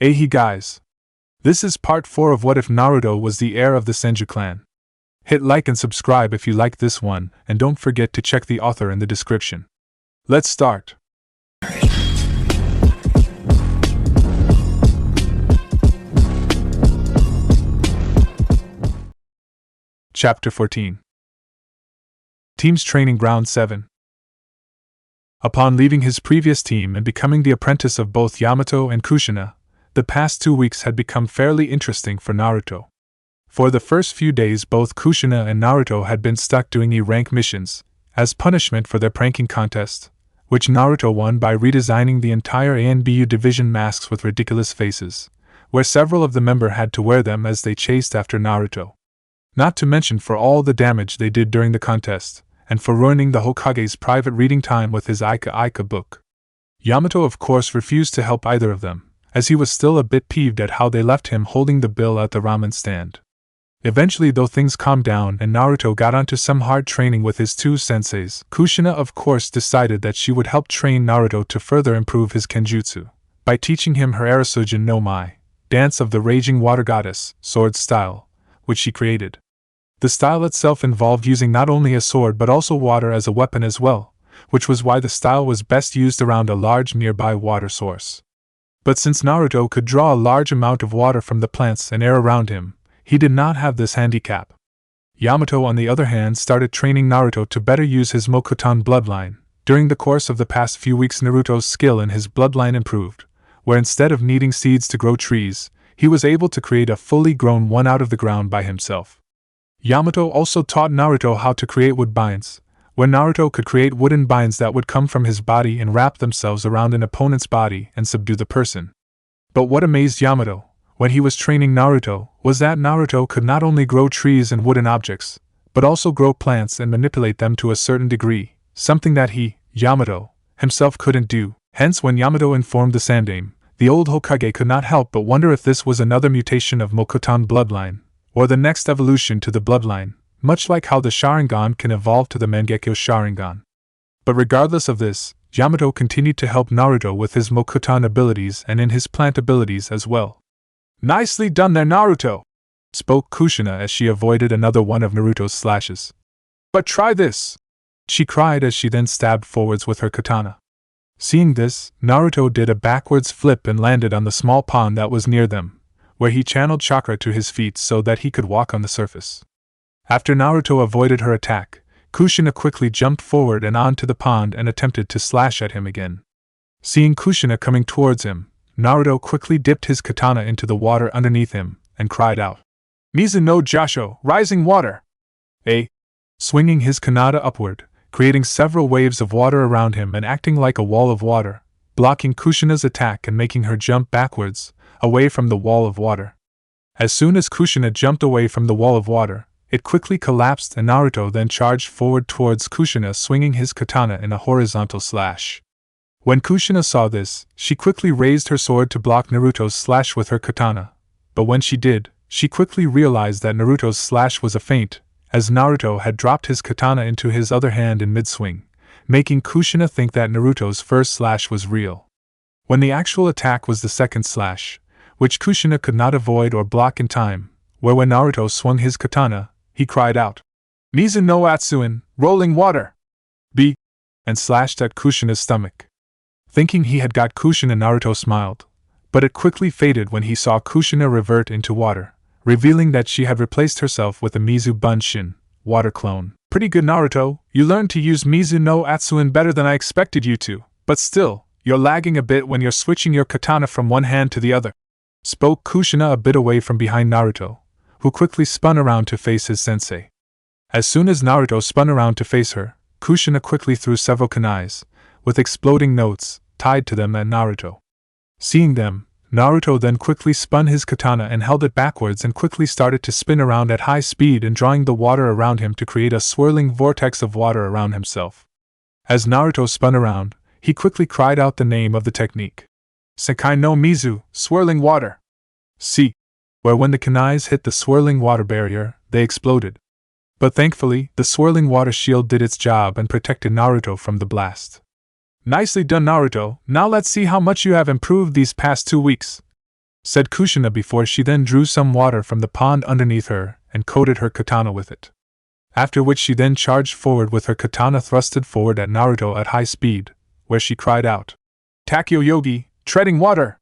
Hey guys! This is part 4 of What If Naruto Was the Heir of the Senju clan. Hit like and subscribe if you like this one, and don't forget to check the author in the description. Let's start! Chapter 14. Team's Training Ground 7. Upon leaving his previous team and becoming the apprentice of both Yamato and Kushina, the past 2 weeks had become fairly interesting for Naruto. For the first few days, both Kushina and Naruto had been stuck doing E-rank missions, as punishment for their pranking contest, which Naruto won by redesigning the entire ANBU division masks with ridiculous faces, where several of the members had to wear them as they chased after Naruto. Not to mention for all the damage they did during the contest, and for ruining the Hokage's private reading time with his Aika book. Yamato of course refused to help either of them, as he was still a bit peeved at how they left him holding the bill at the ramen stand. Eventually, though, things calmed down and Naruto got onto some hard training with his two senseis, Kushina of course decided that she would help train Naruto to further improve his kenjutsu, by teaching him her Arasujin no Mai, dance of the raging water goddess, sword style, which she created. The style itself involved using not only a sword but also water as a weapon as well, which was why the style was best used around a large nearby water source. But since Naruto could draw a large amount of water from the plants and air around him, he did not have this handicap. Yamato, on the other hand, started training Naruto to better use his Mokutan bloodline. During the course of the past few weeks, Naruto's skill in his bloodline improved, where instead of needing seeds to grow trees, he was able to create a fully grown one out of the ground by himself. Yamato also taught Naruto how to create wood binds, where Naruto could create wooden binds that would come from his body and wrap themselves around an opponent's body and subdue the person. But what amazed Yamato, when he was training Naruto, was that Naruto could not only grow trees and wooden objects, but also grow plants and manipulate them to a certain degree, something that he, Yamato, himself couldn't do. Hence, when Yamato informed the Sandaime, the old Hokage could not help but wonder if this was another mutation of Mokutan bloodline, or the next evolution to the bloodline, much like how the Sharingan can evolve to the Mangekyo Sharingan. But regardless of this, Yamato continued to help Naruto with his Mokutan abilities and in his plant abilities as well. "Nicely done there, Naruto!" spoke Kushina as she avoided another one of Naruto's slashes. "But try this!" she cried as she then stabbed forwards with her katana. Seeing this, Naruto did a backwards flip and landed on the small pond that was near them, where he channeled chakra to his feet so that he could walk on the surface. After Naruto avoided her attack, Kushina quickly jumped forward and onto the pond and attempted to slash at him again. Seeing Kushina coming towards him, Naruto quickly dipped his katana into the water underneath him and cried out, "Mizu no Jasho, rising water!" Swinging his kanata upward, creating several waves of water around him and acting like a wall of water, blocking Kushina's attack and making her jump backwards, away from the wall of water. As soon as Kushina jumped away from the wall of water, it quickly collapsed and Naruto then charged forward towards Kushina, swinging his katana in a horizontal slash. When Kushina saw this, she quickly raised her sword to block Naruto's slash with her katana, but when she did, she quickly realized that Naruto's slash was a feint, as Naruto had dropped his katana into his other hand in mid-swing, making Kushina think that Naruto's first slash was real. When the actual attack was the second slash, which Kushina could not avoid or block in time, where when Naruto swung his katana, he cried out, "Mizu no Atsuin, rolling water!" and slashed at Kushina's stomach. Thinking he had got Kushina, Naruto smiled, but it quickly faded when he saw Kushina revert into water, revealing that she had replaced herself with a Mizu Bunshin, water clone. "Pretty good, Naruto, you learned to use Mizu no Atsuin better than I expected you to, but still, you're lagging a bit when you're switching your katana from one hand to the other," spoke Kushina a bit away from behind Naruto, who quickly spun around to face his sensei. As soon as Naruto spun around to face her, Kushina quickly threw several kunais, with exploding notes, tied to them at Naruto. Seeing them, Naruto then quickly spun his katana and held it backwards and quickly started to spin around at high speed and drawing the water around him to create a swirling vortex of water around himself. As Naruto spun around, he quickly cried out the name of the technique. "Sekai no Mizu, swirling water!" Where when the kunais hit the swirling water barrier, they exploded. But thankfully, the swirling water shield did its job and protected Naruto from the blast. "Nicely done, Naruto. Now let's see how much you have improved these past 2 weeks," said Kushina before she then drew some water from the pond underneath her and coated her katana with it. After which she then charged forward with her katana thrusted forward at Naruto at high speed, where she cried out, "Takyo Yogi, treading water!"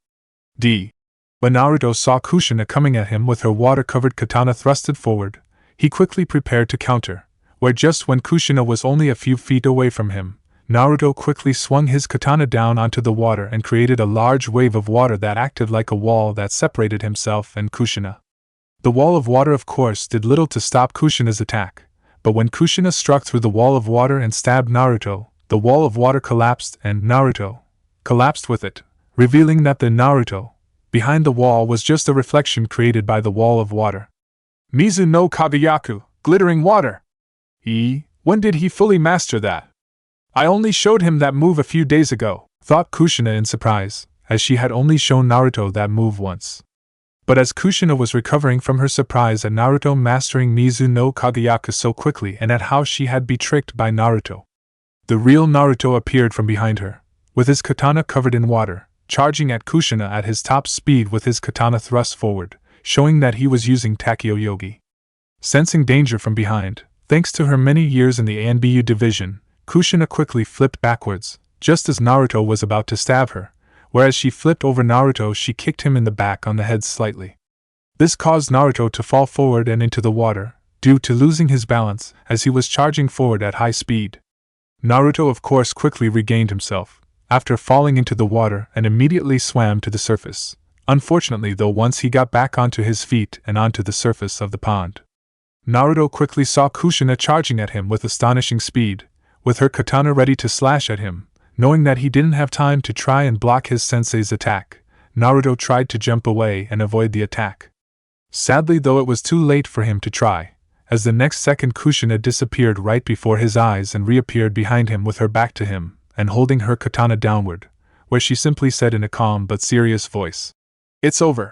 When Naruto saw Kushina coming at him with her water-covered katana thrusted forward, he quickly prepared to counter, where just when Kushina was only a few feet away from him, Naruto quickly swung his katana down onto the water and created a large wave of water that acted like a wall that separated himself and Kushina. The wall of water of course did little to stop Kushina's attack, but when Kushina struck through the wall of water and stabbed Naruto, the wall of water collapsed and Naruto collapsed with it, revealing that the Naruto behind the wall was just a reflection created by the wall of water. Mizu no Kagayaku, glittering water! When did he fully master that? I only showed him that move a few days ago, thought Kushina in surprise, as she had only shown Naruto that move once. But as Kushina was recovering from her surprise at Naruto mastering Mizu no Kagayaku so quickly and at how she had been tricked by Naruto, the real Naruto appeared from behind her, with his katana covered in water, charging at Kushina at his top speed with his katana thrust forward, showing that he was using Takyo Yogi. Sensing danger from behind, thanks to her many years in the ANBU division, Kushina quickly flipped backwards, just as Naruto was about to stab her, whereas she flipped over Naruto she kicked him in the back on the head slightly. This caused Naruto to fall forward and into the water, due to losing his balance as he was charging forward at high speed. Naruto of course quickly regained himself, after falling into the water and immediately swam to the surface. Unfortunately though once he got back onto his feet and onto the surface of the pond, Naruto quickly saw Kushina charging at him with astonishing speed, with her katana ready to slash at him. Knowing that he didn't have time to try and block his sensei's attack, Naruto tried to jump away and avoid the attack. Sadly though it was too late for him to try, as the next second Kushina disappeared right before his eyes and reappeared behind him with her back to him, and holding her katana downward, where she simply said in a calm but serious voice, "It's over."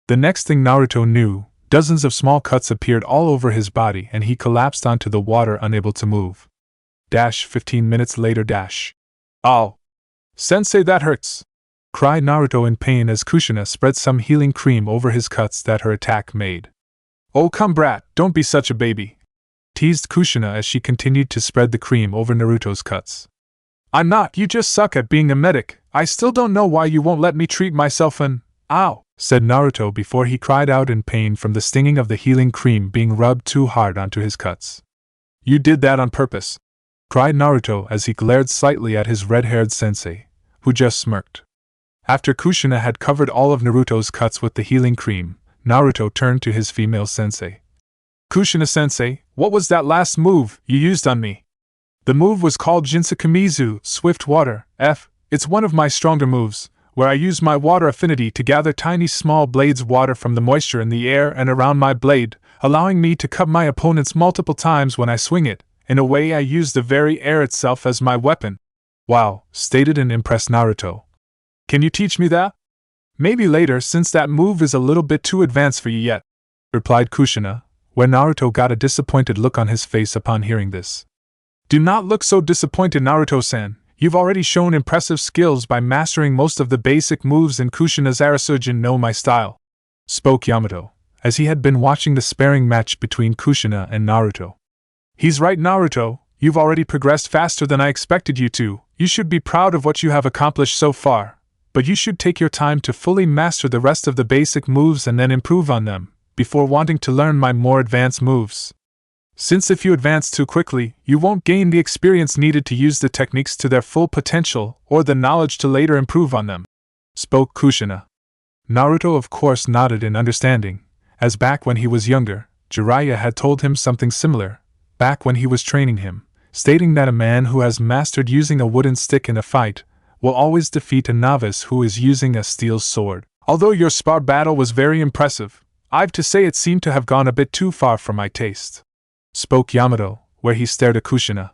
The next thing Naruto knew, dozens of small cuts appeared all over his body and he collapsed onto the water unable to move. 15 minutes later. "Ow! Sensei, that hurts!" cried Naruto in pain as Kushina spread some healing cream over his cuts that her attack made. "Oh come brat, don't be such a baby!" teased Kushina as she continued to spread the cream over Naruto's cuts. "I'm not, you just suck at being a medic. I still don't know why you won't let me treat myself and ow," said Naruto before he cried out in pain from the stinging of the healing cream being rubbed too hard onto his cuts. "You did that on purpose," cried Naruto as he glared slightly at his red-haired sensei, who just smirked. After Kushina had covered all of Naruto's cuts with the healing cream, Naruto turned to his female sensei. "Kushina-sensei, what was that last move you used on me?" "The move was called Jinsakumizu, Swift Water, It's one of my stronger moves, where I use my water affinity to gather tiny small blades of water from the moisture in the air and around my blade, allowing me to cut my opponents multiple times when I swing it. In a way I use the very air itself as my weapon." "Wow," stated an impressed Naruto. "Can you teach me that?" "Maybe later since that move is a little bit too advanced for you yet," replied Kushina, where Naruto got a disappointed look on his face upon hearing this. "Do not look so disappointed, Naruto-san. You've already shown impressive skills by mastering most of the basic moves in Kushina's Arasujin no Mai style," spoke Yamato, as he had been watching the sparring match between Kushina and Naruto. "He's right, Naruto. You've already progressed faster than I expected you to. You should be proud of what you have accomplished so far, but you should take your time to fully master the rest of the basic moves and then improve on them, before wanting to learn my more advanced moves. Since if you advance too quickly, you won't gain the experience needed to use the techniques to their full potential or the knowledge to later improve on them," spoke Kushina. Naruto of course nodded in understanding, as back when he was younger, Jiraiya had told him something similar, back when he was training him, stating that a man who has mastered using a wooden stick in a fight will always defeat a novice who is using a steel sword. "Although your spar battle was very impressive, I've to say it seemed to have gone a bit too far for my taste," spoke Yamato, where he stared at Kushina.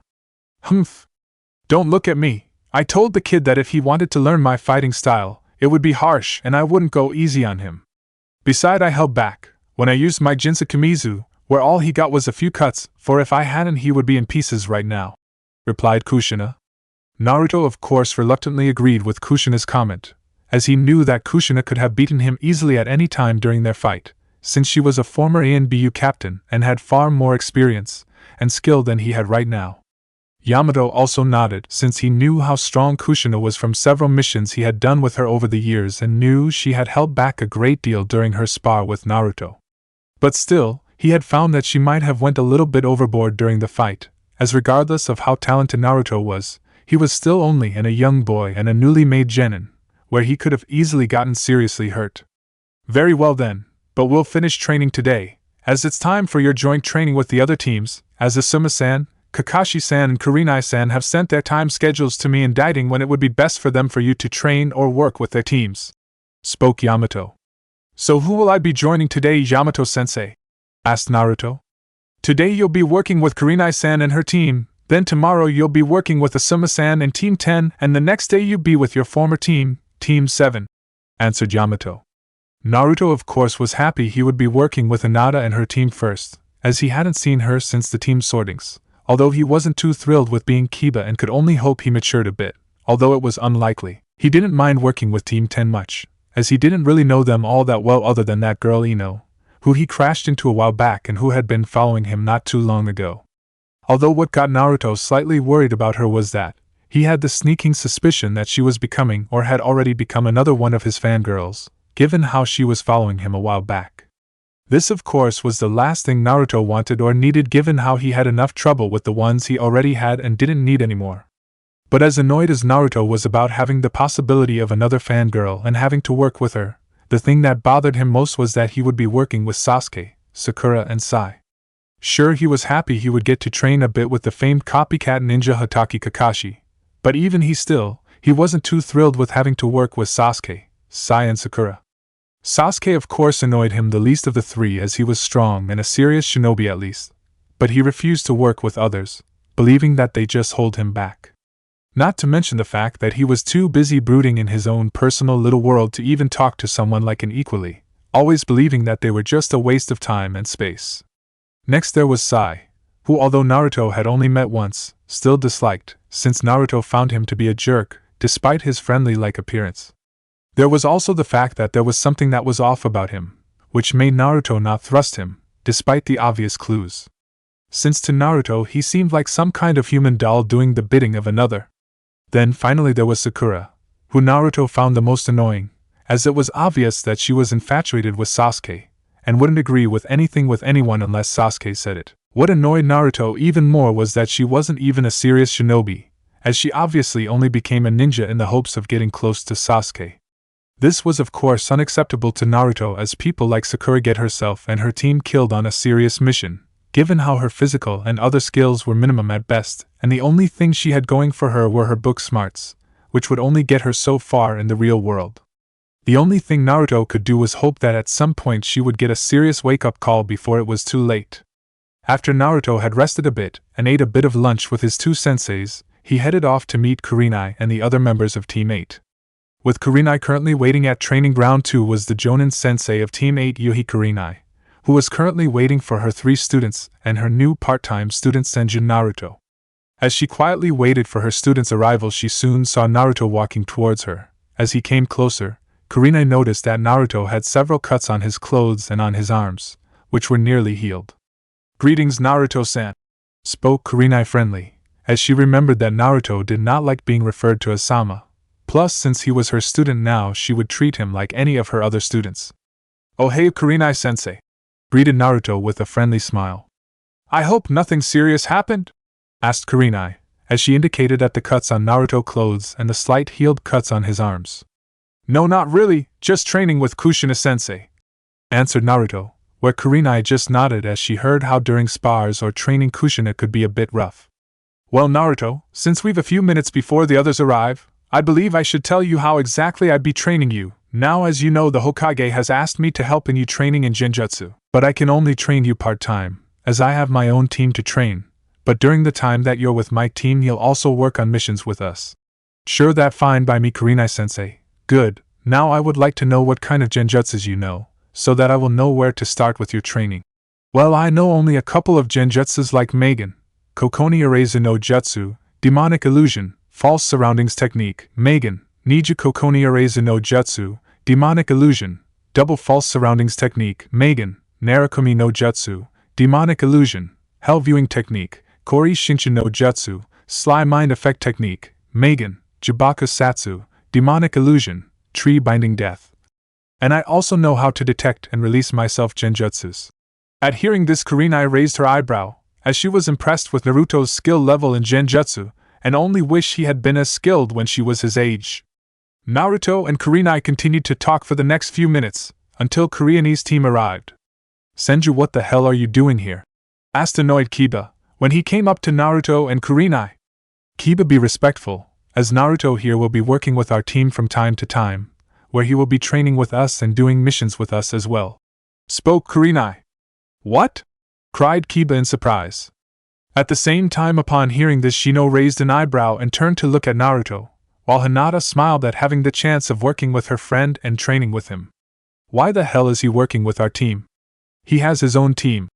"Humph. Don't look at me. I told the kid that if he wanted to learn my fighting style, it would be harsh and I wouldn't go easy on him. Besides, I held back when I used my Jinsakumizu, where all he got was a few cuts, for if I hadn't he would be in pieces right now," replied Kushina. Naruto of course reluctantly agreed with Kushina's comment, as he knew that Kushina could have beaten him easily at any time during their fight, since she was a former ANBU captain and had far more experience and skill than he had right now. Yamato also nodded, since he knew how strong Kushina was from several missions he had done with her over the years and knew she had held back a great deal during her spar with Naruto. But still, he had found that she might have went a little bit overboard during the fight, as regardless of how talented Naruto was, he was still only a young boy and a newly made genin, where he could have easily gotten seriously hurt. Very well then, but we'll finish training today, as it's time for your joint training with the other teams, as Asuma-san, Kakashi-san and Kurenai-san have sent their time schedules to me indicating when it would be best for them for you to train or work with their teams, spoke Yamato. So who will I be joining today, Yamato-sensei? Asked Naruto. Today you'll be working with Kurenai-san and her team, then tomorrow you'll be working with Asuma-san and Team 10, and the next day you'll be with your former team, Team 7, answered Yamato. Naruto of course was happy he would be working with Hinata and her team first, as he hadn't seen her since the team sortings. Although he wasn't too thrilled with being Kiba and could only hope he matured a bit, although it was unlikely, he didn't mind working with Team 10 much, as he didn't really know them all that well other than that girl Ino, who he crashed into a while back and who had been following him not too long ago. Although what got Naruto slightly worried about her was that he had the sneaking suspicion that she was becoming or had already become another one of his fangirls, given how she was following him a while back. This of course was the last thing Naruto wanted or needed, given how he had enough trouble with the ones he already had and didn't need anymore. But as annoyed as Naruto was about having the possibility of another fangirl and having to work with her, the thing that bothered him most was that he would be working with Sasuke, Sakura and Sai. Sure, he was happy he would get to train a bit with the famed copycat ninja Hatake Kakashi, but even he wasn't too thrilled with having to work with Sasuke, Sai and Sakura. Sasuke of course annoyed him the least of the three, as he was strong and a serious shinobi at least, but he refused to work with others, believing that they just hold him back. Not to mention the fact that he was too busy brooding in his own personal little world to even talk to someone like an equally, always believing that they were just a waste of time and space. Next there was Sai, who although Naruto had only met once, still disliked, since Naruto found him to be a jerk, despite his friendly-like appearance. There was also the fact that there was something that was off about him, which made Naruto not trust him, despite the obvious clues. Since to Naruto he seemed like some kind of human doll doing the bidding of another. Then finally there was Sakura, who Naruto found the most annoying, as it was obvious that she was infatuated with Sasuke, and wouldn't agree with anything with anyone unless Sasuke said it. What annoyed Naruto even more was that she wasn't even a serious shinobi, as she obviously only became a ninja in the hopes of getting close to Sasuke. This was of course unacceptable to Naruto, as people like Sakura get herself and her team killed on a serious mission, given how her physical and other skills were minimum at best, and the only thing she had going for her were her book smarts, which would only get her so far in the real world. The only thing Naruto could do was hope that at some point she would get a serious wake-up call before it was too late. After Naruto had rested a bit and ate a bit of lunch with his two senseis, he headed off to meet Kurenai and the other members of Team 8. With Kurenai currently waiting at Training Ground 2 was the Jonin sensei of Team 8, Yuhi Kurenai, who was currently waiting for her 3 students and her new part-time student Senju Naruto. As she quietly waited for her student's arrival, she soon saw Naruto walking towards her. As he came closer, Kurenai noticed that Naruto had several cuts on his clothes and on his arms, which were nearly healed. "Greetings, Naruto-san," spoke Kurenai friendly, as she remembered that Naruto did not like being referred to as Sama. Plus, since he was her student now, she would treat him like any of her other students. "Oh hey, Kurenai-sensei," greeted Naruto with a friendly smile. "I hope nothing serious happened?" asked Kurenai, as she indicated at the cuts on Naruto's clothes and the slight healed cuts on his arms. "No, not really, just training with Kushina-sensei," answered Naruto, where Kurenai just nodded as she heard how during spars or training Kushina could be a bit rough. "Well, Naruto, since we've a few minutes before the others arrive, I believe I should tell you how exactly I'd be training you. Now, as you know, the Hokage has asked me to help in you training in Genjutsu, but I can only train you part-time, as I have my own team to train. But during the time that you're with my team, you'll also work on missions with us." "Sure, that fine by me, Kurenai-sensei. Good. Now I would like to know what kind of Genjutsus you know, so that I will know where to start with your training." "Well, I know only a couple of Genjutsus like Magen, Kokoni Erase no Jutsu, Demonic Illusion, False Surroundings Technique, Magen, Nijuko Koni Areza no Jutsu, Demonic Illusion, Double False Surroundings Technique, Megan, Narakumi no Jutsu, Demonic Illusion, Hell Viewing Technique, Kori Shinshin no Jutsu, Sly Mind Effect Technique, Megan, Jibaka Satsu, Demonic Illusion, Tree Binding Death. And I also know how to detect and release myself genjutsus. At hearing this, Kurenai raised her eyebrow, as she was impressed with Naruto's skill level in genjutsu, and only wished he had been as skilled when she was his age. Naruto and Kurenai continued to talk for the next few minutes, until Koreanese team arrived. Senju, what the hell are you doing here? Asked annoyed Kiba, when he came up to Naruto and Kurenai. Kiba, be respectful, as Naruto here will be working with our team from time to time, where he will be training with us and doing missions with us as well. Spoke Kurenai. What? Cried Kiba in surprise. At the same time, upon hearing this, Shino raised an eyebrow and turned to look at Naruto, while Hinata smiled at having the chance of working with her friend and training with him. Why the hell is he working with our team? He has his own team,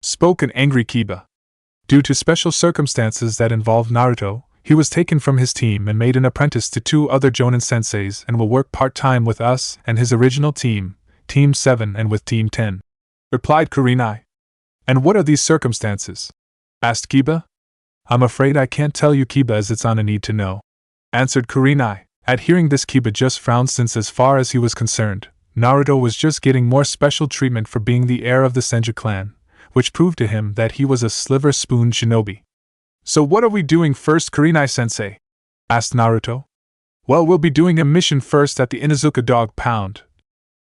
spoke an angry Kiba. Due to special circumstances that involved Naruto, he was taken from his team and made an apprentice to 2 other Jonin senseis and will work part-time with us and his original team, Team 7, and with Team 10, replied Kurenai. And what are these circumstances? Asked Kiba. I'm afraid I can't tell you, Kiba, as it's on a need to know, answered Kurenai. At hearing this, Kiba just frowned, since as far as he was concerned, Naruto was just getting more special treatment for being the heir of the Senju clan, which proved to him that he was a sliver-spoon shinobi. So what are we doing first, Kurenai-sensei? Asked Naruto. Well, we'll be doing a mission first at the Inuzuka Dog Pound,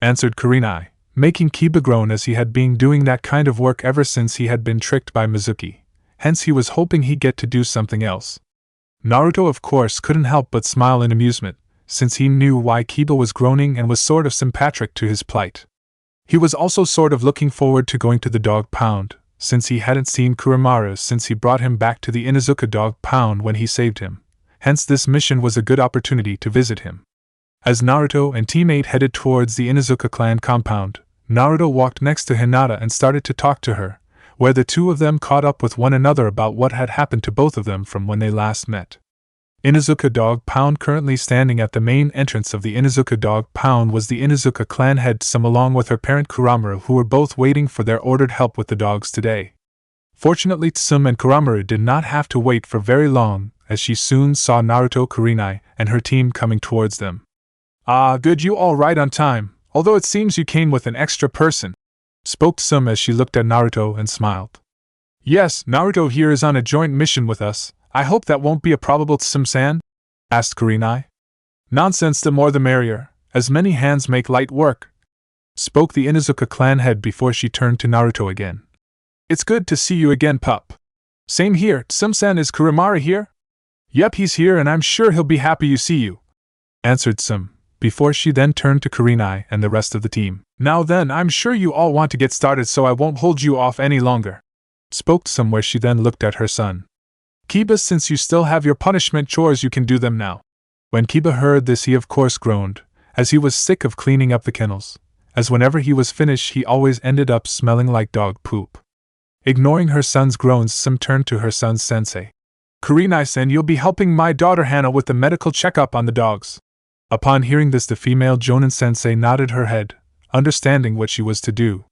answered Kurenai, making Kiba groan, as he had been doing that kind of work ever since he had been tricked by Mizuki, hence he was hoping he'd get to do something else. Naruto, of course, couldn't help but smile in amusement, since he knew why Kiba was groaning and was sort of sympathetic to his plight. He was also sort of looking forward to going to the dog pound, since he hadn't seen Kuramaru since he brought him back to the Inuzuka Dog Pound when he saved him, hence this mission was a good opportunity to visit him. As Naruto and Team 8 headed towards the Inuzuka clan compound, Naruto walked next to Hinata and started to talk to her, where the two of them caught up with one another about what had happened to both of them from when they last met. Inuzuka Dog Pound. Currently standing at the main entrance of the Inuzuka Dog Pound was the Inuzuka clan head Sum, along with her parent Kuramaru, who were both waiting for their ordered help with the dogs today. Fortunately, Tsum and Kuramaru did not have to wait for very long, as she soon saw Naruto, Kurenai, and her team coming towards them. Ah, good, you all right on time, although it seems you came with an extra person, spoke Tsum as she looked at Naruto and smiled. Yes, Naruto here is on a joint mission with us. I hope that won't be a problem, Tsum-san? Asked Kurenai. Nonsense, the more the merrier, as many hands make light work, spoke the Inuzuka clan head before she turned to Naruto again. It's good to see you again, pup. Same here. Tsum-san, is Kuramaru here? Yep, he's here, and I'm sure he'll be happy you see you, answered Tsum, before she then turned to Kurenai and the rest of the team. Now then, I'm sure you all want to get started, so I won't hold you off any longer, spoke Tsum, where she then looked at her son. Kiba, since you still have your punishment chores, you can do them now. When Kiba heard this, he of course groaned, as he was sick of cleaning up the kennels, as whenever he was finished he always ended up smelling like dog poop. Ignoring her son's groans, Tsum turned to her son's sensei. Kurenai-san, you'll be helping my daughter Hana with the medical checkup on the dogs. Upon hearing this, the female Jonin sensei nodded her head, understanding what she was to do.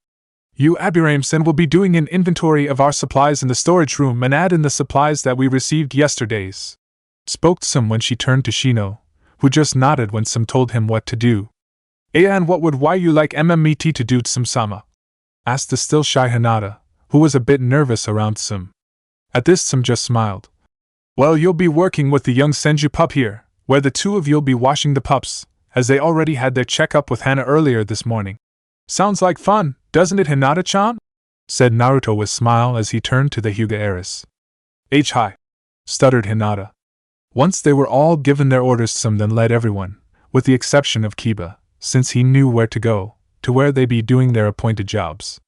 You, Abirame-san, will be doing an inventory of our supplies in the storage room and add in the supplies that we received yesterday's, spoke Tsum when she turned to Shino, who just nodded when Tsum told him what to do. And what would why you like MMET to do, Tsum-sama? Asked the still shy Hinata, who was a bit nervous around Tsum. At this, Tsum just smiled. Well, you'll be working with the young Senju pup here, where the two of you'll be washing the pups, as they already had their checkup with Hana earlier this morning. Sounds like fun, doesn't it, Hinata-chan? Said Naruto with a smile as he turned to the Hyuga heiress. Hi, stuttered Hinata. Once they were all given their orders, Tsum then led everyone, with the exception of Kiba, since he knew where to go, to where they be doing their appointed jobs.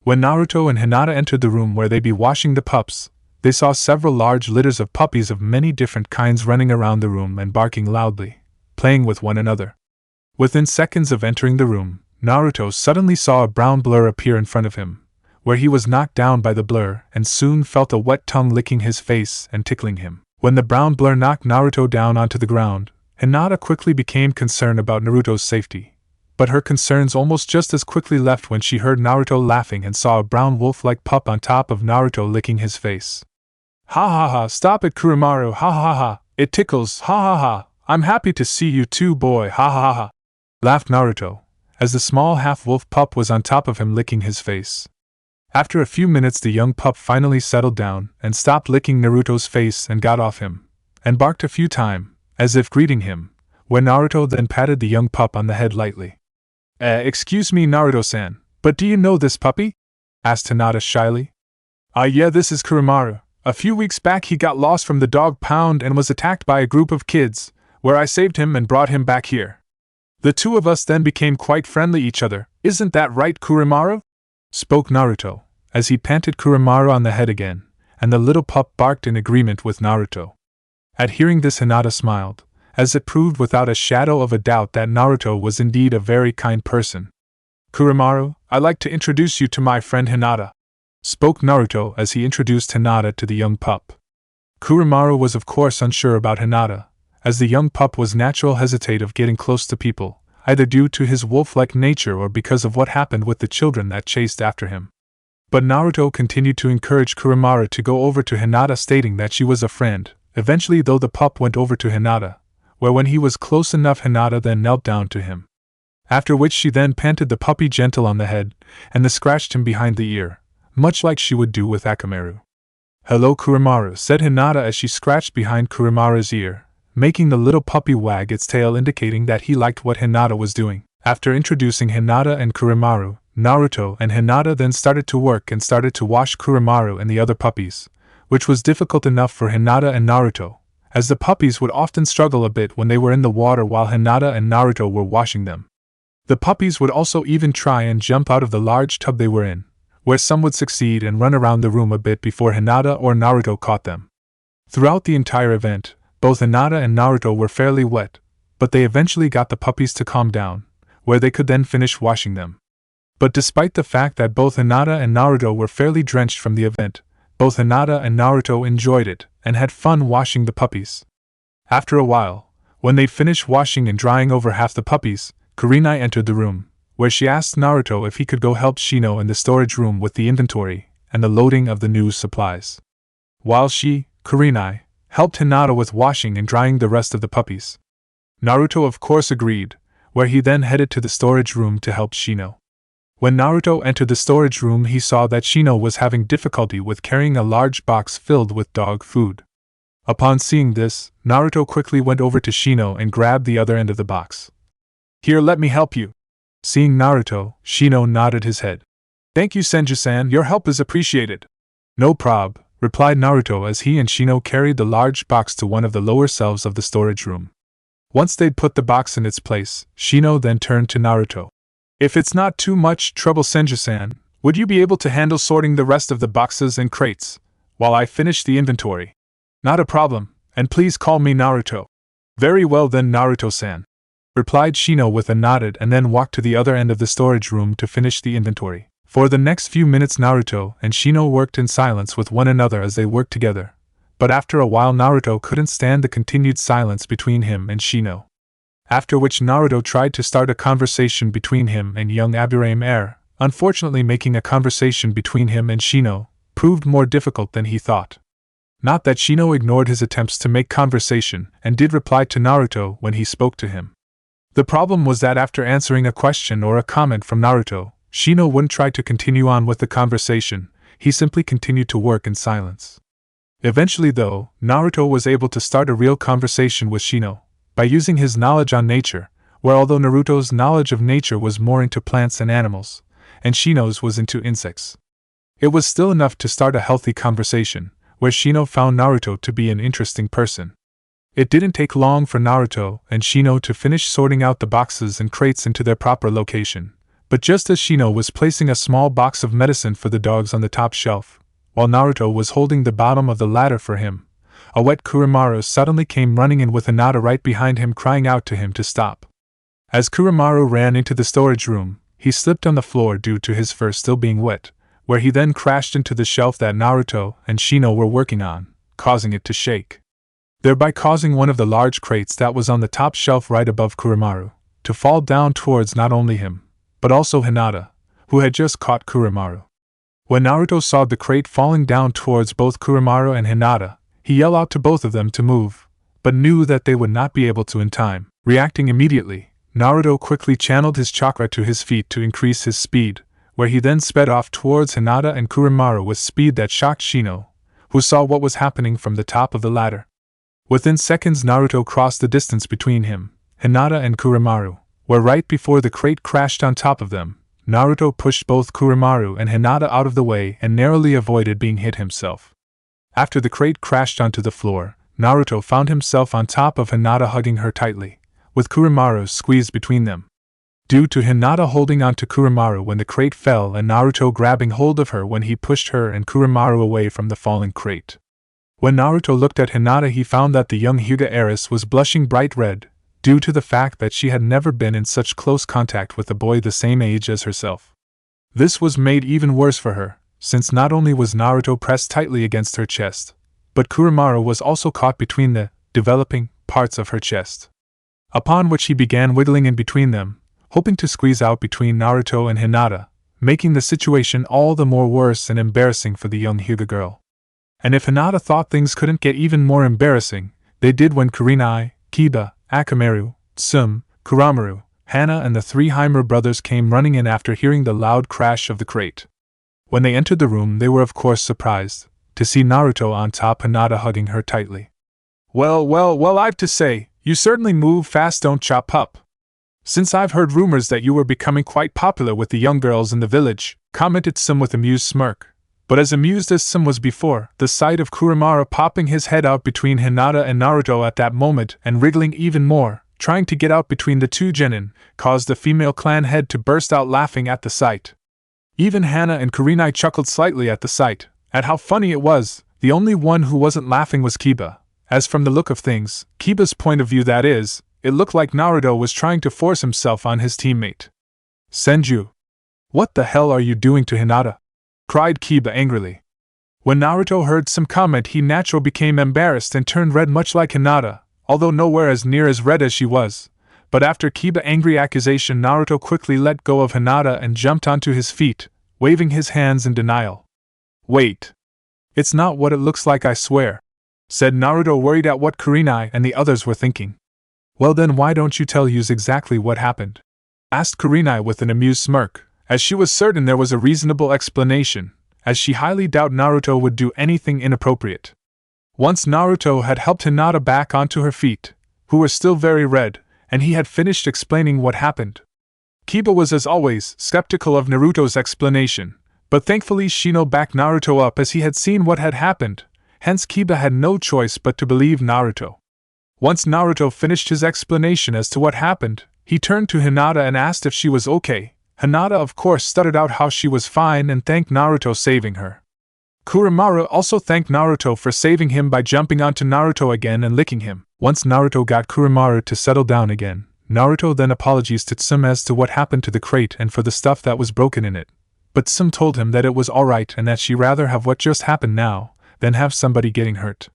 When Naruto and Hinata entered the room where they be washing the pups, they saw several large litters of puppies of many different kinds running around the room and barking loudly, playing with one another. Within seconds of entering the room, Naruto suddenly saw a brown blur appear in front of him, where he was knocked down by the blur and soon felt a wet tongue licking his face and tickling him. When the brown blur knocked Naruto down onto the ground, Hinata quickly became concerned about Naruto's safety, but her concerns almost just as quickly left when she heard Naruto laughing and saw a brown wolf-like pup on top of Naruto licking his face. Ha ha ha, stop it Kuramaru, ha ha ha, it tickles, ha ha ha, I'm happy to see you too boy, ha ha ha, laughed Naruto, as the small half-wolf pup was on top of him licking his face. After a few minutes the young pup finally settled down and stopped licking Naruto's face and got off him, and barked a few times, as if greeting him, where Naruto then patted the young pup on the head lightly. Excuse me Naruto-san, but do you know this puppy? Asked Hinata shyly. Yeah, this is Kuramaru. A few weeks back he got lost from the dog pound and was attacked by a group of kids, where I saved him and brought him back here. The two of us then became quite friendly each other, isn't that right Kuramaru? Spoke Naruto, as he panted Kuramaru on the head again, and the little pup barked in agreement with Naruto. At hearing this Hinata smiled, as it proved without a shadow of a doubt that Naruto was indeed a very kind person. Kuramaru, I'd like to introduce you to my friend Hinata, spoke Naruto as he introduced Hinata to the young pup. Kuramaru was of course unsure about Hinata, as the young pup was naturally hesitant of getting close to people, either due to his wolf-like nature or because of what happened with the children that chased after him. But Naruto continued to encourage Kuramaru to go over to Hinata, stating that she was a friend. Eventually though the pup went over to Hinata, where when he was close enough Hinata then knelt down to him. After which she then panted the puppy gentle on the head, and then scratched him behind the ear, much like she would do with Akamaru. Hello Kuramaru, said Hinata as she scratched behind Kuramaru's ear, making the little puppy wag its tail indicating that he liked what Hinata was doing. After introducing Hinata and Kuramaru, Naruto and Hinata then started to work and started to wash Kuramaru and the other puppies, which was difficult enough for Hinata and Naruto, as the puppies would often struggle a bit when they were in the water while Hinata and Naruto were washing them. The puppies would also even try and jump out of the large tub they were in, where some would succeed and run around the room a bit before Hinata or Naruto caught them. Throughout the entire event, both Hinata and Naruto were fairly wet, but they eventually got the puppies to calm down, where they could then finish washing them. But despite the fact that both Hinata and Naruto were fairly drenched from the event, both Hinata and Naruto enjoyed it and had fun washing the puppies. After a while, when they'd finished washing and drying over half the puppies, Kurinai entered the room, where she asked Naruto if he could go help Shino in the storage room with the inventory and the loading of the new supplies. While she, Kurinai, helped Hinata with washing and drying the rest of the puppies. Naruto of course agreed, where he then headed to the storage room to help Shino. When Naruto entered the storage room he saw that Shino was having difficulty with carrying a large box filled with dog food. Upon seeing this, Naruto quickly went over to Shino and grabbed the other end of the box. Here, let me help you. Seeing Naruto, Shino nodded his head. Thank you Senju-san, your help is appreciated. No prob, replied Naruto as he and Shino carried the large box to one of the lower shelves of the storage room. Once they'd put the box in its place, Shino then turned to Naruto. If it's not too much trouble Senju-san, would you be able to handle sorting the rest of the boxes and crates, while I finish the inventory? Not a problem, and please call me Naruto. Very well then Naruto-san, replied Shino with a nod and then walked to the other end of the storage room to finish the inventory. For the next few minutes Naruto and Shino worked in silence with one another as they worked together, but after a while Naruto couldn't stand the continued silence between him and Shino. After which Naruto tried to start a conversation between him and young Aburaim Heir. Unfortunately making a conversation between him and Shino proved more difficult than he thought. Not that Shino ignored his attempts to make conversation and did reply to Naruto when he spoke to him. The problem was that after answering a question or a comment from Naruto, Shino wouldn't try to continue on with the conversation, he simply continued to work in silence. Eventually though, Naruto was able to start a real conversation with Shino, by using his knowledge on nature, where although Naruto's knowledge of nature was more into plants and animals, and Shino's was into insects, it was still enough to start a healthy conversation, where Shino found Naruto to be an interesting person. It didn't take long for Naruto and Shino to finish sorting out the boxes and crates into their proper location, but just as Shino was placing a small box of medicine for the dogs on the top shelf, while Naruto was holding the bottom of the ladder for him, a wet Kuramaru suddenly came running in with Hinata right behind him crying out to him to stop. As Kuramaru ran into the storage room, he slipped on the floor due to his fur still being wet, where he then crashed into the shelf that Naruto and Shino were working on, causing it to shake. thereby causing one of the large crates that was on the top shelf right above Kuramaru to fall down towards not only him, but also Hinata, who had just caught Kuramaru. When Naruto saw the crate falling down towards both Kuramaru and Hinata, he yelled out to both of them to move, but knew that they would not be able to in time. Reacting immediately, Naruto quickly channeled his chakra to his feet to increase his speed, where he then sped off towards Hinata and Kuramaru with speed that shocked Shino, who saw what was happening from the top of the ladder. Within seconds Naruto crossed the distance between him, Hinata and Kuramaru, where right before the crate crashed on top of them, Naruto pushed both Kuramaru and Hinata out of the way and narrowly avoided being hit himself. After the crate crashed onto the floor, Naruto found himself on top of Hinata hugging her tightly, with Kuramaru squeezed between them. Due to Hinata holding onto Kuramaru when the crate fell and Naruto grabbing hold of her when he pushed her and Kuramaru away from the falling crate. When Naruto looked at Hinata, he found that the young Hyuga heiress was blushing bright red, due to the fact that she had never been in such close contact with a boy the same age as herself. This was made even worse for her, since not only was Naruto pressed tightly against her chest, but Kuramaru was also caught between the developing parts of her chest. Upon which he began wiggling in between them, hoping to squeeze out between Naruto and Hinata, making the situation all the more worse and embarrassing for the young Hyuga girl. And if Hinata thought things couldn't get even more embarrassing, they did when Kurenai, Kiba, Akamaru, Tsum, Kuramaru, Hana and the three Heimer brothers came running in after hearing the loud crash of the crate. When they entered the room, they were of course surprised to see Naruto on top, Hinata hugging her tightly. Well, I've to say, you certainly move fast, don't chop up. Since I've heard rumors that you were becoming quite popular with the young girls in the village, commented Tsum with amused smirk. But as amused as Tsum was before, the sight of Kuramaru popping his head out between Hinata and Naruto at that moment and wriggling even more, trying to get out between the two genin, caused the female clan head to burst out laughing at the sight. Even Hana and Kurenai chuckled slightly at the sight, at how funny it was. The only one who wasn't laughing was Kiba, as from the look of things, Kiba's point of view that is, it looked like Naruto was trying to force himself on his teammate. Senju! What the hell are you doing to Hinata? Cried Kiba angrily. When Naruto heard some comment, he naturally became embarrassed and turned red much like Hinata, although nowhere as near as red as she was. But after Kiba's angry accusation, Naruto quickly let go of Hinata and jumped onto his feet, waving his hands in denial. Wait. It's not what it looks like, I swear, said Naruto, worried at what Kurenai and the others were thinking. Well then, why don't you tell us exactly what happened? Asked Kurenai with an amused smirk, as she was certain there was a reasonable explanation, as she highly doubted Naruto would do anything inappropriate. Once Naruto had helped Hinata back onto her feet, who were still very red, and he had finished explaining what happened. Kiba was as always skeptical of Naruto's explanation, but thankfully Shino backed Naruto up as he had seen what had happened, hence Kiba had no choice but to believe Naruto. Once Naruto finished his explanation as to what happened, he turned to Hinata and asked if she was okay. Hinata of course stuttered out how she was fine and thanked Naruto saving her. Kuramaru also thanked Naruto for saving him by jumping onto Naruto again and licking him. Once Naruto got Kuramaru to settle down again, Naruto then apologized to Tsum as to what happened to the crate and for the stuff that was broken in it. But Tsum told him that it was alright and that she'd rather have what just happened now than have somebody getting hurt.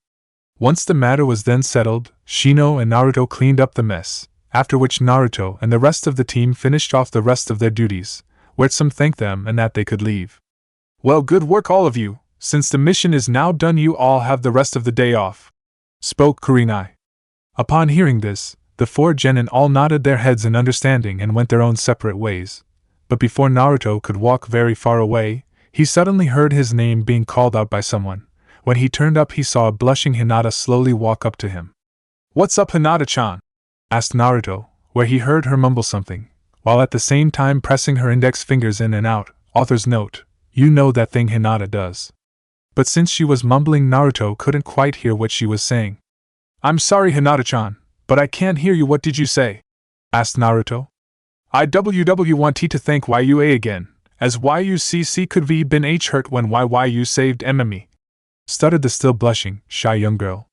Once the matter was then settled, Shino and Naruto cleaned up the mess, after which Naruto and the rest of the team finished off the rest of their duties, where Tsum thanked them and that they could leave. Well, good work all of you. Since the mission is now done, you all have the rest of the day off, spoke Kurenai. Upon hearing this, the four genin all nodded their heads in understanding and went their own separate ways. But before Naruto could walk very far away, he suddenly heard his name being called out by someone. When he turned up, he saw a blushing Hinata slowly walk up to him. What's up, Hinata-chan? Asked Naruto, where he heard her mumble something, while at the same time pressing her index fingers in and out. Author's note, you know that thing Hinata does. But since she was mumbling, Naruto couldn't quite hear what she was saying. I'm sorry, Hinata-chan, but I can't hear you. What did you say? Asked Naruto. I want to thank YUA again, as YUCC could be been hurt when YYU saved MME. Stuttered the still blushing, shy young girl.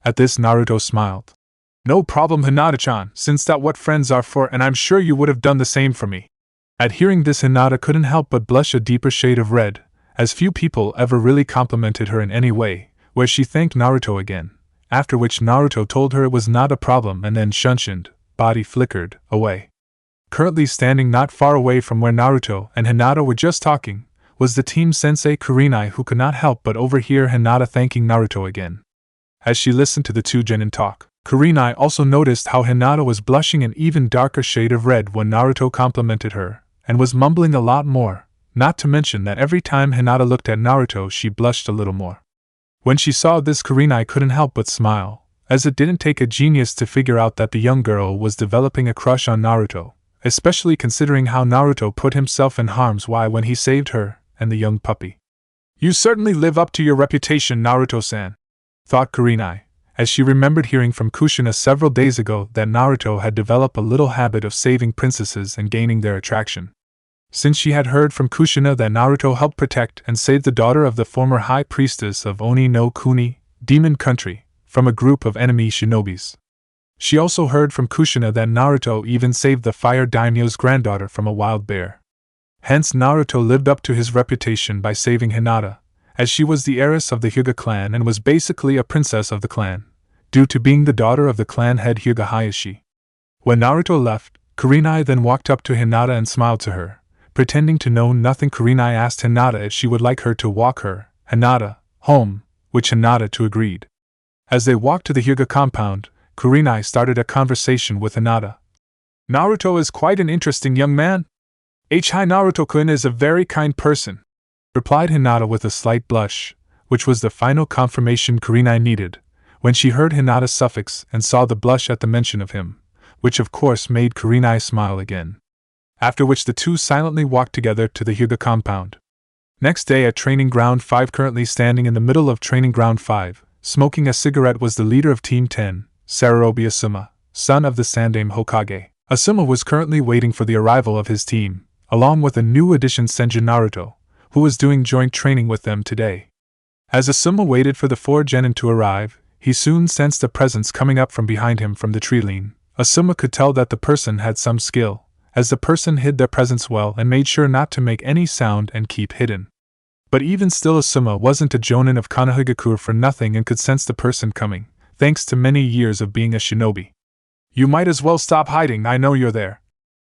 At this Naruto smiled. No problem, Hinata-chan, since that's what friends are for, and I'm sure you would have done the same for me. At hearing this, Hinata couldn't help but blush a deeper shade of red, as few people ever really complimented her in any way, where she thanked Naruto again, after which Naruto told her it was not a problem and then shunshined, body flickered, away. Currently standing not far away from where Naruto and Hinata were just talking, was the team sensei Kurenai, who could not help but overhear Hinata thanking Naruto again. As she listened to the two genin talk, Kurenai also noticed how Hinata was blushing an even darker shade of red when Naruto complimented her, and was mumbling a lot more, not to mention that every time Hinata looked at Naruto she blushed a little more. When she saw this, Kurenai couldn't help but smile, as it didn't take a genius to figure out that the young girl was developing a crush on Naruto, especially considering how Naruto put himself in harm's way when he saved her and the young puppy. "You certainly live up to your reputation, Naruto-san," thought Kurenai, as she remembered hearing from Kushina several days ago that Naruto had developed a little habit of saving princesses and gaining their attraction. Since she had heard from Kushina that Naruto helped protect and save the daughter of the former high priestess of Oni no Kuni, Demon Country, from a group of enemy shinobis. She also heard from Kushina that Naruto even saved the fire daimyo's granddaughter from a wild bear. Hence Naruto lived up to his reputation by saving Hinata, as she was the heiress of the Hyuga clan and was basically a princess of the clan, due to being the daughter of the clan head Hyuga Hayashi. When Naruto left, Kurenai then walked up to Hinata and smiled to her. Pretending to know nothing, Kurenai asked Hinata if she would like her to walk her, Hinata, home, which Hinata too agreed. As they walked to the Hyuga compound, Kurenai started a conversation with Hinata. "Naruto is quite an interesting young man. Hi, Naruto-kun is a very kind person," replied Hinata with a slight blush, which was the final confirmation Kurenai needed, when she heard Hinata's suffix and saw the blush at the mention of him, which of course made Kurenai smile again. After which the two silently walked together to the Hyuga compound. Next day at Training Ground 5, currently standing in the middle of Training Ground 5, smoking a cigarette, was the leader of Team 10, Sararobi Asuma, son of the Sandaime Hokage. Asuma was currently waiting for the arrival of his team, along with a new addition Senju Naruto, who was doing joint training with them today. As Asuma waited for the four genin to arrive, he soon sensed a presence coming up from behind him from the tree line. Asuma could tell that the person had some skill, as the person hid their presence well and made sure not to make any sound and keep hidden. But even still, Asuma wasn't a jonin of Konohagakure for nothing and could sense the person coming, thanks to many years of being a shinobi. "You might as well stop hiding, I know you're there,"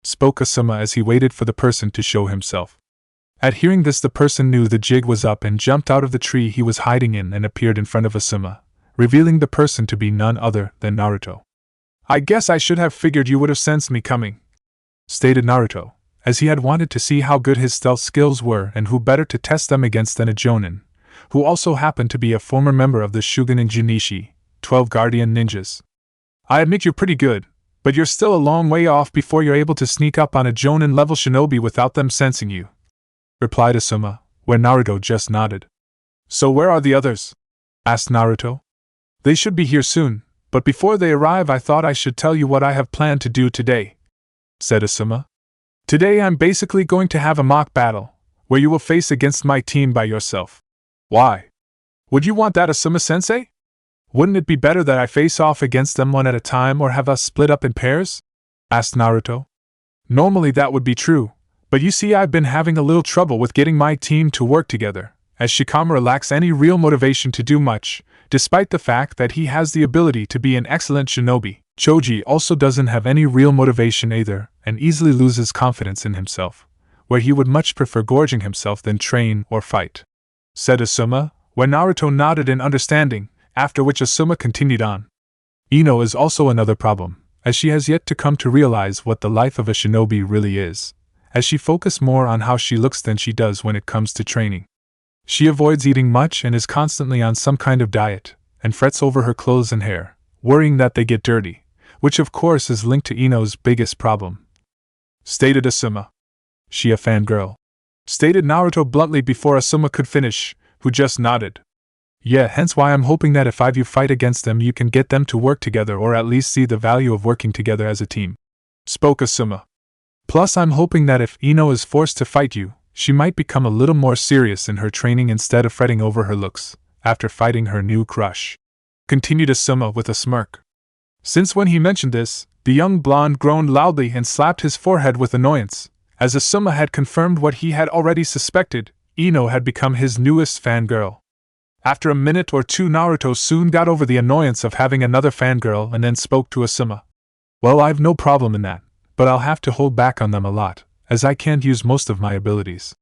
spoke Asuma as he waited for the person to show himself. At hearing this, the person knew the jig was up and jumped out of the tree he was hiding in and appeared in front of Asuma, revealing the person to be none other than Naruto. "I guess I should have figured you would have sensed me coming," stated Naruto, as he had wanted to see how good his stealth skills were and who better to test them against than a jonin, who also happened to be a former member of the Shugenin Junichi, 12 Guardian Ninjas. "I admit you're pretty good, but you're still a long way off before you're able to sneak up on a jonin-level shinobi without them sensing you," replied Asuma, where Naruto just nodded. "So where are the others?" asked Naruto. "They should be here soon, but before they arrive I thought I should tell you what I have planned to do today," said Asuma. "Today I'm basically going to have a mock battle, where you will face against my team by yourself." "Why? Would you want that, Asuma-sensei? Wouldn't it be better that I face off against them one at a time or have us split up in pairs?" asked Naruto. "Normally that would be true, but you see I've been having a little trouble with getting my team to work together, as Shikamaru lacks any real motivation to do much, despite the fact that he has the ability to be an excellent shinobi. Choji also doesn't have any real motivation either, and easily loses confidence in himself, where he would much prefer gorging himself than train or fight," said Asuma, when Naruto nodded in understanding, after which Asuma continued on. "Ino is also another problem, as she has yet to come to realize what the life of a shinobi really is, as she focuses more on how she looks than she does when it comes to training. She avoids eating much and is constantly on some kind of diet, and frets over her clothes and hair, worrying that they get dirty, which of course is linked to Ino's biggest problem," stated Asuma. "She a fangirl?" stated Naruto bluntly before Asuma could finish, who just nodded. "Yeah, hence why I'm hoping that if you fight against them you can get them to work together or at least see the value of working together as a team," spoke Asuma. "Plus I'm hoping that if Ino is forced to fight you, she might become a little more serious in her training instead of fretting over her looks, after fighting her new crush," continued Asuma with a smirk. Since when he mentioned this, the young blonde groaned loudly and slapped his forehead with annoyance, as Asuma had confirmed what he had already suspected: Ino had become his newest fangirl. After a minute or two, Naruto soon got over the annoyance of having another fangirl and then spoke to Asuma. Well, I've no problem in that, but I'll have to hold back on them a lot, as I can't use most of my abilities.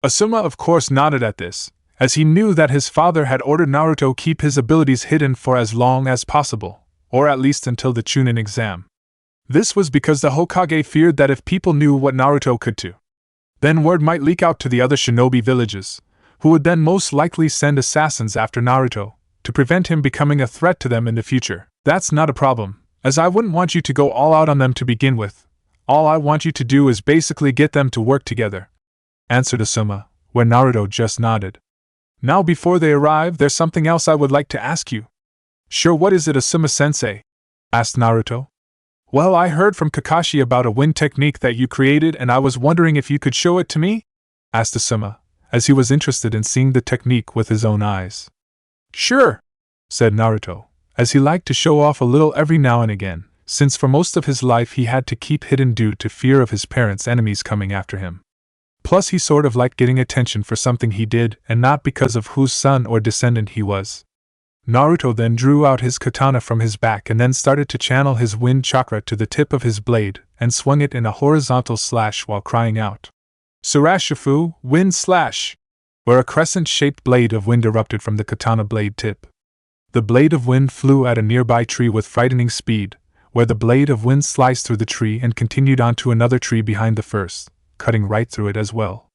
Asuma of course nodded at this, as he knew that his father had ordered Naruto keep his abilities hidden for as long as possible, or at least until the Chunin exam. This was because the Hokage feared that if people knew what Naruto could do, then word might leak out to the other shinobi villages, who would then most likely send assassins after Naruto, to prevent him becoming a threat to them in the future. That's not a problem, as I wouldn't want you to go all out on them to begin with. All I want you to do is basically get them to work together, answered Asuma, where Naruto just nodded. Now before they arrive, there's something else I would like to ask you. Sure, what is it, Asuma-sensei? Asked Naruto. Well, I heard from Kakashi about a wind technique that you created and I was wondering if you could show it to me? Asked Asuma, as he was interested in seeing the technique with his own eyes. Sure, said Naruto, as he liked to show off a little every now and again, since for most of his life he had to keep hidden due to fear of his parents' enemies coming after him. Plus he sort of liked getting attention for something he did and not because of whose son or descendant he was. Naruto then drew out his katana from his back and then started to channel his wind chakra to the tip of his blade and swung it in a horizontal slash while crying out, Surashifu, wind slash! Where a crescent-shaped blade of wind erupted from the katana blade tip. The blade of wind flew at a nearby tree with frightening speed, where the blade of wind sliced through the tree and continued onto another tree behind the first, cutting right through it as well.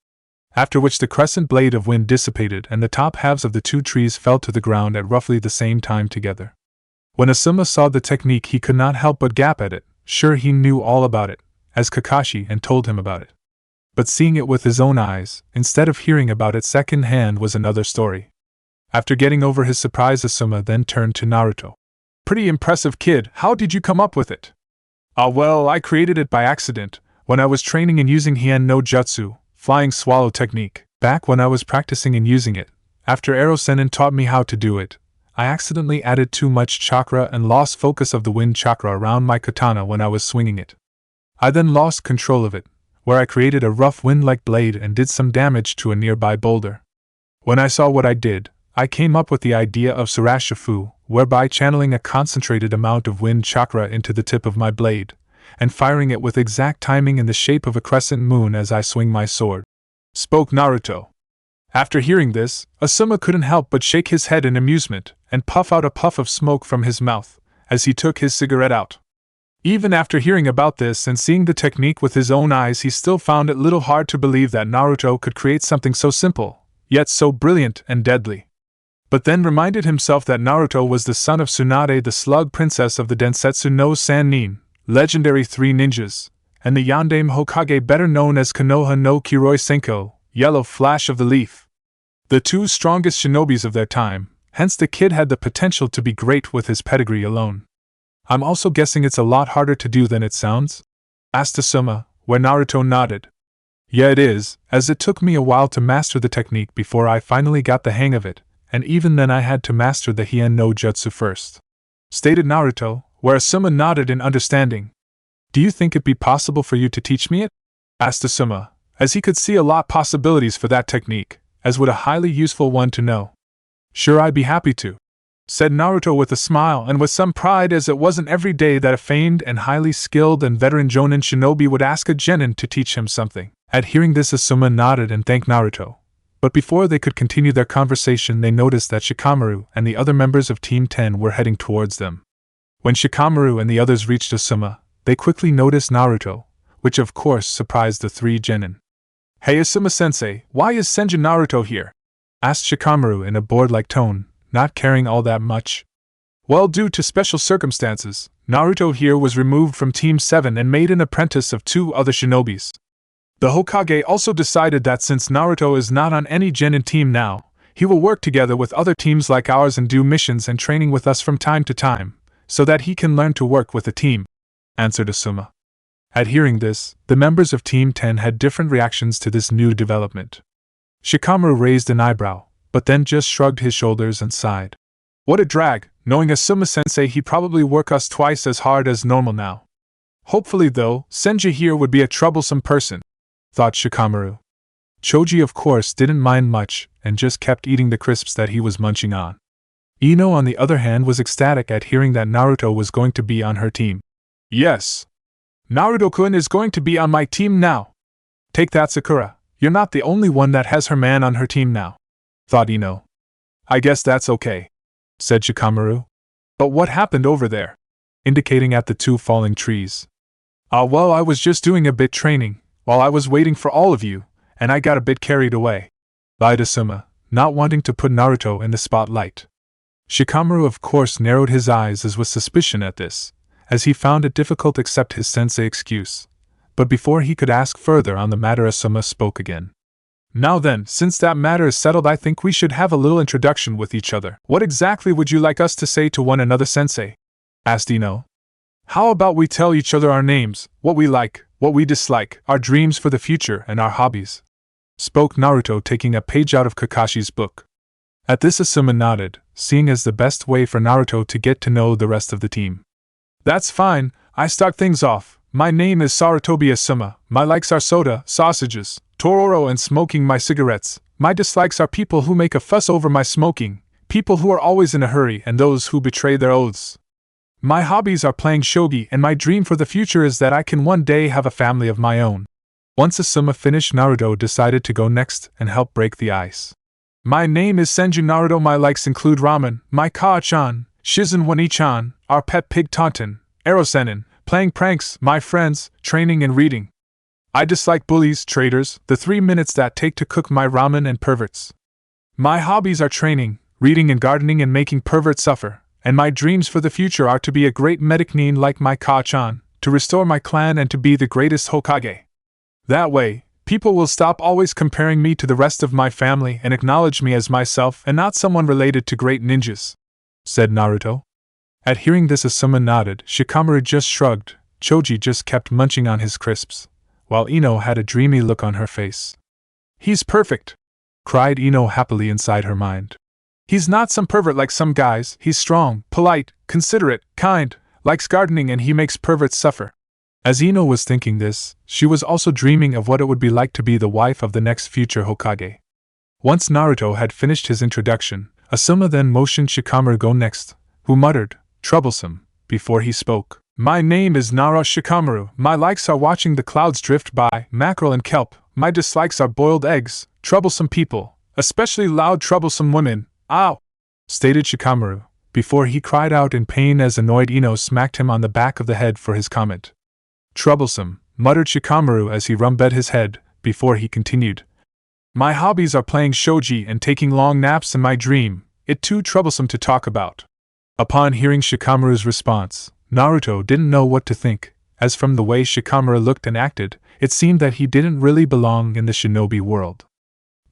After which the crescent blade of wind dissipated and the top halves of the two trees fell to the ground at roughly the same time together. When Asuma saw the technique, he could not help but gap at it. Sure, he knew all about it, as Kakashi had told him about it. But seeing it with his own eyes, instead of hearing about it second hand, was another story. After getting over his surprise, Asuma then turned to Naruto. Pretty impressive, kid. How did you come up with it? Well, I created it by accident, when I was training in using Hien no Jutsu, flying swallow technique. Back when I was practicing in using it, after Ero-sennin taught me how to do it, I accidentally added too much chakra and lost focus of the wind chakra around my katana when I was swinging it. I then lost control of it, where I created a rough wind-like blade and did some damage to a nearby boulder. When I saw what I did, I came up with the idea of Surashifu, whereby channeling a concentrated amount of wind chakra into the tip of my blade, and firing it with exact timing in the shape of a crescent moon as I swing my sword, spoke Naruto. After hearing this, Asuma couldn't help but shake his head in amusement and puff out a puff of smoke from his mouth as he took his cigarette out. Even after hearing about this and seeing the technique with his own eyes, he still found it little hard to believe that Naruto could create something so simple, yet so brilliant and deadly. But then reminded himself that Naruto was the son of Tsunade, the slug princess of the Densetsu no Sannin, legendary three ninjas, and the Yandame Hokage, better known as Konoha no Kiroi Senko, Yellow Flash of the Leaf. The two strongest shinobis of their time, hence the kid had the potential to be great with his pedigree alone. I'm also guessing it's a lot harder to do than it sounds? Asked Asuma, where Naruto nodded. Yeah, it is, as it took me a while to master the technique before I finally got the hang of it, and even then I had to master the Hien no Jutsu first, stated Naruto, where Asuma nodded in understanding. Do you think it'd be possible for you to teach me it? Asked Asuma, as he could see a lot possibilities for that technique, as would a highly useful one to know. Sure, I'd be happy to, said Naruto with a smile and with some pride, as it wasn't every day that a famed and highly skilled and veteran Jonin shinobi would ask a genin to teach him something. At hearing this, Asuma nodded and thanked Naruto. But before they could continue their conversation, they noticed that Shikamaru and the other members of Team 10 were heading towards them. When Shikamaru and the others reached Asuma, they quickly noticed Naruto, which of course surprised the three genin. Hey Asuma-sensei, why is Senju Naruto here? Asked Shikamaru in a bored-like tone, not caring all that much. Well, due to special circumstances, Naruto here was removed from Team 7 and made an apprentice of two other shinobis. The Hokage also decided that since Naruto is not on any genin team now, he will work together with other teams like ours and do missions and training with us from time to time, so that he can learn to work with a team, answered Asuma. At hearing this, the members of Team 10 had different reactions to this new development. Shikamaru raised an eyebrow, but then just shrugged his shoulders and sighed. What a drag, knowing Asuma-sensei he'd probably work us twice as hard as normal now. Hopefully though, Senju here would be a troublesome person, thought Shikamaru. Choji of course didn't mind much and just kept eating the crisps that he was munching on. Ino on the other hand was ecstatic at hearing that Naruto was going to be on her team. Yes! Naruto-kun is going to be on my team now! Take that, Sakura, you're not the only one that has her man on her team now, thought Ino. I guess that's okay, said Shikamaru. But what happened over there? Indicating at the two falling trees. Well, I was just doing a bit training, while I was waiting for all of you, and I got a bit carried away, lied Asuma, not wanting to put Naruto in the spotlight. Shikamaru of course narrowed his eyes as with suspicion at this, as he found it difficult to accept his sensei excuse. But before he could ask further on the matter, Asuma spoke again. Now then, since that matter is settled, I think we should have a little introduction with each other. What exactly would you like us to say to one another, sensei? Asked Ino. How about we tell each other our names, what we like, what we dislike, our dreams for the future, and our hobbies? Spoke Naruto, taking a page out of Kakashi's book. At this Asuma nodded, seeing as the best way for Naruto to get to know the rest of the team. That's fine, I start things off. My name is Sarutobi Asuma, my likes are soda, sausages, Tororo and smoking my cigarettes. My dislikes are people who make a fuss over my smoking, people who are always in a hurry, and those who betray their oaths. My hobbies are playing shogi, and my dream for the future is that I can one day have a family of my own. Once Asuma finished, Naruto decided to go next and help break the ice. My name is Senju Naruto. My likes include ramen, my Kaa-chan, Shizen Wani-chan, our pet pig Taunton, Erosenin, playing pranks, my friends, training and reading. I dislike bullies, traitors, the 3 minutes that take to cook my ramen, and perverts. My hobbies are training, reading and gardening and making perverts suffer, and my dreams for the future are to be a great medic nin like my Kaa-chan, to restore my clan and to be the greatest Hokage. That way, people will stop always comparing me to the rest of my family and acknowledge me as myself and not someone related to great ninjas, said Naruto. At hearing this, Asuma nodded, Shikamaru just shrugged, Choji just kept munching on his crisps, while Ino had a dreamy look on her face. He's perfect, cried Ino happily inside her mind. He's not some pervert like some guys, he's strong, polite, considerate, kind, likes gardening, and he makes perverts suffer. As Ino was thinking this, she was also dreaming of what it would be like to be the wife of the next future Hokage. Once Naruto had finished his introduction, Asuma then motioned Shikamaru go next, who muttered, troublesome, before he spoke. My name is Nara Shikamaru. My likes are watching the clouds drift by, mackerel and kelp. My dislikes are boiled eggs, troublesome people, especially loud troublesome women. Ow! Stated Shikamaru, before he cried out in pain as annoyed Ino smacked him on the back of the head for his comment. Troublesome, muttered Shikamaru as he rubbed his head, before he continued. My hobbies are playing shogi and taking long naps, and my dream, it too troublesome to talk about. Upon hearing Shikamaru's response, Naruto didn't know what to think, as from the way Shikamaru looked and acted, it seemed that he didn't really belong in the shinobi world.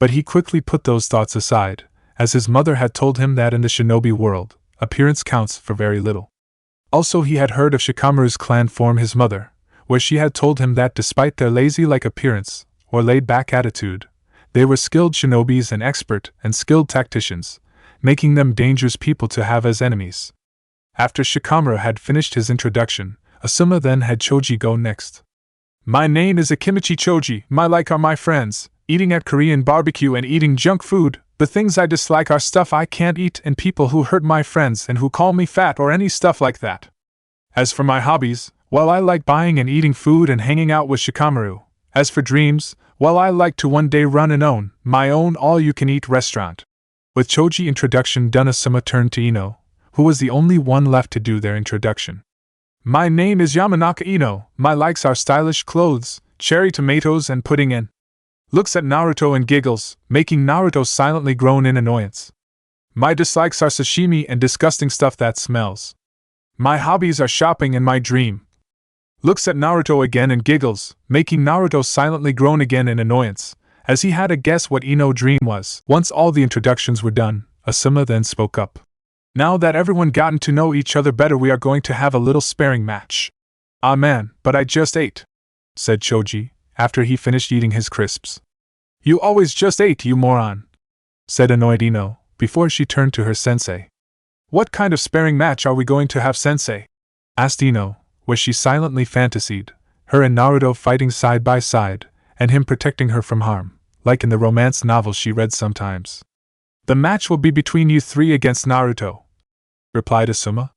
But he quickly put those thoughts aside, as his mother had told him that in the shinobi world, appearance counts for very little. Also, he had heard of Shikamaru's clan form, his mother, where she had told him that despite their lazy-like appearance, or laid-back attitude, they were skilled shinobis and expert and skilled tacticians, making them dangerous people to have as enemies. After Shikamaru had finished his introduction, Asuma then had Choji go next. My name is Akimichi Choji. My like are my friends, eating at Korean barbecue and eating junk food. The things I dislike are stuff I can't eat and people who hurt my friends and who call me fat or any stuff like that. As for my hobbies, well, I like buying and eating food and hanging out with Shikamaru. As for dreams, well, I like to one day run and own my own all-you-can-eat restaurant. With Choji introduction done, Asuma turned to Ino, who was the only one left to do their introduction. My name is Yamanaka Ino. My likes are stylish clothes, cherry tomatoes, and pudding in. Looks at Naruto and giggles, making Naruto silently groan in annoyance. My dislikes are sashimi and disgusting stuff that smells. My hobbies are shopping and my dream. Looks at Naruto again and giggles, making Naruto silently groan again in annoyance, as he had to guess what Ino's dream was. Once all the introductions were done, Asuma then spoke up. Now that everyone gotten to know each other better, we are going to have a little sparring match. Ah man, but I just ate, said Choji, after he finished eating his crisps. You always just ate, you moron, said annoyed Ino, before she turned to her sensei. What kind of sparring match are we going to have, sensei? Asked Ino, where she silently fantasied, her and Naruto fighting side by side, and him protecting her from harm, like in the romance novels she read sometimes. "The match will be between you three against Naruto," replied Asuma.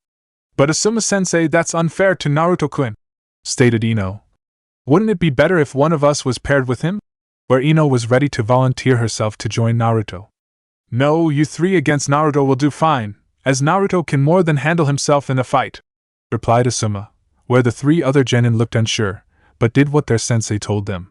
"But Asuma-sensei, that's unfair to Naruto-kun," stated Ino. "Wouldn't it be better if one of us was paired with him?" Where Ino was ready to volunteer herself to join Naruto. "No, you three against Naruto will do fine, as Naruto can more than handle himself in a fight," replied Asuma, where the three other genin looked unsure, but did what their sensei told them.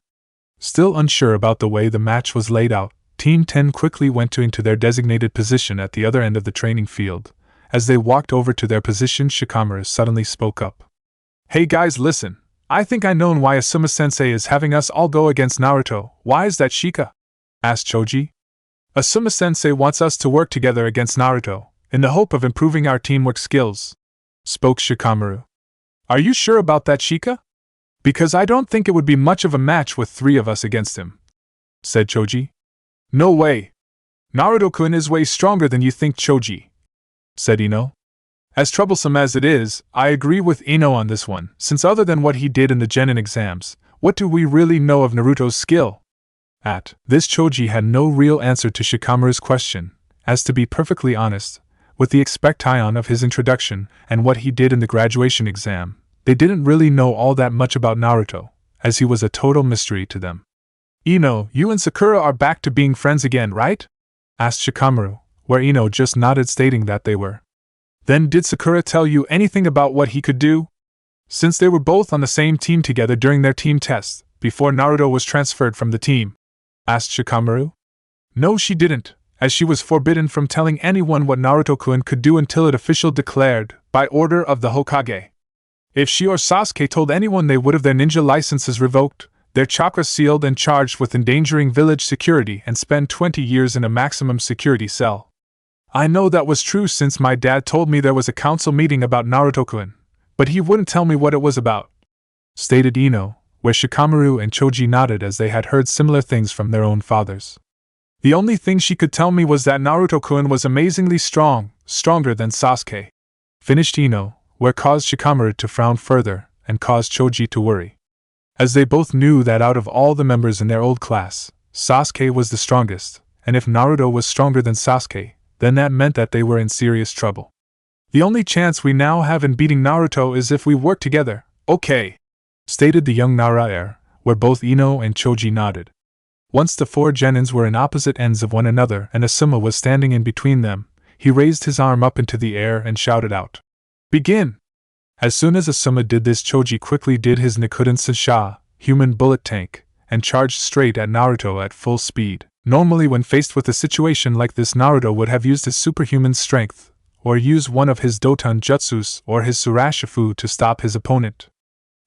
Still unsure about the way the match was laid out, Team 10 quickly went into their designated position at the other end of the training field. As they walked over to their position, Shikamaru suddenly spoke up. "Hey guys, listen. I think I know why Asuma-sensei is having us all go against Naruto." "Why is that, Shika?" asked Choji. "Asuma-sensei wants us to work together against Naruto, in the hope of improving our teamwork skills," spoke Shikamaru. "Are you sure about that, Shika? Because I don't think it would be much of a match with three of us against him," said Choji. "No way. Naruto-kun is way stronger than you think, Choji," said Ino. "As troublesome as it is, I agree with Ino on this one, since other than what he did in the Genin exams, what do we really know of Naruto's skill?" At this, Choji had no real answer to Shikamaru's question, as to be perfectly honest, with the expectation of his introduction and what he did in the graduation exam, they didn't really know all that much about Naruto, as he was a total mystery to them. "Ino, you and Sakura are back to being friends again, right?" asked Shikamaru, where Ino just nodded, stating that they were. "Then did Sakura tell you anything about what he could do? Since they were both on the same team together during their team test, before Naruto was transferred from the team," asked Shikamaru. "No, she didn't, as she was forbidden from telling anyone what Naruto-kun could do until it officially declared, by order of the Hokage. If she or Sasuke told anyone, they would have their ninja licenses revoked, their chakra sealed and charged with endangering village security and spend 20 years in a maximum security cell. I know that was true since my dad told me there was a council meeting about Naruto-kun, but he wouldn't tell me what it was about," stated Ino, where Shikamaru and Choji nodded as they had heard similar things from their own fathers. "The only thing she could tell me was that Naruto-kun was amazingly strong, stronger than Sasuke," finished Ino, where caused Shikamaru to frown further and caused Choji to worry. As they both knew that out of all the members in their old class, Sasuke was the strongest, and if Naruto was stronger than Sasuke, then that meant that they were in serious trouble. "The only chance we now have in beating Naruto is if we work together, okay?" stated the young Heir, where both Ino and Choji nodded. Once the four genins were in opposite ends of one another and Asuma was standing in between them, he raised his arm up into the air and shouted out, "Begin!" As soon as Asuma did this, Choji quickly did his Nikuden Sasha, human bullet tank, and charged straight at Naruto at full speed. Normally when faced with a situation like this, Naruto would have used his superhuman strength, or used one of his Doton Jutsus or his Surashifu to stop his opponent.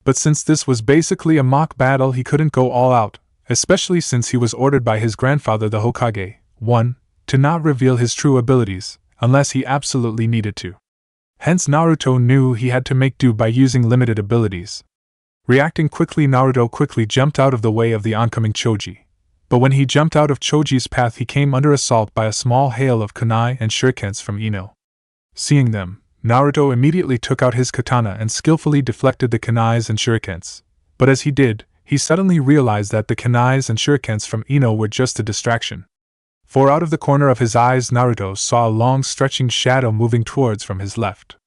But since this was basically a mock battle, he couldn't go all out, especially since he was ordered by his grandfather the Hokage, 1. To not reveal his true abilities, unless he absolutely needed to. Hence Naruto knew he had to make do by using limited abilities. Reacting quickly, Naruto quickly jumped out of the way of the oncoming Choji. But when he jumped out of Choji's path, he came under assault by a small hail of kunai and shurikens from Ino. Seeing them, Naruto immediately took out his katana and skillfully deflected the kunais and shurikens. But as he did, he suddenly realized that the kunais and shurikens from Ino were just a distraction. For out of the corner of his eyes, Naruto saw a long stretching shadow moving towards from his left.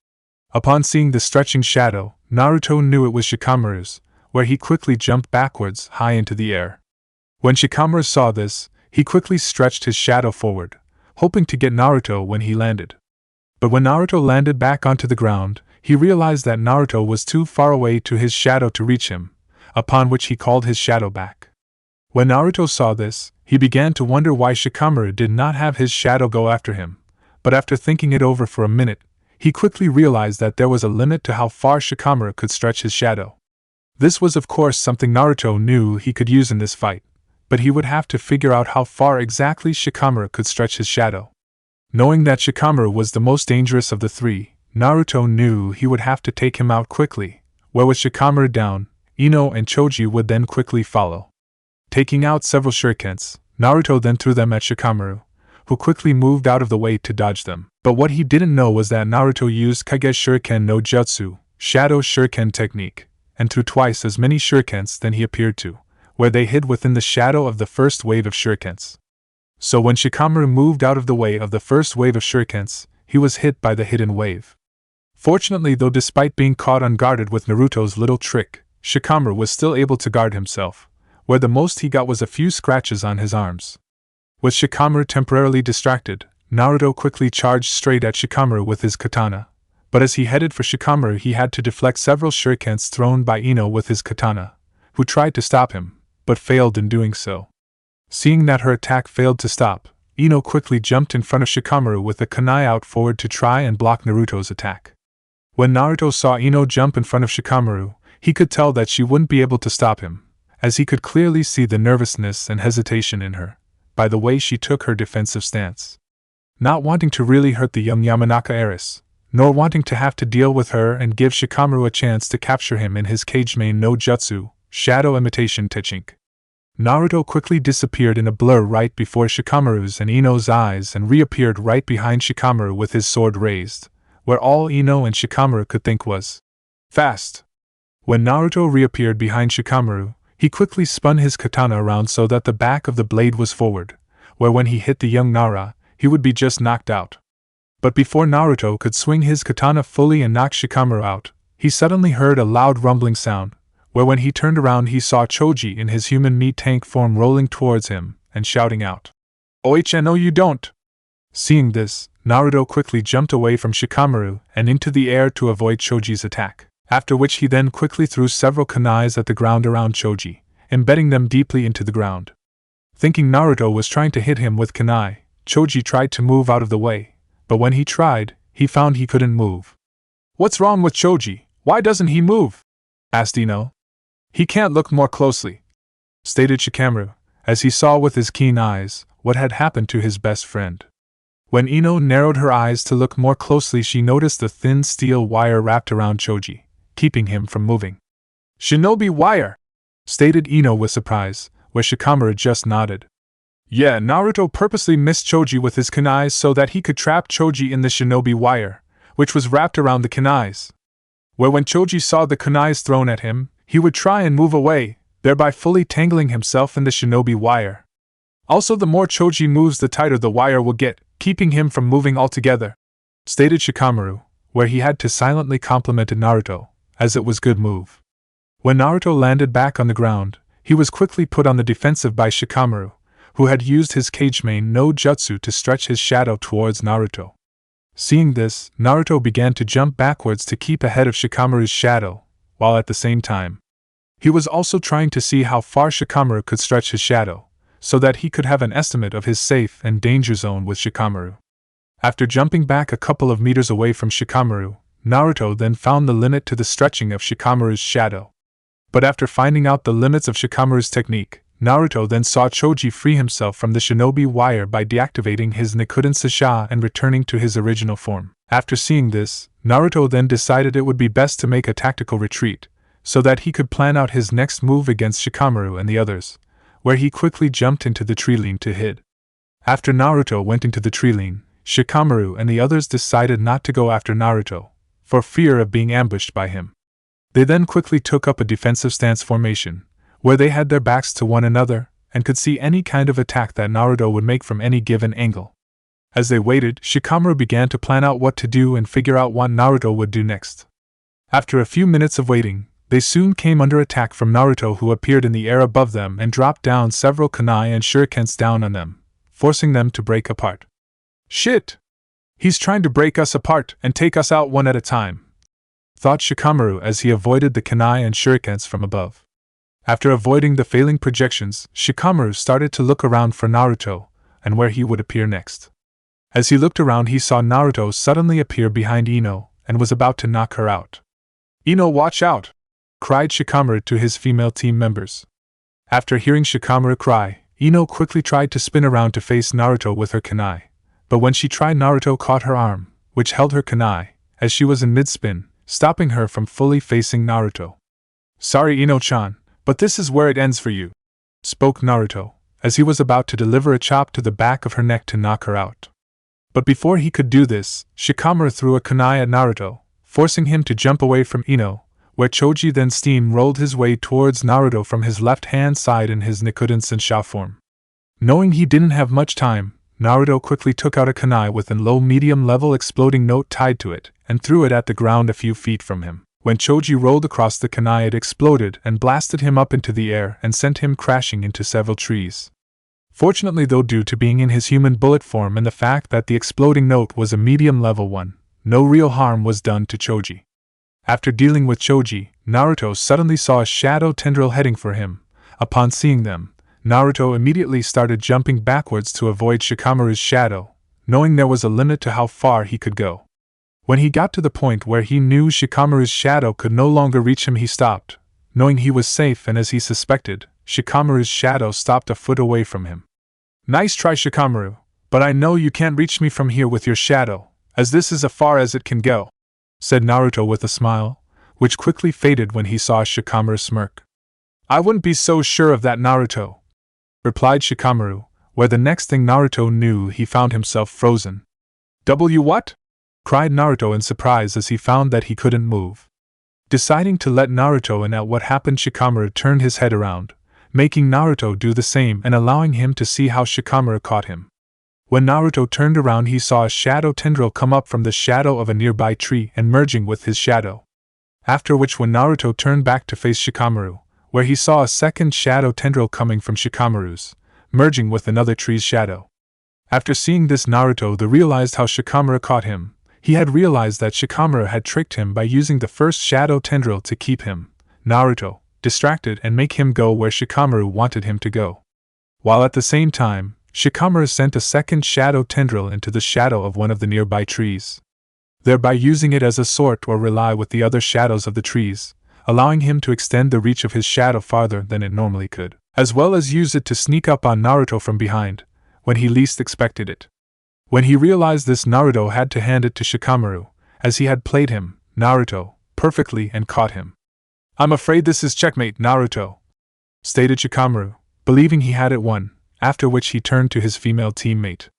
Upon seeing the stretching shadow, Naruto knew it was Shikamaru's, where he quickly jumped backwards, high into the air. When Shikamaru saw this, he quickly stretched his shadow forward, hoping to get Naruto when he landed. But when Naruto landed back onto the ground, he realized that Naruto was too far away to his shadow to reach him, upon which he called his shadow back. When Naruto saw this, he began to wonder why Shikamaru did not have his shadow go after him, but after thinking it over for a minute, he quickly realized that there was a limit to how far Shikamaru could stretch his shadow. This was of course something Naruto knew he could use in this fight, but he would have to figure out how far exactly Shikamaru could stretch his shadow. Knowing that Shikamaru was the most dangerous of the three, Naruto knew he would have to take him out quickly, where with Shikamaru down, Ino and Choji would then quickly follow. Taking out several shurikens, Naruto then threw them at Shikamaru, who quickly moved out of the way to dodge them. But what he didn't know was that Naruto used Kage Shuriken no Jutsu, Shadow Shuriken technique, and threw twice as many shurikens than he appeared to, where they hid within the shadow of the first wave of shurikens. So when Shikamaru moved out of the way of the first wave of shurikens, he was hit by the hidden wave. Fortunately though, despite being caught unguarded with Naruto's little trick, Shikamaru was still able to guard himself, where the most he got was a few scratches on his arms. With Shikamaru temporarily distracted, Naruto quickly charged straight at Shikamaru with his katana, but as he headed for Shikamaru he had to deflect several shurikens thrown by Ino with his katana, who tried to stop him, but failed in doing so. Seeing that her attack failed to stop, Ino quickly jumped in front of Shikamaru with the kunai out forward to try and block Naruto's attack. When Naruto saw Ino jump in front of Shikamaru, he could tell that she wouldn't be able to stop him, as he could clearly see the nervousness and hesitation in her, by the way she took her defensive stance. Not wanting to really hurt the young Yamanaka heiress, nor wanting to have to deal with her and give Shikamaru a chance to capture him in his Kage main no jutsu, Shadow Imitation Technique, Naruto quickly disappeared in a blur right before Shikamaru's and Ino's eyes and reappeared right behind Shikamaru with his sword raised, where all Ino and Shikamaru could think was fast. When Naruto reappeared behind Shikamaru, he quickly spun his katana around so that the back of the blade was forward, where when he hit the young Nara, he would be just knocked out. But before Naruto could swing his katana fully and knock Shikamaru out, he suddenly heard a loud rumbling sound, where when he turned around he saw Choji in his human meat tank form rolling towards him, and shouting out, "OHNO you don't!" Seeing this, Naruto quickly jumped away from Shikamaru and into the air to avoid Choji's attack, after which he then quickly threw several kunais at the ground around Choji, embedding them deeply into the ground. Thinking Naruto was trying to hit him with kunai, Choji tried to move out of the way, but when he tried, he found he couldn't move. "What's wrong with Choji? Why doesn't he move?" asked Ino. "He can't look more closely," stated Shikamaru, as he saw with his keen eyes what had happened to his best friend. When Ino narrowed her eyes to look more closely, she noticed the thin steel wire wrapped around Choji, keeping him from moving. "Shinobi wire!" stated Ino with surprise, where Shikamaru just nodded. "Yeah, Naruto purposely missed Choji with his kunais so that he could trap Choji in the shinobi wire, which was wrapped around the kunais. Where when Choji saw the kunais thrown at him, he would try and move away, thereby fully tangling himself in the shinobi wire. Also, the more Choji moves, the tighter the wire will get, keeping him from moving altogether," stated Shikamaru, where he had to silently complimented Naruto, as it was good move. When Naruto landed back on the ground, he was quickly put on the defensive by Shikamaru, who had used his Kage main no jutsu to stretch his shadow towards Naruto. Seeing this, Naruto began to jump backwards to keep ahead of Shikamaru's shadow, while at the same time, he was also trying to see how far Shikamaru could stretch his shadow, so that he could have an estimate of his safe and danger zone with Shikamaru. After jumping back a couple of meters away from Shikamaru, Naruto then found the limit to the stretching of Shikamaru's shadow. But after finding out the limits of Shikamaru's technique, Naruto then saw Choji free himself from the shinobi wire by deactivating his Nikuden Sasha and returning to his original form. After seeing this, Naruto then decided it would be best to make a tactical retreat, so that he could plan out his next move against Shikamaru and the others, where he quickly jumped into the tree line to hide. After Naruto went into the tree line, Shikamaru and the others decided not to go after Naruto, for fear of being ambushed by him. They then quickly took up a defensive stance formation, where they had their backs to one another, and could see any kind of attack that Naruto would make from any given angle. As they waited, Shikamaru began to plan out what to do and figure out what Naruto would do next. After a few minutes of waiting, they soon came under attack from Naruto, who appeared in the air above them and dropped down several kunai and shurikens down on them, forcing them to break apart. "Shit! He's trying to break us apart and take us out one at a time," thought Shikamaru as he avoided the kunai and shurikens from above. After avoiding the failing projections, Shikamaru started to look around for Naruto, and where he would appear next. As he looked around, he saw Naruto suddenly appear behind Ino, and was about to knock her out. "Ino, watch out!" cried Shikamaru to his female team members. After hearing Shikamaru cry, Ino quickly tried to spin around to face Naruto with her kunai, but when she tried, Naruto caught her arm, which held her kunai, as she was in mid-spin, stopping her from fully facing Naruto. "Sorry, Ino-chan, but this is where it ends for you," spoke Naruto, as he was about to deliver a chop to the back of her neck to knock her out. But before he could do this, Shikamaru threw a kunai at Naruto, forcing him to jump away from Ino, where Choji then steam-rolled his way towards Naruto from his left-hand side in his Nikuden Sensha form. Knowing he didn't have much time, Naruto quickly took out a kunai with a low-medium level exploding note tied to it and threw it at the ground a few feet from him. When Choji rolled across the kunai, it exploded and blasted him up into the air and sent him crashing into several trees. Fortunately though, due to being in his human bullet form and the fact that the exploding note was a medium level one, no real harm was done to Choji. After dealing with Choji, Naruto suddenly saw a shadow tendril heading for him. Upon seeing them, Naruto immediately started jumping backwards to avoid Shikamaru's shadow, knowing there was a limit to how far he could go. When he got to the point where he knew Shikamaru's shadow could no longer reach him, he stopped, knowing he was safe, and as he suspected, Shikamaru's shadow stopped a foot away from him. "Nice try, Shikamaru, but I know you can't reach me from here with your shadow, as this is as far as it can go," said Naruto with a smile, which quickly faded when he saw Shikamaru smirk. "I wouldn't be so sure of that, Naruto," replied Shikamaru, where the next thing Naruto knew he found himself frozen. What?" cried Naruto in surprise as he found that he couldn't move. Deciding to let Naruto in at what happened, Shikamaru turned his head around, making Naruto do the same and allowing him to see how Shikamaru caught him. When Naruto turned around, he saw a shadow tendril come up from the shadow of a nearby tree and merging with his shadow. After which, when Naruto turned back to face Shikamaru, where he saw a second shadow tendril coming from Shikamaru's, merging with another tree's shadow. After seeing this, Naruto realized how Shikamaru caught him. He had realized that Shikamaru had tricked him by using the first shadow tendril to keep him, Naruto, distracted and make him go where Shikamaru wanted him to go. While at the same time, Shikamaru sent a second shadow tendril into the shadow of one of the nearby trees, thereby using it as a sort or rely with the other shadows of the trees, allowing him to extend the reach of his shadow farther than it normally could, as well as use it to sneak up on Naruto from behind, when he least expected it. When he realized this, Naruto had to hand it to Shikamaru, as he had played him, Naruto, perfectly and caught him. "I'm afraid this is checkmate, Naruto," stated Shikamaru, believing he had it won, after which he turned to his female teammate.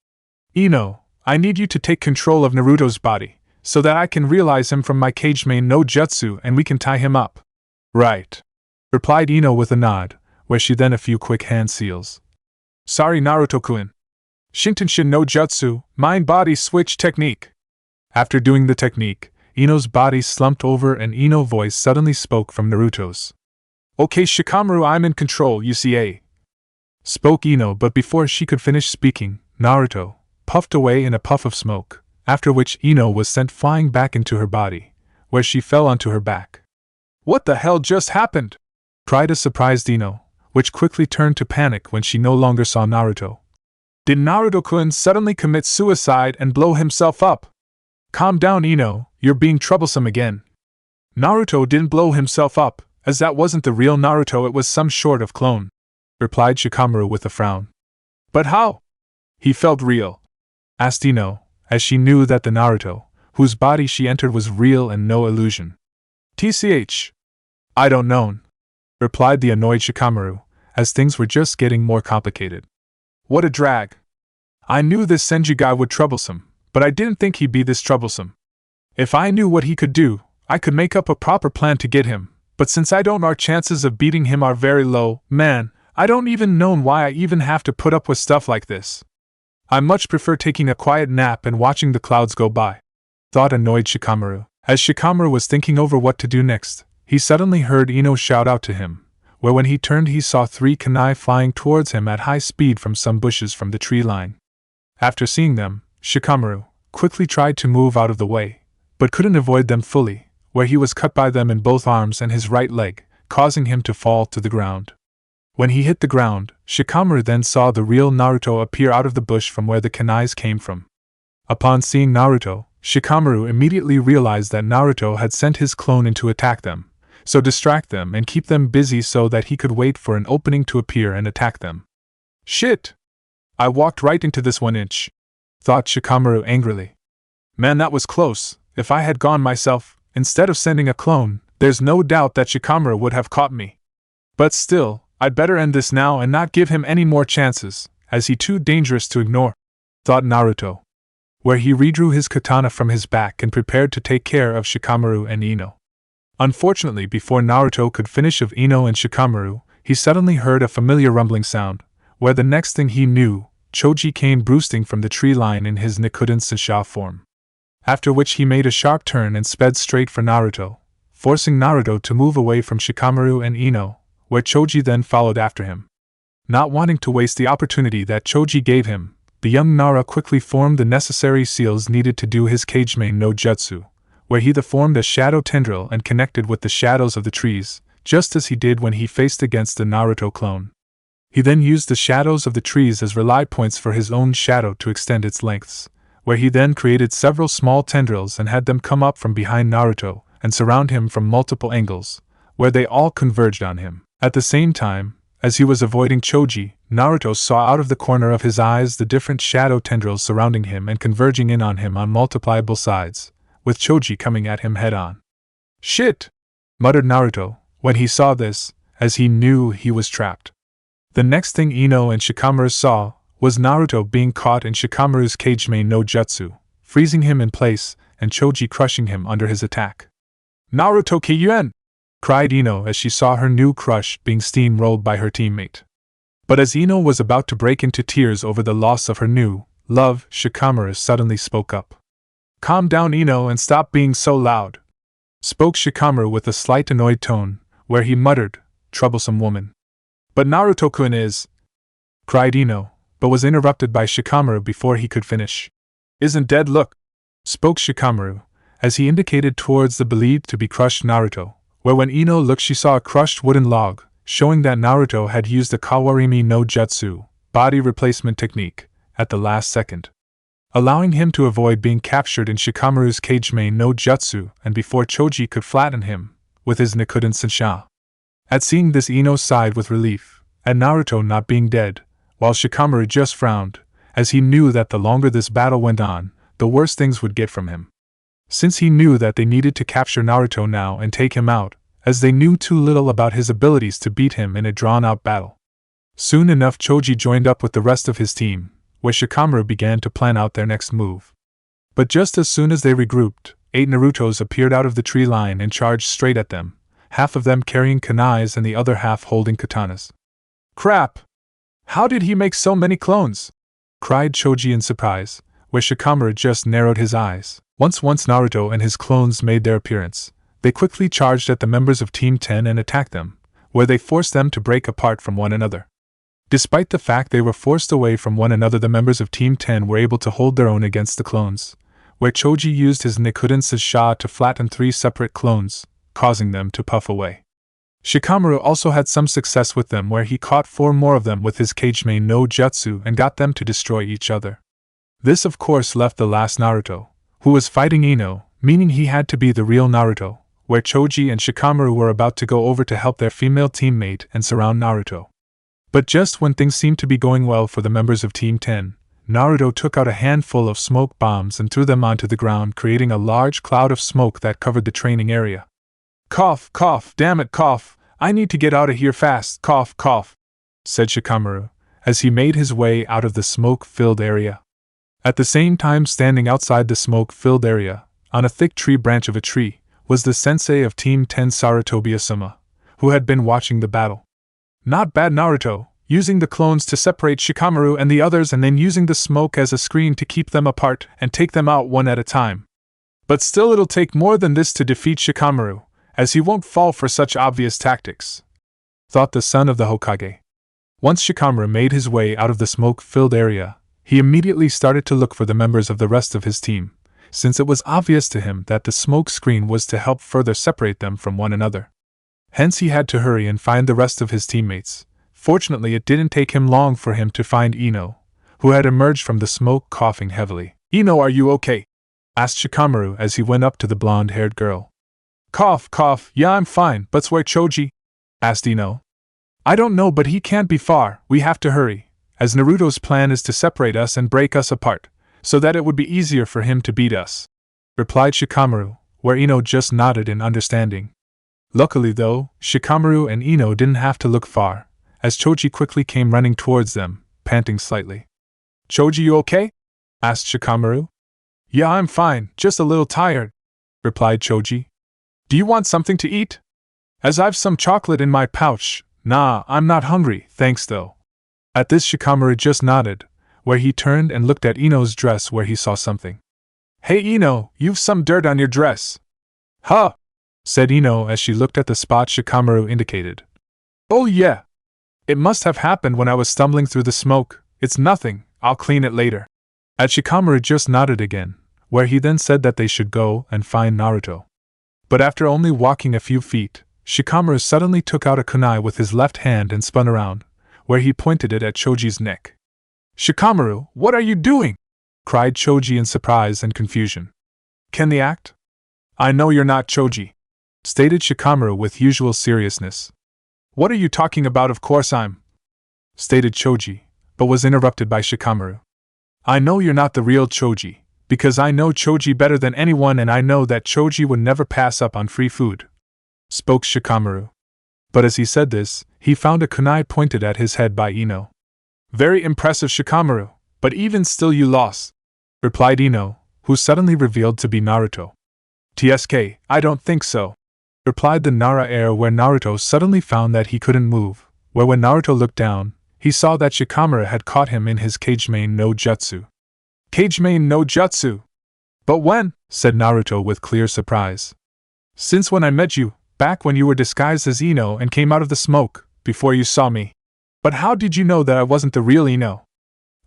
"Ino, I need you to take control of Naruto's body, so that I can realize him from my Kage main no jutsu and we can tie him up." "Right," replied Ino with a nod, where she then a few quick hand seals. "Sorry, Naruto-kun. Shintenshin no jutsu, mind-body switch technique." After doing the technique, Ino's body slumped over and Ino's voice suddenly spoke from Naruto's. "Okay, Shikamaru, I'm in control, you see, eh?" spoke Ino, but before she could finish speaking, Naruto puffed away in a puff of smoke, after which Ino was sent flying back into her body, where she fell onto her back. "What the hell just happened?" cried a surprised Ino, which quickly turned to panic when she no longer saw Naruto. "Did Naruto-kun suddenly commit suicide and blow himself up?" "Calm down, Ino, you're being troublesome again. Naruto didn't blow himself up, as that wasn't the real Naruto, it was some sort of clone," replied Shikamaru with a frown. "But how? He felt real?" asked Ino, as she knew that the Naruto, whose body she entered, was real and no illusion. "TCH. I don't know," replied the annoyed Shikamaru, as things were just getting more complicated. "What a drag. I knew this Senju guy would troublesome, but I didn't think he'd be this troublesome. If I knew what he could do, I could make up a proper plan to get him, but since I don't, our chances of beating him are very low. Man, I don't even know why I even have to put up with stuff like this. I much prefer taking a quiet nap and watching the clouds go by," thought annoyed Shikamaru. As Shikamaru was thinking over what to do next, he suddenly heard Ino shout out to him, where when he turned he saw 3 kunai flying towards him at high speed from some bushes from the tree line. After seeing them, Shikamaru quickly tried to move out of the way, but couldn't avoid them fully, where he was cut by them in both arms and his right leg, causing him to fall to the ground. When he hit the ground, Shikamaru then saw the real Naruto appear out of the bush from where the kunais came from. Upon seeing Naruto, Shikamaru immediately realized that Naruto had sent his clone in to attack them, so distract them and keep them busy so that he could wait for an opening to appear and attack them. "Shit! I walked right into this 1-inch," thought Shikamaru angrily. "Man, that was close. If I had gone myself, instead of sending a clone, there's no doubt that Shikamaru would have caught me. But still, I'd better end this now and not give him any more chances, as he's too dangerous to ignore," thought Naruto, where he redrew his katana from his back and prepared to take care of Shikamaru and Ino. Unfortunately, before Naruto could finish of Ino and Shikamaru, he suddenly heard a familiar rumbling sound, where the next thing he knew, Choji came bursting from the tree line in his Nikuden Sensha form. After which he made a sharp turn and sped straight for Naruto, forcing Naruto to move away from Shikamaru and Ino, where Choji then followed after him. Not wanting to waste the opportunity that Choji gave him, the young Nara quickly formed the necessary seals needed to do his Kageme no Jutsu, where he formed a shadow tendril and connected with the shadows of the trees, just as he did when he faced against the Naruto clone. He then used the shadows of the trees as rely points for his own shadow to extend its lengths, where he then created several small tendrils and had them come up from behind Naruto and surround him from multiple angles, where they all converged on him. At the same time, as he was avoiding Choji, Naruto saw out of the corner of his eyes the different shadow tendrils surrounding him and converging in on him on multipliable sides, with Choji coming at him head-on. "Shit!" muttered Naruto, when he saw this, as he knew he was trapped. The next thing Ino and Shikamaru saw was Naruto being caught in Shikamaru's Kageme no Jutsu, freezing him in place and Choji crushing him under his attack. "Naruto Kyuen!" cried Ino as she saw her new crush being steamrolled by her teammate. But as Ino was about to break into tears over the loss of her new love, Shikamaru suddenly spoke up. "Calm down, Ino, and stop being so loud," spoke Shikamaru with a slight annoyed tone, where he muttered, "Troublesome woman." "But Naruto-kun is," cried Ino, but was interrupted by Shikamaru before he could finish. "Isn't dead, look," spoke Shikamaru, as he indicated towards the believed to be crushed Naruto, where when Ino looked she saw a crushed wooden log, showing that Naruto had used the Kawarimi no Jutsu, body replacement technique, at the last second, allowing him to avoid being captured in Shikamaru's Kageme no Jutsu and before Choji could flatten him with his Nikuden Sensha. At seeing this, Ino sighed with relief, at Naruto not being dead, while Shikamaru just frowned, as he knew that the longer this battle went on, the worse things would get from him. Since he knew that they needed to capture Naruto now and take him out, as they knew too little about his abilities to beat him in a drawn-out battle. Soon enough Choji joined up with the rest of his team, where Shikamaru began to plan out their next move. But just as soon as they regrouped, 8 Narutos appeared out of the tree line and charged straight at them, half of them carrying kunais and the other half holding katanas. "Crap! How did he make so many clones?" cried Choji in surprise, where Shikamaru just narrowed his eyes. Once Naruto and his clones made their appearance, they quickly charged at the members of Team 10 and attacked them, where they forced them to break apart from one another. Despite the fact they were forced away from one another, the members of Team 10 were able to hold their own against the clones, where Choji used his Nikuden Sensha to flatten 3 separate clones, causing them to puff away. Shikamaru also had some success with them, where he caught 4 more of them with his Kageme no Jutsu and got them to destroy each other. This of course left the last Naruto, who was fighting Ino, meaning he had to be the real Naruto, where Choji and Shikamaru were about to go over to help their female teammate and surround Naruto. But just when things seemed to be going well for the members of Team 10, Naruto took out a handful of smoke bombs and threw them onto the ground, creating a large cloud of smoke that covered the training area. "Cough, cough, damn it, cough, I need to get out of here fast, cough, cough," said Shikamaru, as he made his way out of the smoke-filled area. At the same time, standing outside the smoke-filled area, on a thick tree branch of a tree, was the sensei of Team 10 Sarutobi Asuma, who had been watching the battle. "Not bad, Naruto, using the clones to separate Shikamaru and the others and then using the smoke as a screen to keep them apart and take them out one at a time. But still it'll take more than this to defeat Shikamaru, as he won't fall for such obvious tactics," thought the son of the Hokage. Once Shikamaru made his way out of the smoke-filled area, he immediately started to look for the members of the rest of his team, since it was obvious to him that the smoke screen was to help further separate them from one another. Hence he had to hurry and find the rest of his teammates. Fortunately, it didn't take him long for him to find Ino, who had emerged from the smoke coughing heavily. "Ino, are you okay?" asked Shikamaru as he went up to the blonde-haired girl. "Cough, cough, yeah, I'm fine, but's where Choji?" asked Ino. "I don't know, but he can't be far, we have to hurry, as Naruto's plan is to separate us and break us apart, so that it would be easier for him to beat us," replied Shikamaru, where Ino just nodded in understanding. Luckily though, Shikamaru and Ino didn't have to look far, as Choji quickly came running towards them, panting slightly. "Choji, you okay?" asked Shikamaru. "Yeah, I'm fine, just a little tired," replied Choji. Do you want something to eat? As I've some chocolate in my pouch. Nah, I'm not hungry, thanks though. At this Shikamaru just nodded, where he turned and looked at Ino's dress where he saw something. Hey Ino, you've some dirt on your dress. Huh? Said Ino as she looked at the spot Shikamaru indicated. Oh yeah. It must have happened when I was stumbling through the smoke. It's nothing, I'll clean it later. At Shikamaru just nodded again, where he then said that they should go and find Naruto. But after only walking a few feet, Shikamaru suddenly took out a kunai with his left hand and spun around, where he pointed it at Choji's neck. Shikamaru, what are you doing? Cried Choji in surprise and confusion. Can the act? I know you're not Choji, stated Shikamaru with usual seriousness. What are you talking about? Of course I'm, stated Choji, but was interrupted by Shikamaru. I know you're not the real Choji, because I know Choji better than anyone and I know that Choji would never pass up on free food, spoke Shikamaru. But as he said this, he found a kunai pointed at his head by Ino. Very impressive, Shikamaru, but even still you lost, replied Ino, who suddenly revealed to be Naruto. TSK, I don't think so, replied the Nara heir, where Naruto suddenly found that he couldn't move, where when Naruto looked down, he saw that Shikamaru had caught him in his Kage main no jutsu. Kage main no jutsu? But when? Said Naruto with clear surprise. Since when I met you, back when you were disguised as Ino and came out of the smoke, before you saw me. But how did you know that I wasn't the real Ino?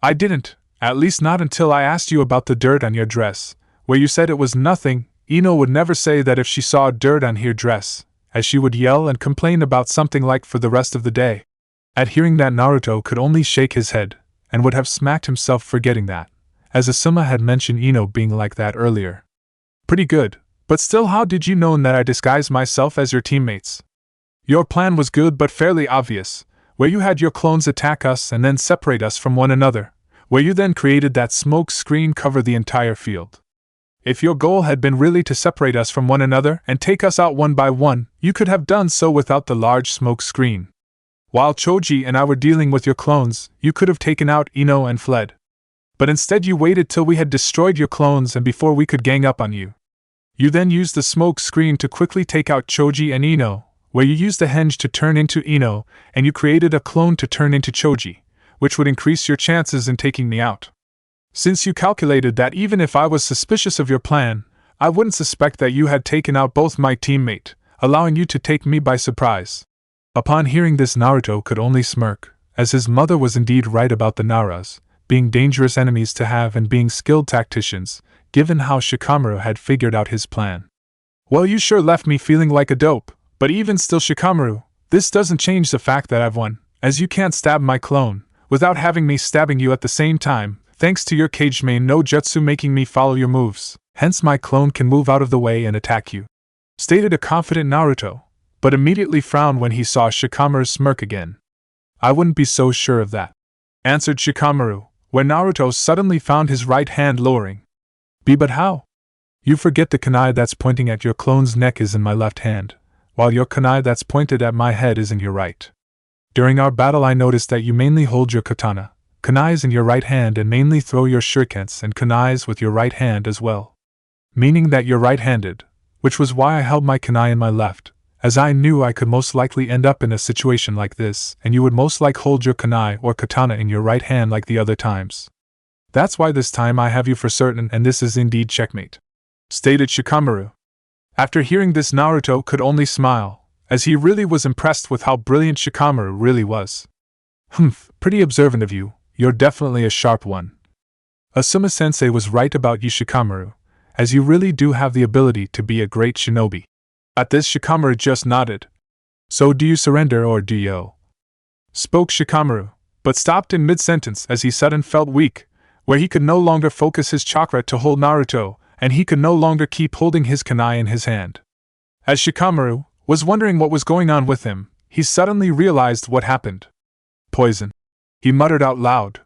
I didn't, at least not until I asked you about the dirt on your dress, where you said it was nothing. Ino would never say that if she saw dirt on her dress, as she would yell and complain about something like for the rest of the day. At hearing that, Naruto could only shake his head, and would have smacked himself for getting that, as Asuma had mentioned Ino being like that earlier. Pretty good, but still, how did you know that I disguised myself as your teammates? Your plan was good but fairly obvious, where you had your clones attack us and then separate us from one another, where you then created that smoke screen cover the entire field. If your goal had been really to separate us from one another and take us out one by one, you could have done so without the large smoke screen. While Choji and I were dealing with your clones, you could have taken out Ino and fled. But instead you waited till we had destroyed your clones and before we could gang up on you. You then used the smoke screen to quickly take out Choji and Ino, where you used the henge to turn into Ino, and you created a clone to turn into Choji, which would increase your chances in taking me out. Since you calculated that even if I was suspicious of your plan, I wouldn't suspect that you had taken out both my teammate, allowing you to take me by surprise. Upon hearing this, Naruto could only smirk, as his mother was indeed right about the Naras being dangerous enemies to have and being skilled tacticians, given how Shikamaru had figured out his plan. Well, you sure left me feeling like a dope, but even still, Shikamaru, this doesn't change the fact that I've won, as you can't stab my clone, without having me stabbing you at the same time, thanks to your Kage main no jutsu making me follow your moves, hence my clone can move out of the way and attack you, stated a confident Naruto, but immediately frowned when he saw Shikamaru smirk again. I wouldn't be so sure of that, answered Shikamaru, where Naruto suddenly found his right hand lowering. But how? You forget the kunai that's pointing at your clone's neck is in my left hand, while your kunai that's pointed at my head is in your right. During our battle I noticed that you mainly hold your katana, kunais in your right hand, and mainly throw your shurikens and kunais with your right hand as well. Meaning that you're right-handed, which was why I held my kunai in my left, as I knew I could most likely end up in a situation like this, and you would most like hold your kunai or katana in your right hand like the other times. That's why this time I have you for certain, and this is indeed checkmate, stated Shikamaru. After hearing this, Naruto could only smile, as he really was impressed with how brilliant Shikamaru really was. Pretty observant of you, you're definitely a sharp one. Asuma-sensei was right about you, Shikamaru, as you really do have the ability to be a great shinobi. At this, Shikamaru just nodded. So do you surrender or do you? Spoke Shikamaru, but stopped in mid-sentence as he suddenly felt weak, where he could no longer focus his chakra to hold Naruto, and he could no longer keep holding his kunai in his hand. As Shikamaru was wondering what was going on with him, he suddenly realized what happened. Poison. He muttered out loud.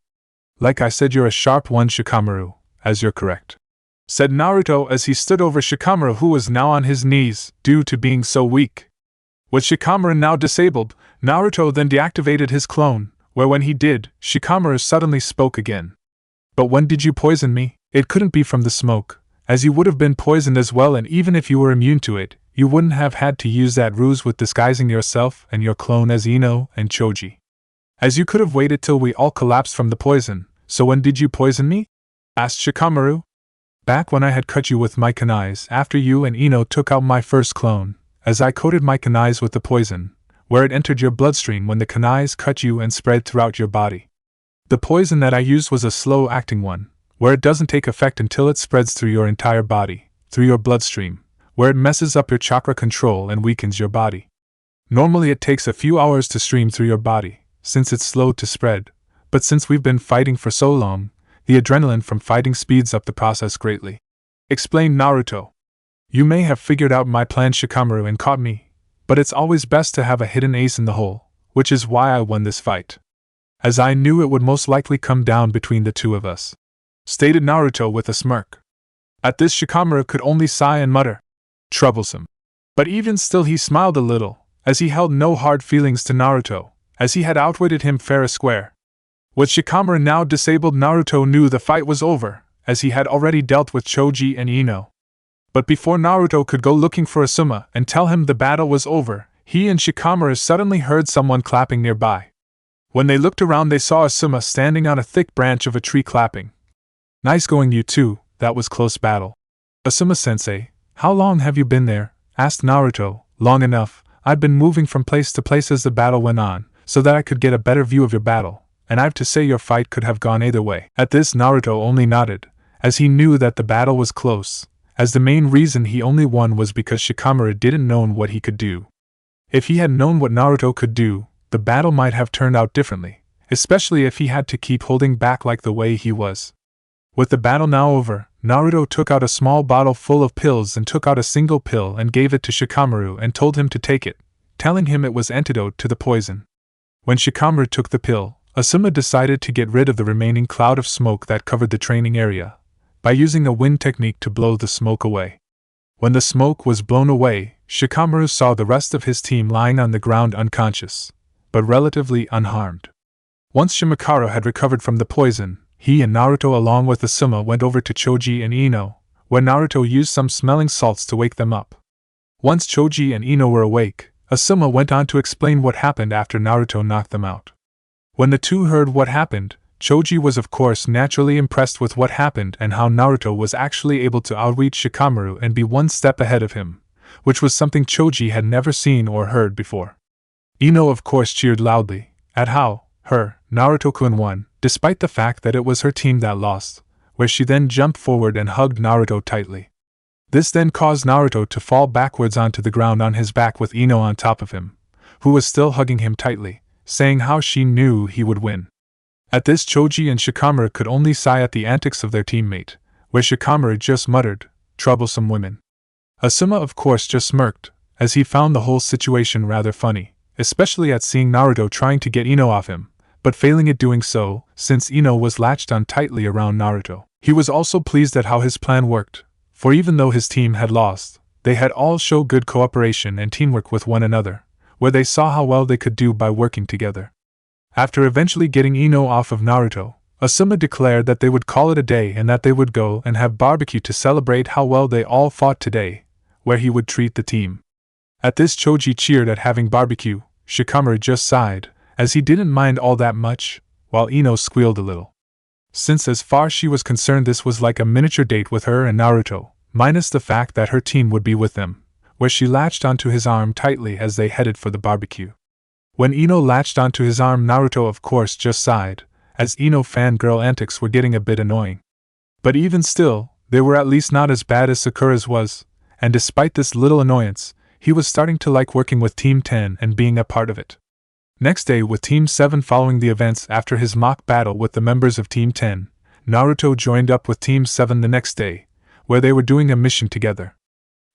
Like I said, you're a sharp one, Shikamaru, as you're correct, said Naruto as he stood over Shikamaru, who was now on his knees due to being so weak. With Shikamaru now disabled, Naruto then deactivated his clone, where when he did, Shikamaru suddenly spoke again. But when did you poison me? It couldn't be from the smoke, as you would have been poisoned as well, and even if you were immune to it, you wouldn't have had to use that ruse with disguising yourself and your clone as Ino and Choji. As you could have waited till we all collapsed from the poison. So when did you poison me? Asked Shikamaru. Back when I had cut you with my kunais after you and Ino took out my first clone, as I coated my kunais with the poison, where it entered your bloodstream when the kunais cut you and spread throughout your body. The poison that I used was a slow-acting one, where it doesn't take effect until it spreads through your entire body, through your bloodstream, where it messes up your chakra control and weakens your body. Normally it takes a few hours to stream through your body, since it's slow to spread, but since we've been fighting for so long, the adrenaline from fighting speeds up the process greatly. Explained Naruto. You may have figured out my plan, Shikamaru, and caught me, but it's always best to have a hidden ace in the hole, which is why I won this fight. As I knew it would most likely come down between the two of us. Stated Naruto with a smirk. At this Shikamaru could only sigh and mutter, troublesome. But even still he smiled a little, as he held no hard feelings to Naruto, as he had outwitted him fair and square. With Shikamaru now disabled, Naruto knew the fight was over, as he had already dealt with Choji and Ino. But before Naruto could go looking for Asuma and tell him the battle was over, he and Shikamaru suddenly heard someone clapping nearby. When they looked around, they saw Asuma standing on a thick branch of a tree clapping. Nice going, you two, that was close battle. Asuma-sensei, how long have you been there? Asked Naruto. Long enough. I've been moving from place to place as the battle went on, so that I could get a better view of your battle, and I've to say your fight could have gone either way. At this Naruto only nodded, as he knew that the battle was close, as the main reason he only won was because Shikamaru didn't know what he could do. If he had known what Naruto could do, the battle might have turned out differently, especially if he had to keep holding back like the way he was. With the battle now over, Naruto took out a small bottle full of pills and took out a single pill and gave it to Shikamaru and told him to take it, telling him it was antidote to the poison. When Shikamaru took the pill, Asuma decided to get rid of the remaining cloud of smoke that covered the training area, by using a wind technique to blow the smoke away. When the smoke was blown away, Shikamaru saw the rest of his team lying on the ground unconscious, but relatively unharmed. Once Shimakaru had recovered from the poison, he and Naruto along with Asuma went over to Choji and Ino, where Naruto used some smelling salts to wake them up. Once Choji and Ino were awake, Asuma went on to explain what happened after Naruto knocked them out. When the two heard what happened, Choji was of course naturally impressed with what happened and how Naruto was actually able to outreach Shikamaru and be one step ahead of him, which was something Choji had never seen or heard before. Ino of course cheered loudly at how Naruto-kun won, despite the fact that it was her team that lost, where she then jumped forward and hugged Naruto tightly. This then caused Naruto to fall backwards onto the ground on his back with Ino on top of him, who was still hugging him tightly, saying how she knew he would win. At this Choji and Shikamaru could only sigh at the antics of their teammate, where Shikamaru just muttered, troublesome women. Asuma of course just smirked, as he found the whole situation rather funny, especially at seeing Naruto trying to get Ino off him, but failing at doing so, since Ino was latched on tightly around Naruto. He was also pleased at how his plan worked, for even though his team had lost, they had all shown good cooperation and teamwork with one another, where they saw how well they could do by working together. After eventually getting Ino off of Naruto, Asuma declared that they would call it a day and that they would go and have barbecue to celebrate how well they all fought today, where he would treat the team. At this Choji cheered at having barbecue. Shikamaru just sighed, as he didn't mind all that much, while Ino squealed a little. Since as far as she was concerned this was like a miniature date with her and Naruto, minus the fact that her team would be with them, where she latched onto his arm tightly as they headed for the barbecue. When Ino latched onto his arm, Naruto of course just sighed, as Ino fangirl antics were getting a bit annoying. But even still, they were at least not as bad as Sakura's was, and despite this little annoyance, he was starting to like working with Team 10 and being a part of it. Next day, with Team 7 following the events after his mock battle with the members of Team 10, Naruto joined up with Team 7 the next day, where they were doing a mission together.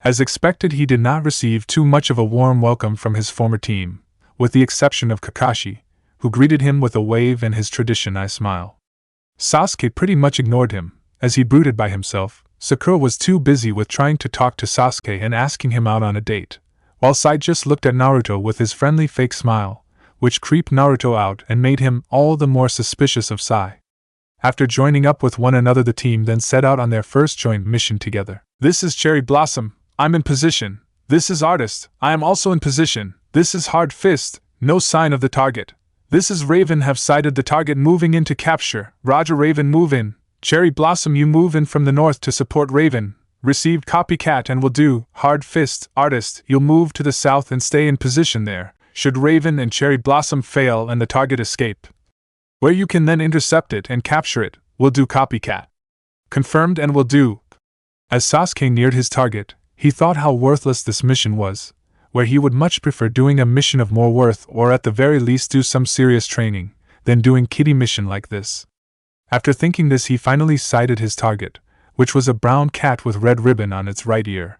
As expected, he did not receive too much of a warm welcome from his former team, with the exception of Kakashi, who greeted him with a wave and his traditional smile. Sasuke pretty much ignored him, as he brooded by himself. Sakura was too busy with trying to talk to Sasuke and asking him out on a date, while Sai just looked at Naruto with his friendly fake smile, which creeped Naruto out and made him all the more suspicious of Sai. After joining up with one another, the team then set out on their first joint mission together. This is Cherry Blossom, I'm in position. This is Artist, I am also in position. This is Hard Fist, no sign of the target. This is Raven, have sighted the target, moving in to capture. Roger, Raven, move in. Cherry Blossom, you move in from the north to support Raven. Received, copycat, and will do. Hard Fist, Artist, you'll move to the south and stay in position there. Should Raven and Cherry Blossom fail and the target escape, where you can then intercept it and capture it, will do, copycat. Confirmed, and will do. As Sasuke neared his target, he thought how worthless this mission was, where he would much prefer doing a mission of more worth, or at the very least do some serious training, than doing kiddie mission like this. After thinking this, he finally sighted his target, which was a brown cat with red ribbon on its right ear.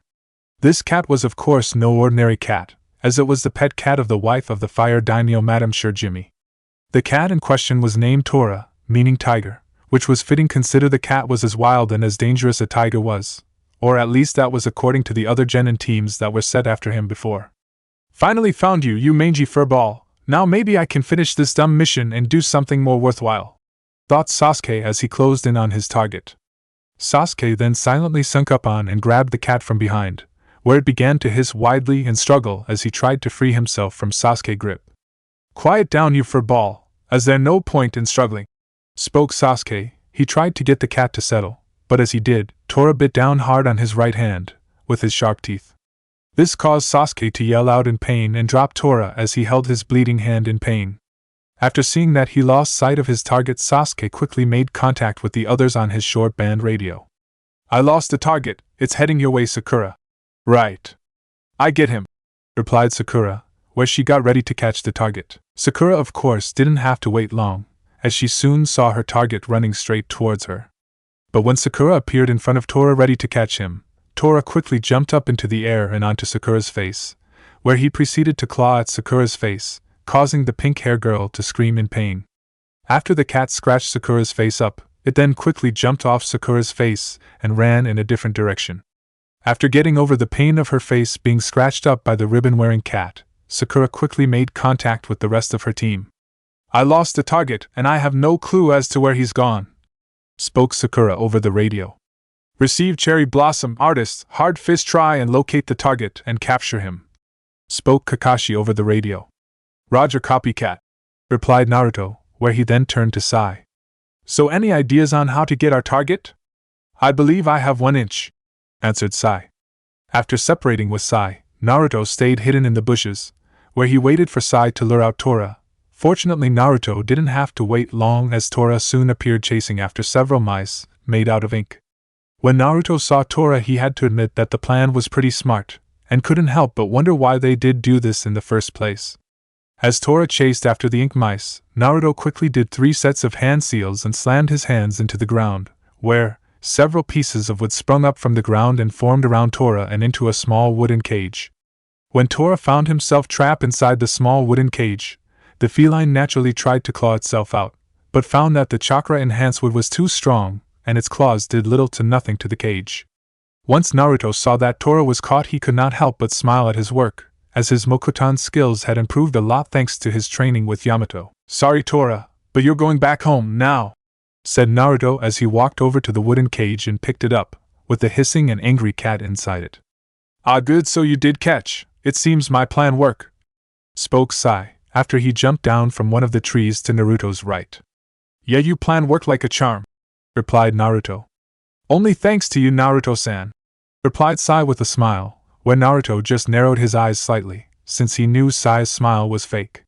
This cat was of course no ordinary cat, as it was the pet cat of the wife of the fire daimyo Madame Shirjimi. The cat in question was named Tora, meaning tiger, which was fitting, consider the cat was as wild and as dangerous a tiger was, or at least that was according to the other genin teams that were set after him before. Finally found you, you mangy furball. Now maybe I can finish this dumb mission and do something more worthwhile, thought Sasuke as he closed in on his target. Sasuke then silently sunk up on and grabbed the cat from behind, where it began to hiss widely and struggle as he tried to free himself from Sasuke's grip. Quiet down, you furball, as there's no point in struggling, spoke Sasuke. He tried to get the cat to settle, but as he did, Tora bit down hard on his right hand, with his sharp teeth. This caused Sasuke to yell out in pain and drop Tora as he held his bleeding hand in pain. After seeing that he lost sight of his target, Sasuke quickly made contact with the others on his short band radio. I lost the target, it's heading your way, Sakura. Right. I get him, replied Sakura, where she got ready to catch the target. Sakura of course didn't have to wait long, as she soon saw her target running straight towards her. But when Sakura appeared in front of Tora ready to catch him, Tora quickly jumped up into the air and onto Sakura's face, where he proceeded to claw at Sakura's face, causing the pink-haired girl to scream in pain. After the cat scratched Sakura's face up, it then quickly jumped off Sakura's face and ran in a different direction. After getting over the pain of her face being scratched up by the ribbon-wearing cat, Sakura quickly made contact with the rest of her team. I lost the target and I have no clue as to where he's gone, spoke Sakura over the radio. Receive, Cherry Blossom, Artist, Hard Fist, try and locate the target and capture him, spoke Kakashi over the radio. Roger, copycat, replied Naruto, where he then turned to Sai. So any ideas on how to get our target? I believe I have 1 inch, answered Sai. After separating with Sai, Naruto stayed hidden in the bushes, where he waited for Sai to lure out Tora. Fortunately, Naruto didn't have to wait long, as Tora soon appeared chasing after several mice made out of ink. When Naruto saw Tora, he had to admit that the plan was pretty smart, and couldn't help but wonder why they did do this in the first place. As Tora chased after the ink mice, Naruto quickly did 3 sets of hand seals and slammed his hands into the ground, where several pieces of wood sprung up from the ground and formed around Tora and into a small wooden cage. When Tora found himself trapped inside the small wooden cage, the feline naturally tried to claw itself out, but found that the chakra-enhanced wood was too strong, and its claws did little to nothing to the cage. Once Naruto saw that Tora was caught, he could not help but smile at his work, as his Mokutan skills had improved a lot thanks to his training with Yamato. Sorry, Tora, but you're going back home now, said Naruto as he walked over to the wooden cage and picked it up, with the hissing and angry cat inside it. Ah, good, so you did catch. It seems my plan worked, spoke Sai, after he jumped down from one of the trees to Naruto's right. Yeah, you plan worked like a charm, replied Naruto. Only thanks to you, Naruto-san, replied Sai with a smile, where Naruto just narrowed his eyes slightly, since he knew Sai's smile was fake.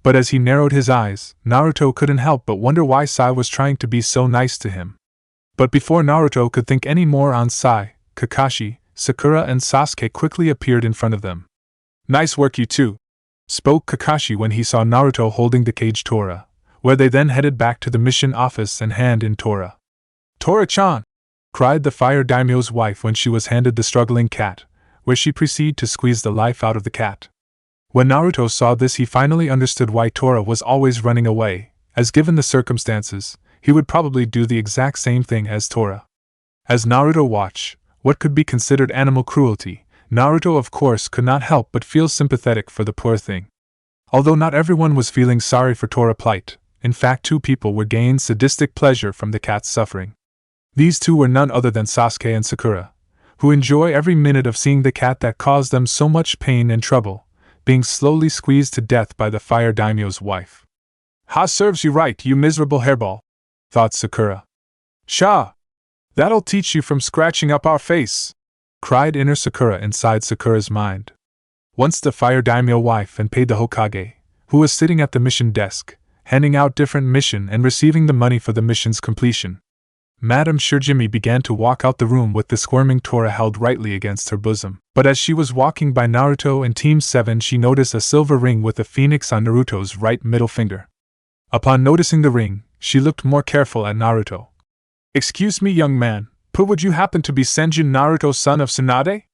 But as he narrowed his eyes, Naruto couldn't help but wonder why Sai was trying to be so nice to him. But before Naruto could think any more on Sai, Kakashi, Sakura and Sasuke quickly appeared in front of them. Nice work, you two, spoke Kakashi when he saw Naruto holding the cage Tora, where they then headed back to the mission office and hand in Tora. Tora-chan! Cried the fire daimyo's wife when she was handed the struggling cat, where she proceeded to squeeze the life out of the cat. When Naruto saw this, he finally understood why Tora was always running away, as given the circumstances, he would probably do the exact same thing as Tora. As Naruto watched what could be considered animal cruelty, Naruto of course could not help but feel sympathetic for the poor thing. Although not everyone was feeling sorry for Tora's plight, In fact, two people would gain sadistic pleasure from the cat's suffering. These two were none other than Sasuke and Sakura, who enjoy every minute of seeing the cat that caused them so much pain and trouble, being slowly squeezed to death by the fire daimyo's wife. "Ha, serves you right, you miserable hairball," thought Sakura. "Sha! That'll teach you from scratching up our face!" cried inner Sakura inside Sakura's mind. Once the fire daimyo wife and paid the Hokage, who was sitting at the mission desk, handing out different mission and receiving the money for the mission's completion. Madame Shirjimi began to walk out the room with the squirming Tora held rightly against her bosom. But as she was walking by Naruto and Team 7, she noticed a silver ring with a phoenix on Naruto's right middle finger. Upon noticing the ring, she looked more careful at Naruto. "Excuse me, young man, but would you happen to be Senju Naruto, son of Tsunade?"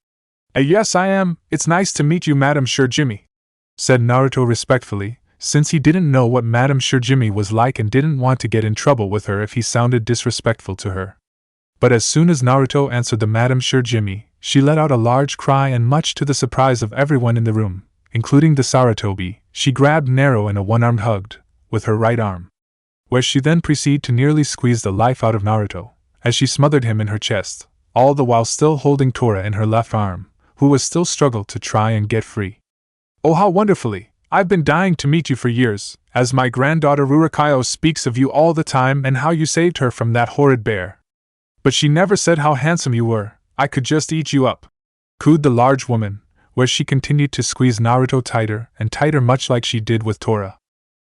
Yes, I am. It's nice to meet you, Madame Shirjimi," said Naruto respectfully, since he didn't know what Madame Shirjimi was like and didn't want to get in trouble with her if he sounded disrespectful to her. But as soon as Naruto answered the Madame Shirjimi, she let out a large cry, and much to the surprise of everyone in the room, including the Sarutobi, she grabbed Naruto in a one-armed hug with her right arm, where she then proceeded to nearly squeeze the life out of Naruto, as she smothered him in her chest, all the while still holding Tora in her left arm, who was still struggled to try and get free. "Oh, how wonderfully! I've been dying to meet you for years, as my granddaughter Rurakayo speaks of you all the time and how you saved her from that horrid bear. But she never said how handsome you were. I could just eat you up," cooed the large woman, where she continued to squeeze Naruto tighter and tighter, much like she did with Tora.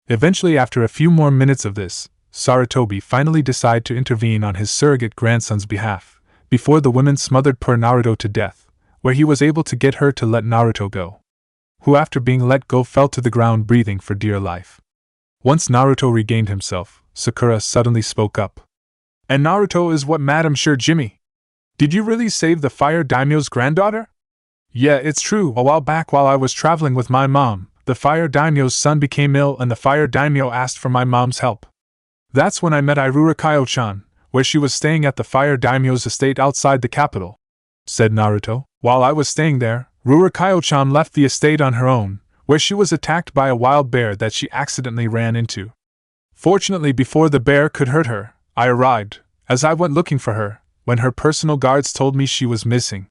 Eventually, after a few more minutes of this, Sarutobi finally decided to intervene on his surrogate grandson's behalf, before the woman smothered poor Naruto to death, where he was able to get her to let Naruto go, who after being let go fell to the ground breathing for dear life. Once Naruto regained himself, Sakura suddenly spoke up. "And Naruto is what Madame Shirjimi? Did you really save the fire daimyo's granddaughter?" "Yeah, it's true. A while back while I was traveling with my mom, the fire daimyo's son became ill and the fire daimyo asked for my mom's help. That's when I met Irurakayo-chan, where she was staying at the fire daimyo's estate outside the capital," said Naruto. "While I was staying there, Rurakayo-chan left the estate on her own, where she was attacked by a wild bear that she accidentally ran into. Fortunately, before the bear could hurt her, I arrived, as I went looking for her, when her personal guards told me she was missing.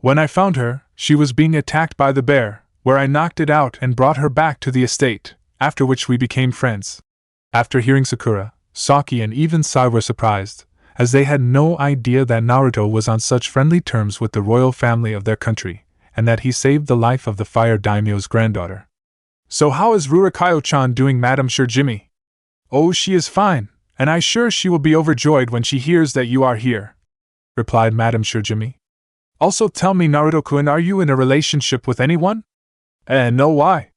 When I found her, she was being attacked by the bear, where I knocked it out and brought her back to the estate, after which we became friends." After hearing Sakura, Saki and even Sai were surprised, as they had no idea that Naruto was on such friendly terms with the royal family of their country, and that he saved the life of the fire daimyo's granddaughter. "So how is Rurakayo-chan doing, Madame Shirjimi?" "Oh, she is fine, and I'm sure she will be overjoyed when she hears that you are here," replied Madame Shirjimi. "Also tell me, Naruto-kun, are you in a relationship with anyone?" No, why?"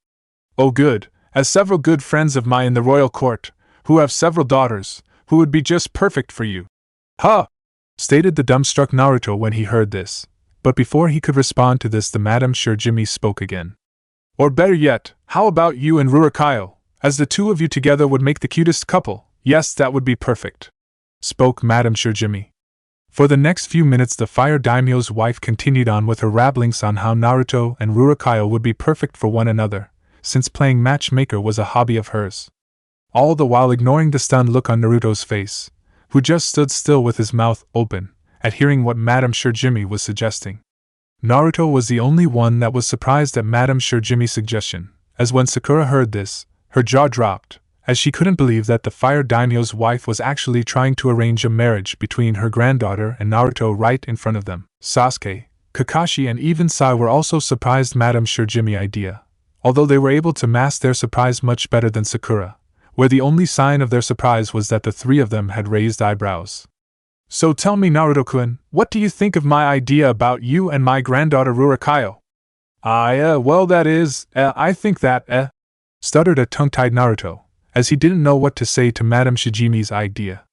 "Oh, good, as several good friends of mine in the royal court, who have several daughters, who would be just perfect for you." "Huh!" stated the dumbstruck Naruto when he heard this. But before he could respond to this, the Madame Shirjimi spoke again. "Or better yet, how about you and Rurakayo, as the two of you together would make the cutest couple? Yes, that would be perfect," spoke Madame Shirjimi. For the next few minutes the fire daimyo's wife continued on with her rabblings on how Naruto and Rurakayo would be perfect for one another, since playing matchmaker was a hobby of hers. All the while ignoring the stunned look on Naruto's face, who just stood still with his mouth open, at hearing what Madame Shirjimi was suggesting. Naruto was the only one that was surprised at Madame Shirjimi's suggestion, as when Sakura heard this, her jaw dropped, as she couldn't believe that the fire daimyo's wife was actually trying to arrange a marriage between her granddaughter and Naruto right in front of them. Sasuke, Kakashi and even Sai were also surprised Madame Shirjimi's idea, although they were able to mask their surprise much better than Sakura, where the only sign of their surprise was that the three of them had raised eyebrows. "So tell me, Naruto-kun, what do you think of my idea about you and my granddaughter Rurakayo?" Well that is, I think that, stuttered a tongue-tied Naruto, as he didn't know what to say to Madame Shirjimi's idea.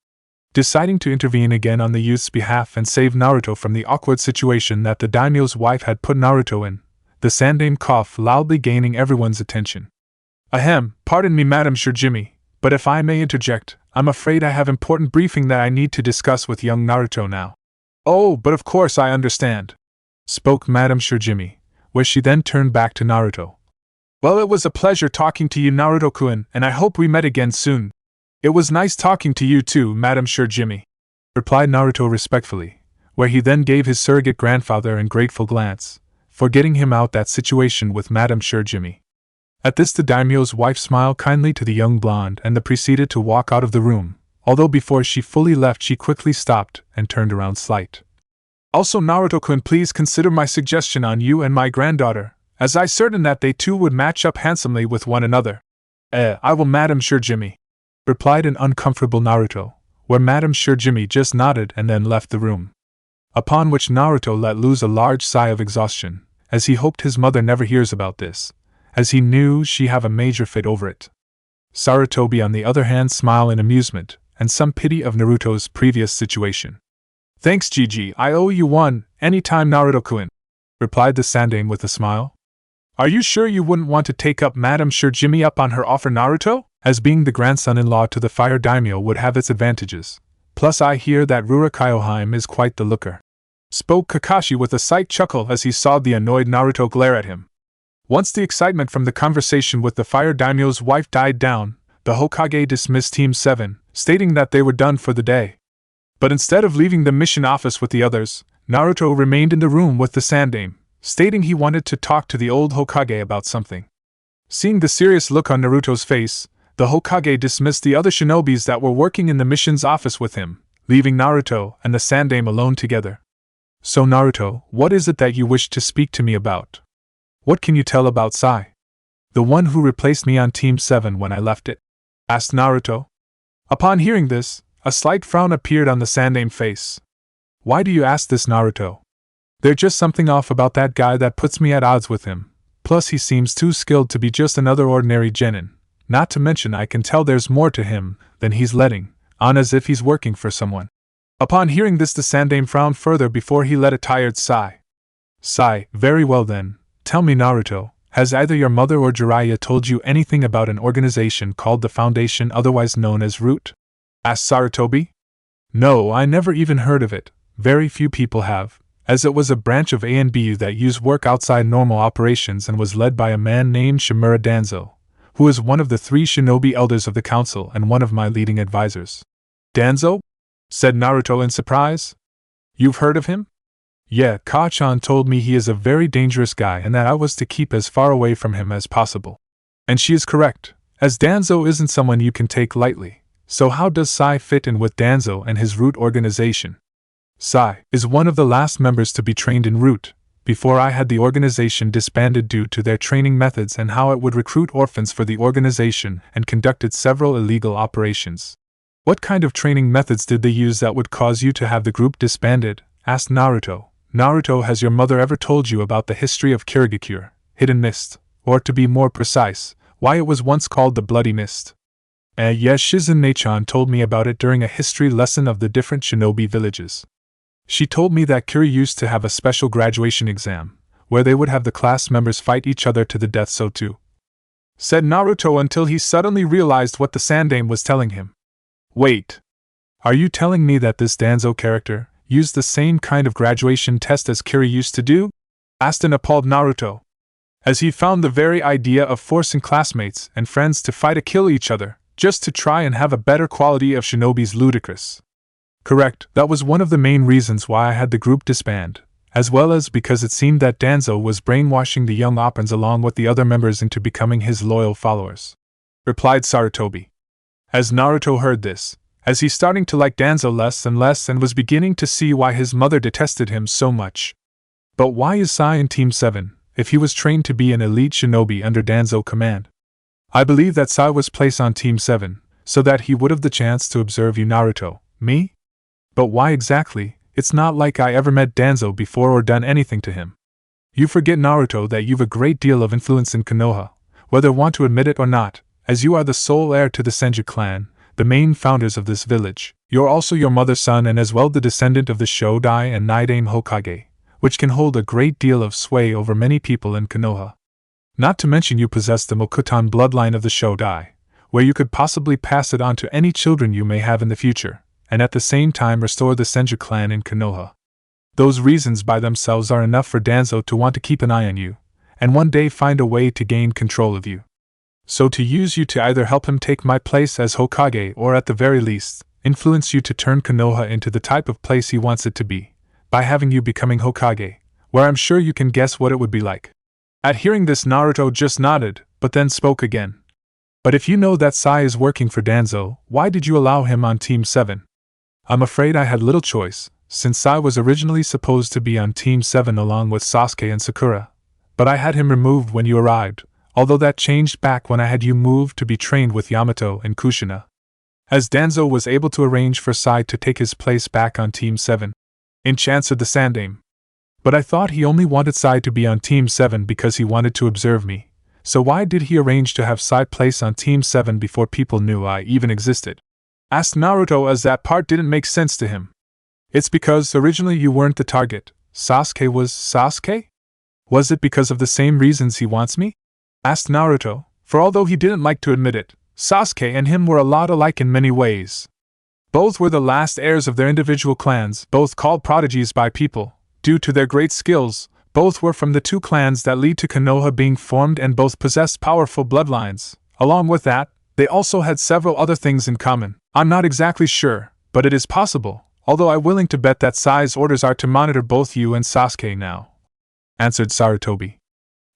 Deciding to intervene again on the youth's behalf and save Naruto from the awkward situation that the daimyo's wife had put Naruto in, the sandaime coughed loudly, gaining everyone's attention. Pardon me, Madame Shirjimi, but if I may interject, I'm afraid I have important briefing that I need to discuss with young Naruto now." "Oh, but of course I understand," spoke Madame Shirjimi, where she then turned back to Naruto. "Well, it was a pleasure talking to you, Naruto-kun, and I hope we met again soon. It was nice talking to you too, Madam Jimmy, replied Naruto respectfully, where he then gave his surrogate grandfather a grateful glance for getting him out that situation with Madam Jimmy. At this the daimyo's wife smiled kindly to the young blonde and proceeded to walk out of the room, although before she fully left she quickly stopped and turned around slight. Also Naruto-kun, please consider my suggestion on you and my granddaughter, as I certain that they too would match up handsomely with one another. I will, Madam Jimmy, replied an uncomfortable Naruto, where Madam Jimmy just nodded and then left the room. Upon which Naruto let loose a large sigh of exhaustion, as he hoped his mother never hears about this, as he knew she'd have a major fit over it. Sarutobi on the other hand smiled in amusement, and some pity of Naruto's previous situation. Thanks Gigi, I owe you one, anytime Naruto-kun, replied the Sandaime with a smile. Are you sure you wouldn't want to take up Madam Jimmy up on her offer, Naruto? As being the grandson-in-law to the Fire Daimyo would have its advantages. Plus I hear that Rurakaioheim is quite the looker, spoke Kakashi with a slight chuckle as he saw the annoyed Naruto glare at him. Once the excitement from the conversation with the Fire Daimyo's wife died down, the Hokage dismissed Team 7, stating that they were done for the day. But instead of leaving the mission office with the others, Naruto remained in the room with the Sandaime, stating he wanted to talk to the old Hokage about something. Seeing the serious look on Naruto's face, the Hokage dismissed the other shinobis that were working in the mission's office with him, leaving Naruto and the Sandaime alone together. So Naruto, what is it that you wish to speak to me about? What can you tell about Sai? The one who replaced me on Team 7 when I left it? Asked Naruto. Upon hearing this, a slight frown appeared on the Sandaime face. Why do you ask this, Naruto? There's just something off about that guy that puts me at odds with him, plus he seems too skilled to be just another ordinary genin. Not to mention I can tell there's more to him than he's letting on, as if he's working for someone. Upon hearing this the Sandaime frowned further before he let a tired sigh. Sigh, very well then, tell me Naruto, has either your mother or Jiraiya told you anything about an organization called the Foundation, otherwise known as Root? Asked Sarutobi. No, I never even heard of it, very few people have, as it was a branch of ANBU that used work outside normal operations and was led by a man named Shimura Danzo, who is one of the 3 shinobi elders of the council and one of my leading advisors. Danzo? Said Naruto in surprise. You've heard of him? Yeah, Ka-chan told me he is a very dangerous guy and that I was to keep as far away from him as possible. And she is correct, as Danzo isn't someone you can take lightly. So how does Sai fit in with Danzo and his Root organization? Sai is one of the last members to be trained in Root, before I had the organization disbanded due to their training methods and how it would recruit orphans for the organization and conducted several illegal operations. What kind of training methods did they use that would cause you to have the group disbanded? Asked Naruto. Naruto, has your mother ever told you about the history of Kirigakure, Hidden Mist, or to be more precise, why it was once called the Bloody Mist? Yes, Shizune-chan told me about it during a history lesson of the different shinobi villages. She told me that Kiri used to have a special graduation exam, where they would have the class members fight each other to the death, so too, said Naruto until he suddenly realized what the Sandaime was telling him. Wait. Are you telling me that this Danzo character used the same kind of graduation test as Kiri used to do? Asked an appalled Naruto, as he found the very idea of forcing classmates and friends to fight or kill each other, just to try and have a better quality of shinobi's ludicrous. Correct, that was one of the main reasons why I had the group disband, as well as because it seemed that Danzo was brainwashing the young oppans along with the other members into becoming his loyal followers, replied Sarutobi. As Naruto heard this, as he starting to like Danzo less and less and was beginning to see why his mother detested him so much. But why is Sai in Team 7, if he was trained to be an elite shinobi under Danzo command? I believe that Sai was placed on Team 7, so that he would have the chance to observe you, Naruto. Me? But why exactly? It's not like I ever met Danzo before or done anything to him. You forget, Naruto, that you've a great deal of influence in Konoha, whether want to admit it or not, as you are the sole heir to the Senju clan, the main founders of this village. You're also your mother's son and as well the descendant of the Shodai and Nidaime Hokage, which can hold a great deal of sway over many people in Konoha. Not to mention you possess the Mokutan bloodline of the Shodai, where you could possibly pass it on to any children you may have in the future, and at the same time restore the Senju clan in Konoha. Those reasons by themselves are enough for Danzo to want to keep an eye on you, and one day find a way to gain control of you. so to use you to either help him take my place as Hokage or at the very least, influence you to turn Konoha into the type of place he wants it to be, by having you becoming Hokage, where I'm sure you can guess what it would be like. At hearing this, Naruto just nodded, but then spoke again. But if you know that Sai is working for Danzo, why did you allow him on Team 7? I'm afraid I had little choice, since Sai was originally supposed to be on Team 7 along with Sasuke and Sakura, but I had him removed when you arrived, although that changed back when I had you moved to be trained with Yamato and Kushina, as Danzo was able to arrange for Sai to take his place back on Team 7, in chance of the Sandaime. But I thought he only wanted Sai to be on Team 7 because he wanted to observe me, so why did he arrange to have Sai place on Team 7 before people knew I even existed? Asked Naruto, as that part didn't make sense to him. It's because originally you weren't the target, Sasuke was. Sasuke? Was it because of the same reasons he wants me? Asked Naruto, for although he didn't like to admit it, Sasuke and him were a lot alike in many ways. Both were the last heirs of their individual clans, both called prodigies by people, due to their great skills, both were from the two clans that lead to Konoha being formed, and both possessed powerful bloodlines. Along with that, they also had several other things in common. I'm not exactly sure, but it is possible, although I'm willing to bet that Sai's orders are to monitor both you and Sasuke now, answered Sarutobi.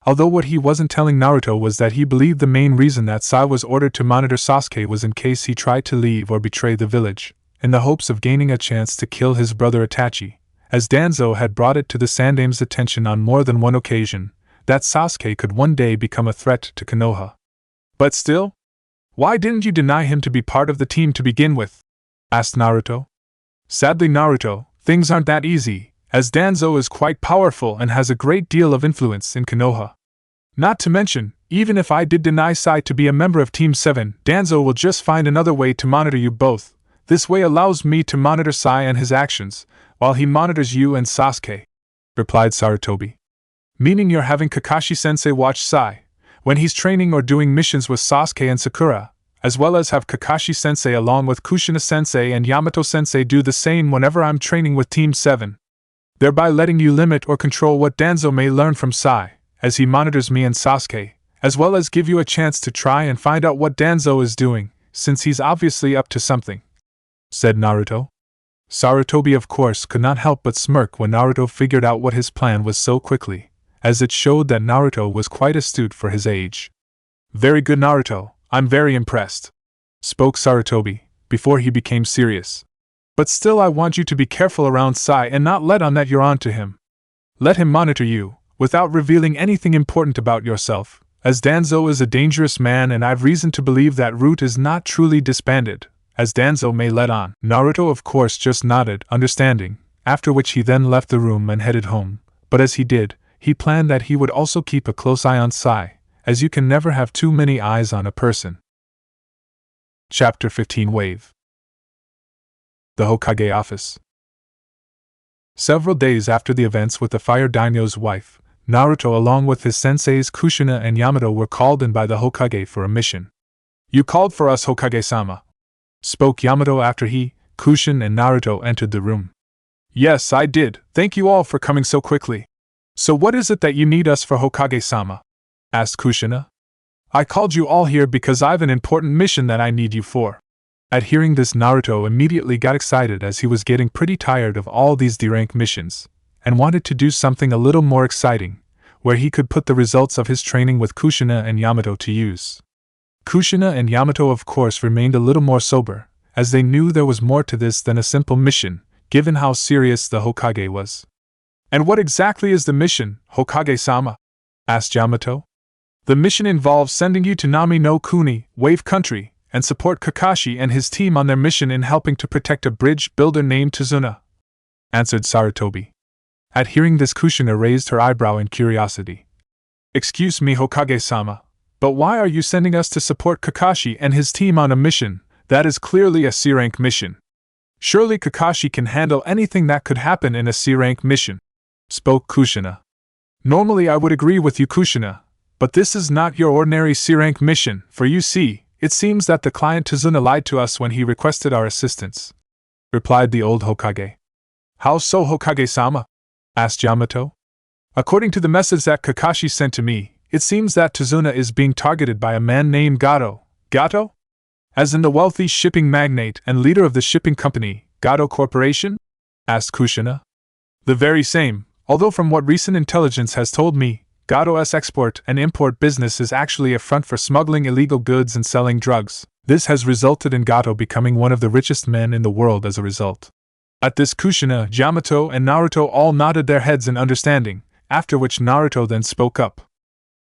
Although what he wasn't telling Naruto was that he believed the main reason that Sai was ordered to monitor Sasuke was in case he tried to leave or betray the village, in the hopes of gaining a chance to kill his brother Itachi, as Danzo had brought it to the Sandaime's attention on more than one occasion, that Sasuke could one day become a threat to Konoha. But still, why didn't you deny him to be part of the team to begin with? Asked Naruto. Sadly, Naruto, things aren't that easy, as Danzo is quite powerful and has a great deal of influence in Konoha. Not to mention, even if I did deny Sai to be a member of Team 7, Danzo will just find another way to monitor you both. This way allows me to monitor Sai and his actions, while he monitors you and Sasuke, replied Sarutobi. Meaning you're having Kakashi-sensei watch Sai when he's training or doing missions with Sasuke and Sakura, as well as have Kakashi-sensei along with Kushina-sensei and Yamato-sensei do the same whenever I'm training with Team 7. Thereby letting you limit or control what Danzo may learn from Sai, as he monitors me and Sasuke, as well as give you a chance to try and find out what Danzo is doing, since he's obviously up to something, said Naruto. Sarutobi of course could not help but smirk when Naruto figured out what his plan was so quickly, as it showed that Naruto was quite astute for his age. Very good, Naruto, I'm very impressed, spoke Sarutobi, before he became serious. But still I want you to be careful around Sai and not let on that you're on to him. Let him monitor you, without revealing anything important about yourself, as Danzo is a dangerous man and I've reason to believe that Root is not truly disbanded, as Danzo may let on. Naruto of course just nodded, understanding, after which he then left the room and headed home, but as he did, he planned that he would also keep a close eye on Sai, as you can never have too many eyes on a person. Chapter 15 Wave. The Hokage Office. Several days after the events with the Fire Daimyo's wife, Naruto along with his senseis Kushina and Yamato were called in by the Hokage for a mission. You called for us, Hokage-sama, spoke Yamato after he, Kushin and Naruto entered the room. Yes, I did, thank you all for coming so quickly. So what is it that you need us for, Hokage-sama? Asked Kushina. I called you all here because I've an important mission that I need you for. At hearing this, Naruto immediately got excited as he was getting pretty tired of all these D-rank missions, and wanted to do something a little more exciting, where he could put the results of his training with Kushina and Yamato to use. Kushina and Yamato of course remained a little more sober, as they knew there was more to this than a simple mission, given how serious the Hokage was. And what exactly is the mission, Hokage-sama? Asked Yamato. The mission involves sending you to Nami no Kuni, Wave Country, and support Kakashi and his team on their mission in helping to protect a bridge builder named Tsunade, answered Sarutobi. At hearing this, Kushina raised her eyebrow in curiosity. Excuse me, Hokage-sama, but why are you sending us to support Kakashi and his team on a mission that is clearly a C-rank mission? Surely Kakashi can handle anything that could happen in a C-rank mission, spoke Kushina. Normally I would agree with you, Kushina, but this is not your ordinary C-rank mission, for you see, it seems that the client Tsunade lied to us when he requested our assistance, replied the old Hokage. How so, Hokage-sama? Asked Yamato. According to the message that Kakashi sent to me, It seems that Tsunade is being targeted by a man named Gato. Gato? As in the wealthy shipping magnate and leader of the shipping company, Gato Corporation? Asked Kushina. The very same, although from what recent intelligence has told me, Gato's export and import business is actually a front for smuggling illegal goods and selling drugs. This has resulted in Gato becoming one of the richest men in the world as a result. At this, Kushina, Yamato, and Naruto all nodded their heads in understanding, after which Naruto then spoke up.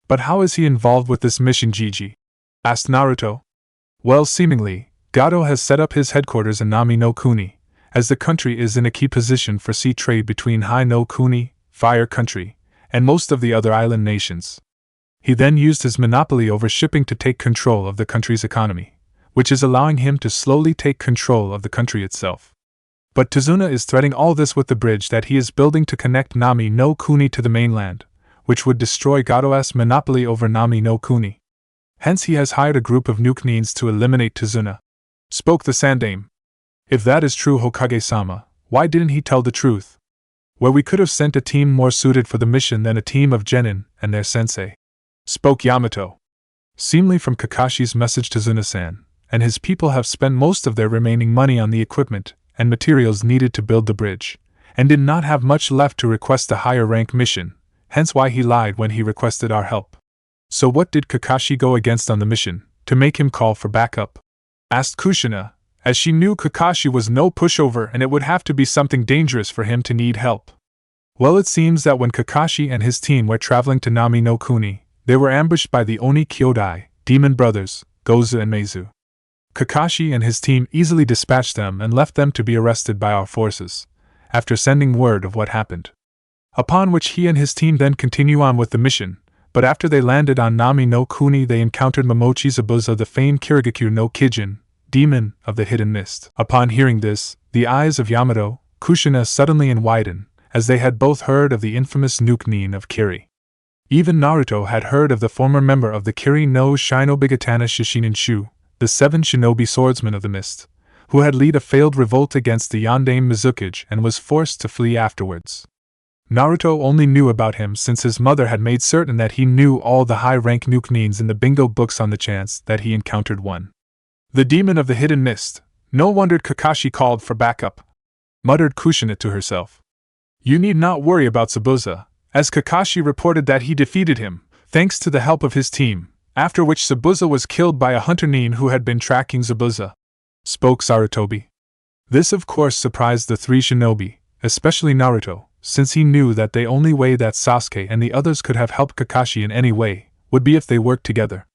But how is he involved with this mission, Gigi? Asked Naruto. Well, seemingly, Gato has set up his headquarters in Nami no Kuni, as the country is in a key position for sea trade between Hai no Kuni, Fire Country, and most of the other island nations. He then used his monopoly over shipping to take control of the country's economy, which is allowing him to slowly take control of the country itself. But Tsunade is threading all this with the bridge that he is building to connect Nami no Kuni to the mainland, which would destroy Gato's monopoly over Nami no Kuni. Hence he has hired a group of Nukenins to eliminate Tsunade. Spoke the Sandame. If that is true, Hokage-sama, why didn't he tell the truth? Where we could have sent a team more suited for the mission than a team of genin and their sensei. Spoke Yamato. Seemingly from Kakashi's message to Tsunade-san, and his people have spent most of their remaining money on the equipment and materials needed to build the bridge, and did not have much left to request a higher rank mission, hence why he lied when he requested our help. So what did Kakashi go against on the mission, to make him call for backup? Asked Kushina, as she knew Kakashi was no pushover and it would have to be something dangerous for him to need help. Well, it seems that when Kakashi and his team were traveling to Nami no Kuni, they were ambushed by the Oni Kyodai, demon brothers, Gozu and Meizu. Kakashi and his team easily dispatched them and left them to be arrested by our forces, after sending word of what happened. Upon which he and his team then continue on with the mission, but after they landed on Nami no Kuni they encountered Momochi Zabuza, the famed Kirigakyu no Kijin, demon of the hidden mist. Upon hearing this, the eyes of Yamato, Kushina suddenly widen, as they had both heard of the infamous Nukenin of Kiri. Even Naruto had heard of the former member of the Kiri no Shinobigatana Shishinin Shu, the 7 shinobi swordsmen of the mist, who had led a failed revolt against the Yondaime Mizukage and was forced to flee afterwards. Naruto only knew about him since his mother had made certain that he knew all the high-rank Nukenins in the bingo books on the chance that he encountered one. The demon of the hidden mist. No wonder Kakashi called for backup, muttered Kushina to herself. You need not worry about Zabuza, as Kakashi reported that he defeated him, thanks to the help of his team, after which Zabuza was killed by a hunter nin who had been tracking Zabuza. Spoke Sarutobi. This of course surprised the 3 shinobi, especially Naruto, since he knew that the only way that Sasuke and the others could have helped Kakashi in any way would be if they worked together.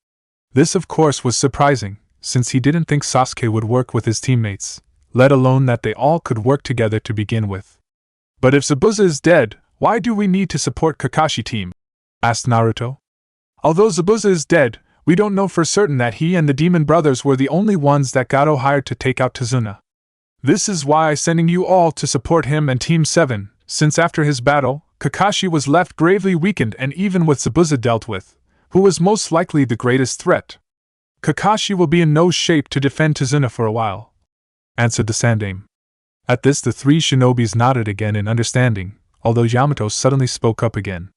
This of course was surprising, since he didn't think Sasuke would work with his teammates, let alone that they all could work together to begin with. But if Zabuza is dead, why do we need to support Kakashi team? Asked Naruto. Although Zabuza is dead, we don't know for certain that he and the demon brothers were the only ones that Gato hired to take out Tsunade. This is why I'm sending you all to support him and Team 7, since after his battle, Kakashi was left gravely weakened and even with Zabuza dealt with, who was most likely the greatest threat. Kakashi will be in no shape to defend Tsunade for a while, answered the Sandame. At this the 3 shinobis nodded again in understanding, although Yamato suddenly spoke up again.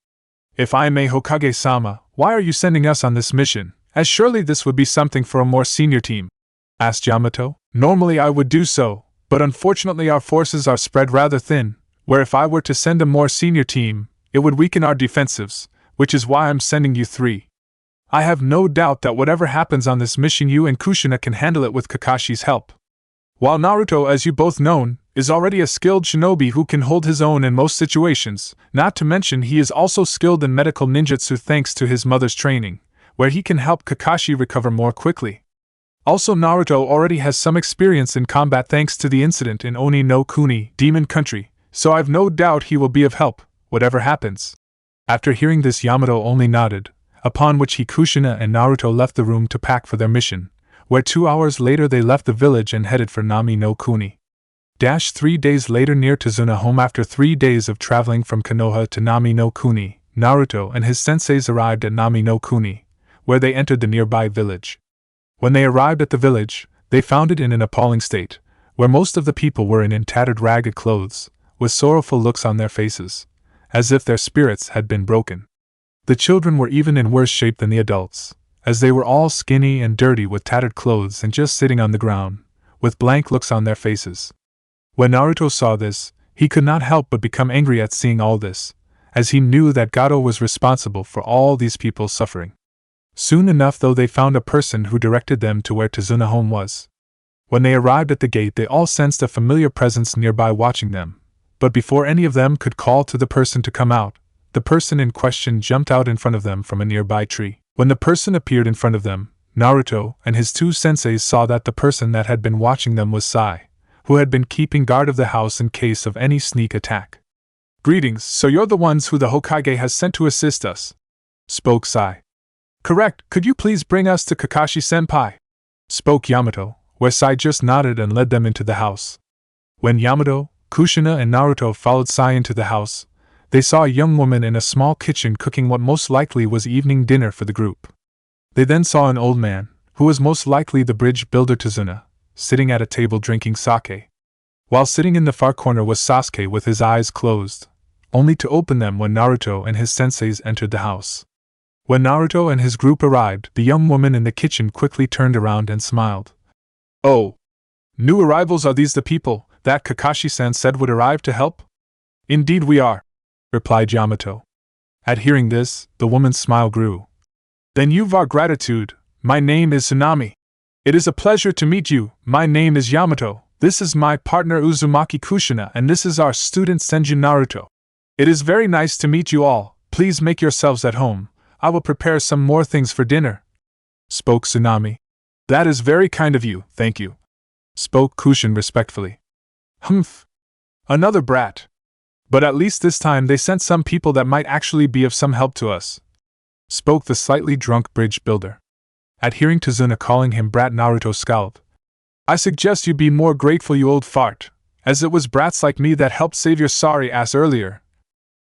If I may, Hokage-sama, why are you sending us on this mission, as surely this would be something for a more senior team? Asked Yamato. Normally I would do so, but unfortunately our forces are spread rather thin, where if I were to send a more senior team, it would weaken our defensives, which is why I'm sending you 3. I have no doubt that whatever happens on this mission you and Kushina can handle it with Kakashi's help. While Naruto, as you both know, is already a skilled shinobi who can hold his own in most situations, not to mention he is also skilled in medical ninjutsu thanks to his mother's training, where he can help Kakashi recover more quickly. Also Naruto already has some experience in combat thanks to the incident in Oni no Kuni, Demon Country, so I've no doubt he will be of help, whatever happens. After hearing this Yamato only nodded, upon which Kushina and Naruto left the room to pack for their mission, where 2 hours later they left the village and headed for Nami no Kuni. 3 days later near Tsunade home after 3 days of traveling from Konoha to Nami no Kuni, Naruto and his senseis arrived at Nami no Kuni, where they entered the nearby village. When they arrived at the village, they found it in an appalling state, where most of the people were in tattered ragged clothes, with sorrowful looks on their faces, as if their spirits had been broken. The children were even in worse shape than the adults, as they were all skinny and dirty with tattered clothes and just sitting on the ground, with blank looks on their faces. When Naruto saw this, he could not help but become angry at seeing all this, as he knew that Gato was responsible for all these people's suffering. Soon enough, though, they found a person who directed them to where Tsunade home was. When they arrived at the gate, they all sensed a familiar presence nearby watching them, but before any of them could call to the person to come out, the person in question jumped out in front of them from a nearby tree. When the person appeared in front of them, Naruto and his two senseis saw that the person that had been watching them was Sai, who had been keeping guard of the house in case of any sneak attack. "Greetings, so you're the ones who the Hokage has sent to assist us," spoke Sai. "Correct, could you please bring us to Kakashi-senpai?" spoke Yamato, where Sai just nodded and led them into the house. When Yamato, Kushina and Naruto followed Sai into the house, they saw a young woman in a small kitchen cooking what most likely was evening dinner for the group. They then saw an old man, who was most likely the bridge builder Tsunade, sitting at a table drinking sake. While sitting in the far corner was Sasuke with his eyes closed, only to open them when Naruto and his senseis entered the house. When Naruto and his group arrived, the young woman in the kitchen quickly turned around and smiled. "Oh, new arrivals, are these the people that Kakashi-san said would arrive to help?" "Indeed we are," replied Yamato. At hearing this, the woman's smile grew. "Then you've our gratitude. My name is Tsunami. It is a pleasure to meet you. My name is Yamato. This is my partner Uzumaki Kushina, and this is our student Senju Naruto. It is very nice to meet you all. Please make yourselves at home. I will prepare some more things for dinner," spoke Tsunami. "That is very kind of you, thank you," spoke Kushin respectfully. "Humph. Another brat. But at least this time they sent some people that might actually be of some help to us," spoke the slightly drunk bridge builder. At hearing Tsunade calling him brat, Naruto scowled. "I suggest you be more grateful, you old fart, as it was brats like me that helped save your sorry ass earlier,"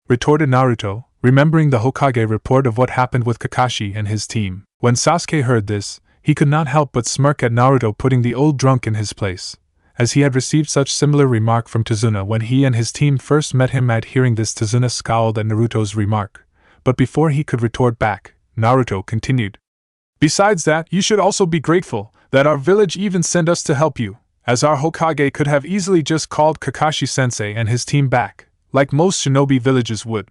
retorted Naruto, remembering the Hokage report of what happened with Kakashi and his team. When Sasuke heard this, he could not help but smirk at Naruto putting the old drunk in his place, as he had received such similar remark from Tsunade when he and his team first met him. At hearing this, Tsunade scowled at Naruto's remark, but before he could retort back, Naruto continued. "Besides that, you should also be grateful that our village even sent us to help you, as our Hokage could have easily just called Kakashi-sensei and his team back, like most shinobi villages would.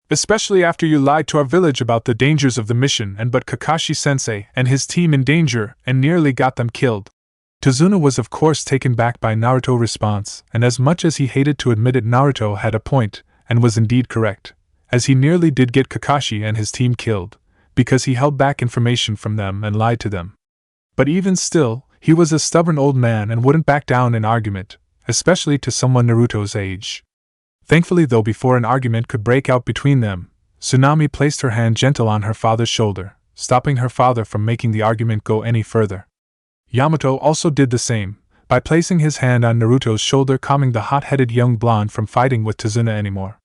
Especially after you lied to our village about the dangers of the mission and put Kakashi-sensei and his team in danger and nearly got them killed." Tsunade was of course taken back by Naruto's response, and as much as he hated to admit it, Naruto had a point, and was indeed correct, as he nearly did get Kakashi and his team killed, because he held back information from them and lied to them. But even still, he was a stubborn old man and wouldn't back down in argument, especially to someone Naruto's age. Thankfully, though, before an argument could break out between them, Tsunade placed her hand gentle on her father's shoulder, stopping her father from making the argument go any further. Yamato also did the same, by placing his hand on Naruto's shoulder, calming the hot-headed young blonde from fighting with Tsunade anymore.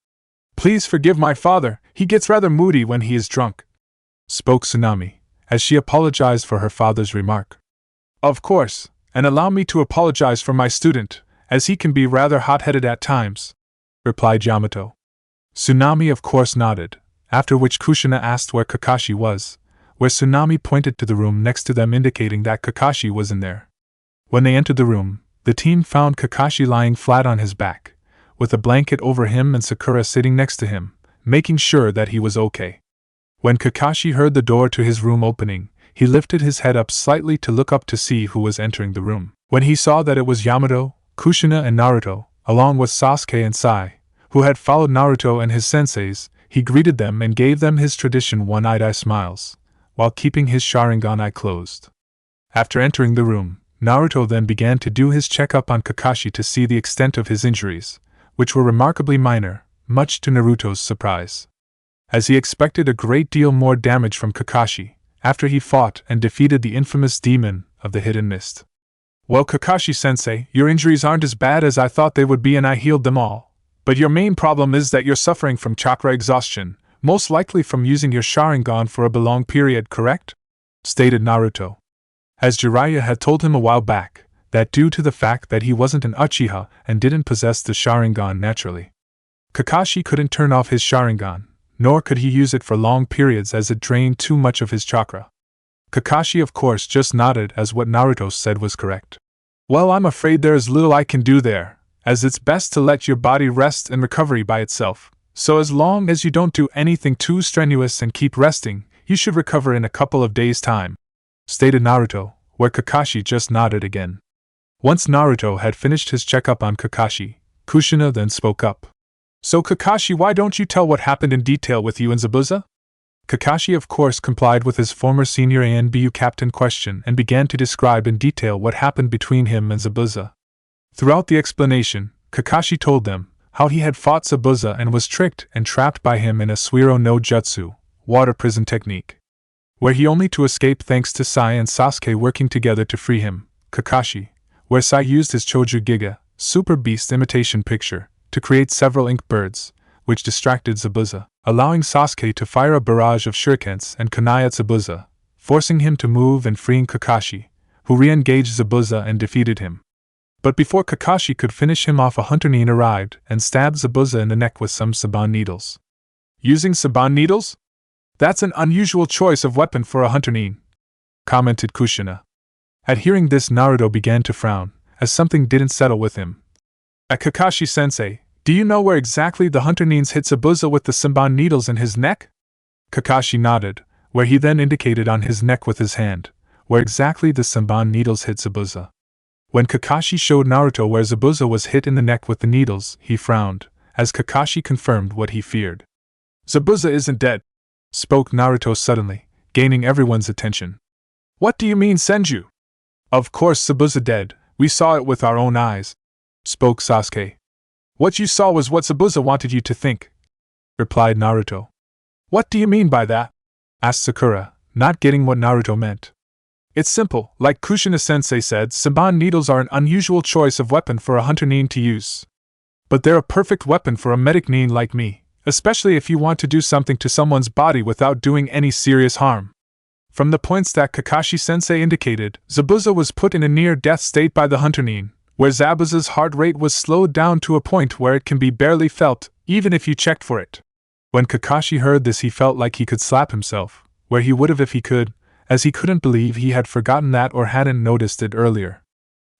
"Please forgive my father, he gets rather moody when he is drunk," spoke Tsunade, as she apologized for her father's remark. "Of course, and allow me to apologize for my student, as he can be rather hot-headed at times," replied Yamato. Tsunade of course nodded, after which Kushina asked where Kakashi was, where Tsunade pointed to the room next to them, indicating that Kakashi was in there. When they entered the room, the team found Kakashi lying flat on his back, with a blanket over him and Sakura sitting next to him, making sure that he was okay. When Kakashi heard the door to his room opening, he lifted his head up slightly to look up to see who was entering the room. When he saw that it was Yamato, Kushina and Naruto, along with Sasuke and Sai, who had followed Naruto and his senseis, he greeted them and gave them his traditional one-eyed eye smiles, while keeping his Sharingan eye closed. After entering the room, Naruto then began to do his checkup on Kakashi to see the extent of his injuries, which were remarkably minor, much to Naruto's surprise, as he expected a great deal more damage from Kakashi, after he fought and defeated the infamous demon of the Hidden Mist. "Well, Kakashi-sensei, your injuries aren't as bad as I thought they would be, and I healed them all. But your main problem is that you're suffering from chakra exhaustion, most likely from using your Sharingan for a long period, correct?" stated Naruto. As Jiraiya had told him a while back, that due to the fact that he wasn't an Uchiha and didn't possess the Sharingan naturally, Kakashi couldn't turn off his Sharingan, nor could he use it for long periods as it drained too much of his chakra. Kakashi of course just nodded as what Naruto said was correct. Well, I'm afraid there is little I can do there, as it's best to let your body rest and recovery by itself, so as long as you don't do anything too strenuous and keep resting, you should recover in a couple of days' time, stated Naruto, where Kakashi just nodded again. Once Naruto had finished his checkup on Kakashi, Kushina then spoke up. So Kakashi, why don't you tell what happened in detail with you and Zabuza? Kakashi of course complied with his former senior ANBU captain question and began to describe in detail what happened between him and Zabuza. Throughout the explanation, Kakashi told them how he had fought Zabuza and was tricked and trapped by him in a Suiro no Jutsu, water prison technique, where he only to escape thanks to Sai and Sasuke working together to free him, Kakashi, where Sai used his Choju Giga, Super Beast imitation picture, to create several ink birds, which distracted Zabuza, allowing Sasuke to fire a barrage of shurikens and kunai at Zabuza, forcing him to move and freeing Kakashi, who re-engaged Zabuza and defeated him. But before Kakashi could finish him off, a hunter nin arrived and stabbed Zabuza in the neck with some Saban needles. Using Saban needles? That's an unusual choice of weapon for a hunter nin, commented Kushina. At hearing this, Naruto began to frown, as something didn't settle with him. Kakashi-sensei, do you know where exactly the hunter nins hit Zabuza with the Saban needles in his neck? Kakashi nodded, where he then indicated on his neck with his hand, where exactly the Saban needles hit Zabuza. When Kakashi showed Naruto where Zabuza was hit in the neck with the needles, he frowned, as Kakashi confirmed what he feared. Zabuza isn't dead, spoke Naruto suddenly, gaining everyone's attention. What do you mean, Senju? Of course Zabuza dead, we saw it with our own eyes, spoke Sasuke. What you saw was what Zabuza wanted you to think, replied Naruto. What do you mean by that? Asked Sakura, not getting what Naruto meant. It's simple, like Kushina-sensei said, Saban needles are an unusual choice of weapon for a hunter nin to use. But they're a perfect weapon for a medic nin like me, especially if you want to do something to someone's body without doing any serious harm. From the points that Kakashi-sensei indicated, Zabuza was put in a near-death state by the hunter nin, where Zabuza's heart rate was slowed down to a point where it can be barely felt, even if you checked for it. When Kakashi heard this, he felt like he could slap himself, where he would have if he could, as he couldn't believe he had forgotten that or hadn't noticed it earlier.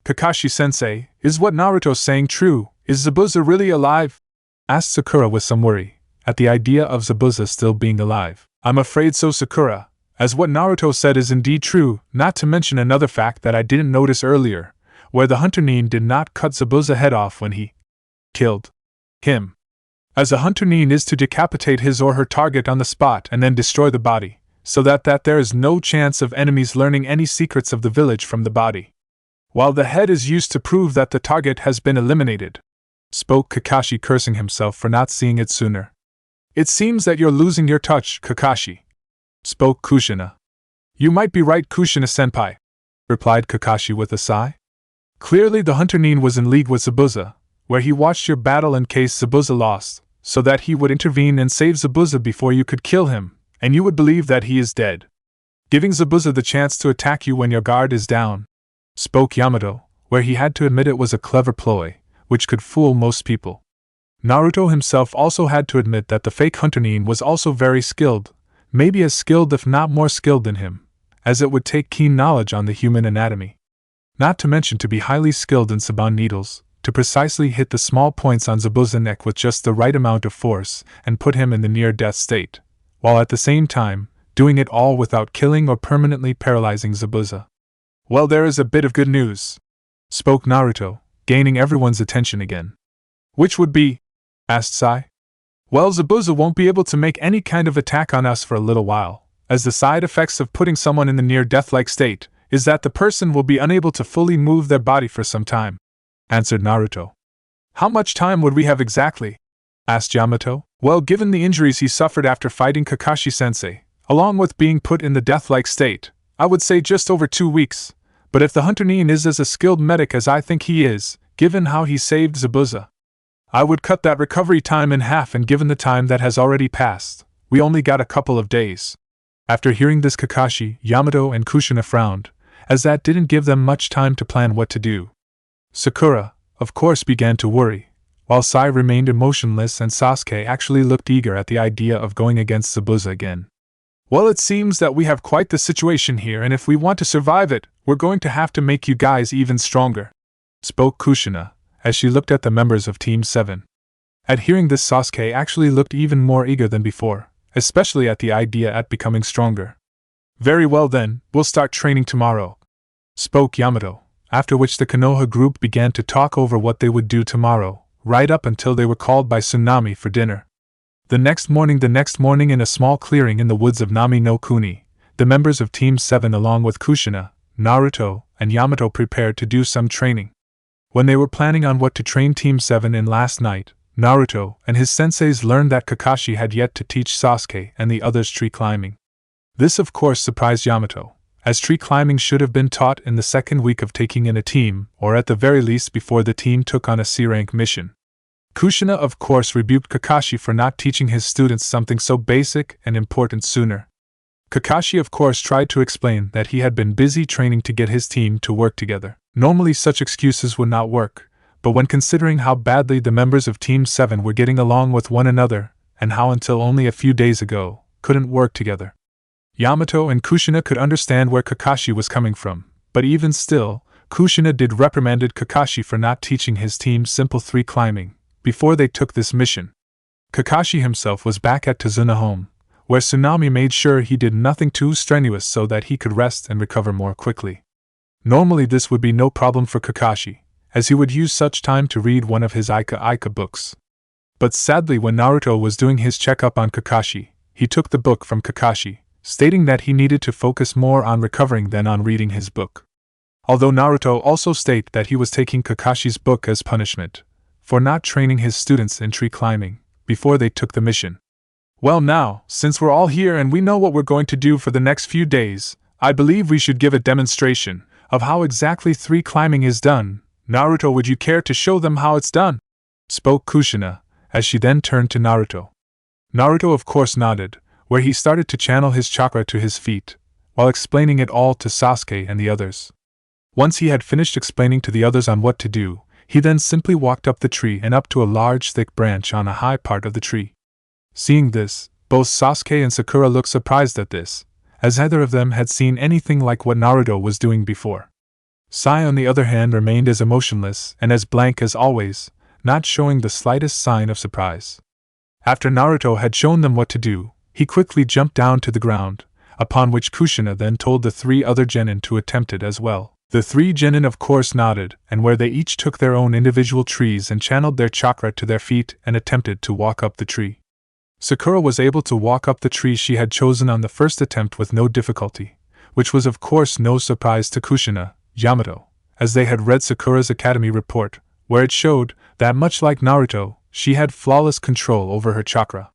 Kakashi-sensei, is what Naruto's saying true? Is Zabuza really alive? Asked Sakura with some worry, at the idea of Zabuza still being alive. I'm afraid so, Sakura, as what Naruto said is indeed true, not to mention another fact that I didn't notice earlier, where the hunter nin did not cut Zabuza's head off when he killed him. As a hunter nin is to decapitate his or her target on the spot and then destroy the body, so that there is no chance of enemies learning any secrets of the village from the body, while the head is used to prove that the target has been eliminated, spoke Kakashi, cursing himself for not seeing it sooner. It seems that you're losing your touch, Kakashi, spoke Kushina. You might be right, Kushina-senpai, replied Kakashi with a sigh. Clearly the hunter nin was in league with Zabuza, where he watched your battle in case Zabuza lost, so that he would intervene and save Zabuza before you could kill him, and you would believe that he is dead, giving Zabuza the chance to attack you when your guard is down, spoke Yamato, where he had to admit it was a clever ploy, which could fool most people. Naruto himself also had to admit that the fake hunter nin was also very skilled, maybe as skilled if not more skilled than him, as it would take keen knowledge on the human anatomy. Not to mention to be highly skilled in Saban needles, to precisely hit the small points on Zabuza's neck with just the right amount of force and put him in the near-death state, while at the same time, doing it all without killing or permanently paralyzing Zabuza. Well, there is a bit of good news, spoke Naruto, gaining everyone's attention again. Which would be? Asked Sai. Well, Zabuza won't be able to make any kind of attack on us for a little while, as the side effects of putting someone in the near-death-like state is that the person will be unable to fully move their body for some time, answered Naruto. How much time would we have exactly? Asked Yamato. Well, given the injuries he suffered after fighting Kakashi-sensei, along with being put in the death-like state, I would say just over 2 weeks, but if the hunter nin is as a skilled medic as I think he is, given how he saved Zabuza, I would cut that recovery time in half, and given the time that has already passed, we only got a couple of days. After hearing this, Kakashi, Yamato, and Kushina frowned, as that didn't give them much time to plan what to do. Sakura, of course, began to worry, while Sai remained emotionless and Sasuke actually looked eager at the idea of going against Zabuza again. Well, it seems that we have quite the situation here, and if we want to survive it, we're going to have to make you guys even stronger, spoke Kushina, as she looked at the members of Team 7. At hearing this, Sasuke actually looked even more eager than before, especially at the idea at becoming stronger. Very well then, we'll start training tomorrow, spoke Yamato, after which the Konoha group began to talk over what they would do tomorrow, right up until they were called by Tsunami for dinner. The next morning in a small clearing in the woods of Nami no Kuni, the members of Team 7 along with Kushina, Naruto, and Yamato prepared to do some training. When they were planning on what to train Team 7 in last night, Naruto and his senseis learned that Kakashi had yet to teach Sasuke and the others tree climbing. This of course surprised Yamato, as tree climbing should have been taught in the second week of taking in a team, or at the very least before the team took on a C-rank mission. Kushina of course rebuked Kakashi for not teaching his students something so basic and important sooner. Kakashi of course tried to explain that he had been busy training to get his team to work together. Normally such excuses would not work, but when considering how badly the members of Team 7 were getting along with one another, and how until only a few days ago, couldn't work together, Yamato and Kushina could understand where Kakashi was coming from, but even still, Kushina did reprimanded Kakashi for not teaching his team simple tree climbing before they took this mission. Kakashi himself was back at Tsunade home, where Tsunami made sure he did nothing too strenuous so that he could rest and recover more quickly. Normally this would be no problem for Kakashi, as he would use such time to read one of his Ika books. But sadly when Naruto was doing his checkup on Kakashi, he took the book from Kakashi, stating that he needed to focus more on recovering than on reading his book. Although Naruto also stated that he was taking Kakashi's book as punishment for not training his students in tree climbing before they took the mission. Well now, since we're all here and we know what we're going to do for the next few days, I believe we should give a demonstration of how exactly tree climbing is done. Naruto, would you care to show them how it's done? Spoke Kushina, as she then turned to Naruto. Naruto of course nodded, where he started to channel his chakra to his feet, while explaining it all to Sasuke and the others. Once he had finished explaining to the others on what to do, he then simply walked up the tree and up to a large thick branch on a high part of the tree. Seeing this, both Sasuke and Sakura looked surprised at this, as neither of them had seen anything like what Naruto was doing before. Sai on the other hand remained as emotionless and as blank as always, not showing the slightest sign of surprise. After Naruto had shown them what to do, he quickly jumped down to the ground, upon which Kushina then told the 3 other genin to attempt it as well. The 3 genin of course nodded, and where they each took their own individual trees and channeled their chakra to their feet and attempted to walk up the tree. Sakura was able to walk up the tree she had chosen on the first attempt with no difficulty, which was of course no surprise to Kushina, Yamato, as they had read Sakura's academy report, where it showed that much like Naruto, she had flawless control over her chakra.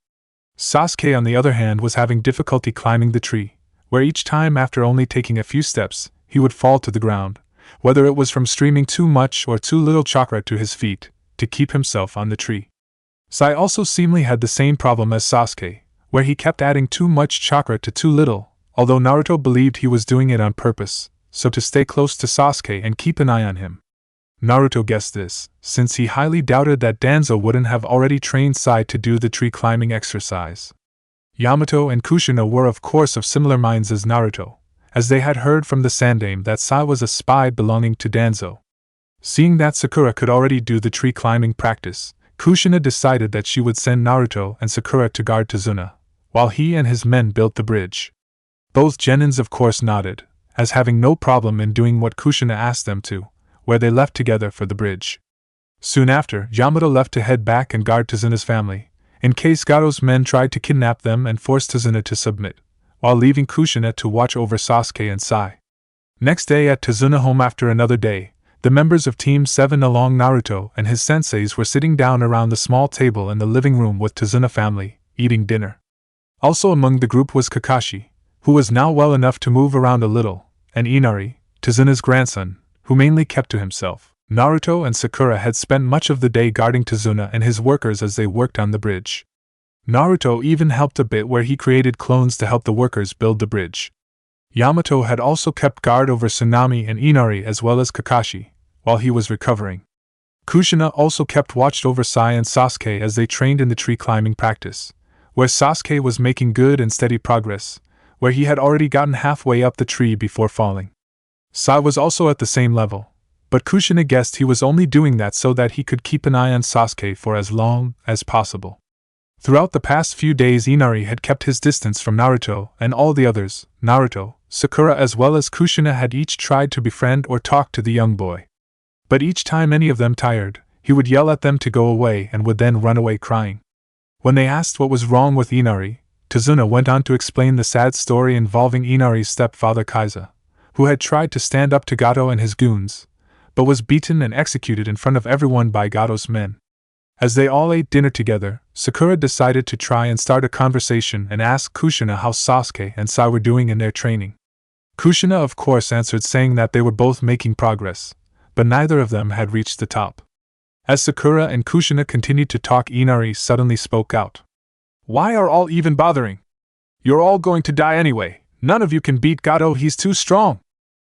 Sasuke on the other hand was having difficulty climbing the tree, where each time after only taking a few steps, he would fall to the ground, whether it was from streaming too much or too little chakra to his feet, to keep himself on the tree. Sai also seemingly had the same problem as Sasuke, where he kept adding too much chakra to too little, although Naruto believed he was doing it on purpose, so to stay close to Sasuke and keep an eye on him. Naruto guessed this, since he highly doubted that Danzo wouldn't have already trained Sai to do the tree climbing exercise. Yamato and Kushina were of course of similar minds as Naruto, as they had heard from the Sandaime that Sai was a spy belonging to Danzo. Seeing that Sakura could already do the tree climbing practice, Kushina decided that she would send Naruto and Sakura to guard Tsunade, while he and his men built the bridge. Both genins of course nodded, as having no problem in doing what Kushina asked them to, where they left together for the bridge. Soon after, Yamato left to head back and guard Tsunade's family, in case Garo's men tried to kidnap them and force Tsunade to submit, while leaving Kushina to watch over Sasuke and Sai. Next day at Tsunade home after another day, the members of Team 7 along Naruto and his senseis were sitting down around the small table in the living room with Tsunade family, eating dinner. Also among the group was Kakashi, who was now well enough to move around a little, and Inari, Tsunade's grandson, who mainly kept to himself. Naruto and Sakura had spent much of the day guarding Tsunade and his workers as they worked on the bridge. Naruto even helped a bit where he created clones to help the workers build the bridge. Yamato had also kept guard over Tsunami and Inari as well as Kakashi, while he was recovering. Kushina also kept watch over Sai and Sasuke as they trained in the tree climbing practice, where Sasuke was making good and steady progress, where he had already gotten halfway up the tree before falling. Sai was also at the same level, but Kushina guessed he was only doing that so that he could keep an eye on Sasuke for as long as possible. Throughout the past few days, Inari had kept his distance from Naruto and all the others. Naruto, Sakura as well as Kushina had each tried to befriend or talk to the young boy. But each time any of them tired, he would yell at them to go away and would then run away crying. When they asked what was wrong with Inari, Tsunade went on to explain the sad story involving Inari's stepfather Kaiza, who had tried to stand up to Gato and his goons, but was beaten and executed in front of everyone by Gato's men. As they all ate dinner together, Sakura decided to try and start a conversation and ask Kushina how Sasuke and Sai were doing in their training. Kushina of course answered saying that they were both making progress, but neither of them had reached the top. As Sakura and Kushina continued to talk, Inari suddenly spoke out. "Why are all even bothering? You're all going to die anyway. None of you can beat Gato, he's too strong."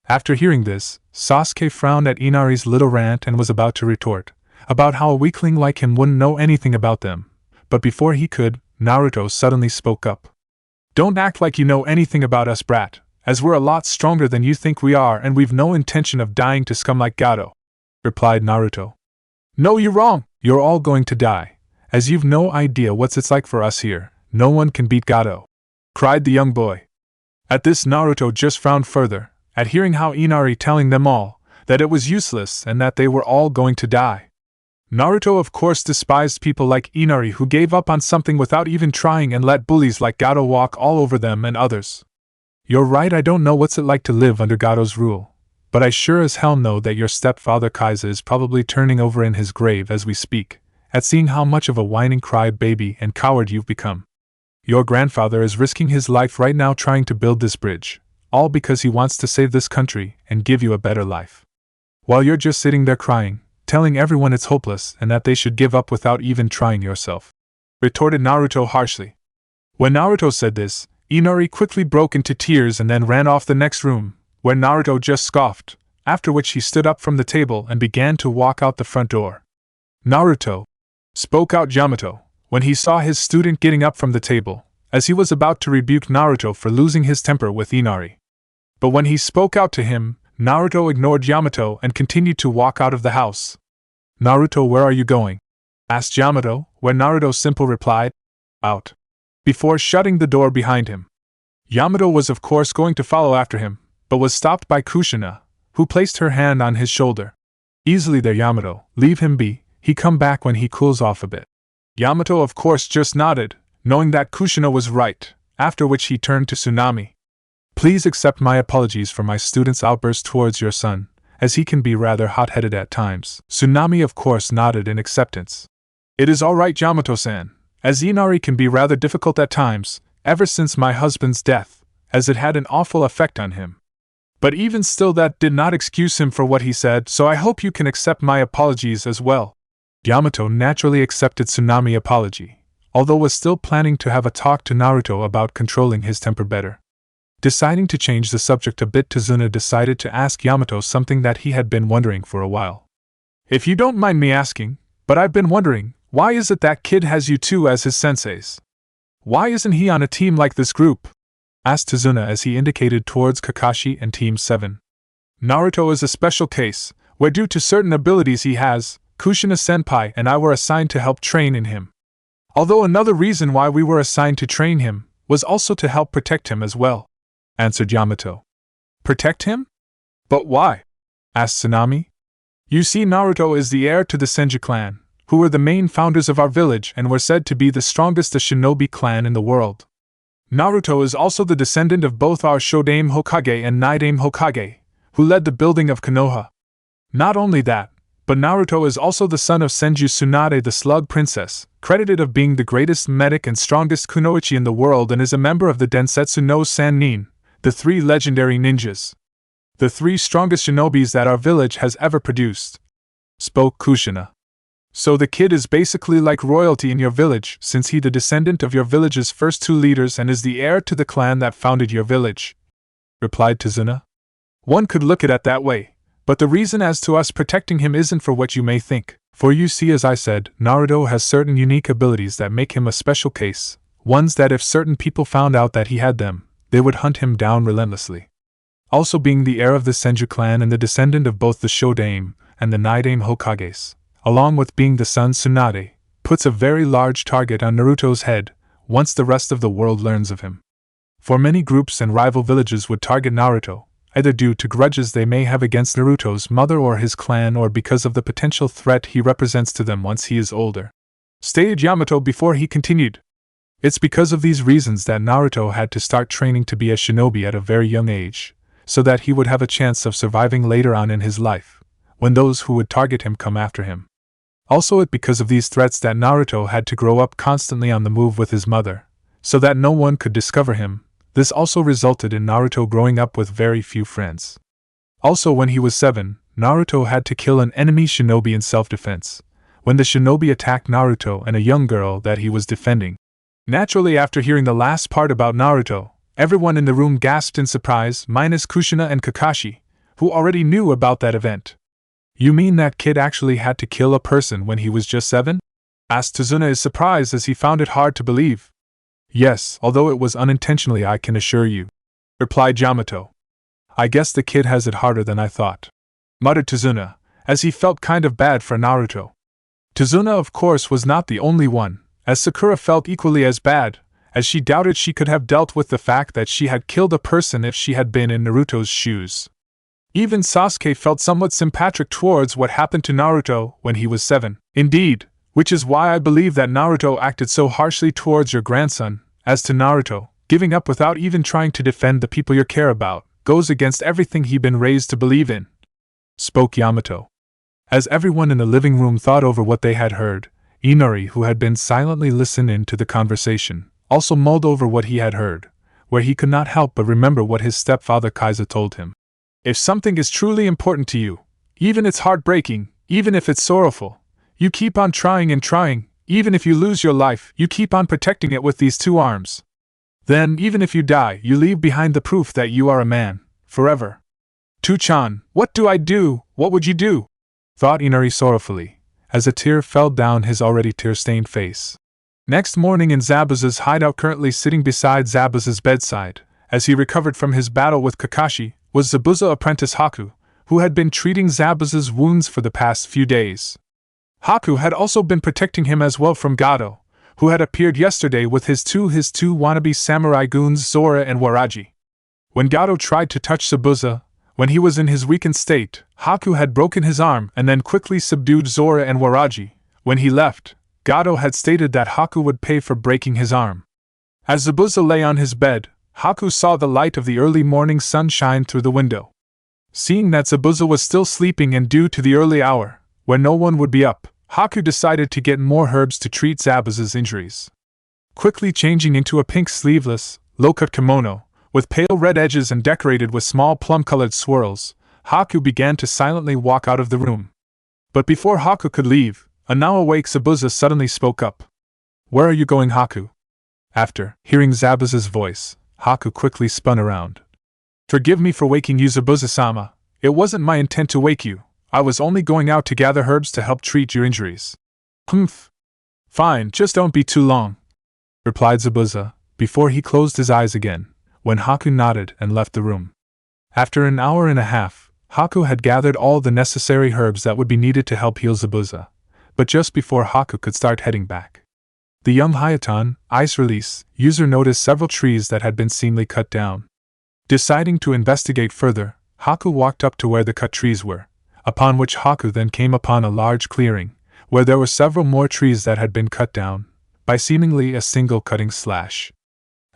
After hearing this, Sasuke frowned at Inari's little rant and was about to retort about how a weakling like him wouldn't know anything about them, but before he could, Naruto suddenly spoke up. "Don't act like you know anything about us, brat, as we're a lot stronger than you think we are and we've no intention of dying to scum like Gato," replied Naruto. "No, you're wrong, you're all going to die, as you've no idea what it's like for us here. No one can beat Gato," cried the young boy. At this, Naruto just frowned further, at hearing how Inari telling them all that it was useless and that they were all going to die. Naruto of course despised people like Inari who gave up on something without even trying and let bullies like Gato walk all over them and others. "You're right, I don't know what's it like to live under Gato's rule, but I sure as hell know that your stepfather Kaiza is probably turning over in his grave as we speak, at seeing how much of a whining cry-baby and coward you've become. Your grandfather is risking his life right now trying to build this bridge, all because he wants to save this country and give you a better life. While you're just sitting there crying, telling everyone it's hopeless and that they should give up without even trying yourself," retorted Naruto harshly. When Naruto said this, Inari quickly broke into tears and then ran off the next room, where Naruto just scoffed, after which he stood up from the table and began to walk out the front door. "Naruto," spoke out Yamato, when he saw his student getting up from the table, as he was about to rebuke Naruto for losing his temper with Inari. But when he spoke out to him, Naruto ignored Yamato and continued to walk out of the house. "Naruto, where are you going?" asked Yamato, where Naruto simply replied, "Out," before shutting the door behind him. Yamato was of course going to follow after him, but was stopped by Kushina, who placed her hand on his shoulder. "Easily there, Yamato, leave him be, he come back when he cools off a bit." Yamato of course just nodded, knowing that Kushina was right, after which he turned to Tsunade. "Please accept my apologies for my student's outburst towards your son, as he can be rather hot-headed at times." Tsunade of course nodded in acceptance. "It is all right, Yamato-san, as Inari can be rather difficult at times, ever since my husband's death, as it had an awful effect on him. But even still that did not excuse him for what he said, so I hope you can accept my apologies as well." Yamato naturally accepted Tsunade's apology, although was still planning to have a talk to Naruto about controlling his temper better. Deciding to change the subject a bit, Tsunade decided to ask Yamato something that he had been wondering for a while. "If you don't mind me asking, but I've been wondering, why is it that kid has you two as his senseis? Why isn't he on a team like this group?" asked Tsunade as he indicated towards Kakashi and Team 7. "Naruto is a special case, where due to certain abilities he has, Kushina-senpai and I were assigned to help train in him. Although another reason why we were assigned to train him was also to help protect him as well," answered Yamato. "Protect him? But why?" asked Tsunade. "You see, Naruto is the heir to the Senju clan, who were the main founders of our village and were said to be the strongest shinobi clan in the world. Naruto is also the descendant of both our Shodame Hokage and Nidame Hokage, who led the building of Konoha. Not only that, but Naruto is also the son of Senju Tsunade, the Slug Princess, credited of being the greatest medic and strongest kunoichi in the world, and is a member of the Densetsu no Sannin, the 3 legendary ninjas. The 3 strongest shinobis that our village has ever produced," spoke Kushina. "So the kid is basically like royalty in your village, since he the descendant of your village's first 2 leaders and is the heir to the clan that founded your village," replied Tsunade. "One could look at it that way, But the reason as to us protecting him isn't for what you may think, for you see, as I said, Naruto has certain unique abilities that make him a special case, ones that if certain people found out that he had them, they would hunt him down relentlessly. Also being the heir of the Senju clan and the descendant of both the Shodaime and the Nidaime Hokages, along with being the son Tsunade, puts a very large target on Naruto's head once the rest of the world learns of him. For many groups and rival villages would target Naruto, either due to grudges they may have against Naruto's mother or his clan or because of the potential threat he represents to them once he is older. Stated Yamato before he continued. It's because of these reasons that Naruto had to start training to be a shinobi at a very young age, so that he would have a chance of surviving later on in his life, when those who would target him come after him. Also it because of these threats that Naruto had to grow up constantly on the move with his mother, so that no one could discover him. This also resulted in Naruto growing up with very few friends. Also when he was 7, Naruto had to kill an enemy shinobi in self-defense, when the shinobi attacked Naruto and a young girl that he was defending. Naturally, after hearing the last part about Naruto, everyone in the room gasped in surprise, minus Kushina and Kakashi, who already knew about that event. You mean that kid actually had to kill a person when he was just 7? Asked Tsunade in surprise as he found it hard to believe. Yes, although it was unintentionally, I can assure you, replied Yamato. I guess the kid has it harder than I thought, muttered Tsunade, as he felt kind of bad for Naruto. Tsunade, of course, was not the only one, as Sakura felt equally as bad, as she doubted she could have dealt with the fact that she had killed a person if she had been in Naruto's shoes. Even Sasuke felt somewhat sympathetic towards what happened to Naruto when he was 7. Indeed, which is why I believe that Naruto acted so harshly towards your grandson. As to Naruto, giving up without even trying to defend the people you care about, goes against everything he'd been raised to believe in, spoke Yamato. As everyone in the living room thought over what they had heard, Inari, who had been silently listening to the conversation, also mulled over what he had heard, where he could not help but remember what his stepfather Kaiser told him. If something is truly important to you, even if it's heartbreaking, even if it's sorrowful, you keep on trying and trying. Even if you lose your life, you keep on protecting it with these 2 arms. Then, even if you die, you leave behind the proof that you are a man, forever. Tu-chan, what do I do? What would you do? Thought Inari sorrowfully, as a tear fell down his already tear-stained face. Next morning in Zabuza's hideout, currently sitting beside Zabuza's bedside, as he recovered from his battle with Kakashi, was Zabuza apprentice Haku, who had been treating Zabuza's wounds for the past few days. Haku had also been protecting him as well from Gado, who had appeared yesterday with his two wannabe samurai goons Zora and Waraji. When Gado tried to touch Zabuza, when he was in his weakened state, Haku had broken his arm and then quickly subdued Zora and Waraji. When he left, Gado had stated that Haku would pay for breaking his arm. As Zabuza lay on his bed, Haku saw the light of the early morning sun shine through the window. Seeing that Zabuza was still sleeping and due to the early hour, when no one would be up, Haku decided to get more herbs to treat Zabuza's injuries. Quickly changing into a pink sleeveless, low-cut kimono, with pale red edges and decorated with small plum-colored swirls, Haku began to silently walk out of the room. But before Haku could leave, a now awake Zabuza suddenly spoke up. Where are you going, Haku? After hearing Zabuza's voice, Haku quickly spun around. Forgive me for waking you, Zabuza-sama. It wasn't my intent to wake you. I was only going out to gather herbs to help treat your injuries. Humph. Fine, just don't be too long, replied Zabuza, before he closed his eyes again, when Haku nodded and left the room. After an hour and a half, Haku had gathered all the necessary herbs that would be needed to help heal Zabuza, but just before Haku could start heading back, the young Hayaton, Ice Release, user noticed several trees that had been seemingly cut down. Deciding to investigate further, Haku walked up to where the cut trees were, upon which Haku then came upon a large clearing, where there were several more trees that had been cut down, by seemingly a single cutting slash.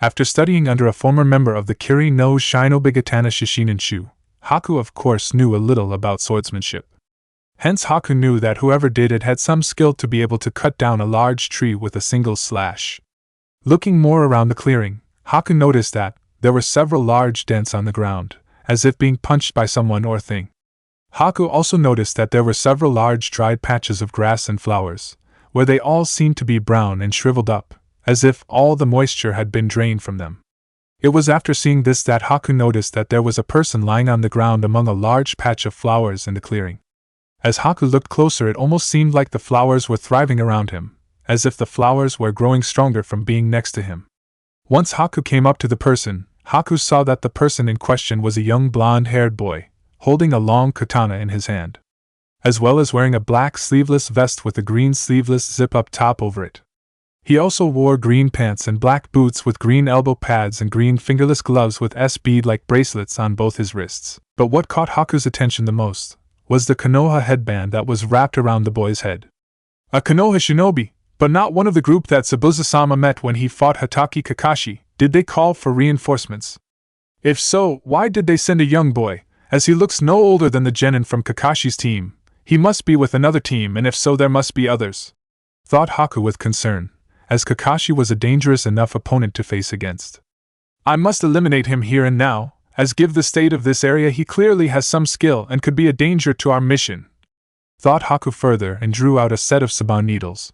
After studying under a former member of the Kiri no Shinobigatana Shishinshu, Haku of course knew a little about swordsmanship. Hence Haku knew that whoever did it had some skill to be able to cut down a large tree with a single slash. Looking more around the clearing, Haku noticed that there were several large dents on the ground, as if being punched by someone or thing. Haku also noticed that there were several large dried patches of grass and flowers, where they all seemed to be brown and shriveled up, as if all the moisture had been drained from them. It was after seeing this that Haku noticed that there was a person lying on the ground among a large patch of flowers in the clearing. As Haku looked closer, it almost seemed like the flowers were thriving around him, as if the flowers were growing stronger from being next to him. Once Haku came up to the person, Haku saw that the person in question was a young blonde-haired boy, holding a long katana in his hand, as well as wearing a black sleeveless vest with a green sleeveless zip-up top over it. He also wore green pants and black boots with green elbow pads and green fingerless gloves with S-bead-like bracelets on both his wrists. But what caught Haku's attention the most was the Konoha headband that was wrapped around the boy's head. A Konoha shinobi, but not one of the group that Zabuza-sama met when he fought Hatake Kakashi. Did they call for reinforcements? If so, why did they send a young boy, as he looks no older than the genin from Kakashi's team? He must be with another team, and if so, there must be others, thought Haku with concern, as Kakashi was a dangerous enough opponent to face against. I must eliminate him here and now, as given the state of this area he clearly has some skill and could be a danger to our mission, thought Haku further and drew out a set of Saban needles.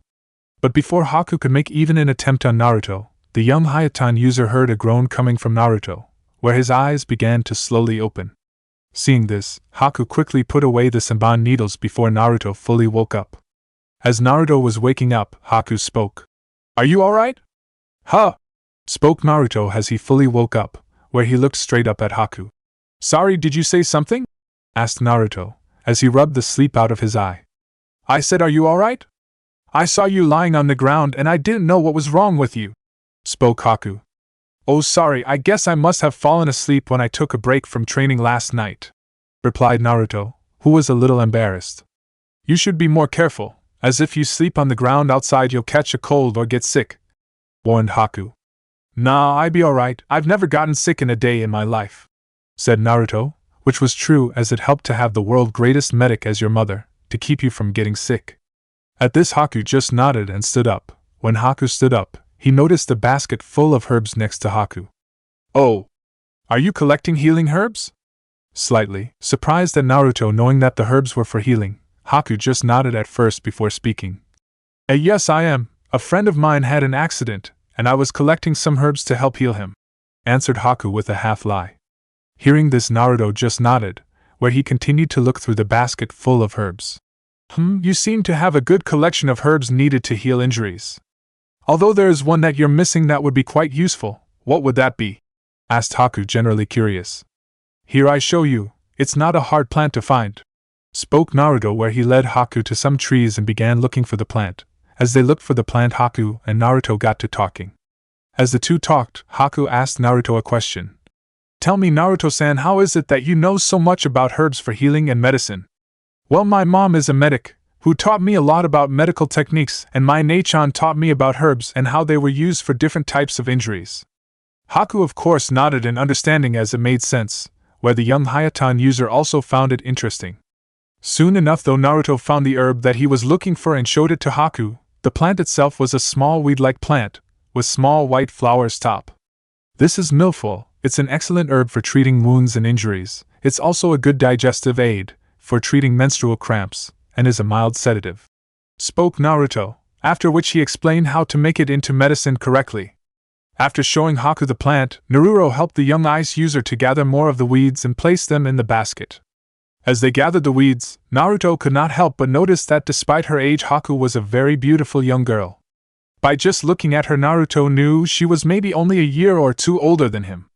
But before Haku could make even an attempt on Naruto, the young Hayatan user heard a groan coming from Naruto, where his eyes began to slowly open. Seeing this, Haku quickly put away the Saban needles before Naruto fully woke up. As Naruto was waking up, Haku spoke. Are you alright? Huh? Spoke Naruto as he fully woke up, where he looked straight up at Haku. Sorry, did you say something? Asked Naruto, as he rubbed the sleep out of his eye. I said, are you alright? I saw you lying on the ground and I didn't know what was wrong with you, spoke Haku. Oh, sorry, I guess I must have fallen asleep when I took a break from training last night, replied Naruto, who was a little embarrassed. You should be more careful, as if you sleep on the ground outside you'll catch a cold or get sick, warned Haku. Nah, I be alright, I've never gotten sick in a day in my life, said Naruto, which was true as it helped to have the world's greatest medic as your mother, to keep you from getting sick. At this Haku just nodded and stood up. When Haku stood up, he noticed a basket full of herbs next to Haku. Oh, are you collecting healing herbs? Slightly surprised at Naruto knowing that the herbs were for healing, Haku just nodded at first before speaking. Yes, I am. A friend of mine had an accident, and I was collecting some herbs to help heal him, answered Haku with a half lie. Hearing this, Naruto just nodded, where he continued to look through the basket full of herbs. You seem to have a good collection of herbs needed to heal injuries. Although there is one that you're missing that would be quite useful, what would that be? Asked Haku, generally curious. Here I show you, it's not a hard plant to find, spoke Naruto, where he led Haku to some trees and began looking for the plant. As they looked for the plant, Haku and Naruto got to talking. As the two talked, Haku asked Naruto a question. Tell me, Naruto-san, how is it that you know so much about herbs for healing and medicine? Well, my mom is a medic, who taught me a lot about medical techniques, and my Nachan taught me about herbs and how they were used for different types of injuries. Haku of course nodded in understanding as it made sense, where the young Hayatan user also found it interesting. Soon enough, though, Naruto found the herb that he was looking for and showed it to Haku. The plant itself was a small weed-like plant, with small white flowers top. This is milfoil. It's an excellent herb for treating wounds and injuries. It's also a good digestive aid for treating menstrual cramps, and is a mild sedative, spoke Naruto, after which he explained how to make it into medicine correctly. After showing Haku the plant, Naruto helped the young ice user to gather more of the weeds and place them in the basket. As they gathered the weeds, Naruto could not help but notice that despite her age, Haku was a very beautiful young girl. By just looking at her, Naruto knew she was maybe only a year or two older than him.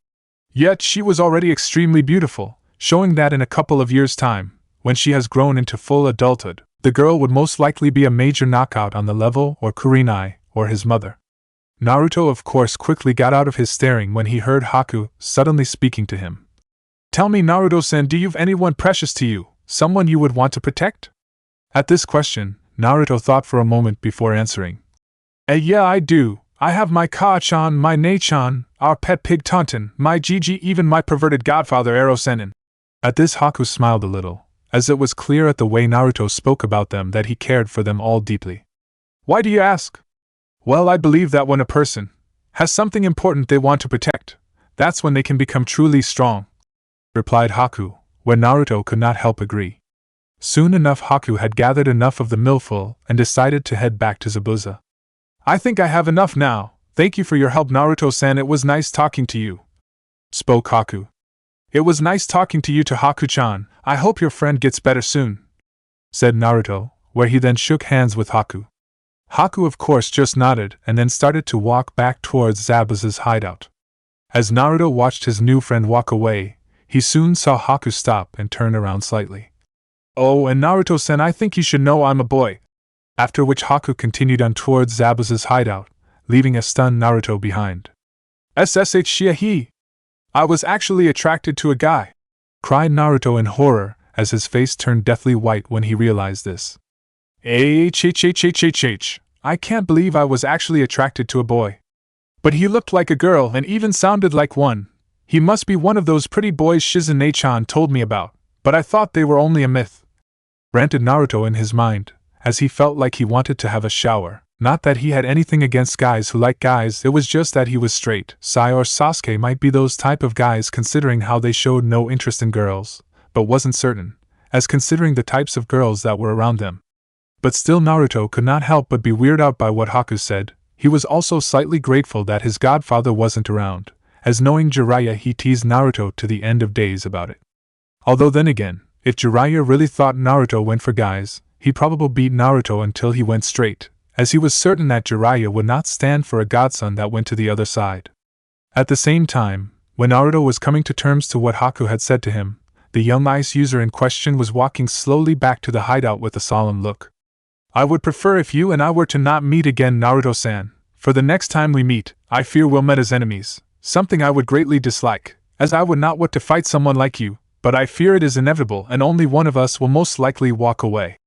Yet she was already extremely beautiful, showing that in a couple of years' time, when she has grown into full adulthood, the girl would most likely be a major knockout on the level or Kurenai, or his mother. Naruto of course quickly got out of his staring when he heard Haku suddenly speaking to him. Tell me, Naruto-san, do you have anyone precious to you, someone you would want to protect? At this question, Naruto thought for a moment before answering. Yeah, I do. I have my Ka-chan, my Nei-chan, our pet pig Tonton, my Gigi, even my perverted godfather Ero-senin. At this, Haku smiled a little, as it was clear at the way Naruto spoke about them that he cared for them all deeply. Why do you ask? Well, I believe that when a person has something important they want to protect, that's when they can become truly strong, replied Haku, where Naruto could not help agree. Soon enough, Haku had gathered enough of the milfoil and decided to head back to Zabuza. I think I have enough now. Thank you for your help, Naruto-san. It was nice talking to you, spoke Haku. It was nice talking to you to Haku-chan. I hope your friend gets better soon, said Naruto, where he then shook hands with Haku. Haku of course just nodded and then started to walk back towards Zabuza's hideout. As Naruto watched his new friend walk away, he soon saw Haku stop and turn around slightly. Oh, and Naruto-sen, I think you should know I'm a boy. After which Haku continued on towards Zabuza's hideout, leaving a stunned Naruto behind. SSH Shiahi! I was actually attracted to a guy, cried Naruto in horror as his face turned deathly white when he realized this. I can't believe I was actually attracted to a boy. But he looked like a girl and even sounded like one. He must be one of those pretty boys Shizune-chan told me about, but I thought they were only a myth, ranted Naruto in his mind, as he felt like he wanted to have a shower. Not that he had anything against guys who like guys, it was just that he was straight. Sai or Sasuke might be those type of guys considering how they showed no interest in girls, but wasn't certain, as considering the types of girls that were around them. But still Naruto could not help but be weirded out by what Haku said. He was also slightly grateful that his godfather wasn't around, as knowing Jiraiya he teased Naruto to the end of days about it. Although then again, if Jiraiya really thought Naruto went for guys, he'd probably beat Naruto until he went straight, as he was certain that Jiraiya would not stand for a godson that went to the other side. At the same time, when Naruto was coming to terms to what Haku had said to him, the young ice user in question was walking slowly back to the hideout with a solemn look. I would prefer if you and I were to not meet again, Naruto-san. For the next time we meet, I fear we'll meet as enemies, something I would greatly dislike, as I would not want to fight someone like you, but I fear it is inevitable and only one of us will most likely walk away.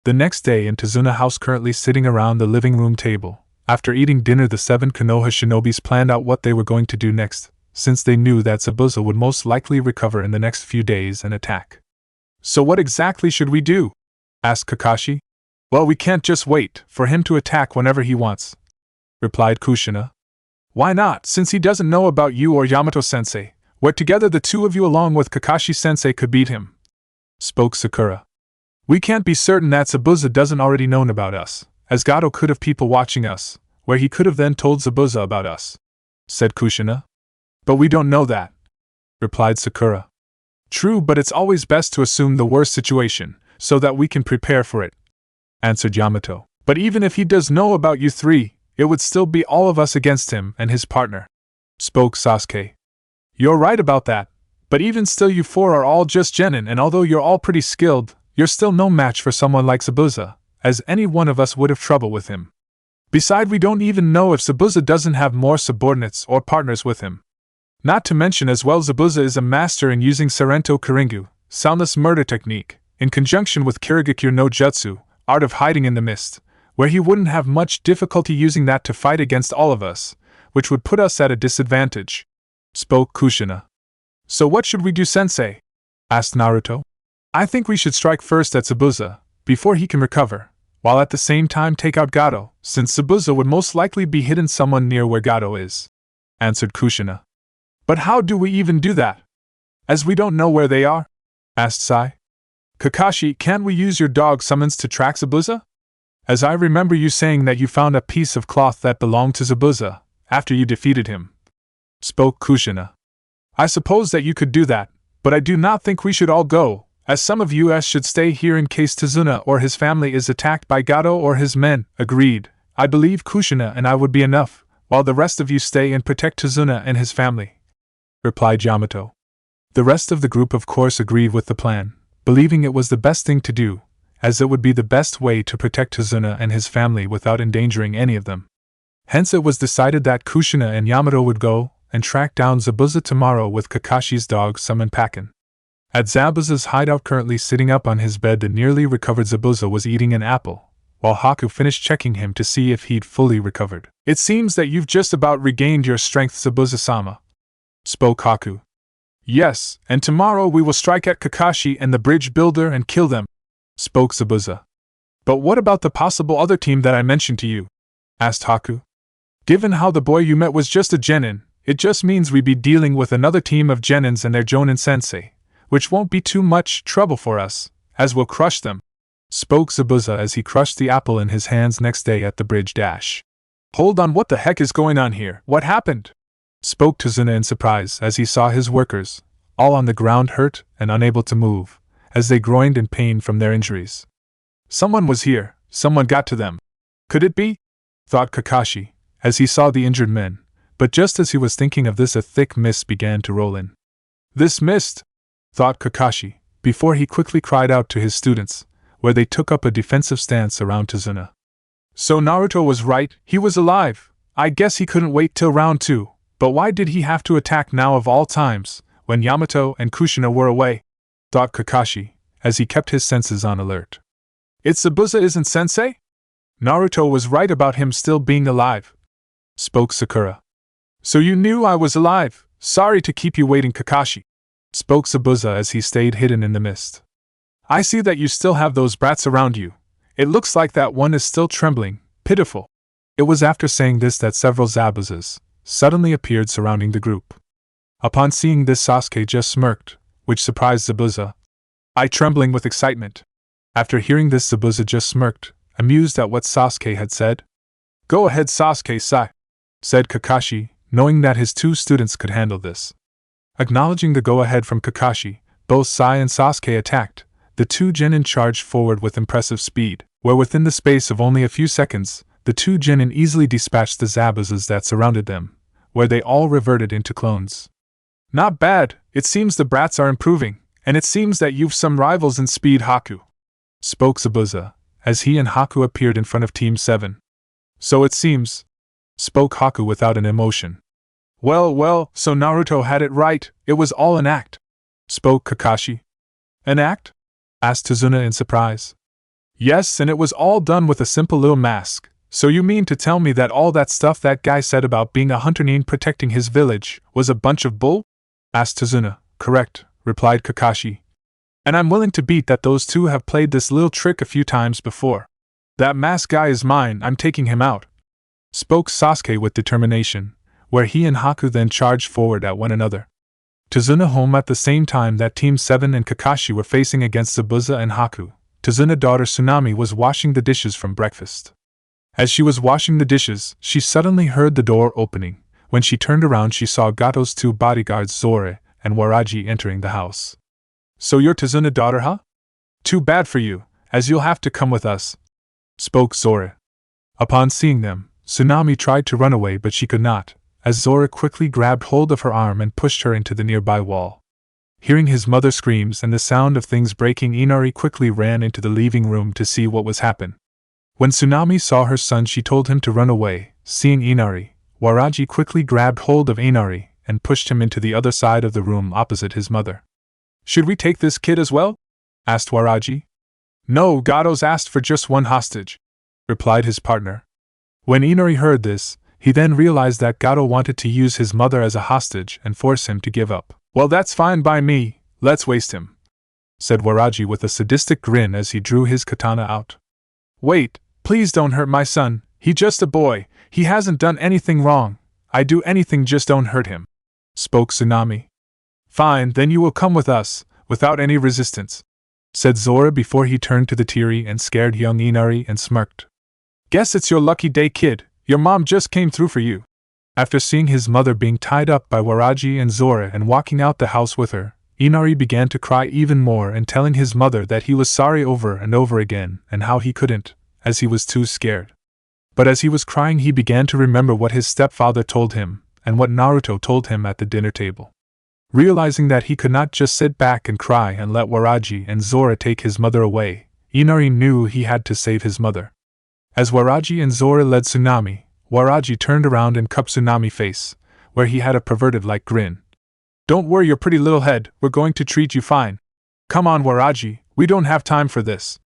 The next day in Tazuna House, currently sitting around the living room table, after eating dinner the 7 Konoha shinobis planned out what they were going to do next, since they knew that Zabuza would most likely recover in the next few days and attack. So what exactly should we do? Asked Kakashi. Well, we can't just wait for him to attack whenever he wants, replied Kushina. Why not, since he doesn't know about you or Yamato-sensei, where together the two of you along with Kakashi-sensei could beat him, spoke Sakura. We can't be certain that Zabuza doesn't already know about us, as Gato could have people watching us, where he could have then told Zabuza about us, said Kushina. But we don't know that, replied Sakura. True, but it's always best to assume the worst situation, so that we can prepare for it, answered Yamato. But even if he does know about you three, it would still be all of us against him and his partner, spoke Sasuke. You're right about that, but even still you four are all just genin, and although you're all pretty skilled, you're still no match for someone like Zabuza, as any one of us would have trouble with him. Besides, we don't even know if Zabuza doesn't have more subordinates or partners with him. Not to mention as well, Zabuza is a master in using Serento Kiringu, soundless murder technique, in conjunction with Kirigakure no Jutsu, art of hiding in the mist, where he wouldn't have much difficulty using that to fight against all of us, which would put us at a disadvantage, spoke Kushina. So what should we do, sensei? Asked Naruto. I think we should strike first at Zabuza, before he can recover, while at the same time take out Gato, since Zabuza would most likely be hidden someone near where Gato is, answered Kushina. But how do we even do that? As we don't know where they are? Asked Sai. Kakashi, can't we use your dog summons to track Zabuza? As I remember you saying that you found a piece of cloth that belonged to Zabuza, after you defeated him, spoke Kushina. I suppose that you could do that, but I do not think we should all go, as some of us should stay here in case Tazuna or his family is attacked by Gato or his men. Agreed. I believe Kushina and I would be enough, while the rest of you stay and protect Tazuna and his family, replied Yamato. The rest of the group of course agreed with the plan, believing it was the best thing to do, as it would be the best way to protect Tazuna and his family without endangering any of them. Hence it was decided that Kushina and Yamato would go and track down Zabuza tomorrow with Kakashi's dog summoned Pakken. At Zabuza's hideout, currently sitting up on his bed, the nearly recovered Zabuza was eating an apple, while Haku finished checking him to see if he'd fully recovered. It seems that you've just about regained your strength, Zabuza-sama, spoke Haku. Yes, and tomorrow we will strike at Kakashi and the bridge builder and kill them, spoke Zabuza. But what about the possible other team that I mentioned to you? Asked Haku. Given how the boy you met was just a genin, it just means we'd be dealing with another team of genins and their jonin sensei, which won't be too much trouble for us, as we'll crush them, spoke Zabuza as he crushed the apple in his hands next day at the bridge dash. Hold on, what the heck is going on here? What happened? spoke Tsunade in surprise as he saw his workers, all on the ground hurt and unable to move, as they groaned in pain from their injuries. Someone was here, someone got to them. Could it be? Thought Kakashi, as he saw the injured men, but just as he was thinking of this a thick mist began to roll in. This mist? Thought Kakashi, before he quickly cried out to his students, where they took up a defensive stance around Tsunade. So Naruto was right, he was alive. I guess he couldn't wait till round 2, but why did he have to attack now of all times, when Yamato and Kushina were away? Thought Kakashi, as he kept his senses on alert. It's Zabuza, isn't sensei? Naruto was right about him still being alive, spoke Sakura. So you knew I was alive. Sorry to keep you waiting, Kakashi, spoke Zabuza as he stayed hidden in the mist. I see that you still have those brats around you. It looks like that one is still trembling, pitiful. It was after saying this that several Zabuzas suddenly appeared surrounding the group. Upon seeing this, Sasuke just smirked, which surprised Zabuza. I trembling with excitement. After hearing this, Zabuza just smirked, amused at what Sasuke had said. Go ahead, Sasuke-sai, said Kakashi, knowing that his 2 students could handle this. Acknowledging the go-ahead from Kakashi, both Sai and Sasuke attacked. The 2 genin charged forward with impressive speed, where within the space of only a few seconds, the 2 genin easily dispatched the Zabuzas that surrounded them, where they all reverted into clones. Not bad, it seems the brats are improving, and it seems that you've some rivals in speed, Haku, spoke Zabuza, as he and Haku appeared in front of Team 7. So it seems, spoke Haku without an emotion. Well, so Naruto had it right, it was all an act, spoke Kakashi. An act? Asked Tsunade in surprise. Yes, and it was all done with a simple little mask. So you mean to tell me that all that stuff that guy said about being a hunter and protecting his village was a bunch of bull? Asked Tsunade. Correct, replied Kakashi. And I'm willing to bet that those 2 have played this little trick a few times before. That mask guy is mine, I'm taking him out, spoke Sasuke with determination, where he and Haku then charged forward at one another. Tsunade home at the same time that Team 7 and Kakashi were facing against Zabuza and Haku. Tsunade's daughter Tsunami was washing the dishes from breakfast. As she was washing the dishes, she suddenly heard the door opening. When she turned around, she saw Gato's 2 bodyguards Zore and Waraji entering the house. So you're Tsunade's daughter, huh? Too bad for you, as you'll have to come with us, spoke Zore. Upon seeing them, Tsunami tried to run away, but she could not, as Zora quickly grabbed hold of her arm and pushed her into the nearby wall. Hearing his mother screams and the sound of things breaking, Inari quickly ran into the living room to see what was happening. When Tsunami saw her son, she told him to run away. Seeing Inari, Waraji quickly grabbed hold of Inari and pushed him into the other side of the room opposite his mother. Should we take this kid as well? Asked Waraji. No, Gato's asked for just one hostage, replied his partner. When Inari heard this, he then realized that Gato wanted to use his mother as a hostage and force him to give up. Well, that's fine by me, let's waste him, said Waraji with a sadistic grin as he drew his katana out. Wait, please don't hurt my son, he's just a boy, he hasn't done anything wrong. I do anything, just don't hurt him, spoke Tsunami. Fine, then you will come with us, without any resistance, said Zora before he turned to the teary and scared young Inari and smirked. Guess it's your lucky day, kid. Your mom just came through for you. After seeing his mother being tied up by Waraji and Zora and walking out the house with her, Inari began to cry even more and telling his mother that he was sorry over and over again and how he couldn't, as he was too scared. But as he was crying, he began to remember what his stepfather told him and what Naruto told him at the dinner table. Realizing that he could not just sit back and cry and let Waraji and Zora take his mother away, Inari knew he had to save his mother. As Waraji and Zora led Tsunami, Waraji turned around and cupped Tsunami's face, where he had a perverted-like grin. Don't worry your pretty little head, we're going to treat you fine. Come on, Waraji, we don't have time for this,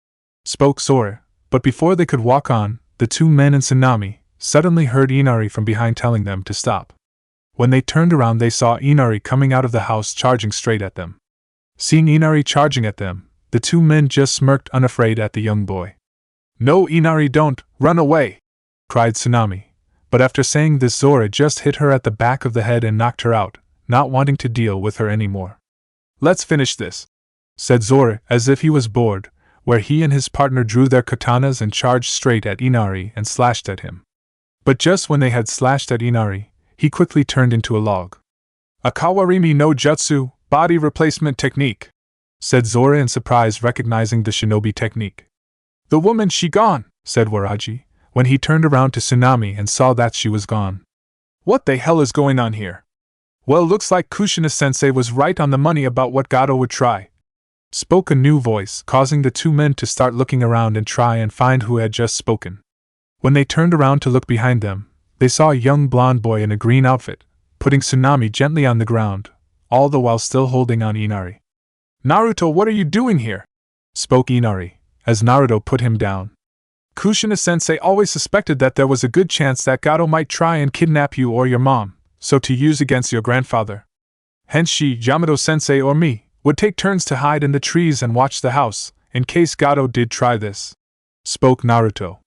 spoke Zora, but before they could walk on, the 2 men and Tsunami suddenly heard Inari from behind telling them to stop. When they turned around, they saw Inari coming out of the house charging straight at them. Seeing Inari charging at them, the 2 men just smirked unafraid at the young boy. No, Inari, don't, run away, cried Tsunami, but after saying this, Zora just hit her at the back of the head and knocked her out, not wanting to deal with her anymore. Let's finish this, said Zora as if he was bored, where he and his partner drew their katanas and charged straight at Inari and slashed at him. But just when they had slashed at Inari, he quickly turned into a log. "A Kawarimi no Jutsu, body replacement technique," said Zora in surprise, recognizing the shinobi technique. "The woman, she gone," said Waraji, when he turned around to Tsunami and saw that she was gone. "What the hell is going on here?" "Well, looks like Kushina-sensei was right on the money about what Gato would try," spoke a new voice, causing the two men to start looking around and try and find who had just spoken. When they turned around to look behind them, they saw a young blonde boy in a green outfit, putting Tsunami gently on the ground, all the while still holding on Inari. "Naruto, what are you doing here?" spoke Inari, as Naruto put him down. "Kushina-sensei always suspected that there was a good chance that Gato might try and kidnap you or your mom, so to use against your grandfather. Hence she, Yamato-sensei or me, would take turns to hide in the trees and watch the house, in case Gato did try this," spoke Naruto.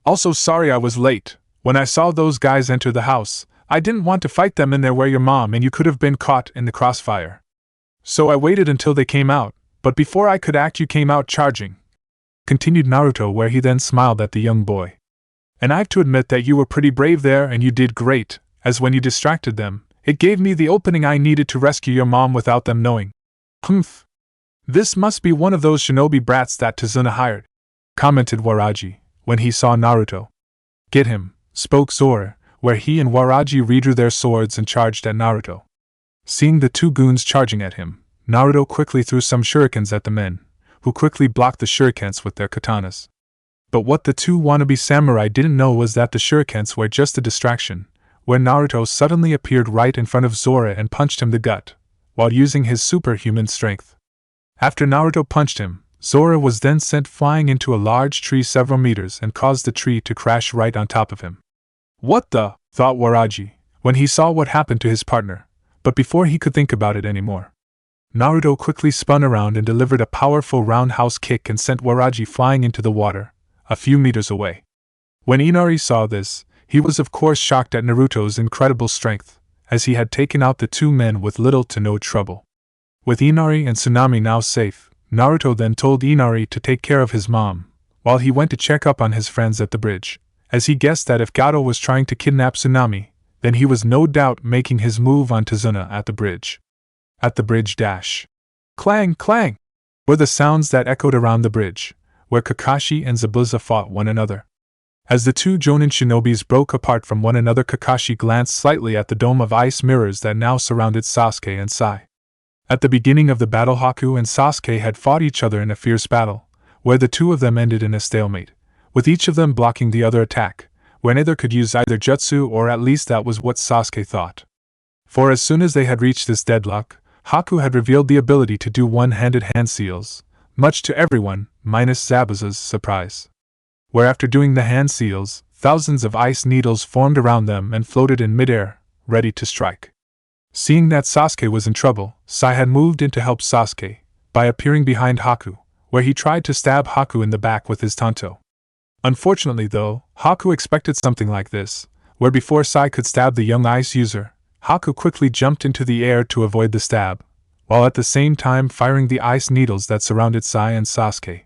"Also sorry I was late. When I saw those guys enter the house, I didn't want to fight them in there where your mom and you could have been caught in the crossfire. So I waited until they came out, but before I could act you came out charging," continued Naruto, where he then smiled at the young boy. "And I've to admit that you were pretty brave there and you did great, as when you distracted them, it gave me the opening I needed to rescue your mom without them knowing." "Humph. This must be one of those shinobi brats that Tazuna hired," commented Waraji, when he saw Naruto. "Get him," spoke Zora, where he and Waraji redrew their swords and charged at Naruto. Seeing the two goons charging at him, Naruto quickly threw some shurikens at the men, who quickly blocked the shurikens with their katanas. But what the two wannabe samurai didn't know was that the shurikens were just a distraction, where Naruto suddenly appeared right in front of Zora and punched him the gut, while using his superhuman strength. After Naruto punched him, Zora was then sent flying into a large tree several meters and caused the tree to crash right on top of him. "What the?" thought Waraji, when he saw what happened to his partner, but before he could think about it anymore, Naruto quickly spun around and delivered a powerful roundhouse kick and sent Waraji flying into the water, a few meters away. When Inari saw this, he was of course shocked at Naruto's incredible strength, as he had taken out the two men with little to no trouble. With Inari and Tsunami now safe, Naruto then told Inari to take care of his mom, while he went to check up on his friends at the bridge, as he guessed that if Gato was trying to kidnap Tsunami, then he was no doubt making his move on Tazuna at the bridge. At the bridge dash. Clang, clang! Were the sounds that echoed around the bridge, where Kakashi and Zabuza fought one another. As the two Jonin shinobis broke apart from one another, Kakashi glanced slightly at the dome of ice mirrors that now surrounded Sasuke and Sai. At the beginning of the battle, Haku and Sasuke had fought each other in a fierce battle, where the two of them ended in a stalemate, with each of them blocking the other attack, where neither could use either jutsu, or at least that was what Sasuke thought. For as soon as they had reached this deadlock, Haku had revealed the ability to do one-handed hand seals, much to everyone, minus Zabuza's surprise. Where after doing the hand seals, thousands of ice needles formed around them and floated in midair, ready to strike. Seeing that Sasuke was in trouble, Sai had moved in to help Sasuke, by appearing behind Haku, where he tried to stab Haku in the back with his tanto. Unfortunately though, Haku expected something like this, where before Sai could stab the young ice user, Haku quickly jumped into the air to avoid the stab, while at the same time firing the ice needles that surrounded Sai and Sasuke.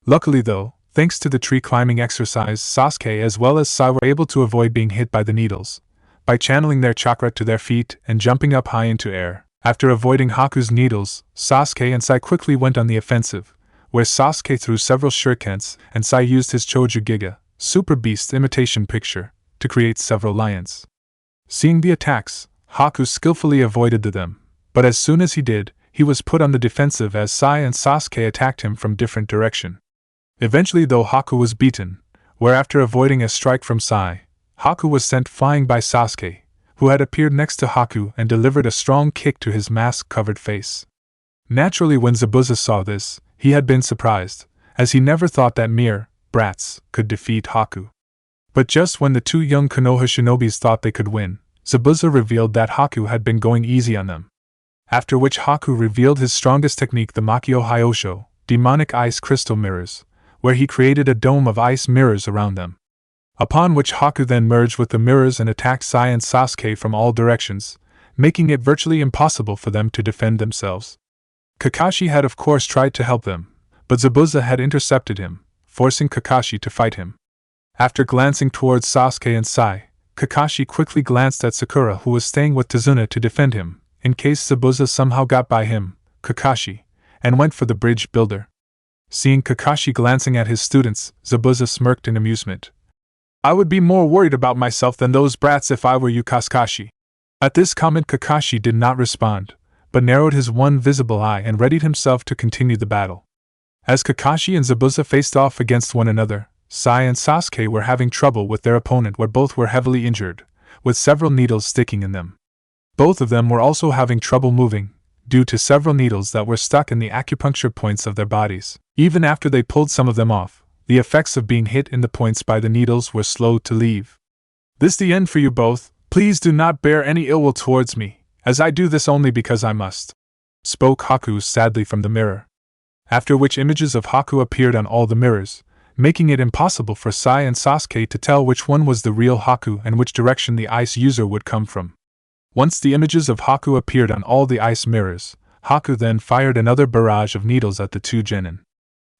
Luckily though, thanks to the tree climbing exercise, Sasuke as well as Sai were able to avoid being hit by the needles, by channeling their chakra to their feet and jumping up high into air. After avoiding Haku's needles, Sasuke and Sai quickly went on the offensive, where Sasuke threw several shurikens and Sai used his Choju Giga, Super Beast imitation picture, to create several lions. Seeing the attacks, Haku skillfully avoided them, but as soon as he did, he was put on the defensive as Sai and Sasuke attacked him from different direction. Eventually though, Haku was beaten, where after avoiding a strike from Sai, Haku was sent flying by Sasuke, who had appeared next to Haku and delivered a strong kick to his mask-covered face. Naturally, when Zabuza saw this, he had been surprised, as he never thought that mere brats could defeat Haku. But just when the two young Konoha shinobis thought they could win, Zabuza revealed that Haku had been going easy on them. After which Haku revealed his strongest technique, the Makio Hyosho, demonic ice crystal mirrors, where he created a dome of ice mirrors around them. Upon which Haku then merged with the mirrors and attacked Sai and Sasuke from all directions, making it virtually impossible for them to defend themselves. Kakashi had of course tried to help them, but Zabuza had intercepted him, forcing Kakashi to fight him. After glancing towards Sasuke and Sai, Kakashi quickly glanced at Sakura, who was staying with Tsunade to defend him, in case Zabuza somehow got by him, Kakashi, and went for the bridge builder. Seeing Kakashi glancing at his students, Zabuza smirked in amusement. I would be more worried about myself than those brats if I were you, Kakashi. At this comment Kakashi did not respond, but narrowed his one visible eye and readied himself to continue the battle. As Kakashi and Zabuza faced off against one another, Sai and Sasuke were having trouble with their opponent, where both were heavily injured, with several needles sticking in them. Both of them were also having trouble moving, due to several needles that were stuck in the acupuncture points of their bodies. Even after they pulled some of them off, the effects of being hit in the points by the needles were slow to leave. This the end for you both. Please do not bear any ill will towards me, as I do this only because I must, spoke Haku sadly from the mirror. After which images of Haku appeared on all the mirrors, making it impossible for Sai and Sasuke to tell which one was the real Haku and which direction the ice user would come from. Once the images of Haku appeared on all the ice mirrors, Haku then fired another barrage of needles at the two genin.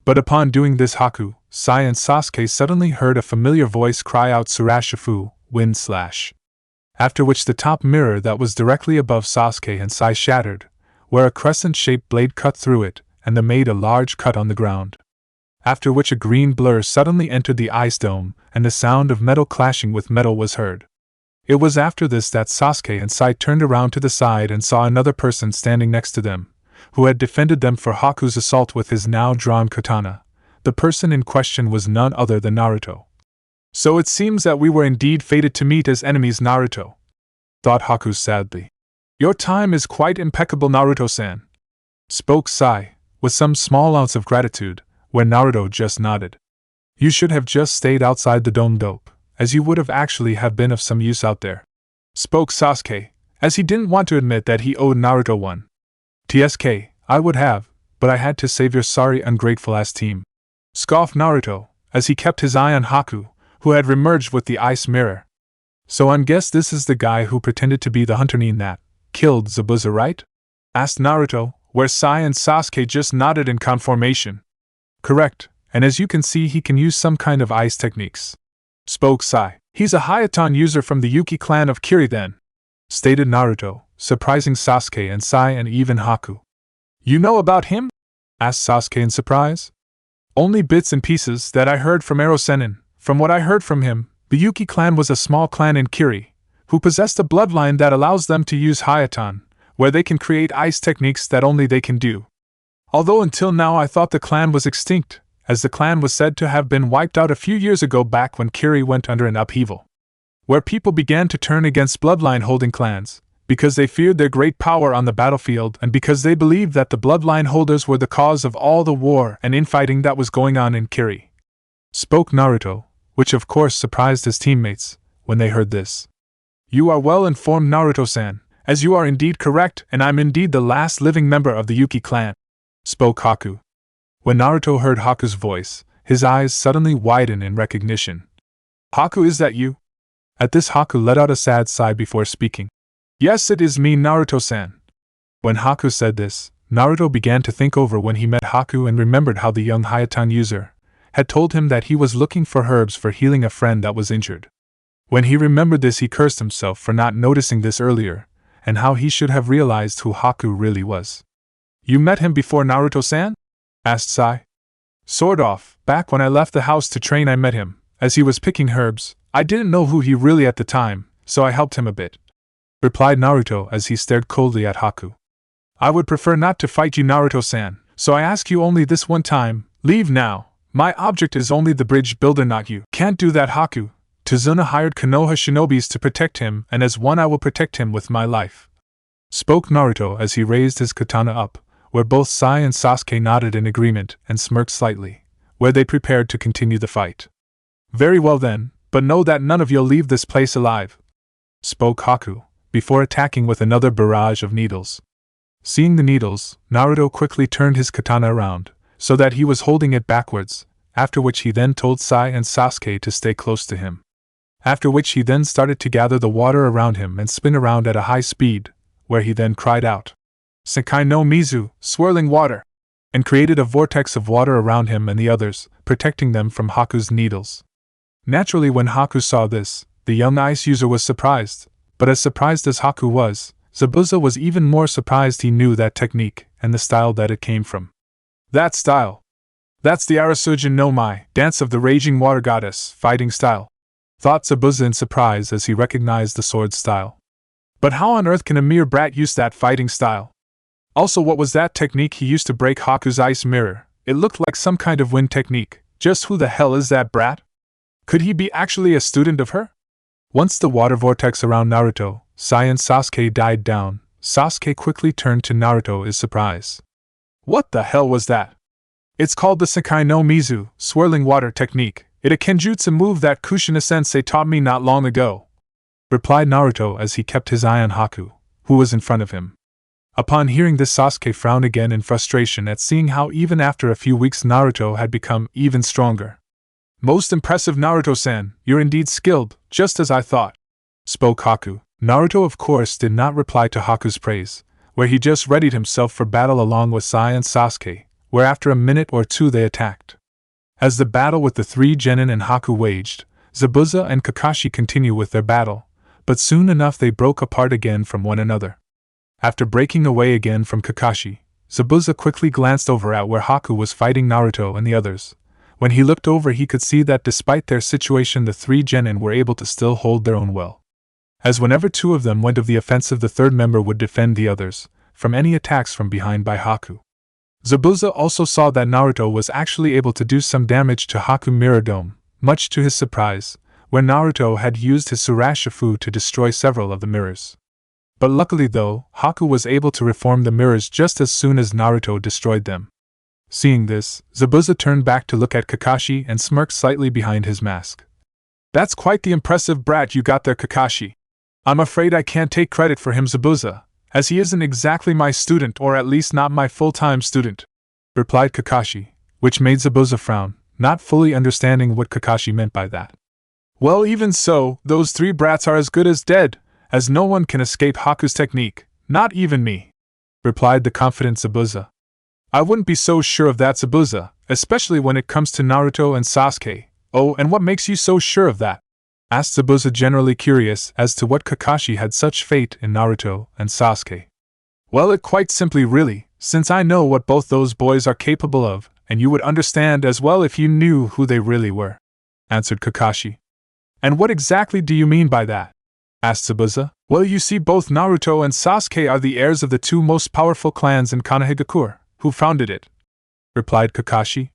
But upon doing this, Haku, Sai and Sasuke suddenly heard a familiar voice cry out Surashifu, wind slash. After which the top mirror that was directly above Sasuke and Sai shattered, where a crescent-shaped blade cut through it, and they made a large cut on the ground. After which a green blur suddenly entered the ice dome, and the sound of metal clashing with metal was heard. It was after this that Sasuke and Sai turned around to the side and saw another person standing next to them, who had defended them for Haku's assault with his now drawn katana. The person in question was none other than Naruto. So it seems that we were indeed fated to meet as enemies, Naruto, thought Haku sadly. Your time is quite impeccable, Naruto-san, spoke Sai, with some small ounce of gratitude, where Naruto just nodded. You should have just stayed outside the dome, dope, as you would have actually have been of some use out there, spoke Sasuke, as he didn't want to admit that he owed Naruto one. TSK, I would have, but I had to save your sorry ungrateful ass team, scoffed Naruto, as he kept his eye on Haku, who had remerged with the ice mirror. So I guess this is the guy who pretended to be the hunter that killed Zabuza, right? Asked Naruto, where Sai and Sasuke just nodded in confirmation. Correct, and as you can see he can use some kind of ice techniques, spoke Sai. He's a Hayaton user from the Yuki clan of Kiri then, stated Naruto, surprising Sasuke and Sai and even Haku. You know about him? Asked Sasuke in surprise. Only bits and pieces that I heard from Ero-sennin. From what I heard from him, the Yuki clan was a small clan in Kiri, who possessed a bloodline that allows them to use Hayaton, where they can create ice techniques that only they can do. Although until now I thought the clan was extinct, as the clan was said to have been wiped out a few years ago back when Kiri went under an upheaval, where people began to turn against bloodline-holding clans, because they feared their great power on the battlefield and because they believed that the bloodline holders were the cause of all the war and infighting that was going on in Kiri, spoke Naruto, which of course surprised his teammates when they heard this. You are well informed, Naruto-san, as you are indeed correct and I'm indeed the last living member of the Yuki clan, spoke Haku. When Naruto heard Haku's voice, his eyes suddenly widened in recognition. Haku, is that you? At this Haku let out a sad sigh before speaking. Yes, it is me, Naruto-san. When Haku said this, Naruto began to think over when he met Haku and remembered how the young Hayaton user had told him that he was looking for herbs for healing a friend that was injured. When he remembered this, he cursed himself for not noticing this earlier, and how he should have realized who Haku really was. You met him before, Naruto-san? Asked Sai. Sort of. Back when I left the house to train I met him, as he was picking herbs. I didn't know who he really at the time, so I helped him a bit, replied Naruto as he stared coldly at Haku. I would prefer not to fight you, Naruto-san, so I ask you only this one time, leave now. My object is only the bridge builder, not you. Can't do that, Haku. Tsunade hired Konoha shinobis to protect him, and as one I will protect him with my life, spoke Naruto as he raised his katana up, where both Sai and Sasuke nodded in agreement and smirked slightly, where they prepared to continue the fight. Very well then, but know that none of you'll leave this place alive, spoke Haku, before attacking with another barrage of needles. Seeing the needles, Naruto quickly turned his katana around, so that he was holding it backwards, after which he then told Sai and Sasuke to stay close to him. After which he then started to gather the water around him and spin around at a high speed, where he then cried out, Senkai no Mizu, swirling water, and created a vortex of water around him and the others, protecting them from Haku's needles. Naturally, when Haku saw this, The young ice user was surprised, but as surprised as Haku was, Zabuza was even more surprised. He knew that technique and the style that it came from. That style! That's the Arasujin no Mai, Dance of the Raging Water Goddess, fighting style, thought Zabuza in surprise as he recognized the sword style. But how on earth can a mere brat use that fighting style? Also, what was that technique he used to break Haku's ice mirror? It looked like some kind of wind technique. Just who the hell is that brat? Could he be actually a student of her? Once the water vortex around Naruto, Sai and Sasuke died down, Sasuke quickly turned to Naruto in surprise. What the hell was that? It's called the Sekai no Mizu, swirling water technique. It's a kenjutsu move that Kushina sensei taught me not long ago, replied Naruto as he kept his eye on Haku, who was in front of him. Upon hearing this, Sasuke frowned again in frustration at seeing how even after a few weeks Naruto had become even stronger. Most impressive, Naruto-san, you're indeed skilled, just as I thought, spoke Haku. Naruto of course did not reply to Haku's praise, where he just readied himself for battle along with Sai and Sasuke, where after a minute or two they attacked. As the battle with the three genin and Haku waged, Zabuza and Kakashi continued with their battle, but soon enough they broke apart again from one another. After breaking away again from Kakashi, Zabuza quickly glanced over at where Haku was fighting Naruto and the others. When he looked over, he could see that despite their situation, the three genin were able to still hold their own well. As whenever two of them went of the offensive, the third member would defend the others from any attacks from behind by Haku. Zabuza also saw that Naruto was actually able to do some damage to Haku Mirror Dome, much to his surprise, where Naruto had used his Surashifu to destroy several of the mirrors. But luckily though, Haku was able to reform the mirrors just as soon as Naruto destroyed them. Seeing this, Zabuza turned back to look at Kakashi and smirked slightly behind his mask. That's quite the impressive brat you got there, Kakashi. I'm afraid I can't take credit for him, Zabuza, as he isn't exactly my student, or at least not my full-time student, replied Kakashi, which made Zabuza frown, not fully understanding what Kakashi meant by that. Well, even so, those three brats are as good as dead, as no one can escape Haku's technique, not even me, replied the confident Zabuza. I wouldn't be so sure of that, Zabuza, especially when it comes to Naruto and Sasuke. Oh, and what makes you so sure of that? Asked Zabuza, generally curious as to what Kakashi had such faith in Naruto and Sasuke. Well, it quite simply really, since I know what both those boys are capable of, and you would understand as well if you knew who they really were, answered Kakashi. And what exactly do you mean by that? Asked Zabuza. Well, you see, both Naruto and Sasuke are the heirs of the two most powerful clans in Konohagakure, who founded it, replied Kakashi.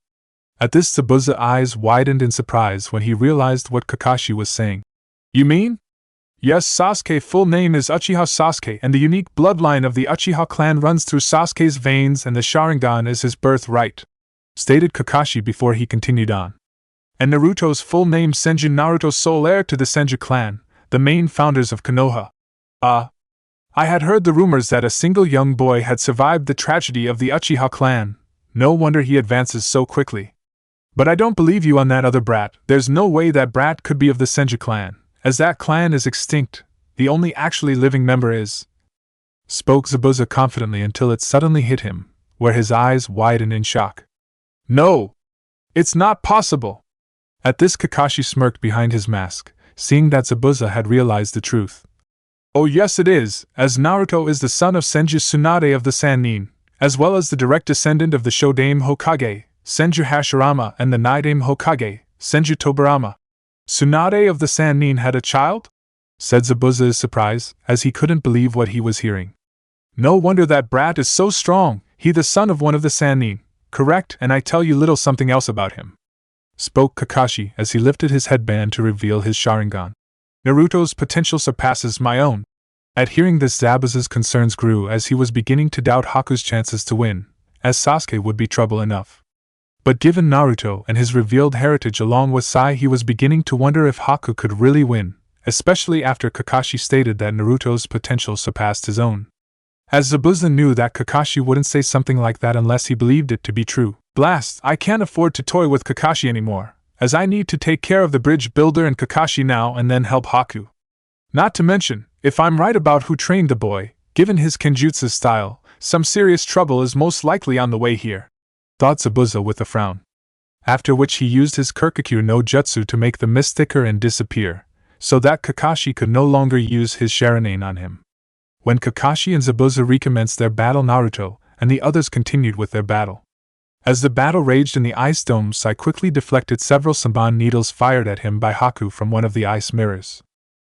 At this, Zabuza's eyes widened in surprise when he realized what Kakashi was saying. You mean? Yes, Sasuke's full name is Uchiha Sasuke, and the unique bloodline of the Uchiha clan runs through Sasuke's veins, and the Sharingan is his birthright, stated Kakashi before he continued on. And Naruto's full name Senju, Naruto, sole heir to the Senju clan, the main founders of Konoha. I had heard the rumors that a single young boy had survived the tragedy of the Uchiha clan. No wonder he advances so quickly. But I don't believe you on that other brat. There's no way that brat could be of the Senju clan, as that clan is extinct. The only actually living member is, spoke Zabuza confidently until it suddenly hit him, where his eyes widened in shock. No! It's not possible! At this, Kakashi smirked behind his mask, seeing that Zabuza had realized the truth. Oh yes, it is, as Naruto is the son of Senju Tsunade of the Sannin, as well as the direct descendant of the Shodame Hokage, Senju Hashirama, and the Nidame Hokage, Senju Tobirama. Tsunade of the Sannin had a child? Said Zabuza in surprise, as he couldn't believe what he was hearing. No wonder that brat is so strong. He the son of one of the Sannin, correct, and I tell you little something else about him, spoke Kakashi as he lifted his headband to reveal his Sharingan. Naruto's potential surpasses my own. At hearing this, Zabuza's concerns grew as he was beginning to doubt Haku's chances to win, as Sasuke would be trouble enough. But given Naruto and his revealed heritage along with Sai, he was beginning to wonder if Haku could really win, especially after Kakashi stated that Naruto's potential surpassed his own. As Zabuza knew that Kakashi wouldn't say something like that unless he believed it to be true. Blast, I can't afford to toy with Kakashi anymore, as I need to take care of the bridge builder and Kakashi now and then help Haku. Not to mention, if I'm right about who trained the boy, given his kenjutsu style, some serious trouble is most likely on the way here, thought Zabuza with a frown. After which he used his Kirkakyu no Jutsu to make the mist thicker and disappear, so that Kakashi could no longer use his Sharingan on him. When Kakashi and Zabuza recommenced their battle, Naruto and the others continued with their battle. As the battle raged in the ice dome, Sai quickly deflected several Senbon needles fired at him by Haku from one of the ice mirrors.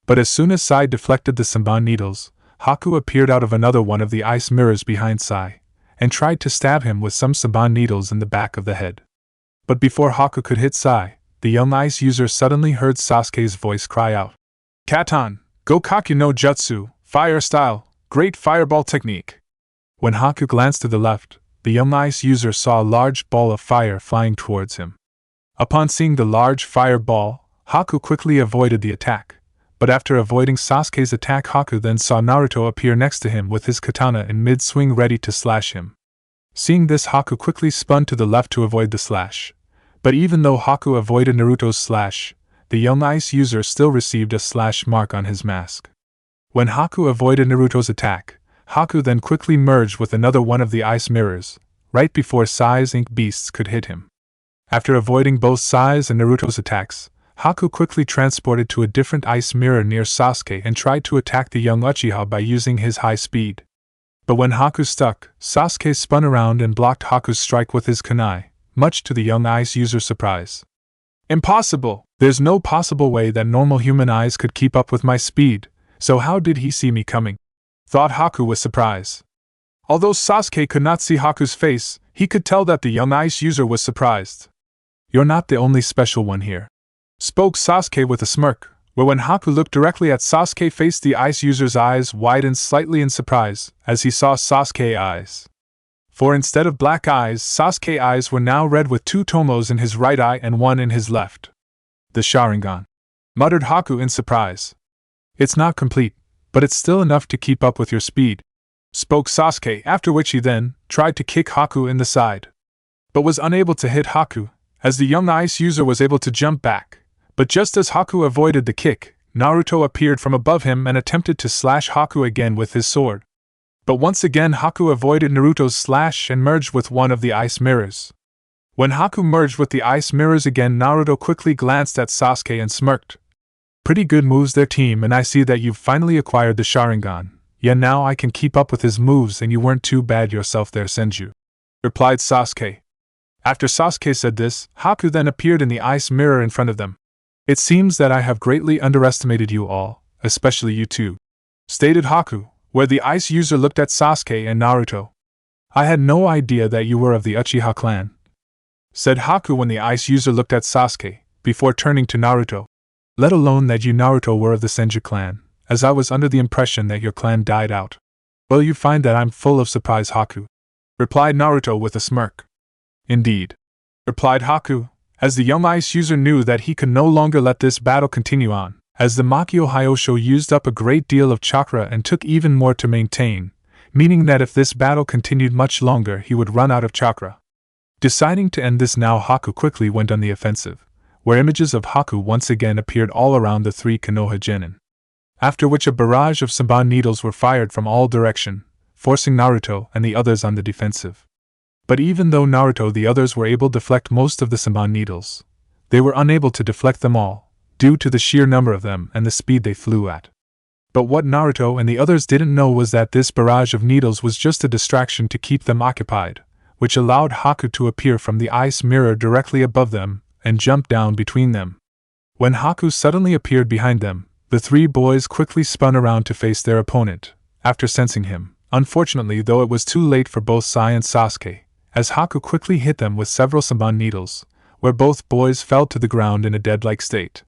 But as soon as Sai deflected the Senbon needles, Haku appeared out of another one of the ice mirrors behind Sai, and tried to stab him with some Senbon needles in the back of the head. But before Haku could hit Sai, the young ice user suddenly heard Sasuke's voice cry out, "Katan, Gokaku no Jutsu, fire style, great fireball technique." When Haku glanced to the left, the young ice user saw a large ball of fire flying towards him. Upon seeing the large fireball, Haku quickly avoided the attack, but after avoiding Sasuke's attack, Haku then saw Naruto appear next to him with his katana in mid-swing ready to slash him. Seeing this, Haku quickly spun to the left to avoid the slash, but even though Haku avoided Naruto's slash, the young ice user still received a slash mark on his mask. When Haku avoided Naruto's attack, Haku then quickly merged with another one of the ice mirrors, right before Sai's ink beasts could hit him. After avoiding both Sai's and Naruto's attacks, Haku quickly transported to a different ice mirror near Sasuke and tried to attack the young Uchiha by using his high speed. But when Haku stuck, Sasuke spun around and blocked Haku's strike with his kunai, much to the young ice user's surprise. "Impossible! There's no possible way that normal human eyes could keep up with my speed, so how did he see me coming?" thought Haku with surprise. Although Sasuke could not see Haku's face, he could tell that the young ice user was surprised. "You're not the only special one here," spoke Sasuke with a smirk, where when Haku looked directly at Sasuke's face, the ice user's eyes widened slightly in surprise as he saw Sasuke's eyes. For instead of black eyes, Sasuke's eyes were now red with two tomos in his right eye and one in his left. "The Sharingan," muttered Haku in surprise. "It's not complete, but it's still enough to keep up with your speed," spoke Sasuke, after which he then tried to kick Haku in the side, but was unable to hit Haku, as the young ice user was able to jump back. But just as Haku avoided the kick, Naruto appeared from above him and attempted to slash Haku again with his sword. But once again Haku avoided Naruto's slash and merged with one of the ice mirrors. When Haku merged with the ice mirrors again, Naruto quickly glanced at Sasuke and smirked. "Pretty good moves there, team, and I see that you've finally acquired the Sharingan. Yeah, now I can keep up with his moves, and you weren't too bad yourself there, Senju," replied Sasuke. After Sasuke said this, Haku then appeared in the ice mirror in front of them. "It seems that I have greatly underestimated you all, especially you two," stated Haku, where the ice user looked at Sasuke and Naruto. "I had no idea that you were of the Uchiha clan," said Haku when the ice user looked at Sasuke, before turning to Naruto. "Let alone that you, Naruto, were of the Senju clan, as I was under the impression that your clan died out." "Well, you find that I'm full of surprise, Haku," replied Naruto with a smirk. "Indeed," replied Haku, as the young ice user knew that he could no longer let this battle continue on, as the Makio Hyosho used up a great deal of chakra and took even more to maintain, meaning that if this battle continued much longer he would run out of chakra. Deciding to end this now, Haku quickly went on the offensive, where images of Haku once again appeared all around the three Konoha genin. After which a barrage of Senbon needles were fired from all directions, forcing Naruto and the others on the defensive. But even though Naruto and the others were able to deflect most of the Senbon needles, they were unable to deflect them all, due to the sheer number of them and the speed they flew at. But what Naruto and the others didn't know was that this barrage of needles was just a distraction to keep them occupied, which allowed Haku to appear from the ice mirror directly above them and jump down between them. When Haku suddenly appeared behind them, the three boys quickly spun around to face their opponent, after sensing him, unfortunately though it was too late for both Sai and Sasuke, as Haku quickly hit them with several Senbon needles, where both boys fell to the ground in a dead-like state.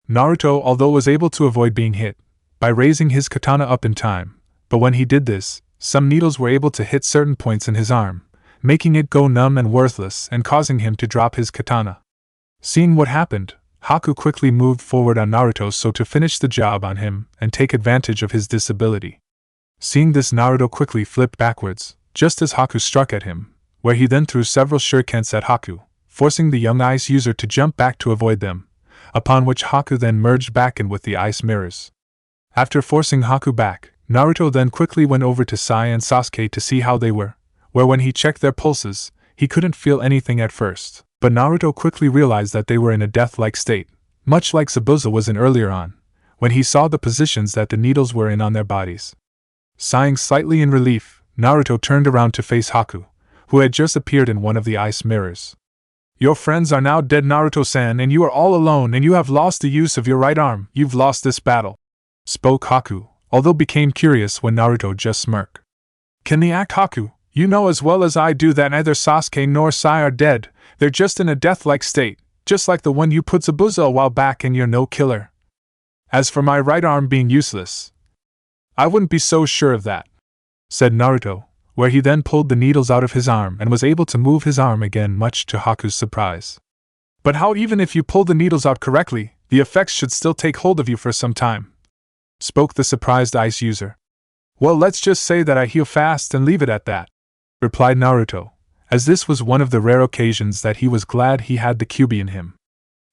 Naruto, although was able to avoid being hit, by raising his katana up in time, but when he did this, some needles were able to hit certain points in his arm, making it go numb and worthless and causing him to drop his katana. Seeing what happened, Haku quickly moved forward on Naruto so to finish the job on him and take advantage of his disability. Seeing this, Naruto quickly flipped backwards, just as Haku struck at him, where he then threw several shurikens at Haku, forcing the young ice user to jump back to avoid them, upon which Haku then merged back in with the ice mirrors. After forcing Haku back, Naruto then quickly went over to Sai and Sasuke to see how they were, where when he checked their pulses, he couldn't feel anything at first, but Naruto quickly realized that they were in a death-like state, much like Zabuza was in earlier on, when he saw the positions that the needles were in on their bodies. Sighing slightly in relief, Naruto turned around to face Haku, who had just appeared in one of the ice mirrors. Your friends are now dead, Naruto-san, and you are all alone, and you have lost the use of your right arm. You've lost this battle, spoke Haku, although became curious when Naruto just smirked. Can the act, Haku? You know as well as I do that neither Sasuke nor Sai are dead. They're just in a death-like state, just like the one you put Zabuza a while back, and you're no killer. As for my right arm being useless, I wouldn't be so sure of that, said Naruto, where he then pulled the needles out of his arm and was able to move his arm again, much to Haku's surprise. But how, even if you pull the needles out correctly, the effects should still take hold of you for some time, spoke the surprised ice user. Well, let's just say that I heal fast and leave it at that, replied Naruto, as this was one of the rare occasions that he was glad he had the Kyuubi in him.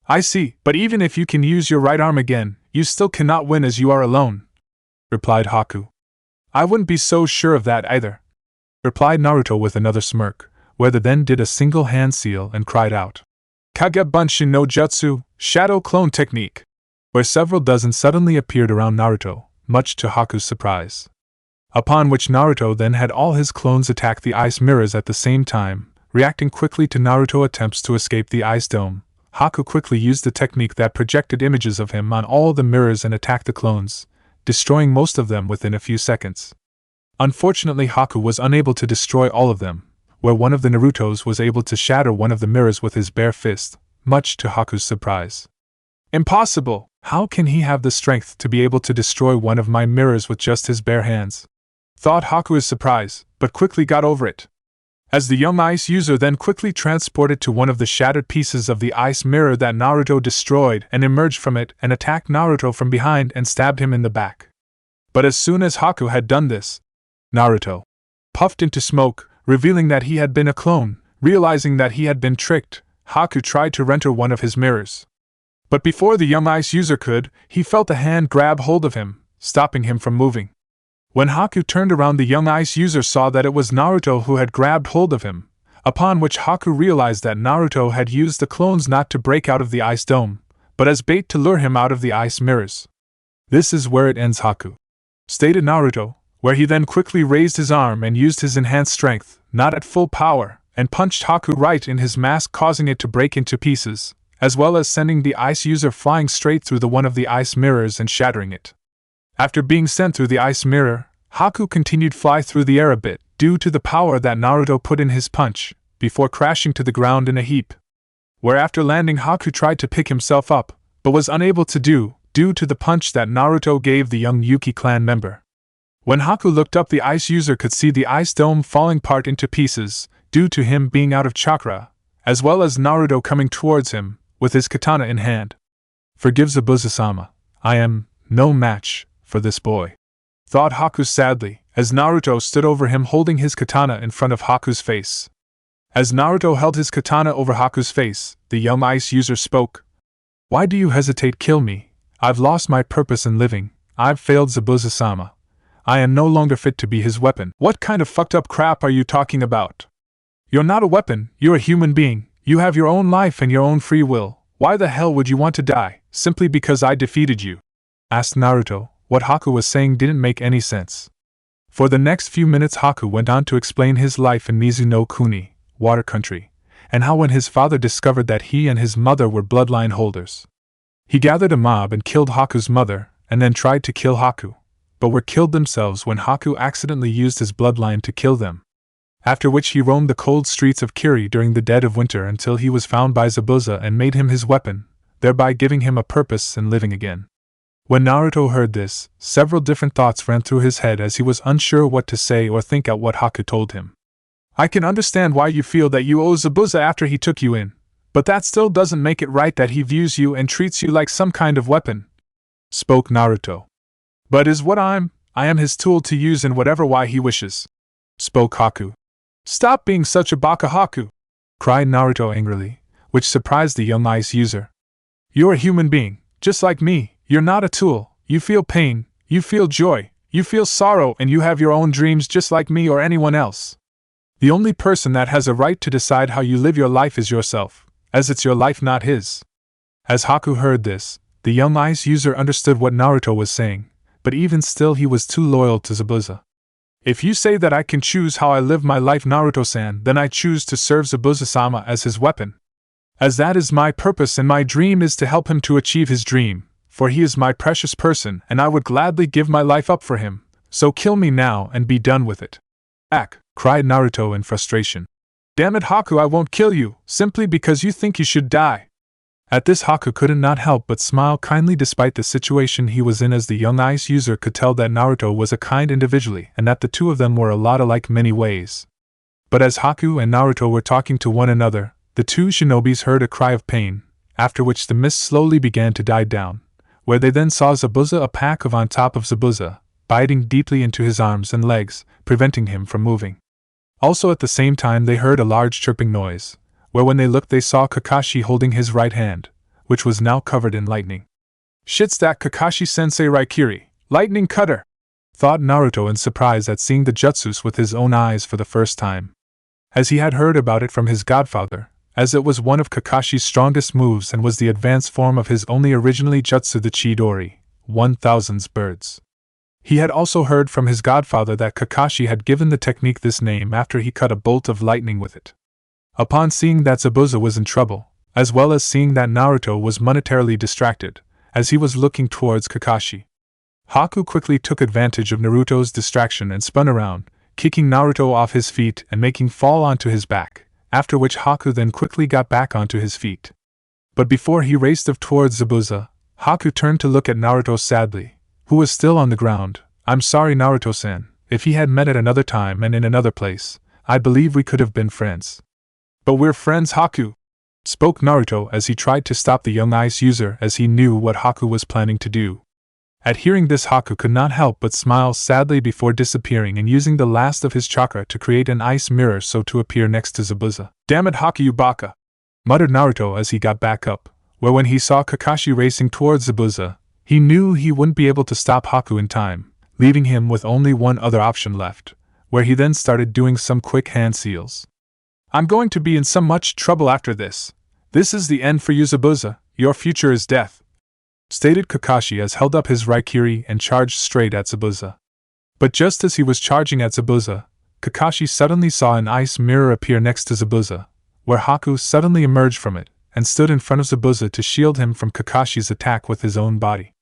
I see, but even if you can use your right arm again, you still cannot win as you are alone, replied Haku. I wouldn't be so sure of that either, replied Naruto with another smirk, where the then did a single hand seal and cried out, Kage Bunshin no Jutsu, Shadow Clone Technique, where several dozen suddenly appeared around Naruto, much to Haku's surprise. Upon which Naruto then had all his clones attack the ice mirrors at the same time, reacting quickly to Naruto's attempts to escape the ice dome. Haku quickly used the technique that projected images of him on all the mirrors and attacked the clones, destroying most of them within a few seconds. Unfortunately, Haku was unable to destroy all of them, where one of the Narutos was able to shatter one of the mirrors with his bare fist, much to Haku's surprise. Impossible! How can he have the strength to be able to destroy one of my mirrors with just his bare hands? Thought Haku's surprise, but quickly got over it, as the young ice user then quickly transported to one of the shattered pieces of the ice mirror that Naruto destroyed and emerged from it and attacked Naruto from behind and stabbed him in the back. But as soon as Haku had done this, Naruto puffed into smoke, revealing that he had been a clone. Realizing that he had been tricked, Haku tried to renter one of his mirrors. But before the young ice user could, he felt a hand grab hold of him, stopping him from moving. When Haku turned around, the young ice user saw that it was Naruto who had grabbed hold of him, upon which Haku realized that Naruto had used the clones not to break out of the ice dome, but as bait to lure him out of the ice mirrors. This is where it ends, Haku, stated Naruto, where he then quickly raised his arm and used his enhanced strength, not at full power, and punched Haku right in his mask, causing it to break into pieces, as well as sending the ice user flying straight through one of the ice mirrors and shattering it. After being sent through the ice mirror, Haku continued fly through the air a bit, due to the power that Naruto put in his punch, before crashing to the ground in a heap. Where after landing, Haku tried to pick himself up, but was unable to due to the punch that Naruto gave the young Yuki clan member. When Haku looked up, the ice user could see the ice dome falling apart into pieces, due to him being out of chakra, as well as Naruto coming towards him, with his katana in hand. Forgive Zabuza-sama, I am no match for this boy, thought Haku sadly, as Naruto stood over him holding his katana in front of Haku's face. As Naruto held his katana over Haku's face, the young ice user spoke. Why do you hesitate? Kill me. I've lost my purpose in living. I've failed Zabuza-sama. I am no longer fit to be his weapon. What kind of fucked up crap are you talking about? You're not a weapon, you're a human being. You have your own life and your own free will. Why the hell would you want to die, simply because I defeated you? Asked Naruto. What Haku was saying didn't make any sense. For the next few minutes, Haku went on to explain his life in Mizuno Kuni, Water Country, and how when his father discovered that he and his mother were bloodline holders, he gathered a mob and killed Haku's mother, and then tried to kill Haku, but were killed themselves when Haku accidentally used his bloodline to kill them. After which he roamed the cold streets of Kiri during the dead of winter until he was found by Zabuza and made him his weapon, thereby giving him a purpose in living again. When Naruto heard this, several different thoughts ran through his head as he was unsure what to say or think at what Haku told him. I can understand why you feel that you owe Zabuza after he took you in, but that still doesn't make it right that he views you and treats you like some kind of weapon, spoke Naruto. But is what I am his tool to use in whatever way he wishes, spoke Haku. Stop being such a baka, Haku, cried Naruto angrily, which surprised the young ice user. You're a human being, just like me. You're not a tool. You feel pain, you feel joy, you feel sorrow, and you have your own dreams just like me or anyone else. The only person that has a right to decide how you live your life is yourself, as it's your life, not his. As Haku heard this, The young ice user understood what Naruto was saying, but even still he was too loyal to Zabuza. If you say that I can choose how I live my life, Naruto-san, then I choose to serve Zabuza-sama as his weapon. As that is my purpose and my dream is to help him to achieve his dream, for he is my precious person and I would gladly give my life up for him, so kill me now and be done with it. Ack, cried Naruto in frustration. Damn it, Haku, I won't kill you, simply because you think you should die. At this, Haku couldn't not help but smile kindly despite the situation he was in, as the young ice user could tell that Naruto was a kind individual and that the two of them were a lot alike many ways. But as Haku and Naruto were talking to one another, the two shinobis heard a cry of pain, after which the mist slowly began to die down, where they then saw Zabuza a pack of on top of Zabuza, biting deeply into his arms and legs, preventing him from moving. Also at the same time they heard a large chirping noise, where when they looked they saw Kakashi holding his right hand, which was now covered in lightning. Shit's that Kakashi-sensei Raikiri, lightning cutter! Thought Naruto in surprise at seeing the jutsus with his own eyes for the first time. As he had heard about it from his godfather, as it was one of Kakashi's strongest moves and was the advanced form of his only originally jutsu, the Chidori, 1000's birds. He had also heard from his godfather that Kakashi had given the technique this name after he cut a bolt of lightning with it. Upon seeing that Zabuza was in trouble, as well as seeing that Naruto was monetarily distracted, as he was looking towards Kakashi, Haku quickly took advantage of Naruto's distraction and spun around, kicking Naruto off his feet and making fall onto his back, after which Haku then quickly got back onto his feet. But before he raced off towards Zabuza, Haku turned to look at Naruto sadly, who was still on the ground. I'm sorry, Naruto-san, if he had met at another time and in another place, I believe we could have been friends. But we're friends, Haku, spoke Naruto as he tried to stop the young ice user, as he knew what Haku was planning to do. At hearing this, Haku could not help but smile sadly before disappearing and using the last of his chakra to create an ice mirror so to appear next to Zabuza. Damn it, Haku, you baka! Muttered Naruto as he got back up, where when he saw Kakashi racing towards Zabuza, he knew he wouldn't be able to stop Haku in time, leaving him with only one other option left, where he then started doing some quick hand seals. I'm going to be in some much trouble after this. This is the end for you, Zabuza, your future is death, stated Kakashi as held up his Raikiri and charged straight at Zabuza. But just as he was charging at Zabuza, Kakashi suddenly saw an ice mirror appear next to Zabuza, where Haku suddenly emerged from it and stood in front of Zabuza to shield him from Kakashi's attack with his own body.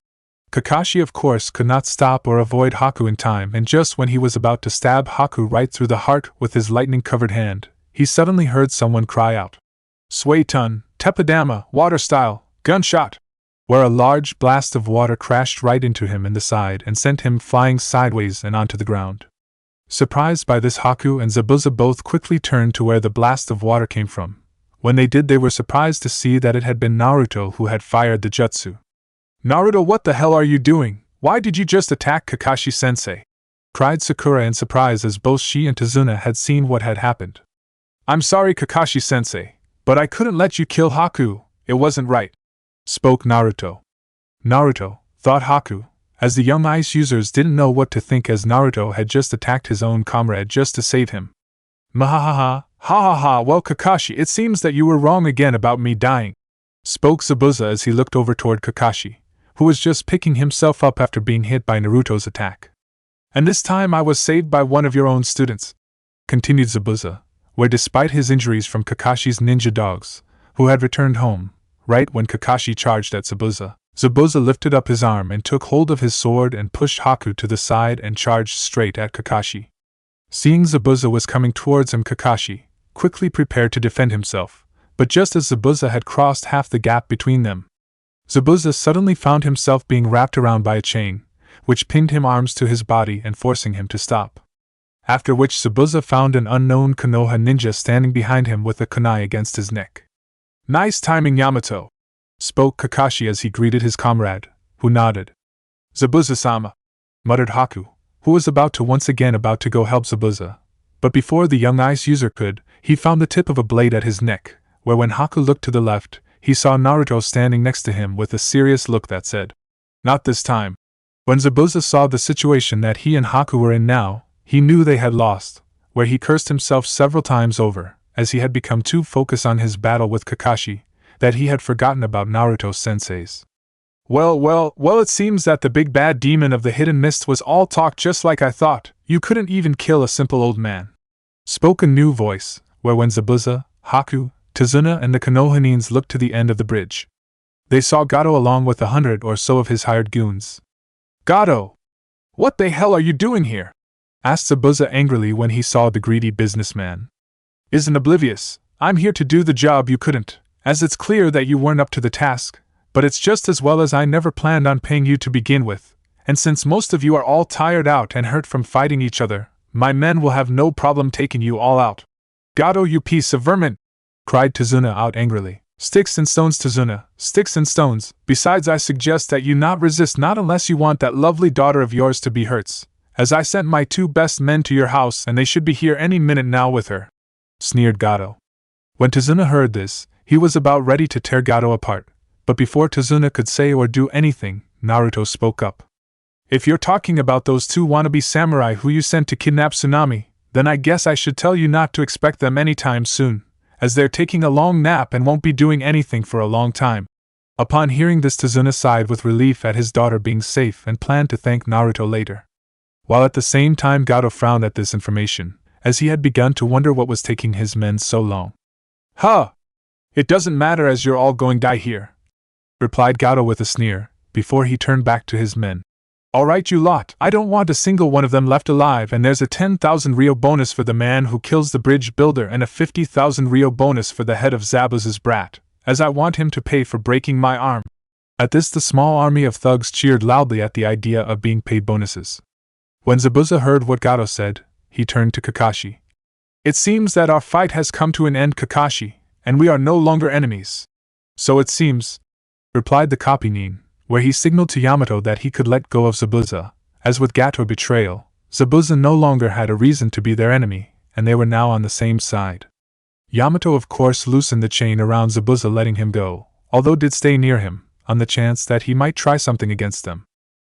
Kakashi of course could not stop or avoid Haku in time, and just when he was about to stab Haku right through the heart with his lightning-covered hand, he suddenly heard someone cry out, Sway-tun, Teppadama, water style, gunshot! Where a large blast of water crashed right into him in the side and sent him flying sideways and onto the ground. Surprised by this, Haku and Zabuza both quickly turned to where the blast of water came from. When they did, they were surprised to see that it had been Naruto who had fired the jutsu. Naruto, what the hell are you doing? Why did you just attack Kakashi-sensei? Cried Sakura in surprise as both she and Tazuna had seen what had happened. I'm sorry, Kakashi-sensei, but I couldn't let you kill Haku, it wasn't right, spoke Naruto. Naruto, thought Haku, as the young ice users didn't know what to think, as Naruto had just attacked his own comrade just to save him. Mahahaha, ha ha ha, well Kakashi, it seems that you were wrong again about me dying, spoke Zabuza as he looked over toward Kakashi, who was just picking himself up after being hit by Naruto's attack. And this time I was saved by one of your own students, continued Zabuza, where despite his injuries from Kakashi's ninja dogs, who had returned home, right when Kakashi charged at Zabuza, Zabuza lifted up his arm and took hold of his sword and pushed Haku to the side and charged straight at Kakashi. Seeing Zabuza was coming towards him, Kakashi quickly prepared to defend himself, but just as Zabuza had crossed half the gap between them, Zabuza suddenly found himself being wrapped around by a chain, which pinned him arms to his body and forcing him to stop. After which Zabuza found an unknown Konoha ninja standing behind him with a kunai against his neck. Nice timing, Yamato, spoke Kakashi as he greeted his comrade, who nodded. Zabuza-sama, muttered Haku, who was about to go help Zabuza. But before the young ice user could, he found the tip of a blade at his neck, where when Haku looked to the left, he saw Naruto standing next to him with a serious look that said, Not this time. When Zabuza saw the situation that he and Haku were in now, he knew they had lost, where he cursed himself several times over, as he had become too focused on his battle with Kakashi, that he had forgotten about Naruto-sensei's Well, it seems that the big bad demon of the hidden mist was all talk just like I thought. You couldn't even kill a simple old man. Spoke a new voice, where when Zabuza, Haku, Tazuna and the Konohanines looked to the end of the bridge, they saw Gato along with 100 or so of his hired goons. Gato! What the hell are you doing here? Asked Zabuza angrily when he saw the greedy businessman. Isn't oblivious, I'm here to do the job you couldn't, as it's clear that you weren't up to the task, but it's just as well as I never planned on paying you to begin with, and since most of you are all tired out and hurt from fighting each other, my men will have no problem taking you all out. Gato, you piece of vermin! Cried Tazuna out angrily. Sticks and stones, Tazuna, sticks and stones. Besides, I suggest that you not resist, not unless you want that lovely daughter of yours to be hurt, as I sent my 2 best men to your house and they should be here any minute now with her. Sneered Gato. When Tazuna heard this, he was about ready to tear Gato apart, but before Tazuna could say or do anything, Naruto spoke up. If you're talking about those 2 wannabe samurai who you sent to kidnap Tsunami, then I guess I should tell you not to expect them anytime soon, as they're taking a long nap and won't be doing anything for a long time. Upon hearing this, Tazuna sighed with relief at his daughter being safe and planned to thank Naruto later. While at the same time Gato frowned at this information, as he had begun to wonder what was taking his men so long. Huh! It doesn't matter as you're all going to die here, replied Gato with a sneer, before he turned back to his men. Alright you lot, I don't want a single one of them left alive, and there's a 10,000 Rio bonus for the man who kills the bridge builder and a 50,000 Rio bonus for the head of Zabuza's brat, as I want him to pay for breaking my arm. At this the small army of thugs cheered loudly at the idea of being paid bonuses. When Zabuza heard what Gato said, he turned to Kakashi. It seems that our fight has come to an end, Kakashi, and we are no longer enemies. So it seems, replied the copy-nin, where he signaled to Yamato that he could let go of Zabuza, as with Gato betrayal, Zabuza no longer had a reason to be their enemy, and they were now on the same side. Yamato of course loosened the chain around Zabuza, letting him go, although did stay near him, on the chance that he might try something against them.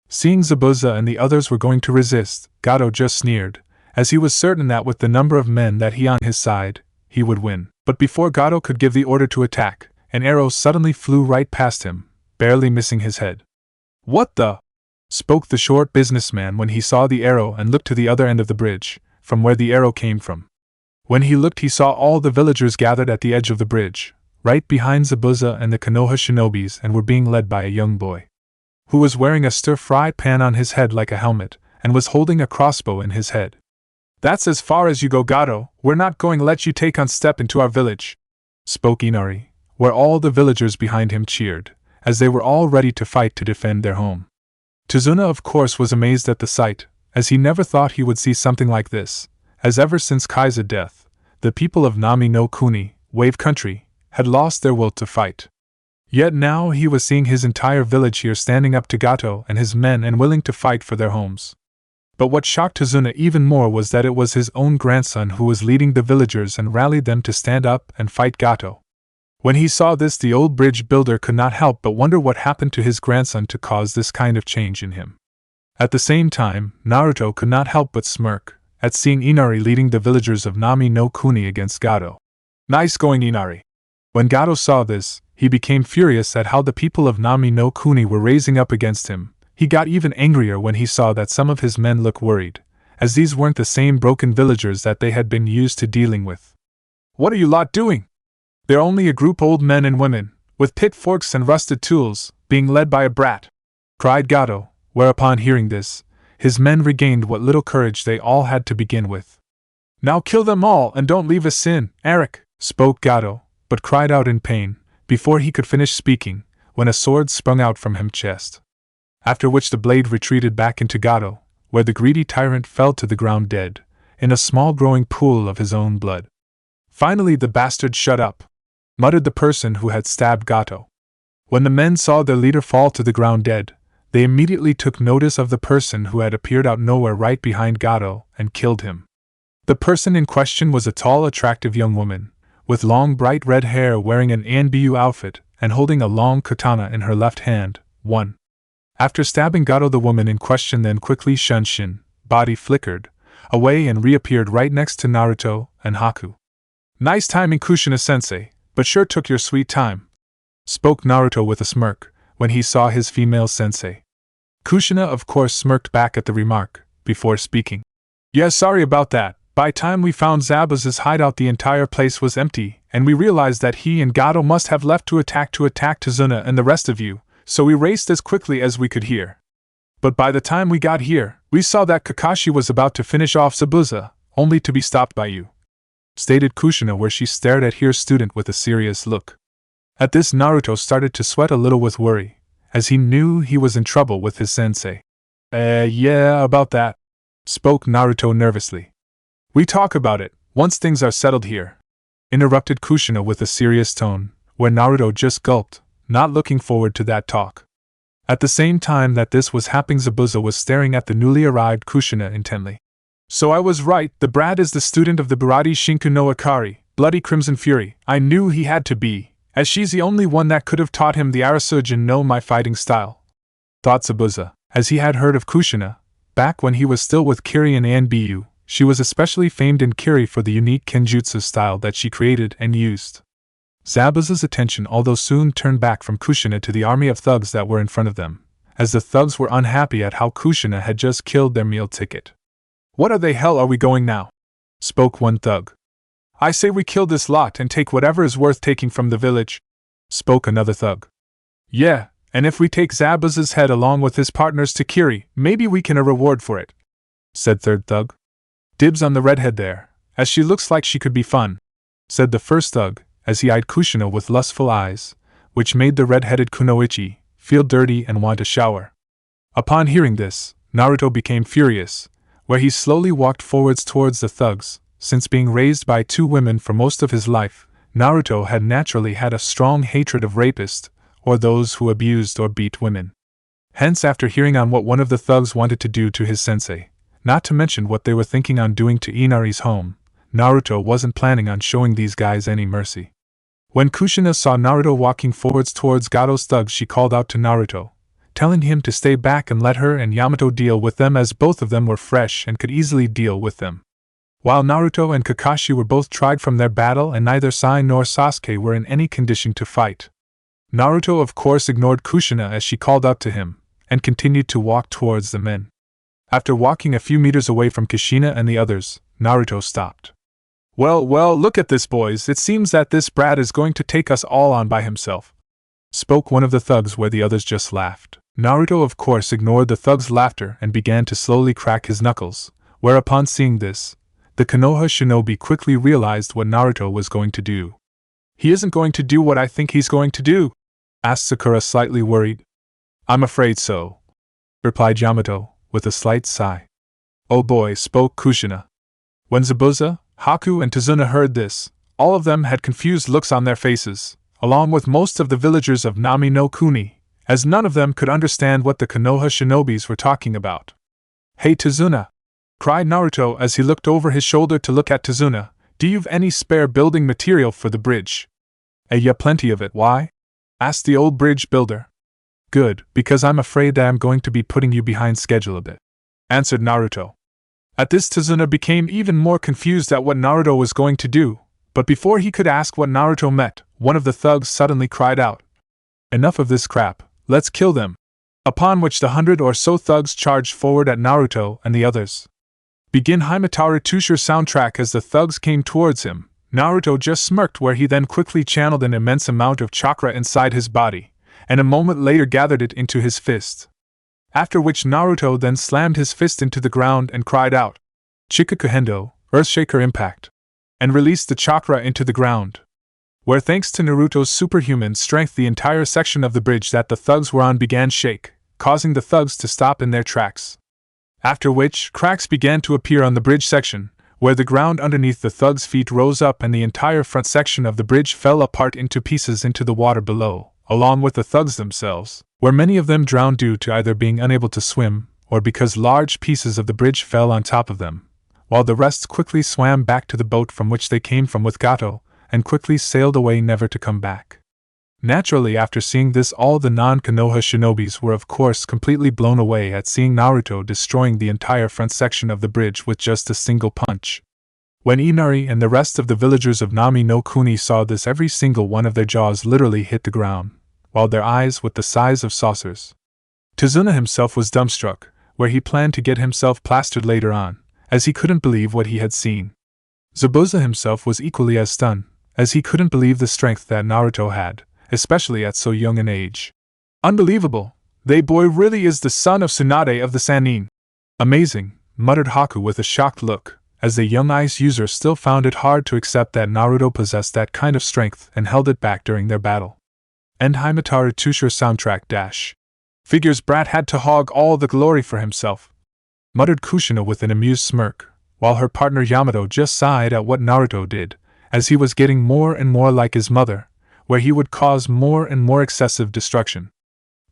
Seeing Zabuza and the others were going to resist, Gato just sneered, as he was certain that with the number of men that he on his side, he would win. But before Gato could give the order to attack, an arrow suddenly flew right past him, barely missing his head. What the? Spoke the short businessman when he saw the arrow and looked to the other end of the bridge, from where the arrow came from. When he looked, he saw all the villagers gathered at the edge of the bridge, right behind Zabuza and the Konoha shinobis, and were being led by a young boy, who was wearing a stir-fry pan on his head like a helmet, and was holding a crossbow in his head. That's as far as you go, Gato. We're not going to let you take on step into our village, spoke Inari, where all the villagers behind him cheered, as they were all ready to fight to defend their home. Tazuna of course was amazed at the sight, as he never thought he would see something like this, as ever since Kai's death, the people of Nami no Kuni, Wave Country, had lost their will to fight. Yet now he was seeing his entire village here standing up to Gato and his men and willing to fight for their homes. But what shocked Tazuna even more was that it was his own grandson who was leading the villagers and rallied them to stand up and fight Gato. When he saw this, the old bridge builder could not help but wonder what happened to his grandson to cause this kind of change in him. At the same time, Naruto could not help but smirk at seeing Inari leading the villagers of Nami no Kuni against Gato. Nice going, Inari. When Gato saw this, he became furious at how the people of Nami no Kuni were raising up against him. He got even angrier when he saw that some of his men looked worried, as these weren't the same broken villagers that they had been used to dealing with. What are you lot doing? They're only a group old men and women, with pitchforks and rusted tools, being led by a brat, cried Gato, whereupon hearing this, his men regained what little courage they all had to begin with. Now kill them all and don't leave us in, Eric, spoke Gato, but cried out in pain, before he could finish speaking, when a sword sprung out from his chest. After which the blade retreated back into Gato, where the greedy tyrant fell to the ground dead, in a small growing pool of his own blood. Finally the bastard shut up, muttered the person who had stabbed Gato. When the men saw their leader fall to the ground dead, they immediately took notice of the person who had appeared out nowhere right behind Gato and killed him. The person in question was a tall, attractive young woman, with long bright red hair, wearing an Anbu outfit and holding a long katana in her left hand. 1. After stabbing Gato, the woman in question then quickly shunshin, body flickered away and reappeared right next to Naruto and Haku. Nice timing, Kushina-sensei, but sure took your sweet time, spoke Naruto with a smirk, when he saw his female sensei. Kushina of course smirked back at the remark, before speaking. Yeah, sorry about that. By time we found Zabuza's hideout the entire place was empty, and we realized that he and Gato must have left to attack Tazuna and the rest of you, so we raced as quickly as we could here. But by the time we got here, we saw that Kakashi was about to finish off Zabuza, only to be stopped by you," stated Kushina, where she stared at Heir's student with a serious look. At this, Naruto started to sweat a little with worry, as he knew he was in trouble with his sensei. Yeah, about that," spoke Naruto nervously. "We talk about it, once things are settled here," interrupted Kushina with a serious tone, where Naruto just gulped, not looking forward to that talk. At the same time that this was happening, Zabuza was staring at the newly arrived Kushina intently. "So I was right, the brat is the student of the Baratie Shinku no Akari, Bloody Crimson Fury. I knew he had to be, as she's the only one that could have taught him the Arasujin no my fighting style," thought Zabuza, as he had heard of Kushina. Back when he was still with Kiri and Anbu, she was especially famed in Kiri for the unique kenjutsu style that she created and used. Zabuza's attention although soon turned back from Kushina to the army of thugs that were in front of them, as the thugs were unhappy at how Kushina had just killed their meal ticket. "What the hell are we going now?" spoke one thug. "I say we kill this lot and take whatever is worth taking from the village," spoke another thug. "Yeah, and if we take Zabuza's head along with his partners to Kiri, maybe we can a reward for it," said third thug. "Dibs on the redhead there, as she looks like she could be fun," said the first thug, as he eyed Kushina with lustful eyes, which made the red-headed kunoichi feel dirty and want a shower. Upon hearing this, Naruto became furious, where he slowly walked forwards towards the thugs. Since being raised by two women for most of his life, Naruto had naturally had a strong hatred of rapists, or those who abused or beat women. Hence, after hearing on what one of the thugs wanted to do to his sensei, not to mention what they were thinking on doing to Inari's home, Naruto wasn't planning on showing these guys any mercy. When Kushina saw Naruto walking forwards towards Gato's thugs, she called out to Naruto, telling him to stay back and let her and Yamato deal with them, as both of them were fresh and could easily deal with them. While Naruto and Kakashi were both tried from their battle and neither Sai nor Sasuke were in any condition to fight. Naruto of course ignored Kushina as she called out to him, and continued to walk towards the men. After walking a few meters away from Kushina and the others, Naruto stopped. Well, look at this, boys, it seems that this brat is going to take us all on by himself," spoke one of the thugs, where the others just laughed. Naruto of course ignored the thug's laughter and began to slowly crack his knuckles, whereupon seeing this, the Konoha shinobi quickly realized what Naruto was going to do. "He isn't going to do what I think he's going to do?" asked Sakura, slightly worried. "I'm afraid so," replied Yamato, with a slight sigh. "Oh boy," spoke Kushina. When Zabuza, Haku and Tazuna heard this, all of them had confused looks on their faces, along with most of the villagers of Nami no Kuni, as none of them could understand what the Konoha shinobis were talking about. "Hey Tazuna!" cried Naruto as he looked over his shoulder to look at Tazuna, "do you've any spare building material for the bridge?" "Yeah, plenty of it, why?" asked the old bridge builder. "Good, because I'm afraid that I'm going to be putting you behind schedule a bit," answered Naruto. At this, Tazuna became even more confused at what Naruto was going to do, but before he could ask what Naruto meant, one of the thugs suddenly cried out, "Enough of this crap, let's kill them!" Upon which the 100 or so thugs charged forward at Naruto and the others. Begin Himataru Tushir soundtrack. As the thugs came towards him, Naruto just smirked, where he then quickly channeled an immense amount of chakra inside his body, and a moment later gathered it into his fist. After which Naruto then slammed his fist into the ground and cried out, "Chikakuhendo, Earthshaker Impact," and released the chakra into the ground, where thanks to Naruto's superhuman strength the entire section of the bridge that the thugs were on began shake, causing the thugs to stop in their tracks. After which, cracks began to appear on the bridge section, where the ground underneath the thugs' feet rose up and the entire front section of the bridge fell apart into pieces into the water below, along with the thugs themselves, where many of them drowned due to either being unable to swim, or because large pieces of the bridge fell on top of them, while the rest quickly swam back to the boat from which they came from with Gato, and quickly sailed away never to come back. Naturally, after seeing this, all the non-Konoha shinobis were of course completely blown away at seeing Naruto destroying the entire front section of the bridge with just a single punch. When Inari and the rest of the villagers of Nami no Kuni saw this, every single one of their jaws literally hit the ground, while their eyes were the size of saucers. Tsunade himself was dumbstruck, where he planned to get himself plastered later on, as he couldn't believe what he had seen. Zabuza himself was equally as stunned, as he couldn't believe the strength that Naruto had, especially at so young an age. Unbelievable! They boy really is the son of Tsunade of the Sannin. Amazing, muttered Haku with a shocked look, as the young ice user still found it hard to accept that Naruto possessed that kind of strength and held it back during their battle. End Himataru Tushur soundtrack dash. Figures Brat had to hog all the glory for himself, muttered Kushina with an amused smirk, while her partner Yamato just sighed at what Naruto did, as he was getting more and more like his mother, where he would cause more and more excessive destruction.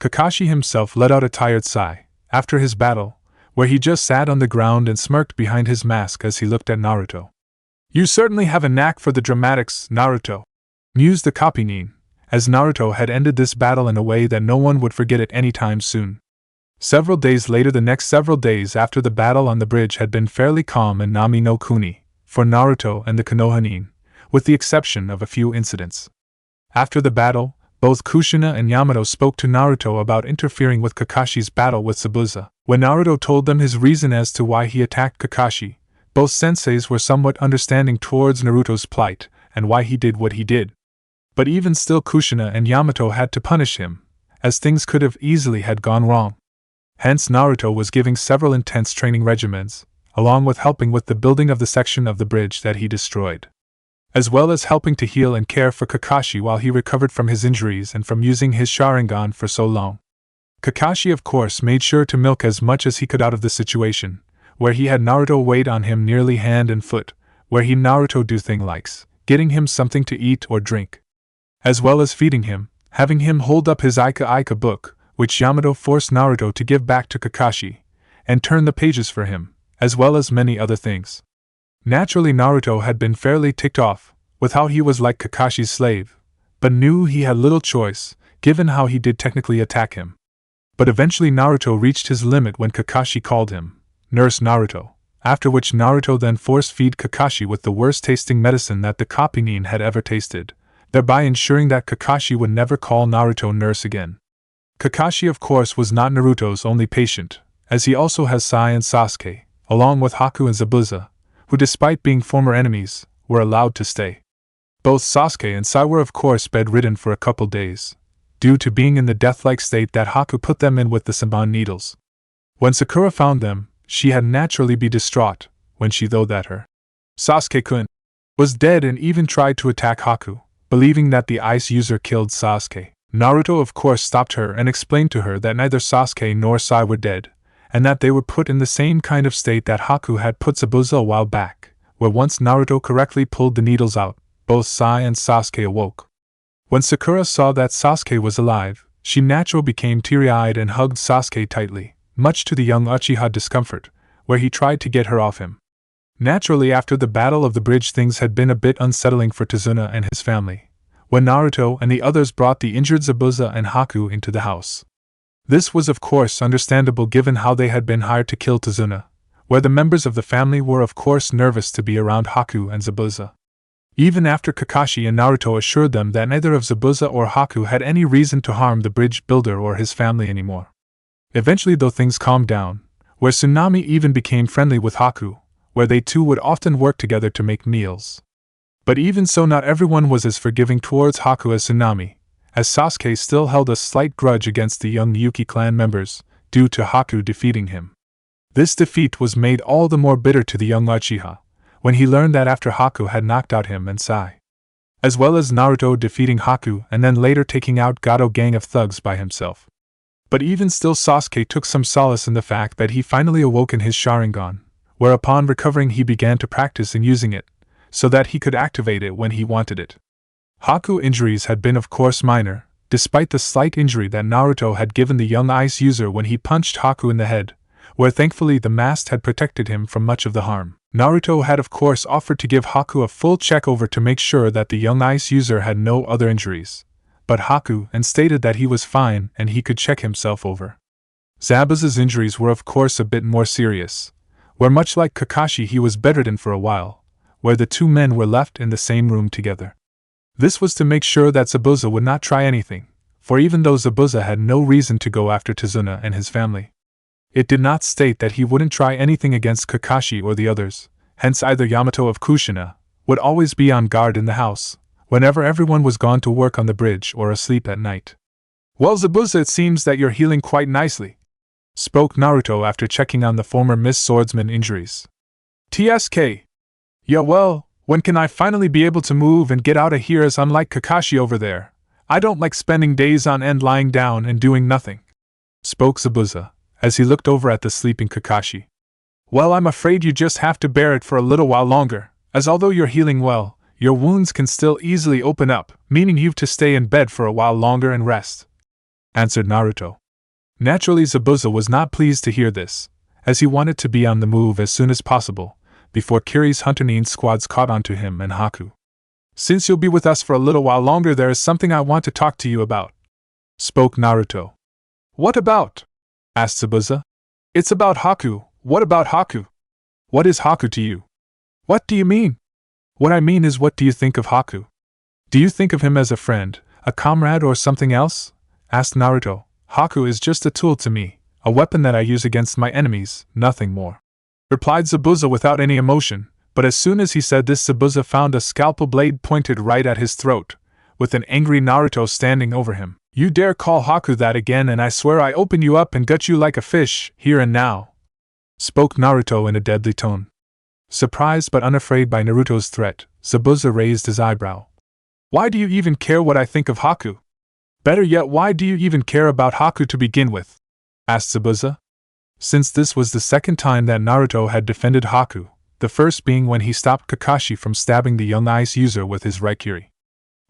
Kakashi himself let out a tired sigh, after his battle, where he just sat on the ground and smirked behind his mask as he looked at Naruto. You certainly have a knack for the dramatics, Naruto, mused the copy-nin, as Naruto had ended this battle in a way that no one would forget it any time soon. Several days later, the next several days after the battle on the bridge had been fairly calm in Nami no Kuni, for Naruto and the Konoha-nin, with the exception of a few incidents. After the battle, both Kushina and Yamato spoke to Naruto about interfering with Kakashi's battle with Zabuza. When Naruto told them his reason as to why he attacked Kakashi, both senseis were somewhat understanding towards Naruto's plight and why he did what he did. But even still, Kushina and Yamato had to punish him, as things could have easily had gone wrong. Hence Naruto was giving several intense training regimens, along with helping with the building of the section of the bridge that he destroyed, as well as helping to heal and care for Kakashi while he recovered from his injuries and from using his Sharingan for so long. Kakashi of course made sure to milk as much as he could out of the situation, where he had Naruto wait on him nearly hand and foot, where he Naruto do thing likes, getting him something to eat or drink, as well as feeding him, having him hold up his Ika book, which Yamato forced Naruto to give back to Kakashi, and turn the pages for him, as well as many other things. Naturally, Naruto had been fairly ticked off with how he was like Kakashi's slave, but knew he had little choice, given how he did technically attack him. But eventually Naruto reached his limit when Kakashi called him Nurse Naruto, after which Naruto then force-feed Kakashi with the worst-tasting medicine that the copy-nin had ever tasted, thereby ensuring that Kakashi would never call Naruto nurse again. Kakashi of course was not Naruto's only patient, as he also has Sai and Sasuke, along with Haku and Zabuza, who despite being former enemies, were allowed to stay. Both Sasuke and Sai were of course bedridden for a couple days, due to being in the death-like state that Haku put them in with the Senbon needles. When Sakura found them, she had naturally be distraught, when she thought that her Sasuke-kun was dead and even tried to attack Haku, believing that the ice user killed Sasuke. Naruto of course stopped her and explained to her that neither Sasuke nor Sai were dead, and that they were put in the same kind of state that Haku had put Zabuza a while back, where once Naruto correctly pulled the needles out, both Sai and Sasuke awoke. When Sakura saw that Sasuke was alive, she naturally became teary-eyed and hugged Sasuke tightly, much to the young Uchiha's discomfort, where he tried to get her off him. Naturally, after the battle of the bridge, things had been a bit unsettling for Tsunade and his family, when Naruto and the others brought the injured Zabuza and Haku into the house. This was of course understandable given how they had been hired to kill Tsunade, where the members of the family were of course nervous to be around Haku and Zabuza. Even after Kakashi and Naruto assured them that neither of Zabuza or Haku had any reason to harm the bridge builder or his family anymore. Eventually though things calmed down, where Tsunade even became friendly with Haku, where they two would often work together to make meals. But even so, not everyone was as forgiving towards Haku as Tsunade, as Sasuke still held a slight grudge against the young Yuki clan members, due to Haku defeating him. This defeat was made all the more bitter to the young Uchiha, when he learned that after Haku had knocked out him and Sai, as well as Naruto defeating Haku and then later taking out Gato gang of thugs by himself. But even still, Sasuke took some solace in the fact that he finally awoke in his Sharingan, where upon recovering he began to practice in using it, so that he could activate it when he wanted it. Haku's injuries had been of course minor, despite the slight injury that Naruto had given the young ice user when he punched Haku in the head, where thankfully the mask had protected him from much of the harm. Naruto had of course offered to give Haku a full check-over to make sure that the young ice user had no other injuries, but Haku stated that he was fine and he could check himself over. Zabuza's injuries were of course a bit more serious, where much like Kakashi he was bedridden for a while, where the two men were left in the same room together. This was to make sure that Zabuza would not try anything, for even though Zabuza had no reason to go after Tsunade and his family, it did not state that he wouldn't try anything against Kakashi or the others, hence either Yamato of Kushina would always be on guard in the house, whenever everyone was gone to work on the bridge or asleep at night. "Well, Zabuza, it seems that you're healing quite nicely," spoke Naruto after checking on the former Miss Swordsman injuries. "TSK. Yeah, well, when can I finally be able to move and get out of here, as unlike Kakashi over there, I don't like spending days on end lying down and doing nothing," spoke Zabuza, as he looked over at the sleeping Kakashi. "Well, I'm afraid you just have to bear it for a little while longer, as although you're healing well, your wounds can still easily open up, meaning you've to stay in bed for a while longer and rest," answered Naruto. Naturally, Zabuza was not pleased to hear this, as he wanted to be on the move as soon as possible, before Kiri's Hunterine squads caught on to him and Haku. "Since you'll be with us for a little while longer, there is something I want to talk to you about," spoke Naruto. "What about?" asked Zabuza. "It's about Haku." "What about Haku?" "What is Haku to you?" "What do you mean?" "What I mean is, what do you think of Haku? Do you think of him as a friend, a comrade, or something else?" asked Naruto. "Haku is just a tool to me, a weapon that I use against my enemies, nothing more," replied Zabuza without any emotion, but as soon as he said this, Zabuza found a scalpel blade pointed right at his throat, with an angry Naruto standing over him. "You dare call Haku that again, and I swear I open you up and gut you like a fish, here and now," spoke Naruto in a deadly tone. Surprised but unafraid by Naruto's threat, Zabuza raised his eyebrow. "Why do you even care what I think of Haku? Better yet, why do you even care about Haku to begin with?" asked Zabuza. Since this was the second time that Naruto had defended Haku, the first being when he stopped Kakashi from stabbing the young ice user with his Raikiri.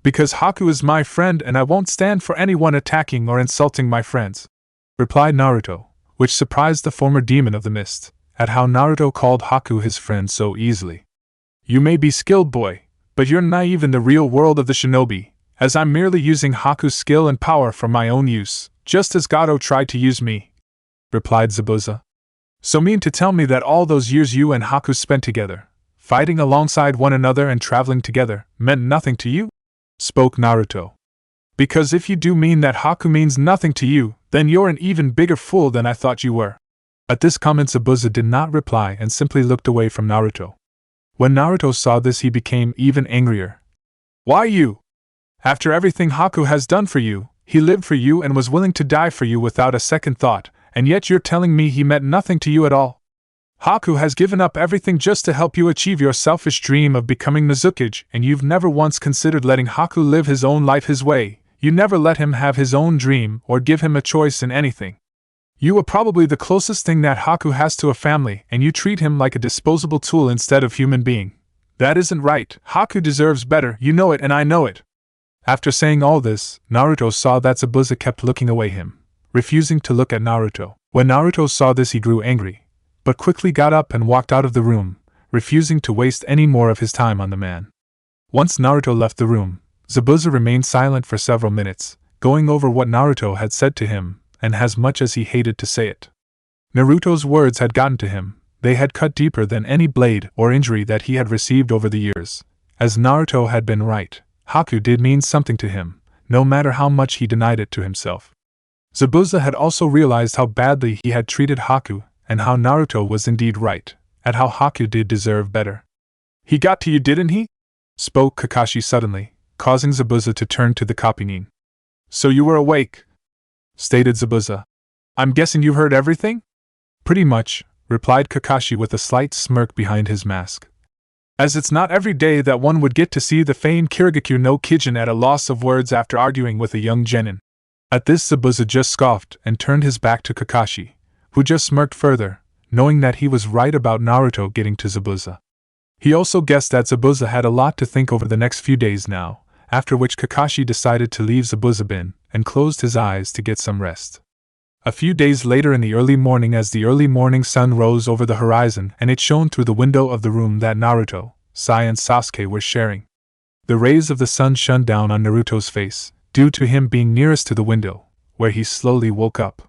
"Because Haku is my friend and I won't stand for anyone attacking or insulting my friends," replied Naruto, which surprised the former demon of the mist, at how Naruto called Haku his friend so easily. "You may be skilled, boy, but you're naive in the real world of the shinobi, as I'm merely using Haku's skill and power for my own use, just as Gato tried to use me," replied Zabuza. "So mean to tell me that all those years you and Haku spent together, fighting alongside one another and traveling together, meant nothing to you?" spoke Naruto. "Because if you do mean that Haku means nothing to you, then you're an even bigger fool than I thought you were." At this comment, Zabuza did not reply and simply looked away from Naruto. When Naruto saw this, he became even angrier. "Why you? After everything Haku has done for you, he lived for you and was willing to die for you without a second thought, and yet you're telling me he meant nothing to you at all? Haku has given up everything just to help you achieve your selfish dream of becoming Mizukage, and you've never once considered letting Haku live his own life his way. You never let him have his own dream or give him a choice in anything. You are probably the closest thing that Haku has to a family, and you treat him like a disposable tool instead of human being. That isn't right. Haku deserves better, you know it and I know it." After saying all this, Naruto saw that Zabuza kept looking away him, refusing to look at Naruto. When Naruto saw this, he grew angry, but quickly got up and walked out of the room, refusing to waste any more of his time on the man. Once Naruto left the room, Zabuza remained silent for several minutes, going over what Naruto had said to him, and as much as he hated to say it. Naruto's words had gotten to him. They had cut deeper than any blade or injury that he had received over the years. As Naruto had been right, Haku did mean something to him, no matter how much he denied it to himself. Zabuza had also realized how badly he had treated Haku, and how Naruto was indeed right, at how Haku did deserve better. "He got to you, didn't he?" spoke Kakashi suddenly, causing Zabuza to turn to the Kapinin. "So you were awake," stated Zabuza. "I'm guessing you heard everything?" "Pretty much," replied Kakashi with a slight smirk behind his mask. "As it's not every day that one would get to see the famed Kirigakure no Kijin at a loss of words after arguing with a young genin." At this, Zabuza just scoffed and turned his back to Kakashi, who just smirked further, knowing that he was right about Naruto getting to Zabuza. He also guessed that Zabuza had a lot to think over the next few days now, after which Kakashi decided to leave Zabuza bin and closed his eyes to get some rest. A few days later, in the early morning, as the early morning sun rose over the horizon and it shone through the window of the room that Naruto, Sai and Sasuke were sharing, the rays of the sun shone down on Naruto's face, due to him being nearest to the window, where he slowly woke up.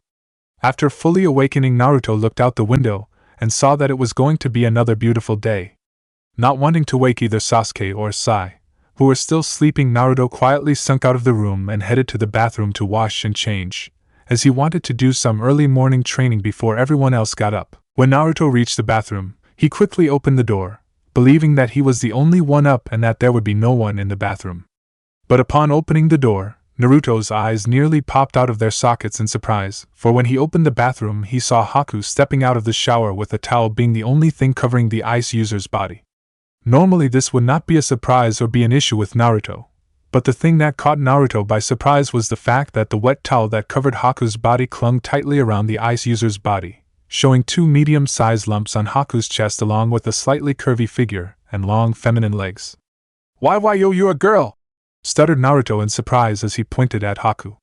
After fully awakening, Naruto looked out the window and saw that it was going to be another beautiful day. Not wanting to wake either Sasuke or Sai, who were still sleeping, Naruto quietly sunk out of the room and headed to the bathroom to wash and change, as he wanted to do some early morning training before everyone else got up. When Naruto reached the bathroom, he quickly opened the door, believing that he was the only one up and that there would be no one in the bathroom. But upon opening the door, Naruto's eyes nearly popped out of their sockets in surprise, for when he opened the bathroom he saw Haku stepping out of the shower with a towel being the only thing covering the ice user's body. Normally this would not be a surprise or be an issue with Naruto, but the thing that caught Naruto by surprise was the fact that the wet towel that covered Haku's body clung tightly around the ice user's body, showing 2 medium-sized lumps on Haku's chest along with a slightly curvy figure and long feminine legs. Why yo, you're a girl!" stuttered Naruto in surprise as he pointed at Haku.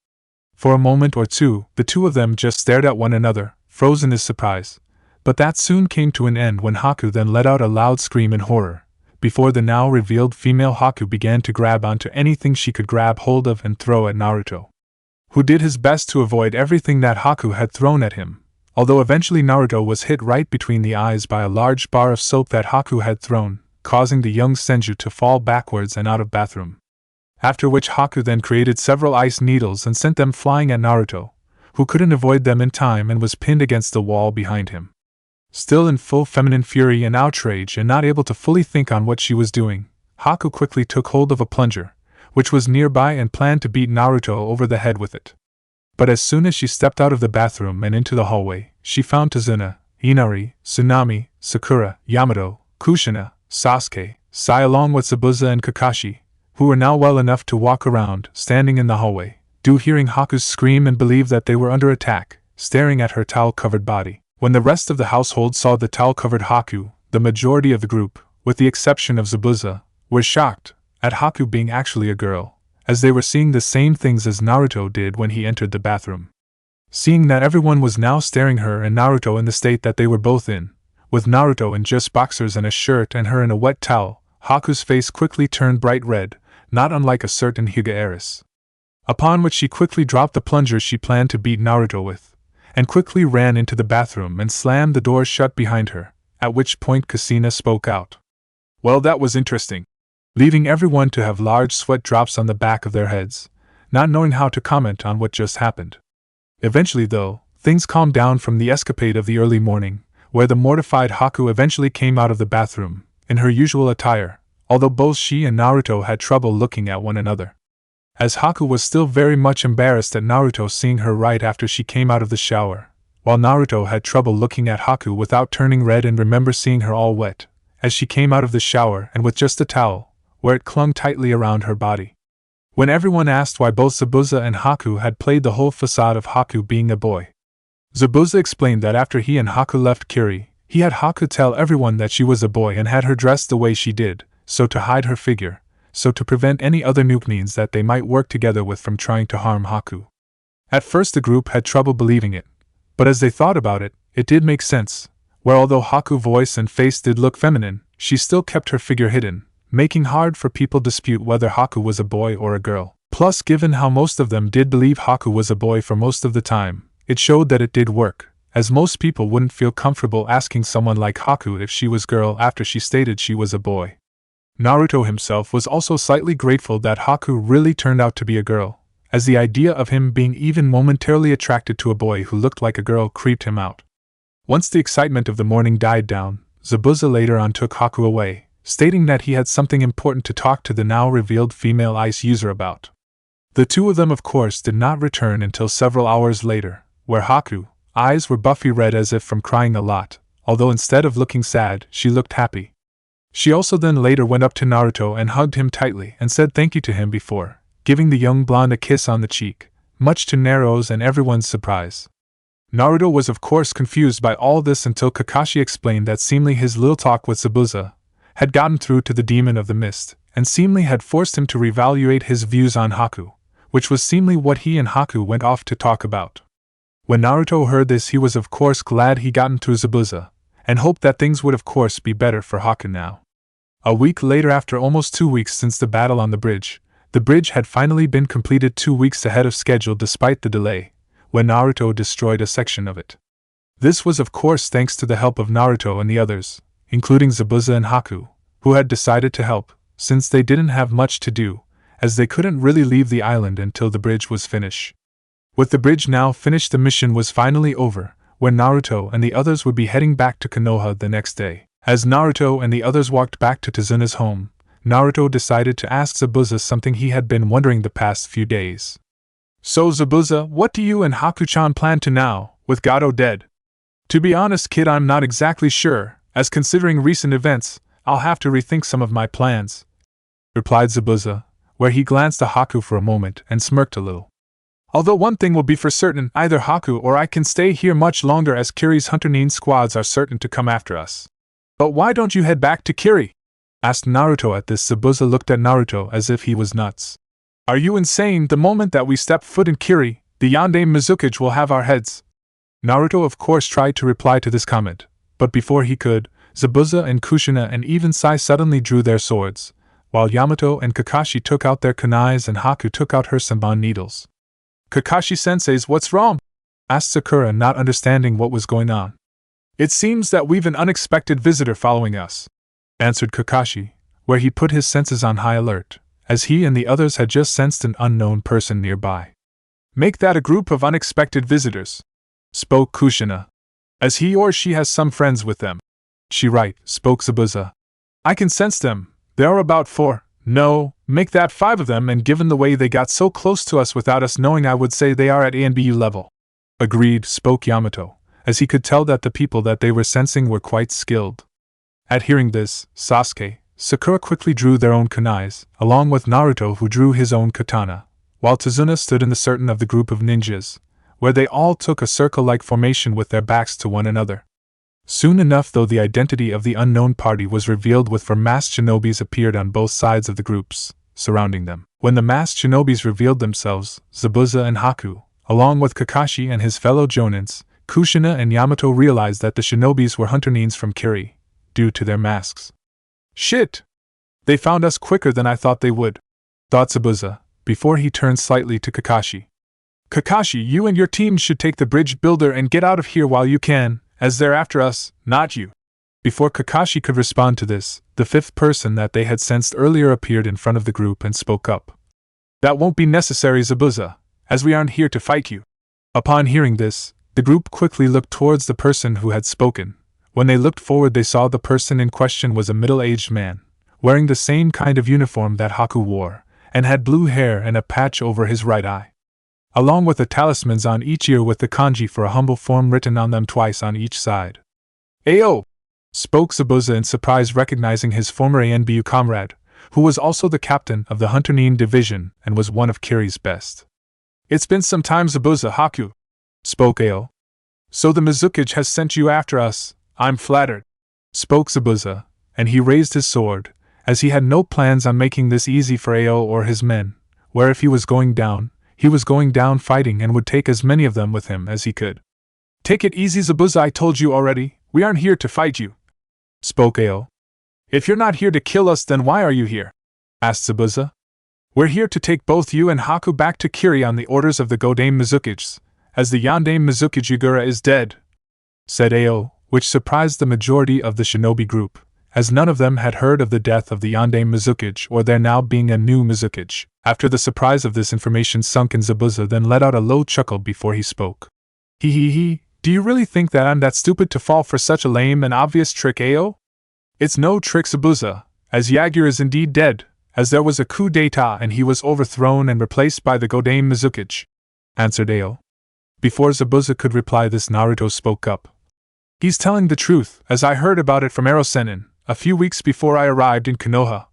For a moment or two, the two of them just stared at one another, frozen in surprise, but that soon came to an end when Haku then let out a loud scream in horror, before the now revealed female Haku began to grab onto anything she could grab hold of and throw at Naruto, who did his best to avoid everything that Haku had thrown at him, although eventually Naruto was hit right between the eyes by a large bar of soap that Haku had thrown, causing the young Senju to fall backwards and out of bathroom. After which Haku then created several ice needles and sent them flying at Naruto, who couldn't avoid them in time and was pinned against the wall behind him. Still in full feminine fury and outrage and not able to fully think on what she was doing, Haku quickly took hold of a plunger, which was nearby, and planned to beat Naruto over the head with it. But as soon as she stepped out of the bathroom and into the hallway, she found Tsunade, Inari, Tsunami, Sakura, Yamato, Kushina, Sasuke, Sai along with Zabuza and Kakashi, who were now well enough to walk around, standing in the hallway, hearing Haku's scream and believe that they were under attack, staring at her towel-covered body. When the rest of the household saw the towel-covered Haku, the majority of the group, with the exception of Zabuza, were shocked at Haku being actually a girl, as they were seeing the same things as Naruto did when he entered the bathroom. Seeing that everyone was now staring her and Naruto in the state that they were both in, with Naruto in just boxers and a shirt and her in a wet towel, Haku's face quickly turned bright red, not unlike a certain Hyuga heiress. Upon which she quickly dropped the plunger she planned to beat Naruto with, and quickly ran into the bathroom and slammed the door shut behind her, at which point Kushina spoke out. "Well, that was interesting," leaving everyone to have large sweat drops on the back of their heads, not knowing how to comment on what just happened. Eventually though, things calmed down from the escapade of the early morning, where the mortified Haku eventually came out of the bathroom, in her usual attire, although both she and Naruto had trouble looking at one another, as Haku was still very much embarrassed at Naruto seeing her right after she came out of the shower, while Naruto had trouble looking at Haku without turning red and remember seeing her all wet, as she came out of the shower and with just a towel, where it clung tightly around her body. When everyone asked why both Zabuza and Haku had played the whole facade of Haku being a boy, Zabuza explained that after he and Haku left Kiri, he had Haku tell everyone that she was a boy and had her dressed the way she did, so to hide her figure, so to prevent any other Nookneens that they might work together with from trying to harm Haku. At first the group had trouble believing it, but as they thought about it, it did make sense, where although Haku's voice and face did look feminine, she still kept her figure hidden, making hard for people to dispute whether Haku was a boy or a girl. Plus, given how most of them did believe Haku was a boy for most of the time, it showed that it did work, as most people wouldn't feel comfortable asking someone like Haku if she was girl after she stated she was a boy. Naruto himself was also slightly grateful that Haku really turned out to be a girl, as the idea of him being even momentarily attracted to a boy who looked like a girl creeped him out. Once the excitement of the morning died down, Zabuza later on took Haku away, stating that he had something important to talk to the now revealed female ice user about. The two of them of course did not return until several hours later, where Haku's eyes were buffy red as if from crying a lot, although instead of looking sad, she looked happy. She also then later went up to Naruto and hugged him tightly and said thank you to him before giving the young blonde a kiss on the cheek, much to Naruto's and everyone's surprise. Naruto was of course confused by all this until Kakashi explained that seemingly his little talk with Zabuza had gotten through to the demon of the mist, and seemingly had forced him to reevaluate his views on Haku, which was seemingly what he and Haku went off to talk about. When Naruto heard this, he was of course glad he gotten through Zabuza, and hoped that things would of course be better for Haku now. A week later, after almost 2 weeks since the battle on the bridge had finally been completed 2 weeks ahead of schedule despite the delay, when Naruto destroyed a section of it. This was of course thanks to the help of Naruto and the others, including Zabuza and Haku, who had decided to help, since they didn't have much to do, as they couldn't really leave the island until the bridge was finished. With the bridge now finished, the mission was finally over, when Naruto and the others would be heading back to Konoha the next day. As Naruto and the others walked back to Tsunade's home, Naruto decided to ask Zabuza something he had been wondering the past few days. So Zabuza, what do you and Haku-chan plan to now, with Gato dead? To be honest, kid, I'm not exactly sure, as considering recent events, I'll have to rethink some of my plans, replied Zabuza, where he glanced at Haku for a moment and smirked a little. Although one thing will be for certain, either Haku or I can stay here much longer, as Kiri's Hunter Nin squads are certain to come after us. But why don't you head back to Kiri? Asked Naruto. At this, Zabuza looked at Naruto as if he was nuts. Are you insane? The moment that we step foot in Kiri, the Yandere Mizukage will have our heads. Naruto of course tried to reply to this comment, but before he could, Zabuza and Kushina and even Sai suddenly drew their swords, while Yamato and Kakashi took out their kunais and Haku took out her senbon needles. Kakashi-sensei's, what's wrong? Asked Sakura, not understanding what was going on. It seems that we've an unexpected visitor following us, answered Kakashi, where he put his senses on high alert, as he and the others had just sensed an unknown person nearby. Make that a group of unexpected visitors, spoke Kushina, as he or she has some friends with them. She right, spoke Zabuza. I can sense them, there are about 4, no, make that 5 of them, and given the way they got so close to us without us knowing, I would say they are at ANBU level. Agreed, spoke Yamato, as he could tell that the people that they were sensing were quite skilled. At hearing this, Sasuke, Sakura quickly drew their own kunais, along with Naruto, who drew his own katana, while Tazuna stood in the center of the group of ninjas, where they all took a circle-like formation with their backs to one another. Soon enough, though, the identity of the unknown party was revealed, with 4 masked shinobis appeared on both sides of the groups, surrounding them. When the masked shinobis revealed themselves, Zabuza and Haku, along with Kakashi and his fellow jonins, Kushina and Yamato realized that the shinobis were Hunter Nins from Kiri, due to their masks. Shit! They found us quicker than I thought they would, thought Zabuza, before he turned slightly to Kakashi. Kakashi, you and your team should take the bridge builder and get out of here while you can, as they're after us, not you. Before Kakashi could respond to this, the 5th person that they had sensed earlier appeared in front of the group and spoke up. That won't be necessary, Zabuza, as we aren't here to fight you. Upon hearing this, the group quickly looked towards the person who had spoken. When they looked forward, they saw the person in question was a middle-aged man, wearing the same kind of uniform that Haku wore, and had blue hair and a patch over his right eye, along with the talismans on each ear with the kanji for a humble form written on them twice on each side. Ayo! Spoke Zabuza in surprise, recognizing his former ANBU comrade, who was also the captain of the Hunter Nin division and was one of Kiri's best. It's been some time, Zabuza. Haku, spoke Ayo. So the Mizukage has sent you after us, I'm flattered, spoke Zabuza, and he raised his sword, as he had no plans on making this easy for Ayo or his men, where if he was going down fighting and would take as many of them with him as he could. Take it easy, Zabuza, I told you already, we aren't here to fight you, spoke Ayo. If you're not here to kill us, then why are you here? Asked Zabuza. We're here to take both you and Haku back to Kiri on the orders of the Godame Mizukages, as the Yandere Mizukage Yugura is dead, said Ayo, which surprised the majority of the shinobi group, as none of them had heard of the death of the Yandere Mizukage or there now being a new Mizukage. After the surprise of this information sunk in, Zabuza then let out a low chuckle before he spoke. He, do you really think that I'm that stupid to fall for such a lame and obvious trick, Ayo? It's no trick, Zabuza, as Yagura is indeed dead, as there was a coup d'etat and he was overthrown and replaced by the Godame Mizukage, answered Ayo. Before Zabuza could reply this, Naruto spoke up. He's telling the truth, as I heard about it from Ero-sennin, a few weeks before I arrived in Konoha.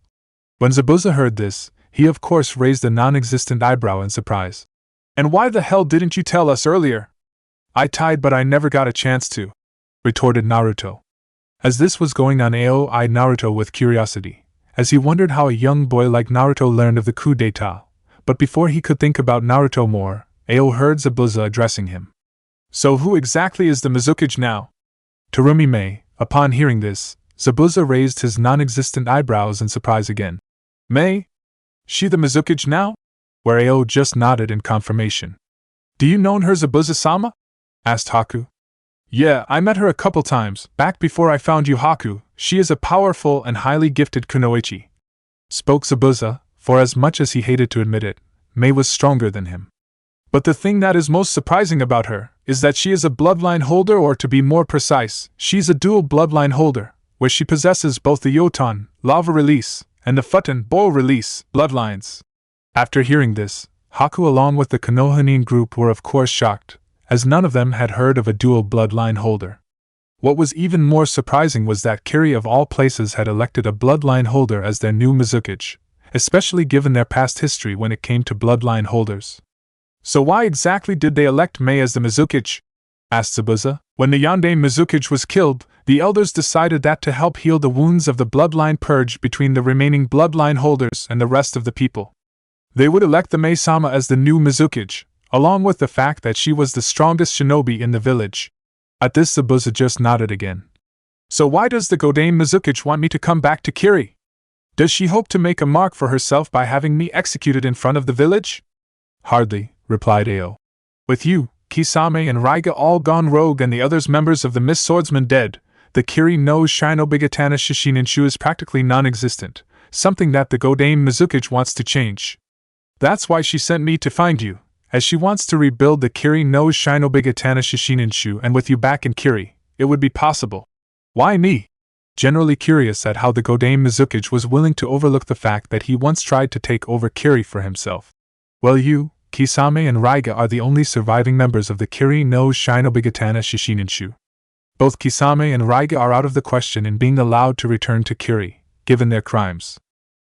When Zabuza heard this, he of course raised a non-existent eyebrow in surprise. And why the hell didn't you tell us earlier? I tried, but I never got a chance to, retorted Naruto. As this was going on, Ayo eyed Naruto with curiosity, as he wondered how a young boy like Naruto learned of the coup d'etat. But before he could think about Naruto more, Ayo heard Zabuza addressing him. So who exactly is the Mizukage now? Terumi Mei. Upon hearing this, Zabuza raised his non-existent eyebrows in surprise again. Mei? She the Mizukage now? Where Ayo just nodded in confirmation. Do you know her, Zabuza-sama? Asked Haku. Yeah, I met her a couple times, back before I found you, Haku. She is a powerful and highly gifted kunoichi, spoke Zabuza, for as much as he hated to admit it, Mei was stronger than him. But the thing that is most surprising about her is that she is a bloodline holder, or to be more precise, she's a dual bloodline holder, where she possesses both the Yotan, lava release, and the Futon, boil release, bloodlines. After hearing this, Haku along with the Konohanin group were of course shocked, as none of them had heard of a dual bloodline holder. What was even more surprising was that Kiri of all places had elected a bloodline holder as their new Mizukage, especially given their past history when it came to bloodline holders. So why exactly did they elect Mei as the Mizukage? Asked Zabuza. When the Yonde Mizukage was killed, the elders decided that to help heal the wounds of the bloodline purge between the remaining bloodline holders and the rest of the people, they would elect the Mei-sama as the new Mizukage, along with the fact that she was the strongest shinobi in the village. At this Zabuza just nodded again. So why does the Godame Mizukage want me to come back to Kiri? Does she hope to make a mark for herself by having me executed in front of the village? Hardly, replied Ao. With you, Kisame and Raiga all gone rogue and the others members of the Miss Swordsman dead, the Kiri no Shinobigatana Shishininshu is practically non-existent, something that the Godame Mizukage wants to change. That's why she sent me to find you, as she wants to rebuild the Kiri no Shinobigatana Shishininshu, and with you back in Kiri, it would be possible. Why me? Generally curious at how the Godame Mizukage was willing to overlook the fact that he once tried to take over Kiri for himself. Well, you, Kisame and Raiga are the only surviving members of the Kiri no Shinobigatana Shishininshu. Both Kisame and Raiga are out of the question in being allowed to return to Kiri, given their crimes.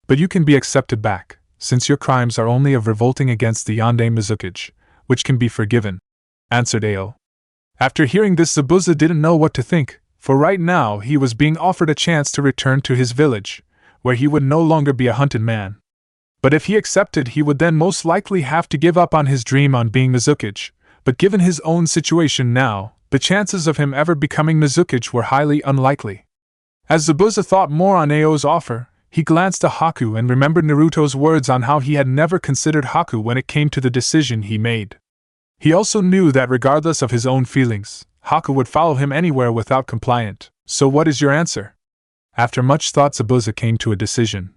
But you can be accepted back, since your crimes are only of revolting against the Yonde Mizukage, which can be forgiven, answered Ao. After hearing this, Zabuza didn't know what to think, for right now he was being offered a chance to return to his village, where he would no longer be a hunted man. But if he accepted, he would then most likely have to give up on his dream on being Mizukage, but given his own situation now, the chances of him ever becoming Mizukage were highly unlikely. As Zabuza thought more on Ao's offer, he glanced at Haku and remembered Naruto's words on how he had never considered Haku when it came to the decision he made. He also knew that regardless of his own feelings, Haku would follow him anywhere without compliant. So what is your answer? After much thought, Zabuza came to a decision.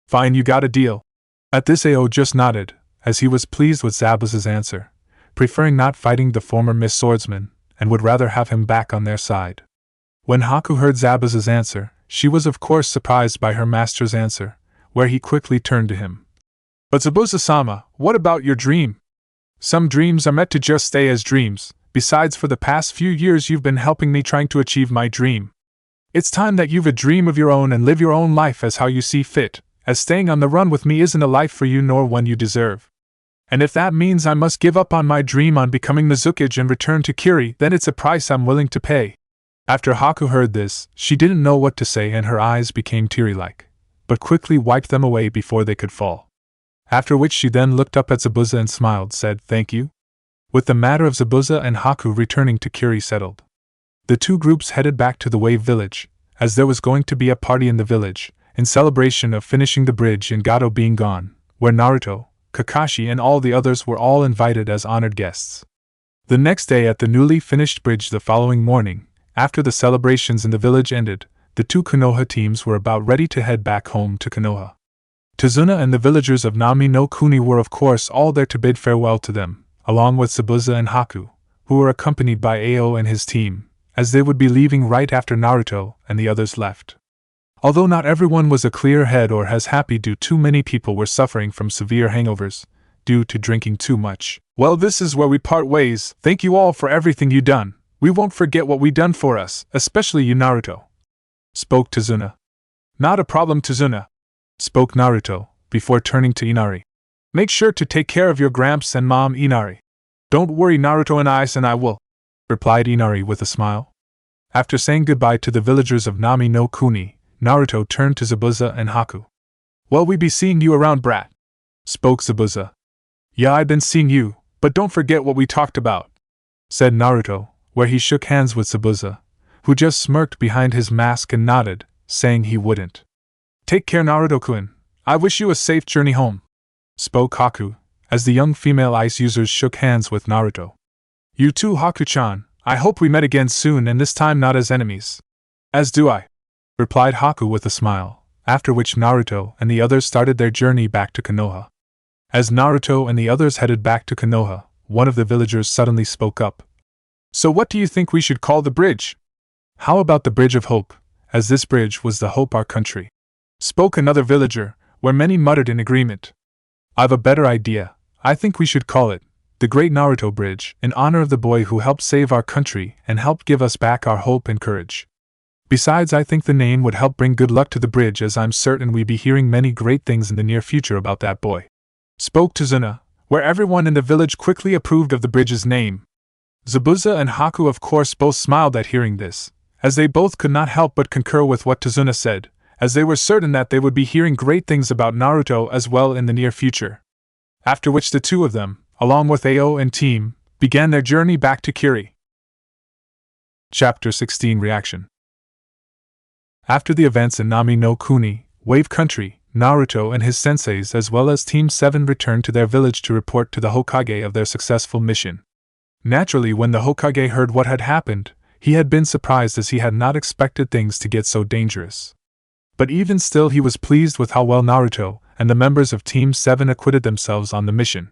Fine, you got a deal. At this, Ao just nodded, as he was pleased with Zabuza's answer, preferring not fighting the former Miss Swordsman, and would rather have him back on their side. When Haku heard Zabuza's answer, she was of course surprised by her master's answer, where he quickly turned to him. But Zabuza-sama, what about your dream? Some dreams are meant to just stay as dreams, besides for the past few years you've been helping me trying to achieve my dream. It's time that you've a dream of your own and live your own life as how you see fit, as staying on the run with me isn't a life for you nor one you deserve. And if that means I must give up on my dream on becoming Mizukage and return to Kiri, then it's a price I'm willing to pay. After Haku heard this, she didn't know what to say and her eyes became teary-like, but quickly wiped them away before they could fall. After which she then looked up at Zabuza and smiled, said thank you. With the matter of Zabuza and Haku returning to Kiri settled, the two groups headed back to the Wave Village, as there was going to be a party in the village, in celebration of finishing the bridge and Gato being gone, where Naruto, Kakashi and all the others were all invited as honored guests. The next day at the newly finished bridge, the following morning, after the celebrations in the village ended, the two Konoha teams were about ready to head back home to Konoha. Tazuna and the villagers of Nami no Kuni were of course all there to bid farewell to them, along with Zabuza and Haku, who were accompanied by Ao and his team, as they would be leaving right after Naruto and the others left. Although not everyone was a clear head or as happy due too many people were suffering from severe hangovers, due to drinking too much. Well, this is where we part ways. Thank you all for everything you done. We won't forget what we done for us, especially you Naruto, spoke Tazuna. Not a problem, Tazuna, spoke Naruto, before turning to Inari. Make sure to take care of your gramps and mom, Inari. Don't worry, Naruto and I will, replied Inari with a smile. After saying goodbye to the villagers of Nami no Kuni, Naruto turned to Zabuza and Haku. Well, we be seeing you around, brat, spoke Zabuza. Yeah, I've been seeing you, but don't forget what we talked about, said Naruto, where he shook hands with Zabuza, who just smirked behind his mask and nodded, saying he wouldn't. Take care, Naruto-kun. I wish you a safe journey home, spoke Haku, as the young female ice users shook hands with Naruto. You too, Haku-chan. I hope we met again soon and this time not as enemies. As do I, replied Haku with a smile, after which Naruto and the others started their journey back to Konoha. As Naruto and the others headed back to Konoha, one of the villagers suddenly spoke up. "So what do you think we should call the bridge?" "How about the Bridge of Hope, as this bridge was the hope our country," spoke another villager, where many muttered in agreement. "I've a better idea. I think we should call it the Great Naruto Bridge, in honor of the boy who helped save our country and helped give us back our hope and courage. Besides, I think the name would help bring good luck to the bridge, as I'm certain we'll be hearing many great things in the near future about that boy," spoke Tsunade, where everyone in the village quickly approved of the bridge's name. Zabuza and Haku of course both smiled at hearing this, as they both could not help but concur with what Tsunade said, as they were certain that they would be hearing great things about Naruto as well in the near future. After which the two of them, along with Ao and team, began their journey back to Kiri. Chapter 16 Reaction. After the events in Nami no Kuni, Wave Country, Naruto and his senseis as well as Team 7 returned to their village to report to the Hokage of their successful mission. Naturally, when the Hokage heard what had happened, he had been surprised, as he had not expected things to get so dangerous. But even still, he was pleased with how well Naruto and the members of Team 7 acquitted themselves on the mission.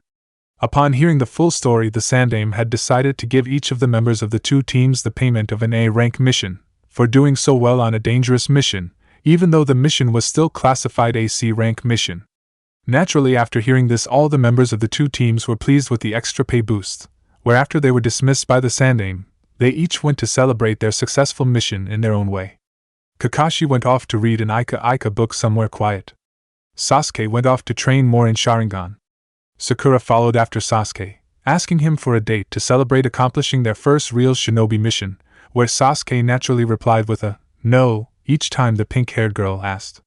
Upon hearing the full story, the Sandaime had decided to give each of the members of the two teams the payment of an A-rank mission, for doing so well on a dangerous mission, even though the mission was still classified a C-rank mission. Naturally, after hearing this, all the members of the two teams were pleased with the extra pay boost, where after they were dismissed by the Sandaime, they each went to celebrate their successful mission in their own way. Kakashi went off to read an Ika book somewhere quiet. Sasuke went off to train more in Sharingan. Sakura followed after Sasuke, asking him for a date to celebrate accomplishing their first real shinobi mission, where Sasuke naturally replied with a "no" each time the pink-haired girl asked.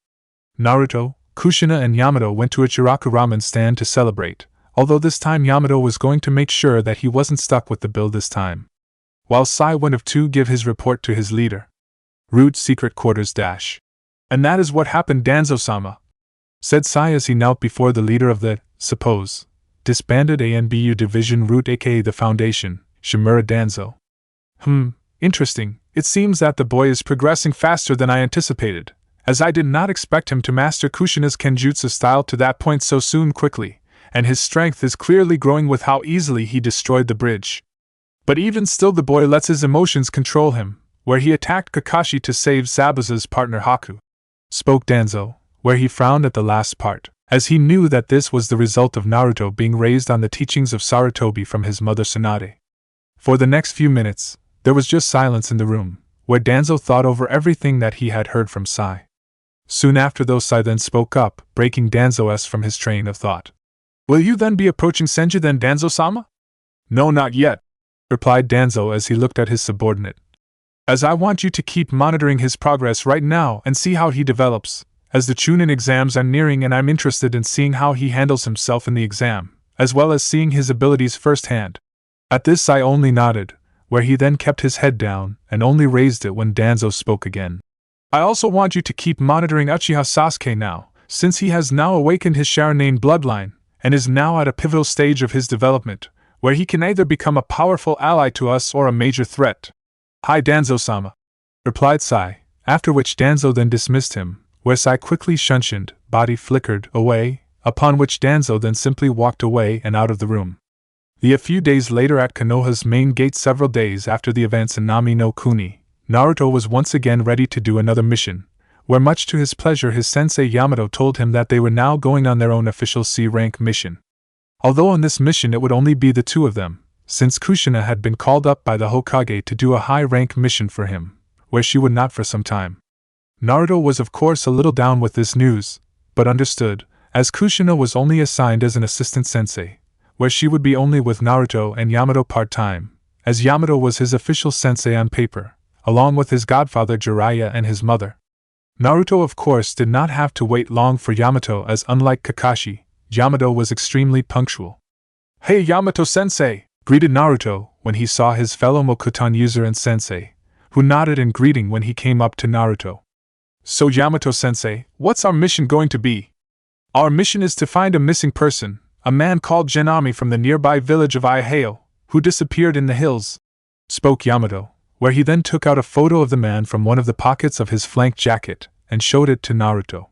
Naruto, Kushina and Yamato went to a Chiraku ramen stand to celebrate, although this time Yamato was going to make sure that he wasn't stuck with the bill this time. While Sai went off to give his report to his leader. Root secret quarters dash. "And that is what happened, Danzo-sama," said Sai as he knelt before the leader of the, suppose, disbanded ANBU division Root aka the Foundation, Shimura Danzo. Interesting. It seems that the boy is progressing faster than I anticipated, as I did not expect him to master Kushina's Kenjutsu style to that point so soon quickly, and his strength is clearly growing with how easily he destroyed the bridge. But even still the boy lets his emotions control him, where he attacked Kakashi to save Zabuza's partner Haku," spoke Danzo, where he frowned at the last part, as he knew that this was the result of Naruto being raised on the teachings of Sarutobi from his mother Tsunade. For the next few minutes, there was just silence in the room, where Danzo thought over everything that he had heard from Sai. Soon after, though, Sai then spoke up, breaking Danzo from his train of thought. "Will you then be approaching Senju then, Danzo-sama?" "No, not yet," replied Danzo as he looked at his subordinate. "As I want you to keep monitoring his progress right now and see how he develops, as the Chunin exams are nearing and I'm interested in seeing how he handles himself in the exam, as well as seeing his abilities firsthand." At this Sai only nodded, where he then kept his head down and only raised it when Danzo spoke again. "I also want you to keep monitoring Uchiha Sasuke now, since he has now awakened his Sharingan bloodline, and is now at a pivotal stage of his development, where he can either become a powerful ally to us or a major threat." "Hi, Danzo-sama," replied Sai, after which Danzo then dismissed him, where Sai quickly shunshined, body flickered away, upon which Danzo then simply walked away and out of the room. A few days later at Konoha's main gate, several days after the events in Nami no Kuni, Naruto was once again ready to do another mission, where much to his pleasure his sensei Yamato told him that they were now going on their own official C-rank mission. Although on this mission it would only be the two of them, since Kushina had been called up by the Hokage to do a high-rank mission for him, where she would not for some time. Naruto was of course a little down with this news, but understood, as Kushina was only assigned as an assistant sensei, where she would be only with Naruto and Yamato part-time, as Yamato was his official sensei on paper, along with his godfather Jiraiya and his mother. Naruto of course did not have to wait long for Yamato, as unlike Kakashi, Yamato was extremely punctual. "Hey Yamato-sensei!" greeted Naruto when he saw his fellow Mokuton user and sensei, who nodded in greeting when he came up to Naruto. "So Yamato-sensei, what's our mission going to be?" "Our mission is to find a missing person, a man called Janami from the nearby village of Ihao, who disappeared in the hills," spoke Yamato, where he then took out a photo of the man from one of the pockets of his flank jacket and showed it to Naruto.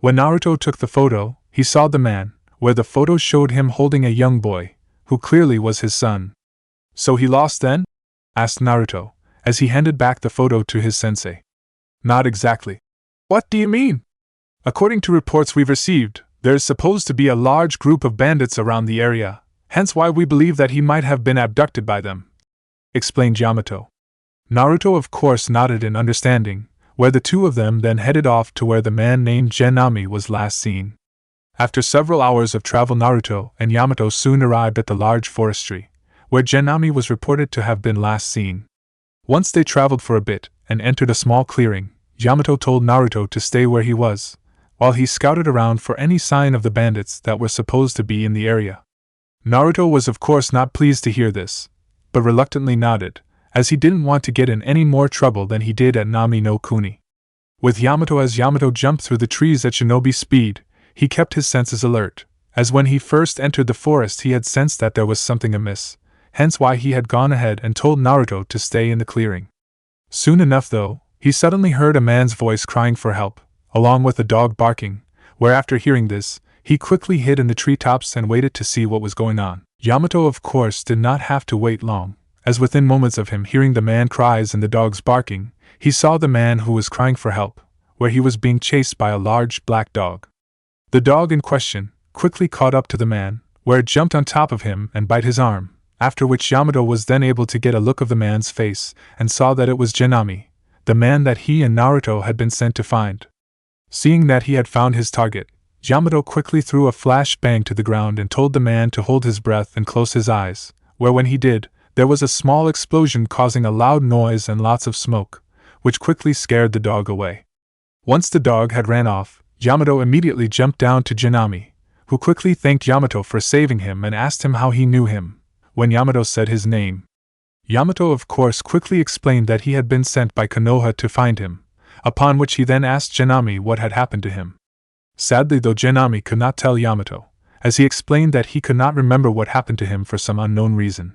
When Naruto took the photo, he saw the man, where the photo showed him holding a young boy, who clearly was his son. So he lost then? Asked Naruto, as he handed back the photo to his sensei. Not exactly. What do you mean? According to reports we've received, there is supposed to be a large group of bandits around the area, hence why we believe that he might have been abducted by them, explained Yamato. Naruto of course nodded in understanding, where the two of them then headed off to where the man named Genami was last seen. After several hours of travel, Naruto and Yamato soon arrived at the large forestry, where Genami was reported to have been last seen. Once they traveled for a bit and entered a small clearing, Yamato told Naruto to stay where he was, while he scouted around for any sign of the bandits that were supposed to be in the area. Naruto was of course not pleased to hear this, but reluctantly nodded, as he didn't want to get in any more trouble than he did at Nami no Kuni. With Yamato, as Yamato jumped through the trees at shinobi speed, he kept his senses alert, as when he first entered the forest he had sensed that there was something amiss, hence why he had gone ahead and told Naruto to stay in the clearing. Soon enough though, he suddenly heard a man's voice crying for help, along with a dog barking, where after hearing this, he quickly hid in the treetops and waited to see what was going on. Yamato of course did not have to wait long, as within moments of him hearing the man cries and the dog's barking, he saw the man who was crying for help, where he was being chased by a large black dog. The dog in question quickly caught up to the man, where it jumped on top of him and bit his arm, after which Yamato was then able to get a look of the man's face and saw that it was Genami, the man that he and Naruto had been sent to find. Seeing that he had found his target, Yamato quickly threw a flash bang to the ground and told the man to hold his breath and close his eyes, where when he did, there was a small explosion causing a loud noise and lots of smoke, which quickly scared the dog away. Once the dog had ran off, Yamato immediately jumped down to Genami, who quickly thanked Yamato for saving him and asked him how he knew him. When Yamato said his name, Yamato of course quickly explained that he had been sent by Konoha to find him, upon which he then asked Genami what had happened to him. Sadly though, Genami could not tell Yamato, as he explained that he could not remember what happened to him for some unknown reason.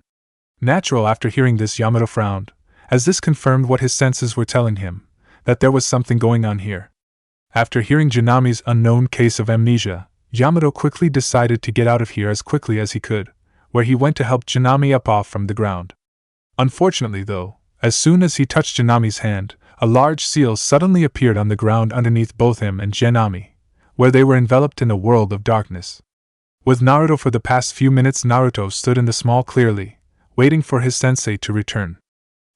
Natural. After hearing this, Yamato frowned, as this confirmed what his senses were telling him, that there was something going on here. After hearing Janami's unknown case of amnesia, Yamato quickly decided to get out of here as quickly as he could, where he went to help Janami up off from the ground. Unfortunately though, as soon as he touched Janami's hand, a large seal suddenly appeared on the ground underneath both him and Janami, where they were enveloped in a world of darkness. With Naruto for the past few minutes, Naruto stood in the small clearly, waiting for his sensei to return.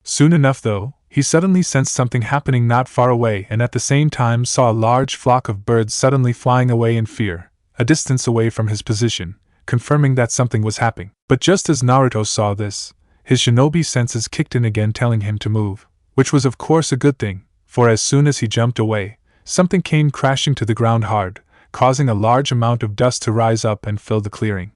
Soon enough though, he suddenly sensed something happening not far away and at the same time saw a large flock of birds suddenly flying away in fear, a distance away from his position, confirming that something was happening. But just as Naruto saw this, his shinobi senses kicked in again, telling him to move, which was of course a good thing, for as soon as he jumped away, something came crashing to the ground hard, causing a large amount of dust to rise up and fill the clearing.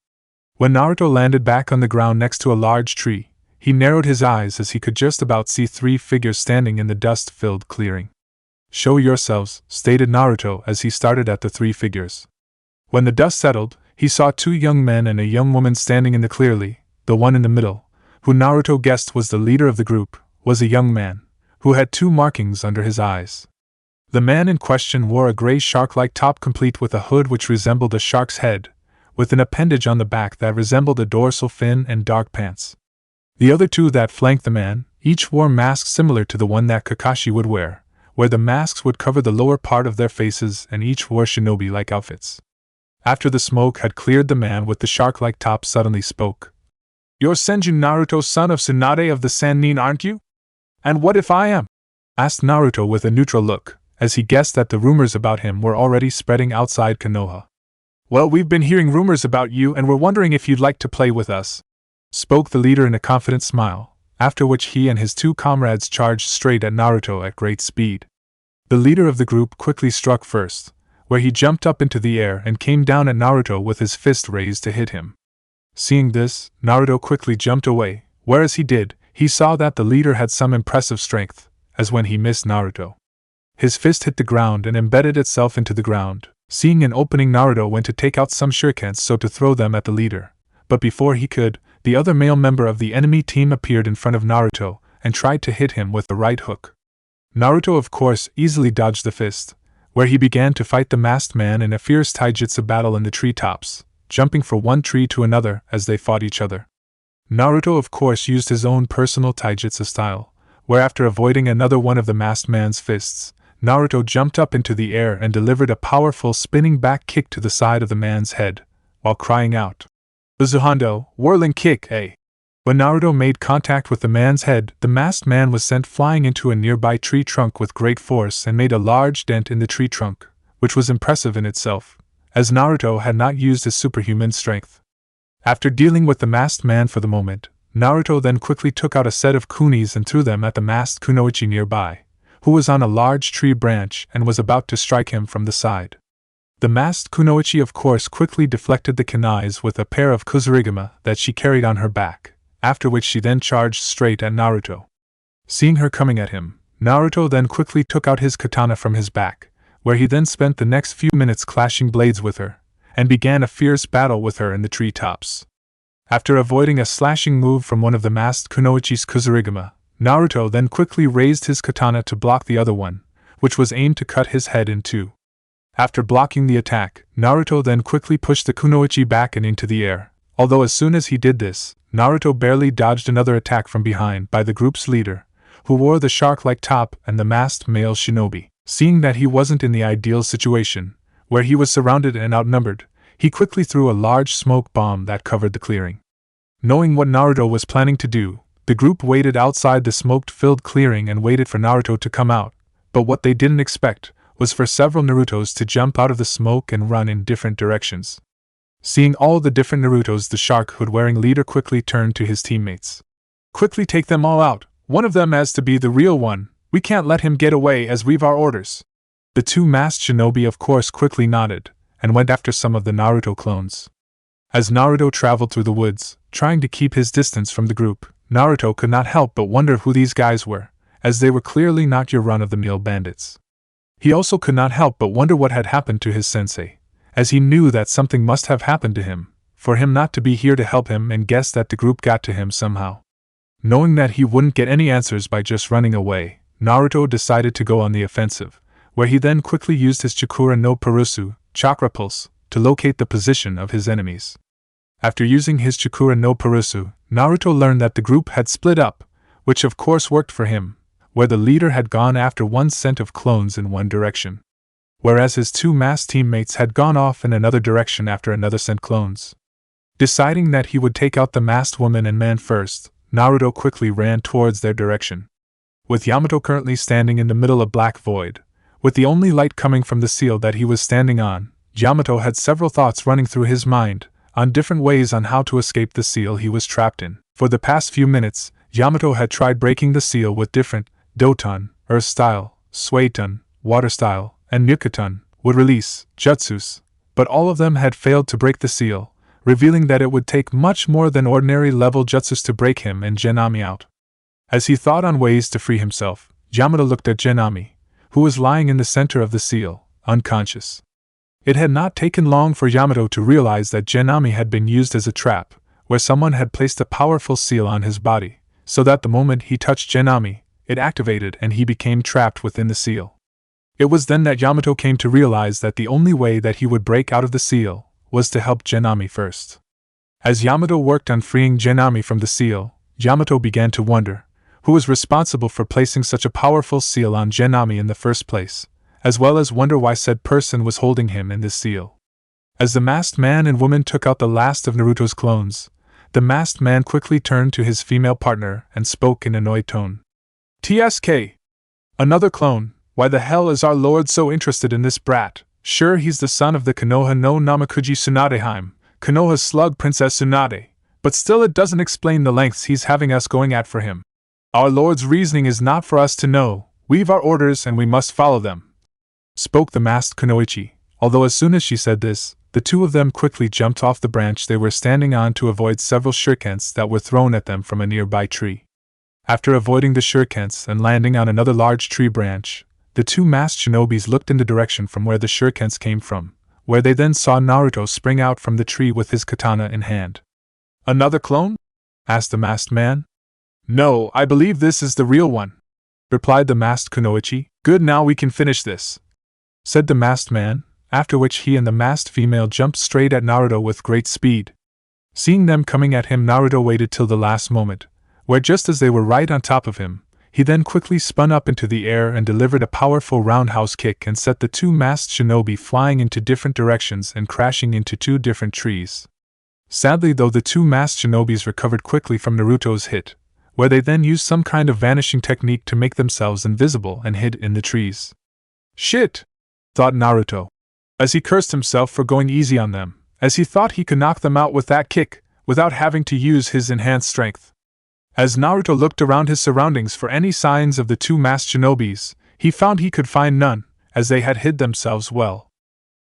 When Naruto landed back on the ground next to a large tree, he narrowed his eyes as he could just about see 3 figures standing in the dust-filled clearing. "Show yourselves," stated Naruto as he started at the 3 figures. When the dust settled, he saw 2 young men and a young woman standing in the clearly. The one in the middle, who Naruto guessed was the leader of the group, was a young man, who had 2 markings under his eyes. The man in question wore a gray shark-like top complete with a hood which resembled a shark's head, with an appendage on the back that resembled a dorsal fin, and dark pants. The other 2 that flanked the man, each wore masks similar to the one that Kakashi would wear, where the masks would cover the lower part of their faces, and each wore shinobi-like outfits. After the smoke had cleared, the man with the shark-like top suddenly spoke. "You're Senju, Naruto, son of Tsunade of the Sannin, aren't you? And what if I am?" asked Naruto with a neutral look, as he guessed that the rumors about him were already spreading outside Konoha. "Well, we've been hearing rumors about you and we're wondering if you'd like to play with us," spoke the leader in a confident smile, after which he and his 2 comrades charged straight at Naruto at great speed. The leader of the group quickly struck first, where he jumped up into the air and came down at Naruto with his fist raised to hit him. Seeing this, Naruto quickly jumped away, where as he did, he saw that the leader had some impressive strength, as when he missed Naruto, his fist hit the ground and embedded itself into the ground. Seeing an opening, Naruto went to take out some shurikens so to throw them at the leader, but before he could, the other male member of the enemy team appeared in front of Naruto and tried to hit him with the right hook. Naruto of course easily dodged the fist, where he began to fight the masked man in a fierce taijutsu battle in the treetops, jumping from one tree to another as they fought each other. Naruto of course used his own personal taijutsu style, where after avoiding another one of the masked man's fists, Naruto jumped up into the air and delivered a powerful spinning back kick to the side of the man's head, while crying out, "Uzuhando, whirling kick, eh?" When Naruto made contact with the man's head, the masked man was sent flying into a nearby tree trunk with great force and made a large dent in the tree trunk, which was impressive in itself, as Naruto had not used his superhuman strength. After dealing with the masked man for the moment, Naruto then quickly took out a set of kunis and threw them at the masked kunoichi nearby, who was on a large tree branch and was about to strike him from the side. The masked kunoichi of course quickly deflected the kunais with a pair of kusarigama that she carried on her back, after which she then charged straight at Naruto. Seeing her coming at him, Naruto then quickly took out his katana from his back, where he then spent the next few minutes clashing blades with her, and began a fierce battle with her in the treetops. After avoiding a slashing move from one of the masked kunoichi's kusarigama, Naruto then quickly raised his katana to block the other one, which was aimed to cut his head in two. After blocking the attack, Naruto then quickly pushed the kunoichi back and into the air, although as soon as he did this, Naruto barely dodged another attack from behind by the group's leader, who wore the shark-like top and the masked male shinobi. Seeing that he wasn't in the ideal situation, where he was surrounded and outnumbered, he quickly threw a large smoke bomb that covered the clearing. Knowing what Naruto was planning to do, the group waited outside the smoke-filled clearing and waited for Naruto to come out, but what they didn't expect was for several Narutos to jump out of the smoke and run in different directions. Seeing all the different Narutos, the shark hood-wearing leader quickly turned to his teammates. "Quickly take them all out, one of them has to be the real one, we can't let him get away as we've our orders." The two masked shinobi of course quickly nodded, and went after some of the Naruto clones. As Naruto traveled through the woods, trying to keep his distance from the group, Naruto could not help but wonder who these guys were, as they were clearly not your run-of-the-mill bandits. He also could not help but wonder what had happened to his sensei, as he knew that something must have happened to him, for him not to be here to help him, and guessed that the group got to him somehow. Knowing that he wouldn't get any answers by just running away, Naruto decided to go on the offensive, where he then quickly used his Chakura no Purusu, Chakra Pulse, to locate the position of his enemies. After using his Chakura no Purusu, Naruto learned that the group had split up, which of course worked for him, where the leader had gone after one set of clones in one direction, whereas his two masked teammates had gone off in another direction after another sent clones. Deciding that he would take out the masked woman and man first, Naruto quickly ran towards their direction. With Yamato currently standing in the middle of Black Void, with the only light coming from the seal that he was standing on, Yamato had several thoughts running through his mind, on different ways on how to escape the seal he was trapped in. For the past few minutes, Yamato had tried breaking the seal with different Doton, Earth Style, Suiton, Water Style, and Nyukaton, would release, jutsus, but all of them had failed to break the seal, revealing that it would take much more than ordinary level jutsus to break him and Janami out. As he thought on ways to free himself, Yamato looked at Janami, who was lying in the center of the seal, unconscious. It had not taken long for Yamato to realize that Janami had been used as a trap, where someone had placed a powerful seal on his body, so that the moment he touched Janami, it activated and he became trapped within the seal. It was then that Yamato came to realize that the only way that he would break out of the seal was to help Janami first. As Yamato worked on freeing Janami from the seal, Yamato began to wonder who was responsible for placing such a powerful seal on Janami in the first place, as well as wonder why said person was holding him in this seal. As the masked man and woman took out the last of Naruto's clones, the masked man quickly turned to his female partner and spoke in an annoyed tone. "TSK! Another clone, why the hell is our lord so interested in this brat? Sure, he's the son of the Konoha no Namakuji Tsunadeheim, Konoha's slug Princess Tsunade, but still it doesn't explain the lengths he's having us going at for him. Our lord's reasoning is not for us to know, we've our orders and we must follow them," spoke the masked kunoichi, although as soon as she said this, the two of them quickly jumped off the branch they were standing on to avoid several shurikens that were thrown at them from a nearby tree. After avoiding the shurikens and landing on another large tree branch, the two masked shinobis looked in the direction from where the shurikens came from, where they then saw Naruto spring out from the tree with his katana in hand. "Another clone?" asked the masked man. "No, I believe this is the real one," replied the masked kunoichi. "Good, now we can finish this," said the masked man, after which he and the masked female jumped straight at Naruto with great speed. Seeing them coming at him, Naruto waited till the last moment, where just as they were right on top of him, he then quickly spun up into the air and delivered a powerful roundhouse kick and set the two masked shinobi flying into different directions and crashing into two different trees. Sadly though, the two masked shinobis recovered quickly from Naruto's hit, where they then used some kind of vanishing technique to make themselves invisible and hid in the trees. Shit! Thought Naruto, as he cursed himself for going easy on them, as he thought he could knock them out with that kick, without having to use his enhanced strength. As Naruto looked around his surroundings for any signs of the two masked shinobis, he found he could find none, as they had hid themselves well.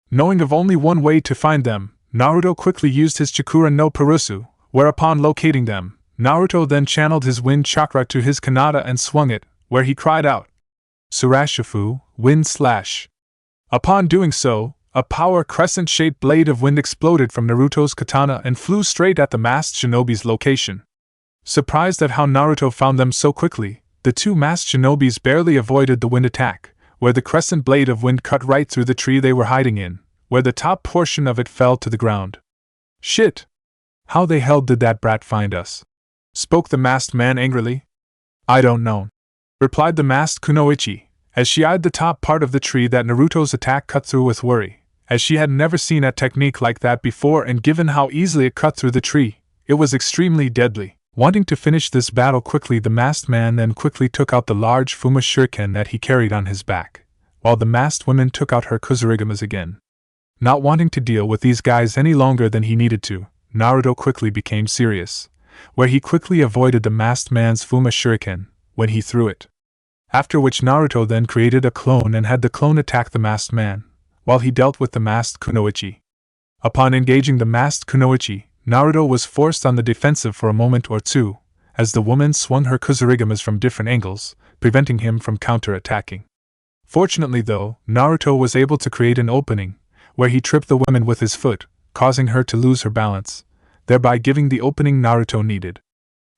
Knowing of only one way to find them, Naruto quickly used his Chakura no Purusu, whereupon locating them, Naruto then channeled his wind chakra to his Kanata and swung it, where he cried out, Surashifu, Wind Slash. Upon doing so, a power crescent-shaped blade of wind exploded from Naruto's katana and flew straight at the masked shinobi's location. Surprised at how Naruto found them so quickly, the two masked shinobis barely avoided the wind attack, where the crescent blade of wind cut right through the tree they were hiding in, where the top portion of it fell to the ground. Shit! How the hell did that brat find us? Spoke the masked man angrily. I don't know, replied the masked kunoichi, as she eyed the top part of the tree that Naruto's attack cut through with worry, as she had never seen a technique like that before, and given how easily it cut through the tree, it was extremely deadly. Wanting to finish this battle quickly, the masked man then quickly took out the large Fuma shuriken that he carried on his back, while the masked woman took out her kuzurigamas again. Not wanting to deal with these guys any longer than he needed to, Naruto quickly became serious, where he quickly avoided the masked man's Fuma shuriken when he threw it. After which Naruto then created a clone and had the clone attack the masked man, while he dealt with the masked kunoichi. Upon engaging the masked kunoichi, Naruto was forced on the defensive for a moment or two, as the woman swung her kuzurigamas from different angles, preventing him from counter-attacking. Fortunately though, Naruto was able to create an opening, where he tripped the woman with his foot, causing her to lose her balance, thereby giving the opening Naruto needed.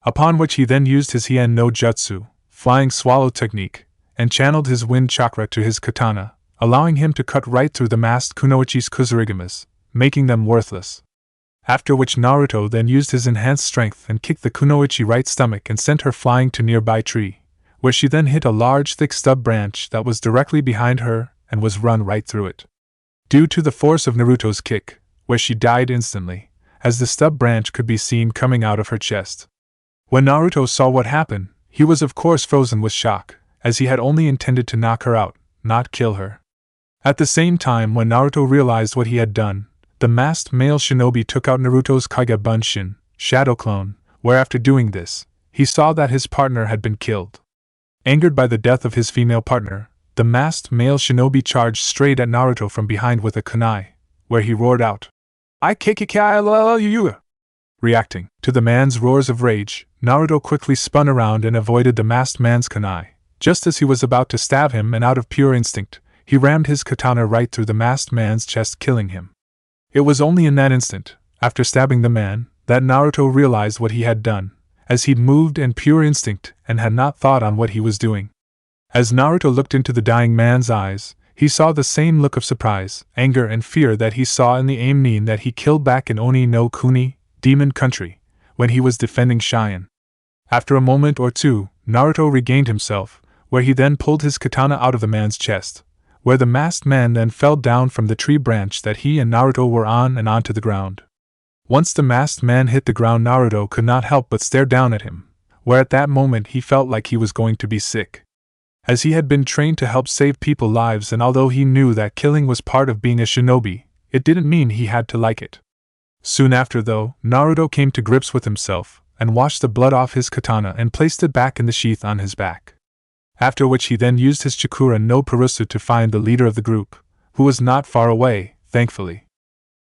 Upon which he then used his Hien no Jutsu, Flying Swallow technique, and channeled his wind chakra to his katana, allowing him to cut right through the masked kunoichi's kuzurigamas, making them worthless. After which Naruto then used his enhanced strength and kicked the kunoichi right stomach and sent her flying to nearby tree, where she then hit a large thick stub branch that was directly behind her and was run right through it. Due to the force of Naruto's kick, where she died instantly, as the stub branch could be seen coming out of her chest. When Naruto saw what happened, he was of course frozen with shock, as he had only intended to knock her out, not kill her. At the same time, when Naruto realized what he had done, the masked male shinobi took out Naruto's Kage Bunshin, shadow clone, where after doing this, he saw that his partner had been killed. Angered by the death of his female partner, the masked male shinobi charged straight at Naruto from behind with a kunai, where he roared out, I kikikailalalayu. Reacting to the man's roars of rage, Naruto quickly spun around and avoided the masked man's kunai. Just as he was about to stab him, and out of pure instinct, he rammed his katana right through the masked man's chest, killing him. It was only in that instant, after stabbing the man, that Naruto realized what he had done, as he'd moved in pure instinct and had not thought on what he was doing. As Naruto looked into the dying man's eyes, he saw the same look of surprise, anger and fear that he saw in the Aimnin that he killed back in Oni no Kuni, Demon Country, when he was defending Cheyenne. After a moment or two, Naruto regained himself, where he then pulled his katana out of the man's chest, where the masked man then fell down from the tree branch that he and Naruto were on and onto the ground. Once the masked man hit the ground, Naruto could not help but stare down at him, where at that moment he felt like he was going to be sick. As he had been trained to help save people's lives, and although he knew that killing was part of being a shinobi, it didn't mean he had to like it. Soon after though, Naruto came to grips with himself, and washed the blood off his katana and placed it back in the sheath on his back. After which he then used his Chakura no Purusu to find the leader of the group, who was not far away, thankfully.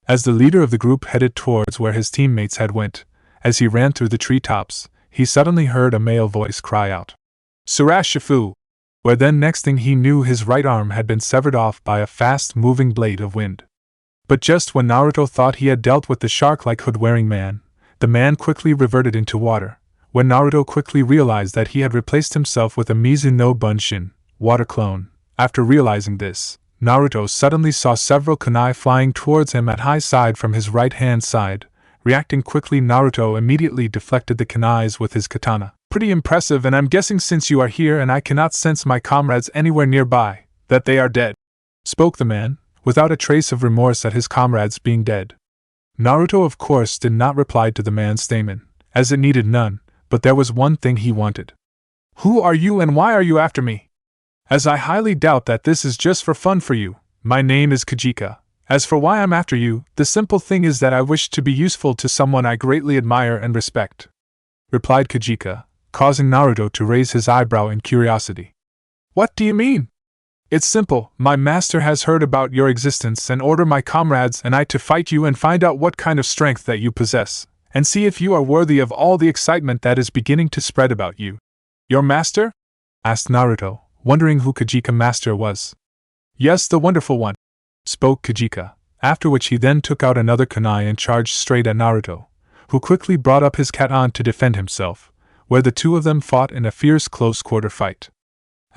As the leader of the group headed towards where his teammates had went, as he ran through the treetops, he suddenly heard a male voice cry out, Surashifu! Where then next thing he knew, his right arm had been severed off by a fast-moving blade of wind. But just when Naruto thought he had dealt with the shark-like hood-wearing man, the man quickly reverted into water, when Naruto quickly realized that he had replaced himself with a Mizu no Bunshin, water clone. After realizing this, Naruto suddenly saw several kunai flying towards him at high side from his right-hand side. Reacting quickly, Naruto immediately deflected the kunais with his katana. Pretty impressive, and I'm guessing since you are here and I cannot sense my comrades anywhere nearby, that they are dead, spoke the man, without a trace of remorse at his comrades being dead. Naruto of course did not reply to the man's statement, as it needed none, but there was one thing he wanted. Who are you and why are you after me? As I highly doubt that this is just for fun for you. My name is Kajika. As for why I'm after you, the simple thing is that I wish to be useful to someone I greatly admire and respect, replied Kajika, causing Naruto to raise his eyebrow in curiosity. What do you mean? It's simple. My master has heard about your existence and ordered my comrades and I to fight you and find out what kind of strength that you possess, and see if you are worthy of all the excitement that is beginning to spread about you. Your master? Asked Naruto, wondering who Kajika master was. Yes, the wonderful one, spoke Kajika, after which he then took out another kunai and charged straight at Naruto, who quickly brought up his katana to defend himself, where the two of them fought in a fierce close-quarter fight.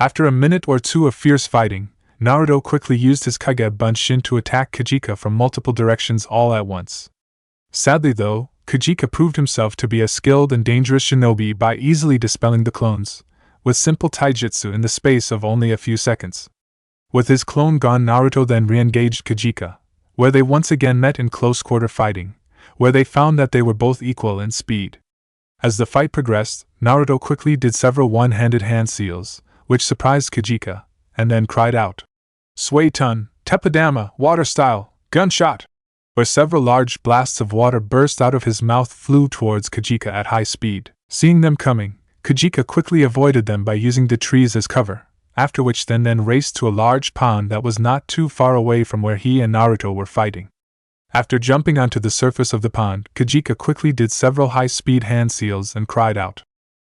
After a minute or two of fierce fighting, Naruto quickly used his Kage Bunshin to attack Kajika from multiple directions all at once. Sadly though, Kajika proved himself to be a skilled and dangerous shinobi by easily dispelling the clones, with simple taijutsu in the space of only a few seconds. With his clone gone, Naruto then re-engaged Kajika, where they once again met in close-quarter fighting, where they found that they were both equal in speed. As the fight progressed, Naruto quickly did several one-handed hand seals, which surprised Kajika, and then cried out, Suetun, Teppadama, water style, gunshot! Where several large blasts of water burst out of his mouth flew towards Kajika at high speed. Seeing them coming, Kajika quickly avoided them by using the trees as cover, after which then raced to a large pond that was not too far away from where he and Naruto were fighting. After jumping onto the surface of the pond, Kajika quickly did several high-speed hand seals and cried out,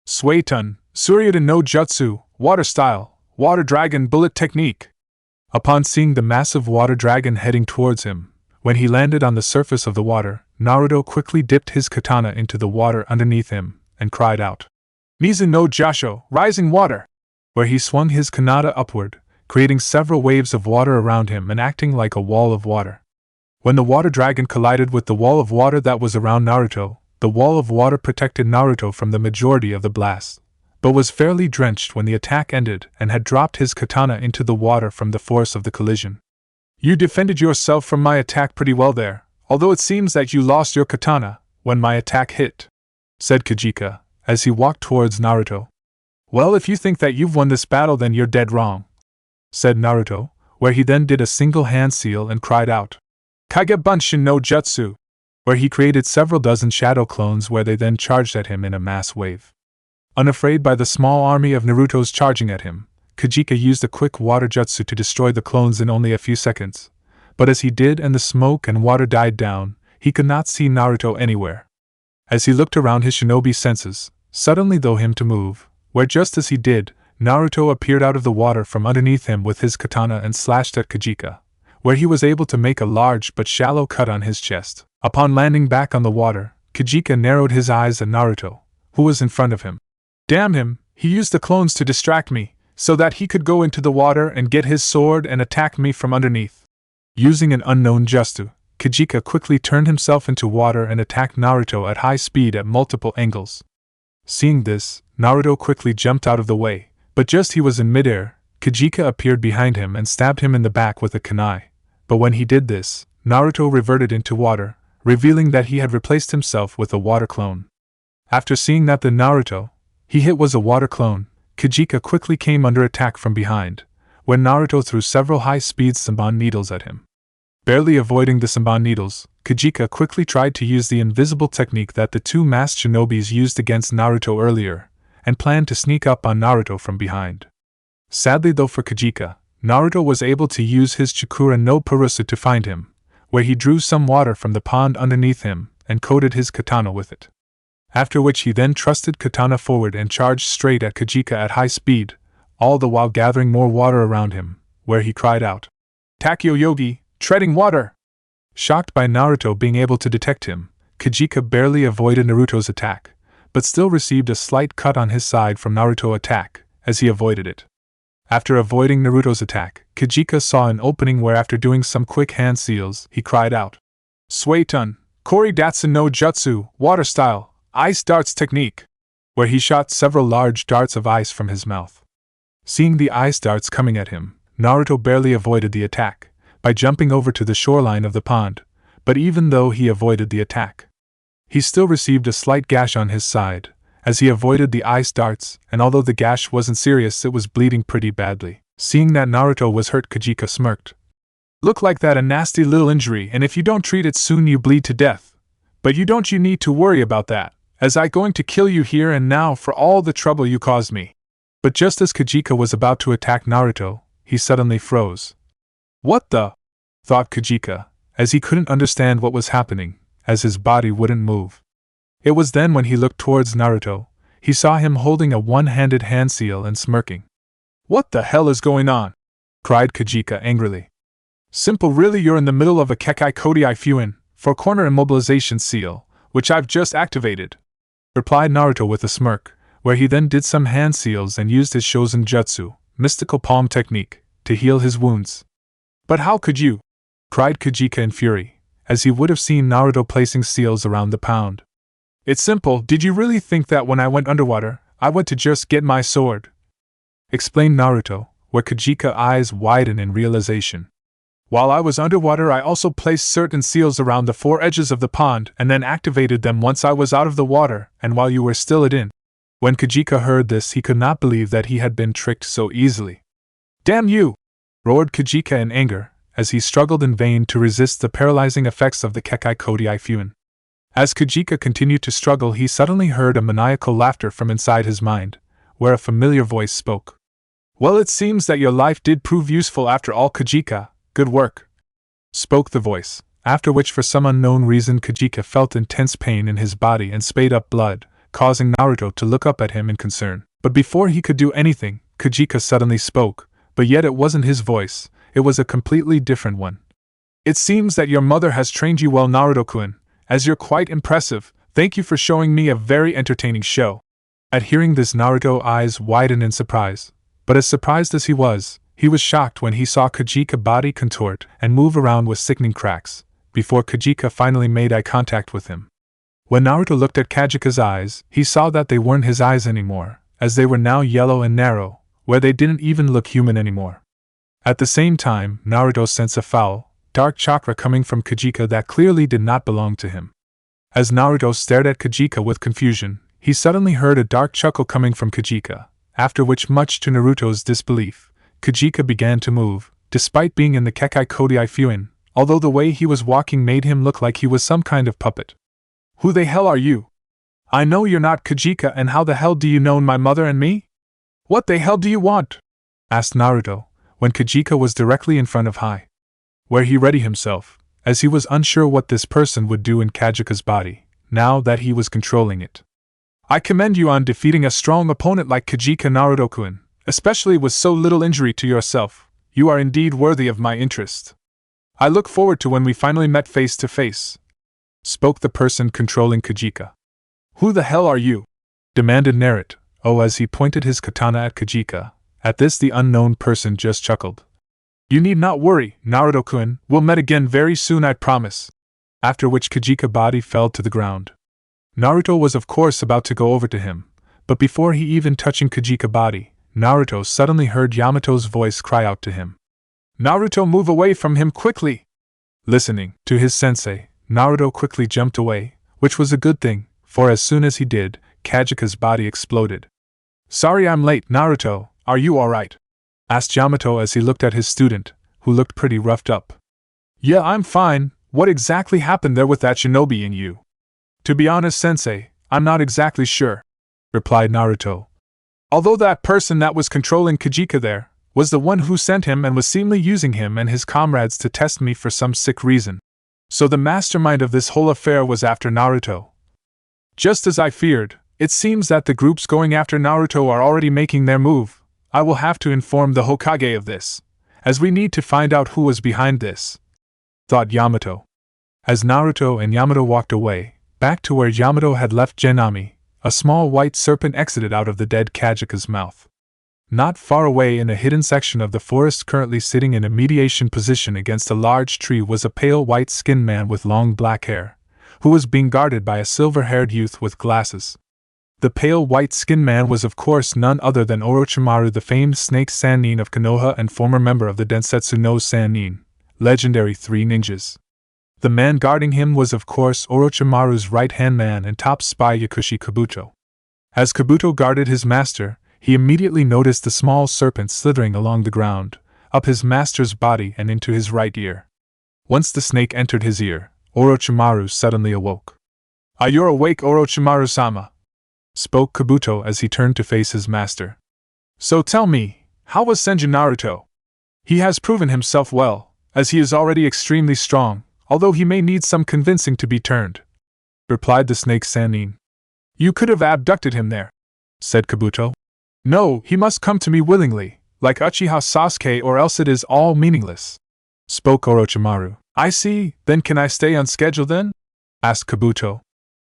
Suetun, Suryudan no Jutsu, water style, water dragon bullet technique! Upon seeing the massive water dragon heading towards him, when he landed on the surface of the water, Naruto quickly dipped his katana into the water underneath him, and cried out, Nizu no Jasho, rising water! Where he swung his katana upward, creating several waves of water around him and acting like a wall of water. When the water dragon collided with the wall of water that was around Naruto, the wall of water protected Naruto from the majority of the blast, but was fairly drenched when the attack ended and had dropped his katana into the water from the force of the collision. You defended yourself from my attack pretty well there, although it seems that you lost your katana when my attack hit, said Kajika, as he walked towards Naruto. Well, if you think that you've won this battle, then you're dead wrong, said Naruto, where he then did a single hand seal and cried out, Kage Bunshin no Jutsu, where he created several dozen shadow clones where they then charged at him in a mass wave. Unafraid by the small army of Naruto's charging at him, Kajika used a quick water jutsu to destroy the clones in only a few seconds, but as he did and the smoke and water died down, he could not see Naruto anywhere. As he looked around his shinobi senses, suddenly though him to move, where just as he did, Naruto appeared out of the water from underneath him with his katana and slashed at Kajika, where he was able to make a large but shallow cut on his chest. Upon landing back on the water, Kajika narrowed his eyes at Naruto, who was in front of him. Damn him, he used the clones to distract me, so that he could go into the water and get his sword and attack me from underneath. Using an unknown jutsu, Kajika quickly turned himself into water and attacked Naruto at high speed at multiple angles. Seeing this, Naruto quickly jumped out of the way, but just he was in midair, Kajika appeared behind him and stabbed him in the back with a kunai. But when he did this, Naruto reverted into water, revealing that he had replaced himself with a water clone. After seeing that the Naruto he hit was a water clone, Kajika quickly came under attack from behind, when Naruto threw several high-speed Senbon needles at him. Barely avoiding the Senbon needles, Kajika quickly tried to use the invisible technique that the two masked shinobis used against Naruto earlier, and planned to sneak up on Naruto from behind. Sadly though for Kajika, Naruto was able to use his Chikura no Purusu to find him, where he drew some water from the pond underneath him and coated his katana with it. After which he then thrusted katana forward and charged straight at Kajika at high speed, all the while gathering more water around him, where he cried out, Takyo Yogi, treading water! Shocked by Naruto being able to detect him, Kajika barely avoided Naruto's attack, but still received a slight cut on his side from Naruto's attack, as he avoided it. After avoiding Naruto's attack, Kajika saw an opening where after doing some quick hand seals, he cried out, Suetun, Koridatsu no Jutsu, water style, ice darts technique, where he shot several large darts of ice from his mouth. Seeing the ice darts coming at him, Naruto barely avoided the attack, by jumping over to the shoreline of the pond, but even though he avoided the attack, he still received a slight gash on his side, as he avoided the ice darts, and although the gash wasn't serious it was bleeding pretty badly. Seeing that Naruto was hurt, Kajika smirked. Look like that a nasty little injury, and if you don't treat it soon you bleed to death. But you need to worry about that, as I going to kill you here and now for all the trouble you caused me. But just as Kajika was about to attack Naruto, he suddenly froze. What the? Thought Kajika, as he couldn't understand what was happening, as his body wouldn't move. It was then when he looked towards Naruto, he saw him holding a one-handed hand seal and smirking. What the hell is going on? Cried Kajika angrily. Simple, really, you're in the middle of a Kekai Kodai Fuin, four-corner immobilization seal, which I've just activated, replied Naruto with a smirk, where he then did some hand seals and used his Shozen Jutsu, mystical palm technique, to heal his wounds. But how could you? Cried Kajika in fury, as he would have seen Naruto placing seals around the pound. It's simple, did you really think that when I went underwater, I went to just get my sword? Explained Naruto, where Kajika's eyes widened in realization. While I was underwater I also placed certain seals around the four edges of the pond and then activated them once I was out of the water and while you were still in. When Kajika heard this he could not believe that he had been tricked so easily. Damn you! Roared Kajika in anger, as he struggled in vain to resist the paralyzing effects of the Kekai Kodai Fuin. As Kajika continued to struggle he suddenly heard a maniacal laughter from inside his mind, where a familiar voice spoke. Well, it seems that your life did prove useful after all, Kajika. Good work, spoke the voice, after which for some unknown reason Kajika felt intense pain in his body and spayed up blood, causing Naruto to look up at him in concern. But before he could do anything, Kajika suddenly spoke, but yet it wasn't his voice, it was a completely different one. It seems that your mother has trained you well, Naruto-kun, as you're quite impressive. Thank you for showing me a very entertaining show. At hearing this, Naruto's eyes widened in surprise, but as surprised as he was shocked when he saw Kajika's body contort and move around with sickening cracks, before Kajika finally made eye contact with him. When Naruto looked at Kajika's eyes, he saw that they weren't his eyes anymore, as they were now yellow and narrow, where they didn't even look human anymore. At the same time, Naruto sensed a foul, dark chakra coming from Kajika that clearly did not belong to him. As Naruto stared at Kajika with confusion, he suddenly heard a dark chuckle coming from Kajika, after which, much to Naruto's disbelief, Kajika began to move, despite being in the Kekai Kodai Fuin, although the way he was walking made him look like he was some kind of puppet. Who the hell are you? I know you're not Kajika, and how the hell do you know my mother and me? What the hell do you want? Asked Naruto, when Kajika was directly in front of Heir, where he readied himself, as he was unsure what this person would do in Kajika's body, now that he was controlling it. I commend you on defeating a strong opponent like Kajika, Naruto-kun, especially with so little injury to yourself. You are indeed worthy of my interest. I look forward to when we finally met face to face, spoke the person controlling Kajika. Who the hell are you? Demanded Naruto, as he pointed his katana at Kajika. At this the unknown person just chuckled. You need not worry, Naruto-kun, we'll meet again very soon, I promise. After which Kajika's body fell to the ground. Naruto was of course about to go over to him, but before he even touching Kajika's body, Naruto suddenly heard Yamato's voice cry out to him. Naruto, move away from him quickly! Listening to his sensei, Naruto quickly jumped away, which was a good thing, for as soon as he did, Kajika's body exploded. Sorry I'm late, Naruto, are you alright? Asked Yamato as he looked at his student, who looked pretty roughed up. Yeah, I'm fine. What exactly happened there with that shinobi in you? To be honest, sensei, I'm not exactly sure, replied Naruto. Although that person that was controlling Kajika there was the one who sent him and was seemingly using him and his comrades to test me for some sick reason. So the mastermind of this whole affair was after Naruto. Just as I feared, it seems that the groups going after Naruto are already making their move. I will have to inform the Hokage of this, as we need to find out who was behind this, thought Yamato. As Naruto and Yamato walked away, back to where Yamato had left Janami, a small white serpent exited out of the dead Kajika's mouth. Not far away in a hidden section of the forest, currently sitting in a mediation position against a large tree, was a pale white-skinned man with long black hair, who was being guarded by a silver-haired youth with glasses. The pale white-skinned man was of course none other than Orochimaru, the famed Snake Sannin of Konoha and former member of the Densetsu no Sannin, legendary three ninjas. The man guarding him was of course Orochimaru's right-hand man and top spy Yakushi Kabuto. As Kabuto guarded his master, he immediately noticed the small serpent slithering along the ground, up his master's body and into his right ear. Once the snake entered his ear, Orochimaru suddenly awoke. "Are you awake, Orochimaru-sama?" spoke Kabuto as he turned to face his master. "So tell me, how was Senju Naruto? He has proven himself well, as he is already extremely strong, although he may need some convincing to be turned," replied the Snake Sannin. "You could have abducted him there," said Kabuto. "No, he must come to me willingly, like Uchiha Sasuke, or else it is all meaningless," spoke Orochimaru. "I see, then can I stay on schedule then?" asked Kabuto.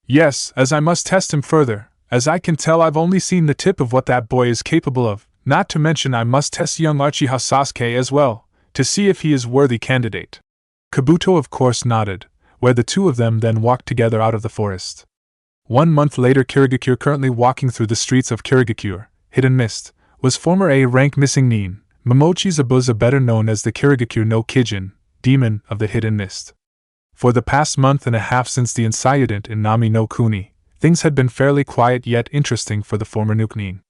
"Yes, as I must test him further. As I can tell, I've only seen the tip of what that boy is capable of, not to mention I must test young Uchiha Sasuke as well, to see if he is worthy candidate." Kabuto of course nodded, where the two of them then walked together out of the forest. 1 month later, Kirigakure, currently walking through the streets of Kirigakure, Hidden Mist, was former A-rank missing nin, Momochi Zabuza, better known as the Kirigakure no Kijin, demon of the Hidden Mist. For the past month and a half since the incident in Nami no Kuni, things had been fairly quiet yet interesting for the former nuke nin.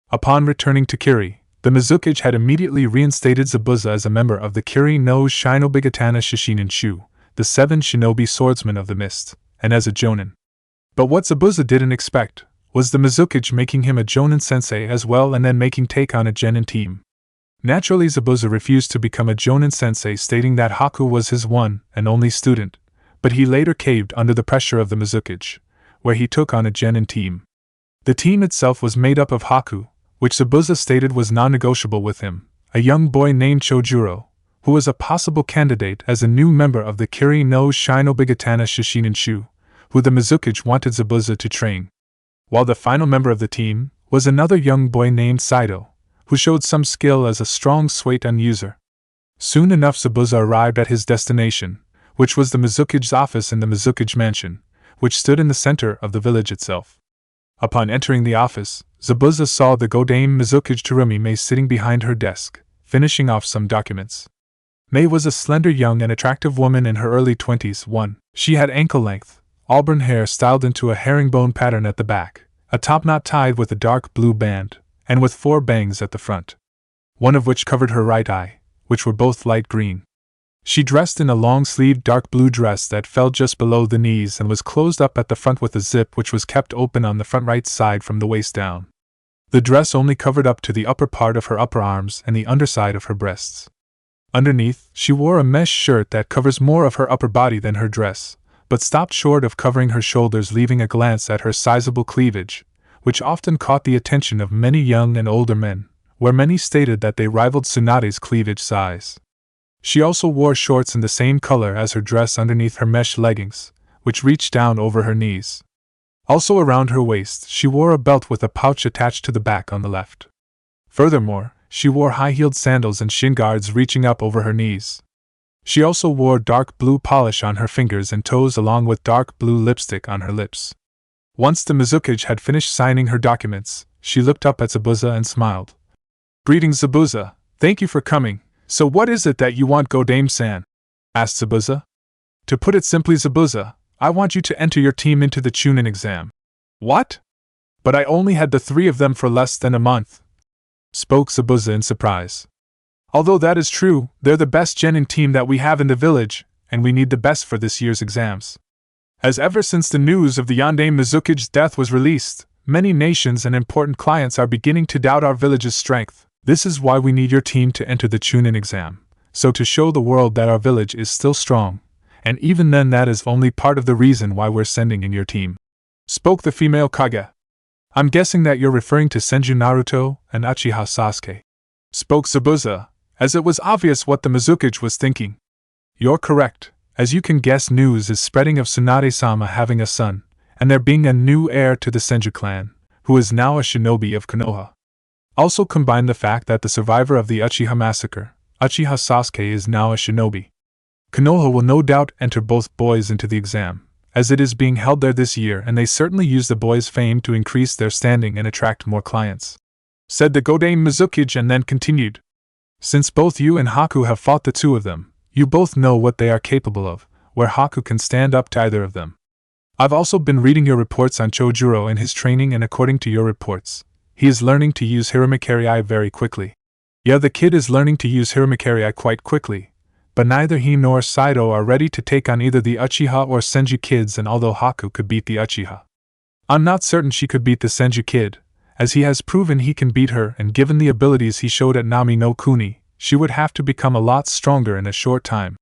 Upon returning to Kiri, the Mizukage had immediately reinstated Zabuza as a member of the Kiri no Shinobigatana Shishinin Shu, the 7 shinobi swordsmen of the mist, and as a jonin. But what Zabuza didn't expect was the Mizukage making him a jonin sensei as well, and then making take on a genin team. Naturally, Zabuza refused to become a jonin sensei, stating that Haku was his one and only student, but he later caved under the pressure of the Mizukage, where he took on a genin team. The team itself was made up of Haku, which Zabuza stated was non-negotiable with him, a young boy named Chojuro, who was a possible candidate as a new member of the Kiri no Shinobigatana Shishinin Shu, who the Mizukage wanted Zabuza to train. While the final member of the team was another young boy named Saito, who showed some skill as a strong Suiton user. Soon enough, Zabuza arrived at his destination, which was the Mizukage's office in the Mizukage mansion, which stood in the center of the village itself. Upon entering the office, Zabuza saw the Godame Mizukage Terumi Mei sitting behind her desk, finishing off some documents. Mei was a slender young and attractive woman in her early 20s. She had ankle-length, auburn hair styled into a herringbone pattern at the back, a topknot tied with a dark blue band, and with 4 bangs at the front, one of which covered her right eye, which were both light green. She dressed in a long-sleeved dark blue dress that fell just below the knees and was closed up at the front with a zip which was kept open on the front right side from the waist down. The dress only covered up to the upper part of her upper arms and the underside of her breasts. Underneath, she wore a mesh shirt that covers more of her upper body than her dress, but stopped short of covering her shoulders, leaving a glance at her sizable cleavage, which often caught the attention of many young and older men, where many stated that they rivaled Tsunade's cleavage size. She also wore shorts in the same color as her dress underneath her mesh leggings, which reached down over her knees. Also around her waist, she wore a belt with a pouch attached to the back on the left. Furthermore, she wore high-heeled sandals and shin guards reaching up over her knees. She also wore dark blue polish on her fingers and toes along with dark blue lipstick on her lips. Once the Mizukage had finished signing her documents, she looked up at Zabuza and smiled. "Greetings, Zabuza. Thank you for coming. So what is it that you want, Godame-san?" asked Zabuza. "To put it simply, Zabuza, I want you to enter your team into the Chunin exam." "What? But I only had the 3 of them for less than a month," spoke Zabuza in surprise. "Although that is true, they're the best genin team that we have in the village, and we need the best for this year's exams. As ever since the news of the Yondaime Mizukage's death was released, many nations and important clients are beginning to doubt our village's strength. This is why we need your team to enter the Chunin exam, so to show the world that our village is still strong, and even then that is only part of the reason why we're sending in your team," spoke the female Kage. "I'm guessing that you're referring to Senju Naruto and Uchiha Sasuke," spoke Zabuza, as it was obvious what the Mizukage was thinking. "You're correct. As you can guess, news is spreading of Tsunade-sama having a son, and there being a new heir to the Senju clan, who is now a shinobi of Konoha. Also combine the fact that the survivor of the Uchiha massacre, Uchiha Sasuke, is now a shinobi. Konoha will no doubt enter both boys into the exam, as it is being held there this year, and they certainly use the boys' fame to increase their standing and attract more clients," said the Godame Mizukage, and then continued. "Since both you and Haku have fought the two of them, you both know what they are capable of, where Haku can stand up to either of them. I've also been reading your reports on Chojuro and his training, and according to your reports, he is learning to use Hiramikari very quickly. Yeah, the kid is learning to use Hiramikari quite quickly, but neither he nor Saido are ready to take on either the Uchiha or Senju kids, and although Haku could beat the Uchiha, I'm not certain she could beat the Senju kid, as he has proven he can beat her, and given the abilities he showed at Nami no Kuni, she would have to become a lot stronger in a short time."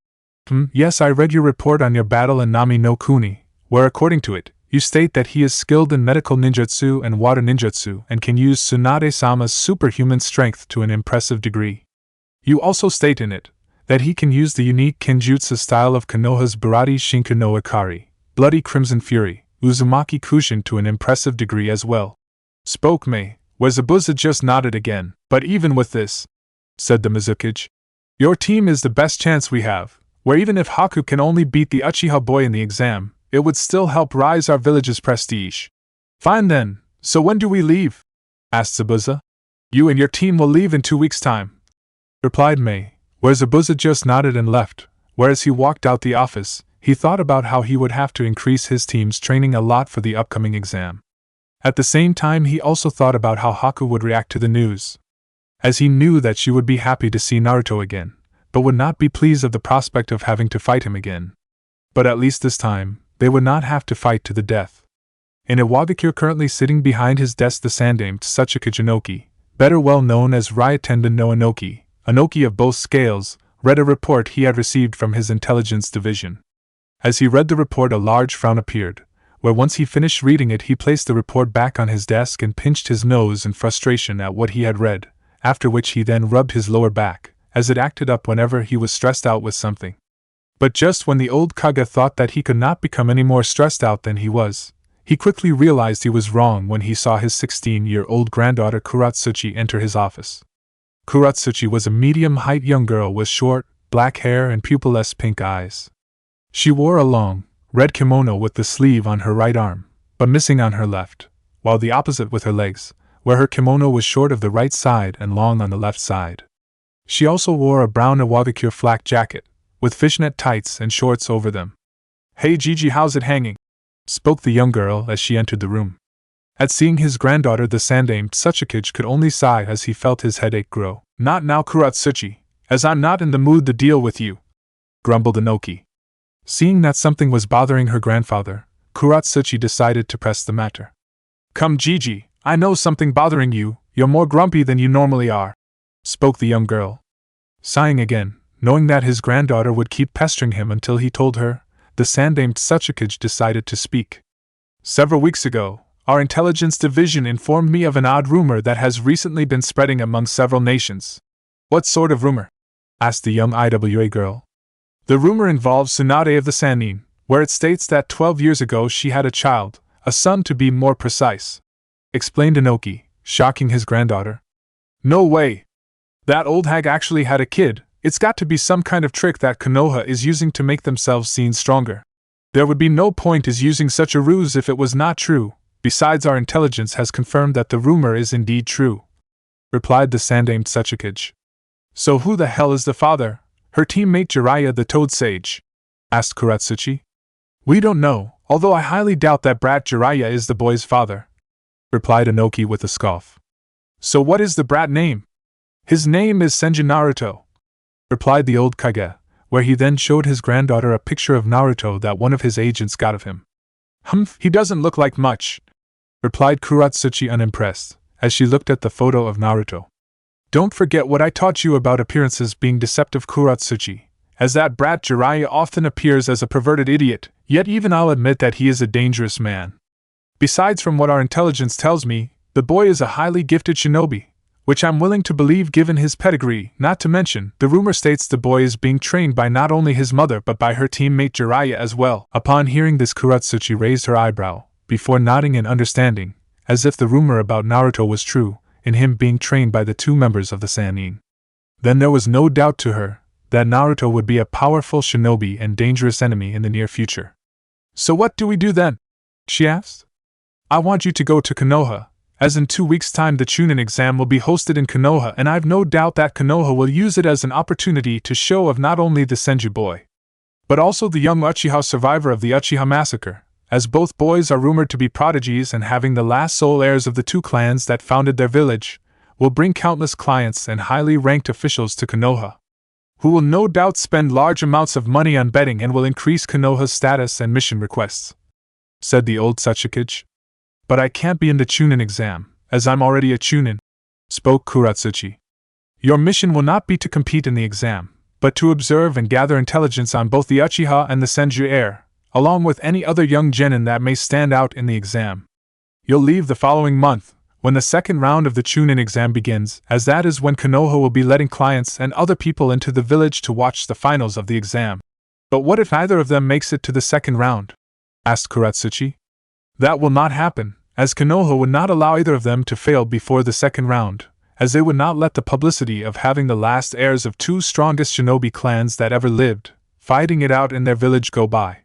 Yes, I read your report on your battle in Nami no Kuni, where according to it, you state that he is skilled in medical ninjutsu and water ninjutsu and can use Tsunade-sama's superhuman strength to an impressive degree. You also state in it that he can use the unique kenjutsu style of Konoha's Barati Shinku no Ikari, Bloody Crimson Fury, Uzumaki Kushin to an impressive degree as well, spoke Mei, where Zabuza just nodded again. "But even with this," said the Mizukage, "your team is the best chance we have, where even if Haku can only beat the Uchiha boy in the exam, it would still help rise our village's prestige." "Fine then, so when do we leave?" asked Zabuza. "You and your team will leave in 2 weeks' time," replied Mei, where Zabuza just nodded and left. Whereas he walked out the office, he thought about how he would have to increase his team's training a lot for the upcoming exam. At the same time, he also thought about how Haku would react to the news, as he knew that she would be happy to see Naruto again, but would not be pleased of the prospect of having to fight him again. But at least this time, they would not have to fight to the death. In Iwagakure, currently sitting behind his desk, the Sandaime Tsuchikage Inoki, better well known as Ryotenda no Inoki, Inoki of both scales, read a report he had received from his intelligence division. As he read the report, a large frown appeared, where once he finished reading it, he placed the report back on his desk and pinched his nose in frustration at what he had read, after which he then rubbed his lower back, as it acted up whenever he was stressed out with something. But just when the old Kage thought that he could not become any more stressed out than he was, he quickly realized he was wrong when he saw his 16-year-old granddaughter Kuratsuchi enter his office. Kuratsuchi was a medium-height young girl with short, black hair and pupilless pink eyes. She wore a long, red kimono with the sleeve on her right arm, but missing on her left, while the opposite with her legs, where her kimono was short of the right side and long on the left side. She also wore a brown Iwagakure flak jacket, with fishnet tights and shorts over them. "Hey Gigi, how's it hanging?" spoke the young girl as she entered the room. At seeing his granddaughter, the Sandaime Tsuchikage could only sigh as he felt his headache grow. "Not now, Kuratsuchi, as I'm not in the mood to deal with you," grumbled Inoki. Seeing that something was bothering her grandfather, Kuratsuchi decided to press the matter. "Come Gigi, I know something bothering you, you're more grumpy than you normally are," spoke the young girl. Sighing again, knowing that his granddaughter would keep pestering him until he told her, the Sandaime Tsuchikage decided to speak. "Several weeks ago, our intelligence division informed me of an odd rumor that has recently been spreading among several nations." "What sort of rumor?" asked the young IWA girl. "The rumor involves Tsunade of the Sannin, where it states that 12 years ago she had a child, a son to be more precise," explained Inoki, shocking his granddaughter. "No way! That old hag actually had a kid. It's got to be some kind of trick that Konoha is using to make themselves seem stronger. There would be no point in using such a ruse if it was not true. Besides, our intelligence has confirmed that the rumor is indeed true," replied the Sandaime Tsuchikage. "So who the hell is the father? Her teammate Jiraiya the Toad Sage?" asked Kuratsuchi. "We don't know, although I highly doubt that brat Jiraiya is the boy's father," replied Inoki with a scoff. "So what is the brat name?" "His name is Senju Naruto," replied the old Kage, where he then showed his granddaughter a picture of Naruto that one of his agents got of him. He doesn't look like much," replied Kuratsuchi unimpressed, as she looked at the photo of Naruto. "Don't forget what I taught you about appearances being deceptive, Kuratsuchi, as that brat Jiraiya often appears as a perverted idiot, yet even I'll admit that he is a dangerous man. Besides, from what our intelligence tells me, the boy is a highly gifted shinobi, which I'm willing to believe given his pedigree, not to mention, the rumor states the boy is being trained by not only his mother but by her teammate Jiraiya as well." Upon hearing this, Kuratsuchi raised her eyebrow, before nodding in understanding, as if the rumor about Naruto was true, in him being trained by the two members of the Sannin. Then there was no doubt to her that Naruto would be a powerful shinobi and dangerous enemy in the near future. "So what do we do then?" she asked. "I want you to go to Konoha, as in 2 weeks' time the Chunin exam will be hosted in Konoha, and I've no doubt that Konoha will use it as an opportunity to show off not only the Senju boy, but also the young Uchiha survivor of the Uchiha massacre, as both boys are rumored to be prodigies and having the last sole heirs of the two clans that founded their village, will bring countless clients and highly ranked officials to Konoha, who will no doubt spend large amounts of money on betting and will increase Konoha's status and mission requests," said the old Sachikage. "But I can't be in the Chunin exam, as I'm already a Chunin," spoke Kuratsuchi. "Your mission will not be to compete in the exam, but to observe and gather intelligence on both the Uchiha and the Senju heir, along with any other young genin that may stand out in the exam. You'll leave the following month, when the second round of the Chunin exam begins, as that is when Konoha will be letting clients and other people into the village to watch the finals of the exam." "But what if neither of them makes it to the second round?" asked Kuratsuchi. "That will not happen, as Konoha would not allow either of them to fail before the second round, as they would not let the publicity of having the last heirs of two strongest shinobi clans that ever lived, fighting it out in their village go by,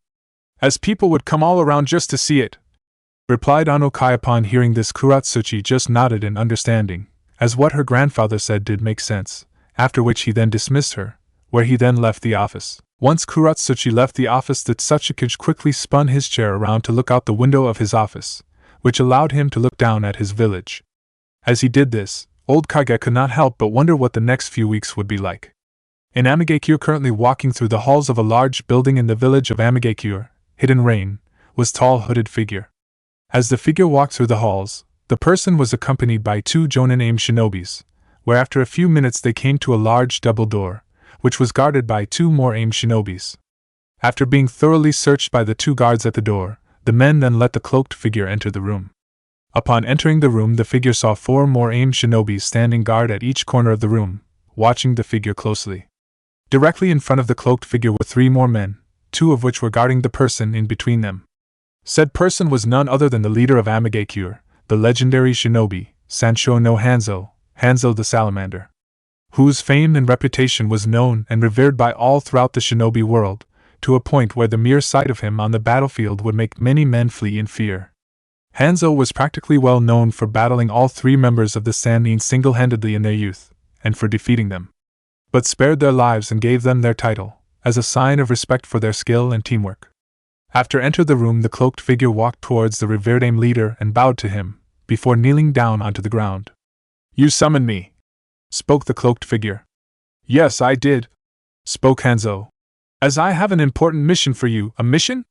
as people would come all around just to see it," replied Anokai. Upon hearing this, Kuratsuchi just nodded in understanding, as what her grandfather said did make sense, after which he then dismissed her, where he then left the office. Once Kuratsuchi left the office, the Tsuchikage quickly spun his chair around to look out the window of his office, which allowed him to look down at his village. As he did this, old Kage could not help but wonder what the next few weeks would be like. In Amigakure, currently walking through the halls of a large building in the village of Amigakure, hidden Rain, was tall hooded figure. As the figure walked through the halls, the person was accompanied by two Jonin-aimed shinobis, where after a few minutes they came to a large double door, which was guarded by two more aimed shinobis. After being thoroughly searched by the two guards at the door, the men then let the cloaked figure enter the room. Upon entering the room, the figure saw 4 more aimed shinobis standing guard at each corner of the room, watching the figure closely. Directly in front of the cloaked figure were 3 more men, 2 of which were guarding the person in between them. Said person was none other than the leader of Amigakure, the legendary shinobi, Sancho no Hanzo, Hanzo the Salamander, whose fame and reputation was known and revered by all throughout the shinobi world, to a point where the mere sight of him on the battlefield would make many men flee in fear. Hanzo was practically well known for battling all 3 members of the Sannin single-handedly in their youth, and for defeating them, but spared their lives and gave them their title, as a sign of respect for their skill and teamwork. After entering the room, the cloaked figure walked towards the revered aim leader and bowed to him, before kneeling down onto the ground. "You summoned me," spoke the cloaked figure. "Yes, I did," spoke Hanzo. "As I have an important mission for you." "A mission?"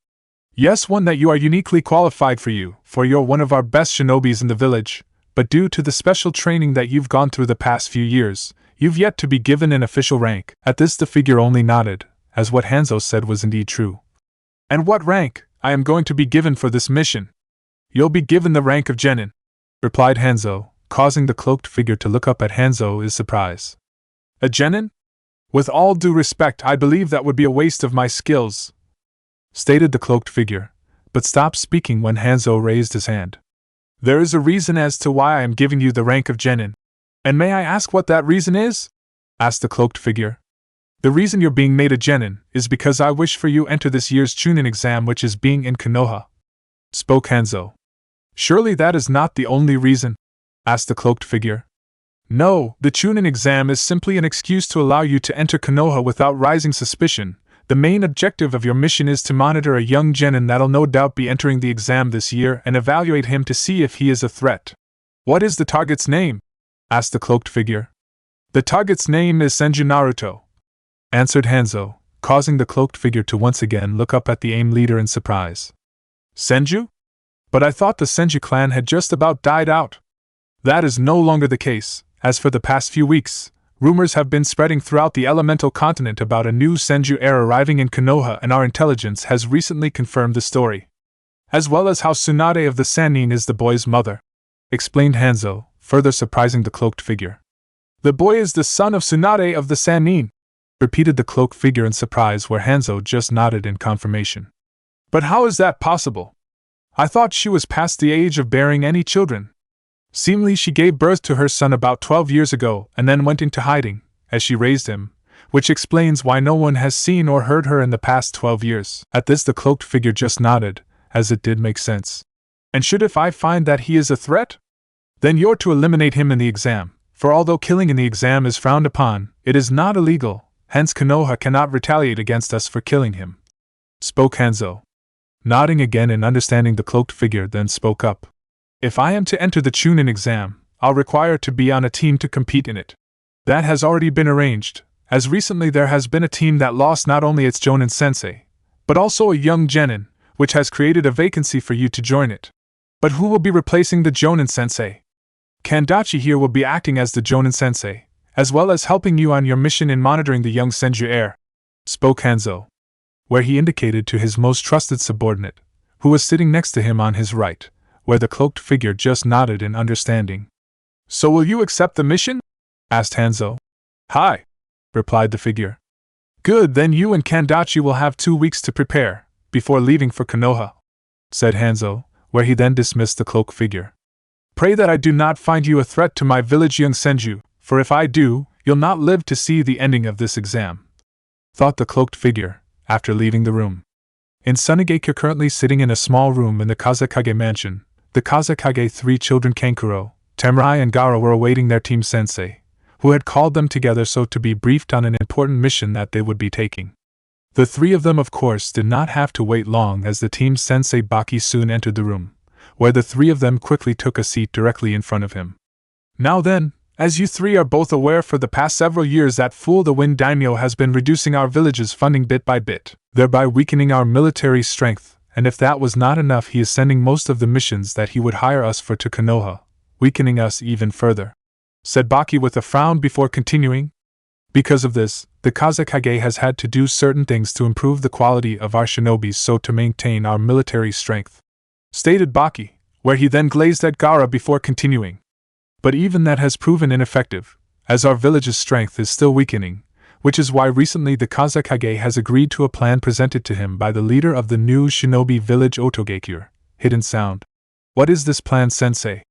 "Yes, one that you are uniquely qualified for you're one of our best shinobis in the village, but due to the special training that you've gone through the past few years, you've yet to be given an official rank." At this the figure only nodded, as what Hanzo said was indeed true. "And what rank I am going to be given for this mission?" "You'll be given the rank of genin," replied Hanzo, causing the cloaked figure to look up at Hanzo in surprise. "A genin? With all due respect, I believe that would be a waste of my skills," stated the cloaked figure, but stopped speaking when Hanzo raised his hand. "There is a reason as to why I am giving you the rank of genin." "And may I ask what that reason is?" asked the cloaked figure. "The reason you're being made a genin is because I wish for you enter this year's Chunin exam, which is being in Konoha," spoke Hanzo. "Surely that is not the only reason?" asked the cloaked figure. "No, the Chunin exam is simply an excuse to allow you to enter Konoha without raising suspicion. The main objective of your mission is to monitor a young genin that'll no doubt be entering the exam this year and evaluate him to see if he is a threat." "What is the target's name?" asked the cloaked figure. "The target's name is Senju Naruto," answered Hanzo, causing the cloaked figure to once again look up at the AIM leader in surprise. "Senju? But I thought the Senju clan had just about died out." "That is no longer the case, as for the past few weeks, rumors have been spreading throughout the elemental continent about a new Senju heir arriving in Konoha, and our intelligence has recently confirmed the story. As well as how Tsunade of the Sannin is the boy's mother," explained Hanzo, further surprising the cloaked figure. "The boy is the son of Tsunade of the Sannin," repeated the cloaked figure in surprise, where Hanzo just nodded in confirmation. "But how is that possible? I thought she was past the age of bearing any children." Seemingly she gave birth to her son about 12 years ago and then went into hiding, as she raised him, which explains why no one has seen or heard her in the past 12 years. At this the cloaked figure just nodded, as it did make sense. And should if I find that he is a threat? Then you're to eliminate him in the exam, for although killing in the exam is frowned upon, it is not illegal, hence Konoha cannot retaliate against us for killing him. Spoke Hanzo. Nodding again and understanding the cloaked figure then spoke up. If I am to enter the Chunin exam, I'll require to be on a team to compete in it. That has already been arranged, as recently there has been a team that lost not only its Jonin sensei, but also a young genin, which has created a vacancy for you to join it. But who will be replacing the Jonin sensei? Kandachi here will be acting as the Jonin sensei, as well as helping you on your mission in monitoring the young Senju heir, spoke Hanzo, where he indicated to his most trusted subordinate, who was sitting next to him on his right, where the cloaked figure just nodded in understanding. So will you accept the mission? Asked Hanzo. Hi, replied the figure. Good, then you and Kandachi will have 2 weeks to prepare, before leaving for Konoha, said Hanzo, where he then dismissed the cloaked figure. Pray that I do not find you a threat to my village young Senju, for if I do, you'll not live to see the ending of this exam, thought the cloaked figure, after leaving the room. In Tsunade currently sitting in a small room in the Kazekage mansion, the Kazekage 3 children Kankuro, Temurai and Gaara were awaiting their team sensei, who had called them together so to be briefed on an important mission that they would be taking. The 3 of them of course did not have to wait long as the team sensei Baki soon entered the room, where the 3 of them quickly took a seat directly in front of him. Now then, as you 3 are both aware for the past several years that Fool the Wind Daimyo has been reducing our village's funding bit by bit, thereby weakening our military strength, and if that was not enough he is sending most of the missions that he would hire us for to Konoha, weakening us even further, said Baki with a frown before continuing. Because of this, the Kazekage has had to do certain things to improve the quality of our shinobis so to maintain our military strength, stated Baki, where he then glazed at Gaara before continuing. But even that has proven ineffective, as our village's strength is still weakening, which is why recently the Kazekage has agreed to a plan presented to him by the leader of the new shinobi village Otogekure, Hidden Sound. What is this plan, sensei?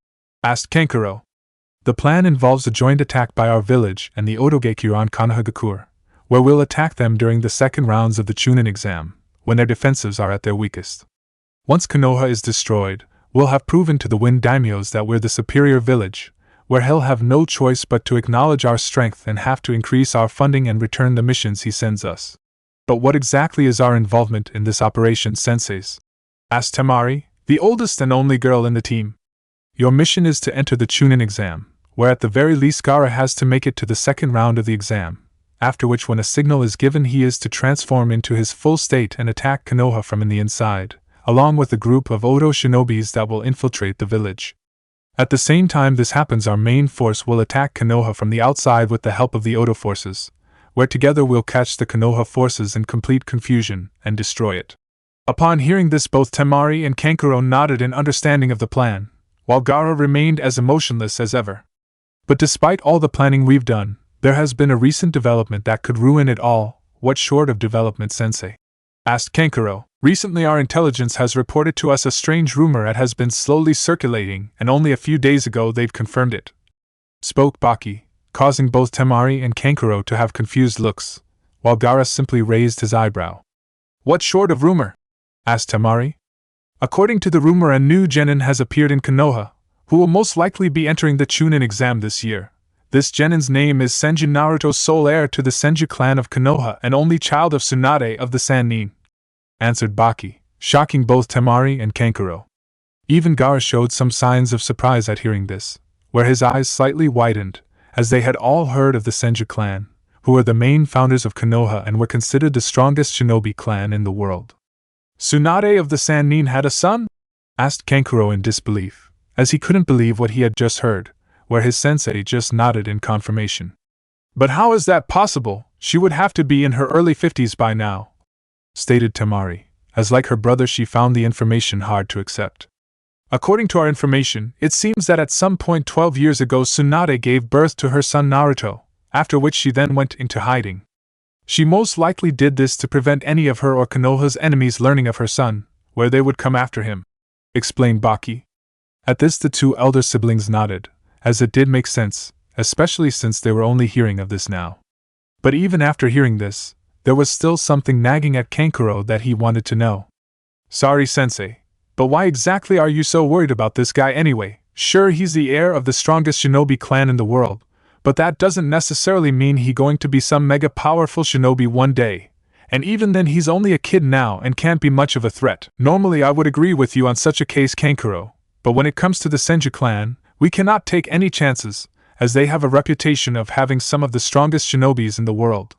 Asked Kankuro. The plan involves a joint attack by our village and the Otogekure on Konohagakure, where we'll attack them during the second rounds of the Chunin exam, when their defensives are at their weakest. Once Konoha is destroyed, we'll have proven to the Wind Daimyos that we're the superior village, where he'll have no choice but to acknowledge our strength and have to increase our funding and return the missions he sends us. But what exactly is our involvement in this operation, senseis? Asked Temari, the oldest and only girl in the team. Your mission is to enter the Chunin exam, where at the very least Gaara has to make it to the second round of the exam, after which when a signal is given he is to transform into his full state and attack Konoha from in the inside, along with a group of Oto shinobis that will infiltrate the village. At the same time this happens, our main force will attack Konoha from the outside with the help of the Oto forces, where together we'll catch the Konoha forces in complete confusion and destroy it. Upon hearing this both Temari and Kankuro nodded in understanding of the plan, while Gaara remained as emotionless as ever. But despite all the planning we've done, there has been a recent development that could ruin it all. What sort of development, sensei? Asked Kankuro. Recently our intelligence has reported to us a strange rumor that has been slowly circulating, and only a few days ago they've confirmed it, spoke Baki, causing both Temari and Kankuro to have confused looks, while Gaara simply raised his eyebrow. What sort of rumor? Asked Temari. According to the rumor, a new genin has appeared in Konoha, who will most likely be entering the Chunin exam this year. This genin's name is Senju, Naruto, sole heir to the Senju clan of Konoha and only child of Tsunade of the Sannin, answered Baki, shocking both Temari and Kankuro. Even Gaara showed some signs of surprise at hearing this, where his eyes slightly widened, as they had all heard of the Senju clan, who were the main founders of Konoha and were considered the strongest shinobi clan in the world. Tsunade of the Sannin had a son? Asked Kankuro in disbelief, as he couldn't believe what he had just heard, where his sensei just nodded in confirmation. But how is that possible? She would have to be in her early 50s by now, stated Temari, as like her brother she found the information hard to accept. According to our information, it seems that at some point 12 years ago Tsunade gave birth to her son Naruto, after which she then went into hiding. She most likely did this to prevent any of her or Konoha's enemies learning of her son, where they would come after him, explained Baki. At this the two elder siblings nodded, as it did make sense, especially since they were only hearing of this now. But even after hearing this, there was still something nagging at Kankuro that he wanted to know. Sorry, Sensei, but why exactly are you so worried about this guy anyway? Sure, he's the heir of the strongest shinobi clan in the world, but that doesn't necessarily mean he's going to be some mega powerful shinobi one day. And even then he's only a kid now and can't be much of a threat. Normally I would agree with you on such a case, Kankuro, but when it comes to the Senju clan, we cannot take any chances, as they have a reputation of having some of the strongest shinobis in the world.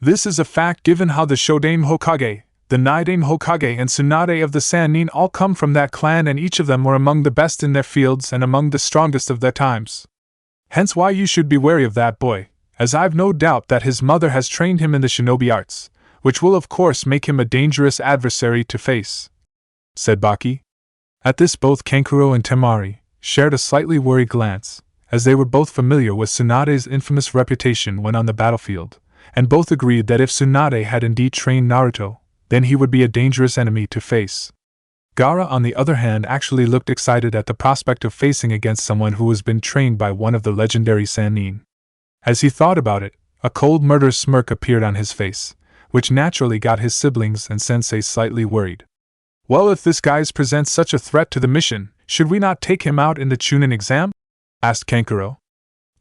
This is a fact given how the Shodame Hokage, the Naidame Hokage and Tsunade of the Sannin all come from that clan, and each of them were among the best in their fields and among the strongest of their times. Hence why you should be wary of that boy, as I've no doubt that his mother has trained him in the shinobi arts, which will of course make him a dangerous adversary to face," said Baki. At this both Kankuro and Temari shared a slightly worried glance, as they were both familiar with Tsunade's infamous reputation when on the battlefield, and both agreed that if Tsunade had indeed trained Naruto, then he would be a dangerous enemy to face. Gaara, on the other hand, actually looked excited at the prospect of facing against someone who has been trained by one of the legendary Sannin. As he thought about it, a cold murderous smirk appeared on his face, which naturally got his siblings and sensei slightly worried. Well, if this guy presents such a threat to the mission, should we not take him out in the Chunin exam? Asked Kankuro.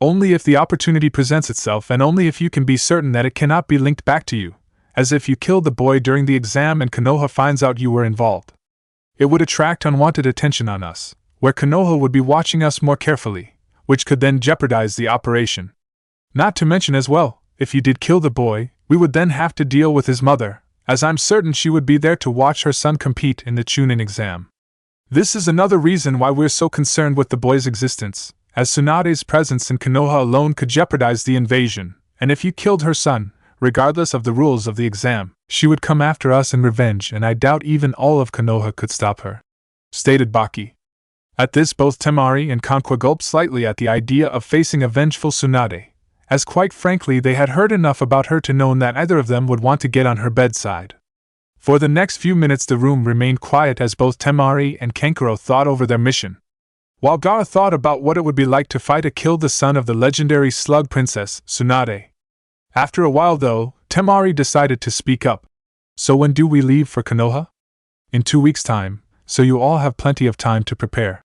Only if the opportunity presents itself, and only if you can be certain that it cannot be linked back to you, as if you killed the boy during the exam and Konoha finds out you were involved. It would attract unwanted attention on us, where Konoha would be watching us more carefully, which could then jeopardize the operation. Not to mention as well, if you did kill the boy, we would then have to deal with his mother, as I'm certain she would be there to watch her son compete in the Chunin exam. This is another reason why we're so concerned with the boy's existence, as Tsunade's presence in Konoha alone could jeopardize the invasion, and if you killed her son, regardless of the rules of the exam, she would come after us in revenge, and I doubt even all of Konoha could stop her," stated Baki. At this both Temari and Kankuro gulped slightly at the idea of facing a vengeful Tsunade, as quite frankly they had heard enough about her to know that either of them would want to get on her bedside. For the next few minutes the room remained quiet as both Temari and Kankuro thought over their mission, while Gaara thought about what it would be like to fight to kill the son of the legendary slug princess, Tsunade. After a while though, Temari decided to speak up. "So when do we leave for Konoha?" "In 2 weeks' time, so you all have plenty of time to prepare,"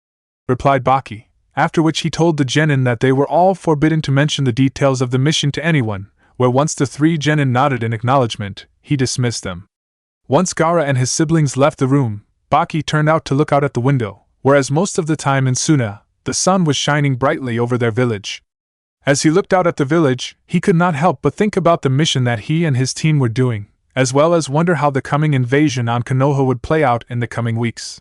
replied Baki, after which he told the genin that they were all forbidden to mention the details of the mission to anyone, where once the 3 genin nodded in acknowledgement, he dismissed them. Once Gaara and his siblings left the room, Baki turned out to look out at the window, whereas most of the time in Suna, the sun was shining brightly over their village. As he looked out at the village, he could not help but think about the mission that he and his team were doing, as well as wonder how the coming invasion on Konoha would play out in the coming weeks.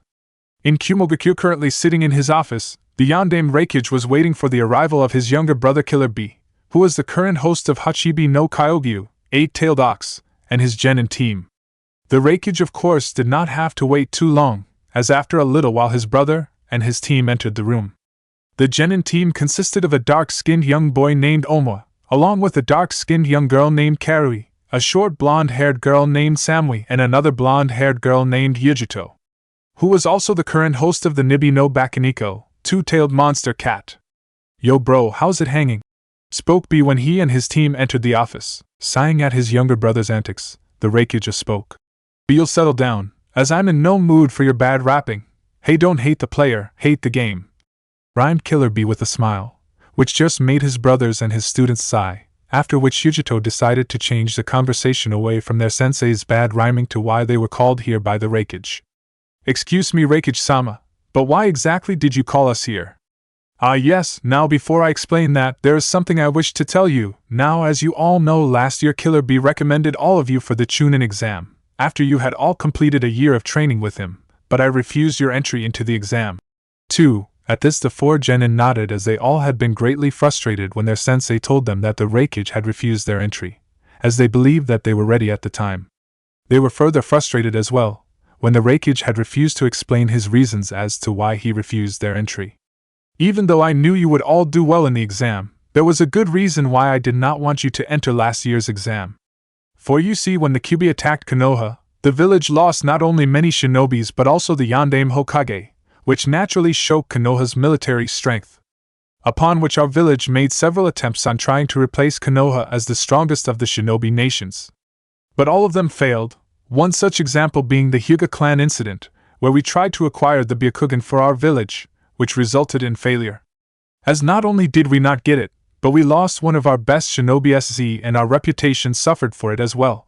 In Kumogakure, currently sitting in his office, the Yondaime Reikage was waiting for the arrival of his younger brother Killer B, who was the current host of Hachibi no Kyogyu, 8-tailed ox, and his genin team. The Reikage of course did not have to wait too long, as after a little while his brother and his team entered the room. The genin team consisted of a dark-skinned young boy named Oma, along with a dark-skinned young girl named Karui, a short blonde-haired girl named Samui, and another blonde-haired girl named Yujito, who was also the current host of the Nibi no Bakaniko, 2-tailed monster cat. "Yo bro, how's it hanging?" spoke B when he and his team entered the office. Sighing at his younger brother's antics, the Reikage spoke. "B, you'll settle down, as I'm in no mood for your bad rapping. Hey, don't hate the player, hate the game," rhymed Killer B with a smile, which just made his brothers and his students sigh, after which Yujito decided to change the conversation away from their sensei's bad rhyming to why they were called here by the Reikage. "Excuse me, Reikage-sama, but why exactly did you call us here?" "Ah yes, now before I explain that, there is something I wish to tell you. Now, as you all know, last year Killer B recommended all of you for the Chunin exam, after you had all completed a year of training with him, but I refused your entry into the exam." 2. At this the 4 genin nodded, as they all had been greatly frustrated when their sensei told them that the Reikage had refused their entry, as they believed that they were ready at the time. They were further frustrated as well, when the Reikage had refused to explain his reasons as to why he refused their entry. "Even though I knew you would all do well in the exam, there was a good reason why I did not want you to enter last year's exam. For you see, when the Kyuubi attacked Konoha, the village lost not only many shinobis but also the Yondaime Hokage, which naturally showed Konoha's military strength. Upon which our village made several attempts on trying to replace Konoha as the strongest of the shinobi nations. But all of them failed, one such example being the Hyuga clan incident, where we tried to acquire the Byakugan for our village, which resulted in failure. As not only did we not get it, but we lost one of our best shinobi SZ and our reputation suffered for it as well.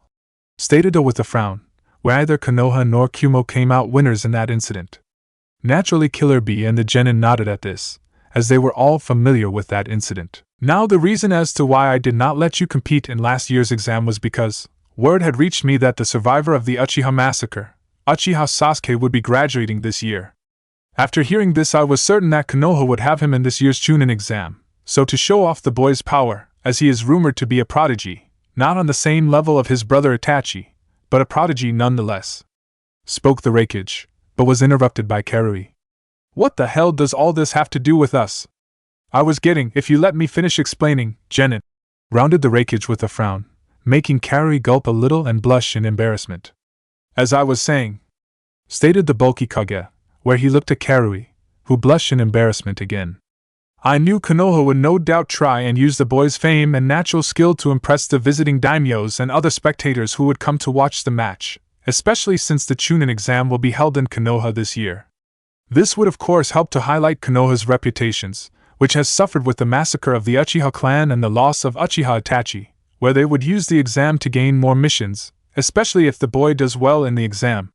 Stated with a frown, where neither Konoha nor Kumo came out winners in that incident. Naturally Killer Bee and the genin nodded at this, as they were all familiar with that incident. Now the reason as to why I did not let you compete in last year's exam was because word had reached me that the survivor of the Uchiha massacre, Uchiha Sasuke, would be graduating this year. After hearing this, I was certain that Konoha would have him in this year's Chunin exam, so to show off the boy's power, as he is rumored to be a prodigy, not on the same level of his brother Itachi, but a prodigy nonetheless. Spoke the Reikage, but was interrupted by Karui. What the hell does all this have to do with us? I was getting, if you let me finish explaining, genin. Rounded the Reikage with a frown, making Karui gulp a little and blush in embarrassment. As I was saying, stated the bulky Kage, where he looked at Karui, who blushed in embarrassment again. I knew Konoha would no doubt try and use the boy's fame and natural skill to impress the visiting daimyos and other spectators who would come to watch the match, especially since the Chunin exam will be held in Konoha this year. This would of course help to highlight Konoha's reputations, which has suffered with the massacre of the Uchiha clan and the loss of Uchiha Itachi, where they would use the exam to gain more missions, especially if the boy does well in the exam.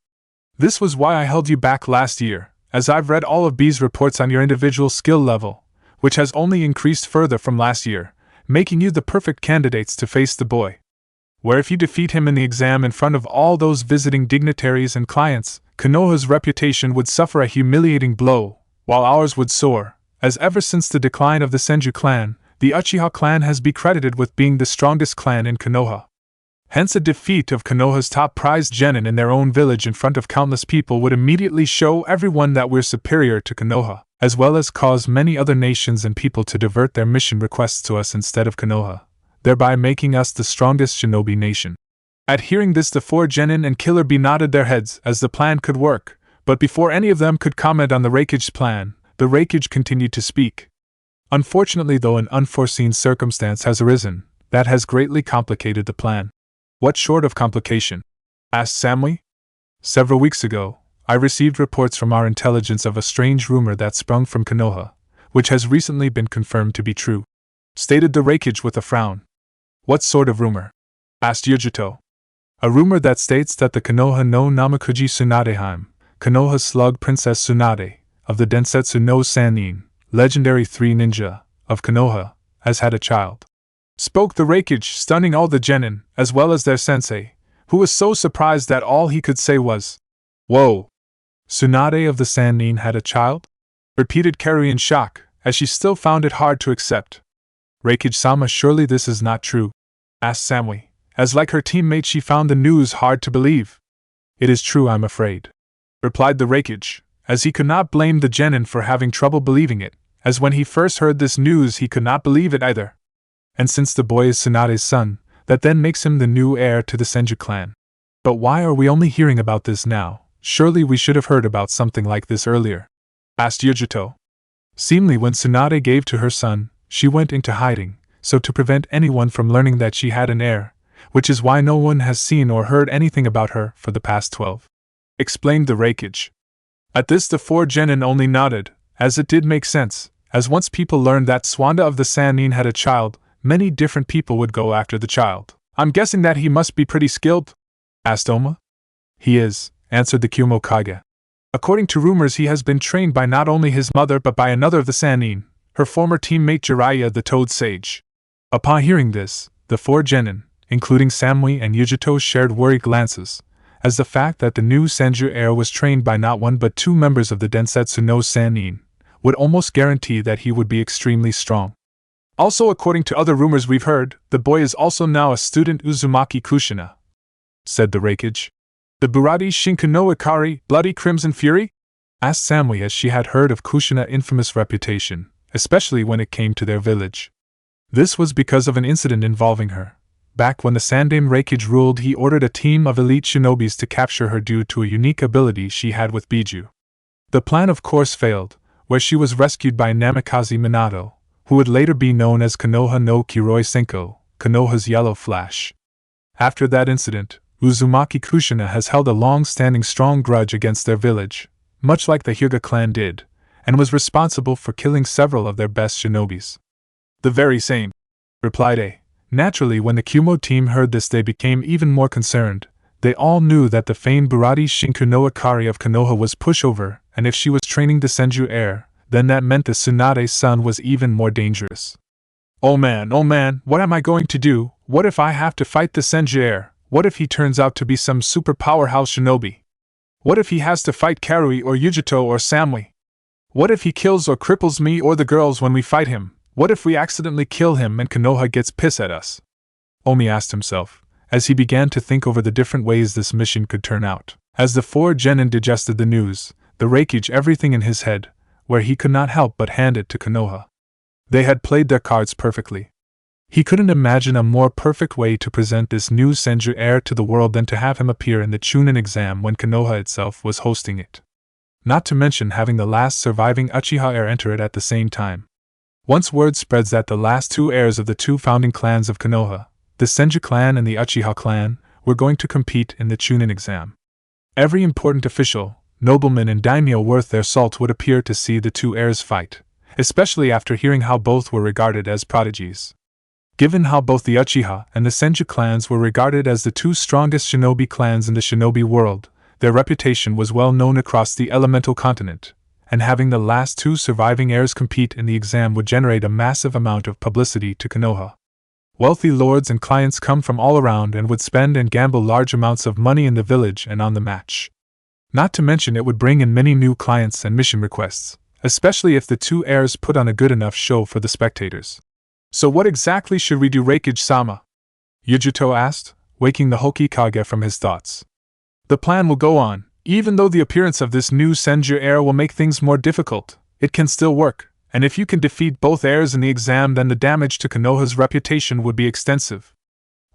This was why I held you back last year, as I've read all of B's reports on your individual skill level, which has only increased further from last year, making you the perfect candidates to face the boy. Where if you defeat him in the exam in front of all those visiting dignitaries and clients, Konoha's reputation would suffer a humiliating blow, while ours would soar, as ever since the decline of the Senju clan, the Uchiha clan has been credited with being the strongest clan in Konoha. Hence a defeat of Konoha's top-prized genin in their own village in front of countless people would immediately show everyone that we're superior to Konoha, as well as cause many other nations and people to divert their mission requests to us instead of Konoha, thereby making us the strongest shinobi nation. At hearing this, the four genin and Killer Bee nodded their heads as the plan could work, but before any of them could comment on the Reikage's plan, the Reikage continued to speak. Unfortunately though, an unforeseen circumstance has arisen that has greatly complicated the plan. What sort of complication? Asked Samui. Several weeks ago, I received reports from our intelligence of a strange rumor that sprung from Konoha, which has recently been confirmed to be true. Stated the Reikage with a frown. What sort of rumor? Asked Yujito. A rumor that states that the Konoha no Namakuji Tsunadeheim, Konoha's slug Princess Tsunade, of the Densetsu no Sannin, legendary 3 ninja, of Konoha, has had a child. Spoke the Reikage, stunning all the genin, as well as their sensei, who was so surprised that all he could say was, "Whoa! Tsunade of the Sannin had a child?" Repeated Karui in shock, as she still found it hard to accept. Reikage-sama, surely this is not true? Asked Samui, as like her teammate she found the news hard to believe. It is true, I'm afraid, replied the Reikage, as he could not blame the genin for having trouble believing it, as when he first heard this news he could not believe it either. And since the boy is Tsunade's son, that then makes him the new heir to the Senju clan. But why are we only hearing about this now? Surely we should have heard about something like this earlier. Asked Yujito. Seemingly when Tsunade gave to her son, she went into hiding, so to prevent anyone from learning that she had an heir, which is why no one has seen or heard anything about her for the past 12. Explained the Reikage. At this the four genin only nodded, as it did make sense, as once people learned that Swanda of the Sannin had a child, many different people would go after the child. I'm guessing that he must be pretty skilled? Asked Oma. He is, answered the Kumo Kage. According to rumors he has been trained by not only his mother but by another of the Sannin, her former teammate Jiraiya the Toad Sage. Upon hearing this, the four genin, including Samui and Yujito, shared worried glances, as the fact that the new Senju heir was trained by not one but 2 members of the Densetsu no Sannin would almost guarantee that he would be extremely strong. Also, according to other rumors we've heard, the boy is also now a student Uzumaki Kushina, said the Reikage. The Buradi Shinku no Ikari, Bloody Crimson Fury? Asked Samui, as she had heard of Kushina's infamous reputation, especially when it came to their village. This was because of an incident involving her. Back when the Sandaime Reikage ruled, he ordered a team of elite shinobis to capture her due to a unique ability she had with Biju. The plan of course failed, where she was rescued by Namikaze Minato, who would later be known as Konoha no Kiroi Senko, Konoha's Yellow Flash. After that incident, Uzumaki Kushina has held a long-standing strong grudge against their village, much like the Hyuga clan did, and was responsible for killing several of their best shinobis. The very same, replied A. Naturally, when the Kumo team heard this they became even more concerned. They all knew that the famed Burati Shinku no Akari of Konoha was pushover, and if she was training the Senju heir, then that meant the Tsunade's son was even more dangerous. Oh man, what am I going to do? What if I have to fight the Senju heir? What if he turns out to be some super powerhouse shinobi? What if he has to fight Karui or Yujito or Samui? What if he kills or cripples me or the girls when we fight him? What if we accidentally kill him and Konoha gets pissed at us? Omi asked himself, as he began to think over the different ways this mission could turn out. As the four genin digested the news, the Reikage everything in his head, where he could not help but hand it to Konoha. They had played their cards perfectly. He couldn't imagine a more perfect way to present this new Senju heir to the world than to have him appear in the Chunin exam when Konoha itself was hosting it. Not to mention having the last surviving Uchiha heir enter it at the same time. Once word spreads that the last two heirs of the two founding clans of Konoha, the Senju clan and the Uchiha clan, were going to compete in the Chunin exam. Every important official, nobleman and daimyo worth their salt would appear to see the two heirs fight, especially after hearing how both were regarded as prodigies. Given how both the Uchiha and the Senju clans were regarded as the two strongest shinobi clans in the shinobi world, their reputation was well known across the elemental continent, and having the last two surviving heirs compete in the exam would generate a massive amount of publicity to Konoha. Wealthy lords and clients come from all around and would spend and gamble large amounts of money in the village and on the match. Not to mention it would bring in many new clients and mission requests, especially if the two heirs put on a good enough show for the spectators. So what exactly should we do, Reikage-sama? Yujito asked, waking the Hokage from his thoughts. The plan will go on. Even though the appearance of this new Senju heir will make things more difficult, it can still work, and if you can defeat both heirs in the exam then the damage to Konoha's reputation would be extensive.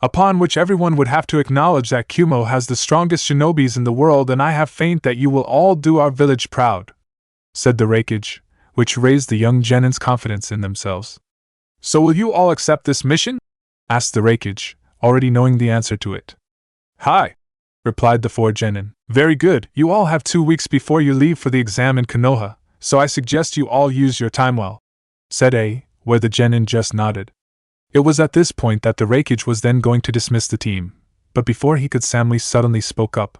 Upon which everyone would have to acknowledge that Kumo has the strongest shinobis in the world and I have faith that you will all do our village proud, said the Reikage, which raised the young genin's confidence in themselves. So will you all accept this mission? Asked the Reikage, already knowing the answer to it. Hi, replied the four genin. Very good, you all have 2 weeks before you leave for the exam in Konoha, so I suggest you all use your time well, said A, where the genin just nodded. It was at this point that the Reikage was then going to dismiss the team, but before he could Samui suddenly spoke up.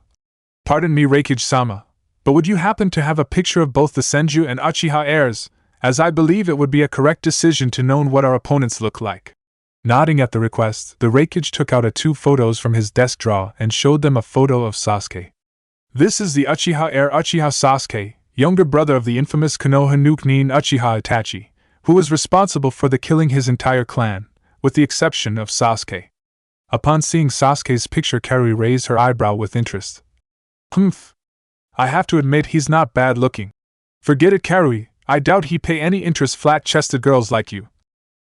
Pardon me, Reikage-sama, but would you happen to have a picture of both the Senju and Uchiha heirs, as I believe it would be a correct decision to know what our opponents look like. Nodding at the request, the Reikage took out 2 photos from his desk drawer and showed them a photo of Sasuke. This is the Uchiha heir Uchiha Sasuke, younger brother of the infamous Konoha no Nin Uchiha Itachi, who was responsible for the killing his entire clan, with the exception of Sasuke. Upon seeing Sasuke's picture, Karui raised her eyebrow with interest. Humph. I have to admit he's not bad looking. Forget it, Karui, I doubt he pay any interest flat-chested girls like you,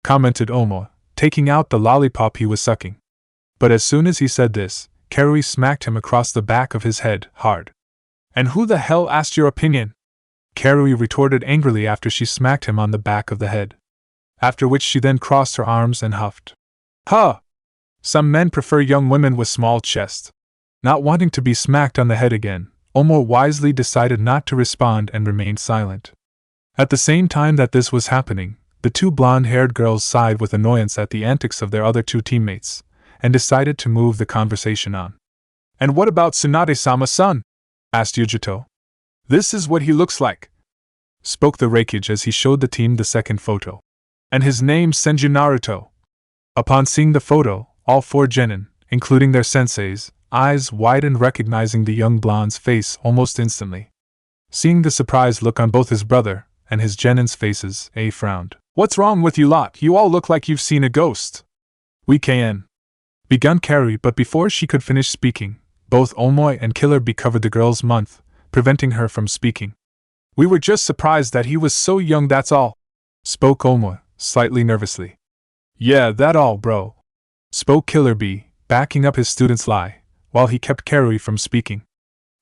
commented Omo, taking out the lollipop he was sucking. But as soon as he said this, Karui smacked him across the back of his head, hard. And who the hell asked your opinion? Karui retorted angrily after she smacked him on the back of the head. After which she then crossed her arms and huffed. Huh! Some men prefer young women with small chests. Not wanting to be smacked on the head again, Omo wisely decided not to respond and remained silent. At the same time that this was happening, the 2 blonde-haired girls sighed with annoyance at the antics of their other 2 teammates, and decided to move the conversation on. And what about Tsunade-sama's son? Asked Yujito. This is what he looks like, spoke the Reikage as he showed the team the second photo. And his name's Senju Naruto. Upon seeing the photo, all 4 genin, including their sensei's, eyes widened, recognizing the young blonde's face almost instantly. Seeing the surprised look on both his brother and his genin's faces, A frowned. What's wrong with you lot? You all look like you've seen a ghost. We can. Begun Karui, but before she could finish speaking, both Omoi and Killer Bee covered the girl's mouth, preventing her from speaking. We were just surprised that he was so young, that's all, spoke Omoi, slightly nervously. Yeah, that all, bro, spoke Killer Bee, backing up his student's lie, while he kept Karui from speaking.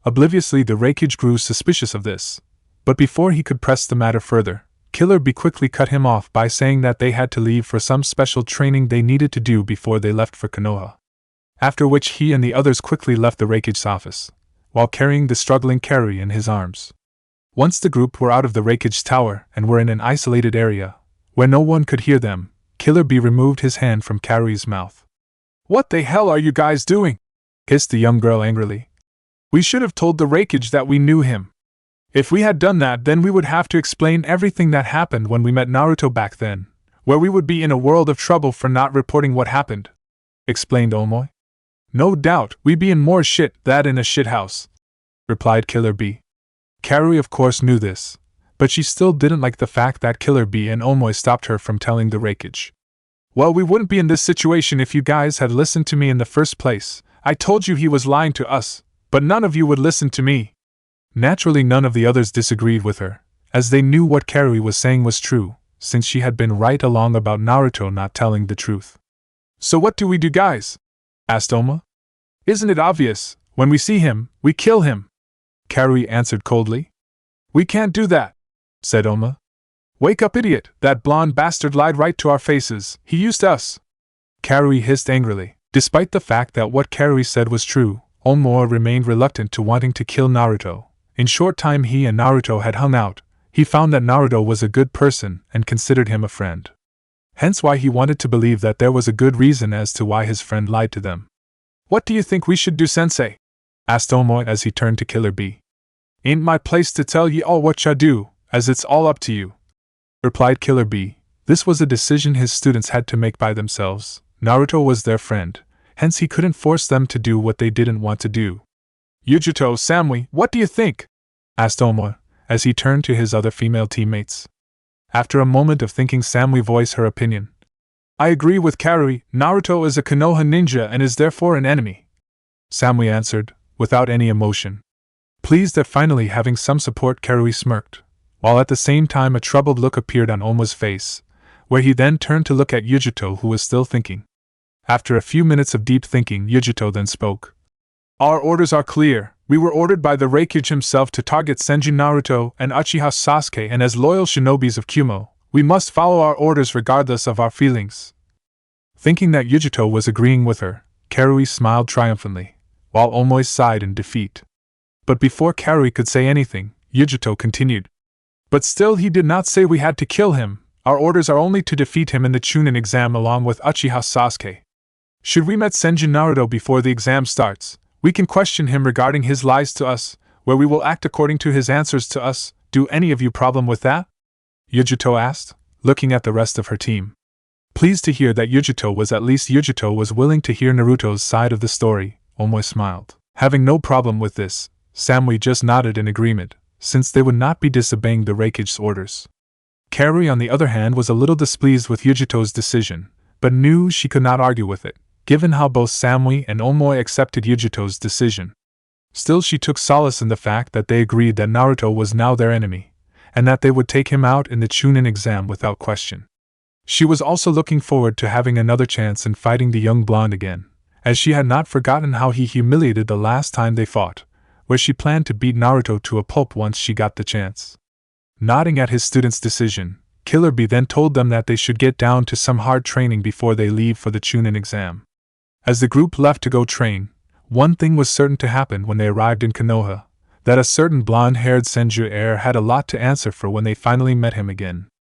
Obliviously, the Reikage grew suspicious of this, But before he could press the matter further, Killer Bee quickly cut him off by saying that they had to leave for some special training they needed to do before they left for Konoha. After which he and the others quickly left the Raikage's office, while carrying the struggling Carrie in his arms. Once the group were out of the Raikage's tower and were in an isolated area, where no one could hear them, Killer Bee removed his hand from Carrie's mouth. "What the hell are you guys doing?" hissed the young girl angrily. "We should have told the Raikage that we knew him. If we had done that, then we would have to explain everything that happened when we met Naruto back then, where we would be in a world of trouble for not reporting what happened," explained Omoy. "No doubt, we'd be in more shit than in a shithouse," replied Killer Bee. Carrie of course knew this, but she still didn't like the fact that Killer Bee and Omoy stopped her from telling the Raikage. "Well, we wouldn't be in this situation if you guys had listened to me in the first place. I told you he was lying to us, but none of you would listen to me." Naturally, none of the others disagreed with her, as they knew what Carrie was saying was true, since she had been right along about Naruto not telling the truth. "So what do we do, guys?" asked Oma. "Isn't it obvious? When we see him, we kill him," Carrie answered coldly. "We can't do that," said Oma. "Wake up, idiot! That blonde bastard lied right to our faces. He used us!" Carrie hissed angrily. Despite the fact that what Carrie said was true, Oma remained reluctant to wanting to kill Naruto. In short time he and Naruto had hung out, he found that Naruto was a good person and considered him a friend. Hence why he wanted to believe that there was a good reason as to why his friend lied to them. "What do you think we should do, sensei?" asked Omoy as he turned to Killer Bee. "Ain't my place to tell ye all what ya do, as it's all up to you," replied Killer Bee. This was a decision his students had to make by themselves. Naruto was their friend, hence he couldn't force them to do what they didn't want to do. "Yujito, Samui, what do you think?" asked Omoy, as he turned to his other female teammates. After a moment of thinking, Samui voiced her opinion. "I agree with Carrie. Naruto is a Konoha ninja and is therefore an enemy," Samui answered, without any emotion. Pleased at finally having some support, Carrie smirked, while at the same time a troubled look appeared on Omo's face, where he then turned to look at Yujito, who was still thinking. After a few minutes of deep thinking, Yujito then spoke. "Our orders are clear. We were ordered by the Raikage himself to target Senju, Naruto, and Uchiha Sasuke, and as loyal shinobis of Kumo, we must follow our orders regardless of our feelings." Thinking that Yujito was agreeing with her, Karui smiled triumphantly, while Omoy sighed in defeat. But before Karui could say anything, Yujito continued. "But still he did not say we had to kill him. Our orders are only to defeat him in the Chunin exam along with Uchiha Sasuke. Should we meet Senju Naruto before the exam starts, we can question him regarding his lies to us, where we will act according to his answers to us. Do any of you problem with that?" Yujito asked, looking at the rest of her team. Pleased to hear that Yujito was willing to hear Naruto's side of the story, Omoy smiled. Having no problem with this, Samui just nodded in agreement, since they would not be disobeying the Raikage's orders. Carrie, on the other hand, was a little displeased with Yujito's decision, but knew she could not argue with it, given how both Samui and Omoy accepted Yujito's decision. Still, she took solace in the fact that they agreed that Naruto was now their enemy, and that they would take him out in the Chunin exam without question. She was also looking forward to having another chance in fighting the young blonde again, as she had not forgotten how he humiliated the last time they fought, where she planned to beat Naruto to a pulp once she got the chance. Nodding at his students' decision, Killer Bee then told them that they should get down to some hard training before they leave for the Chunin exam. As the group left to go train, one thing was certain to happen when they arrived in Konoha, that a certain blonde-haired Senju Heir had a lot to answer for when they finally met him again.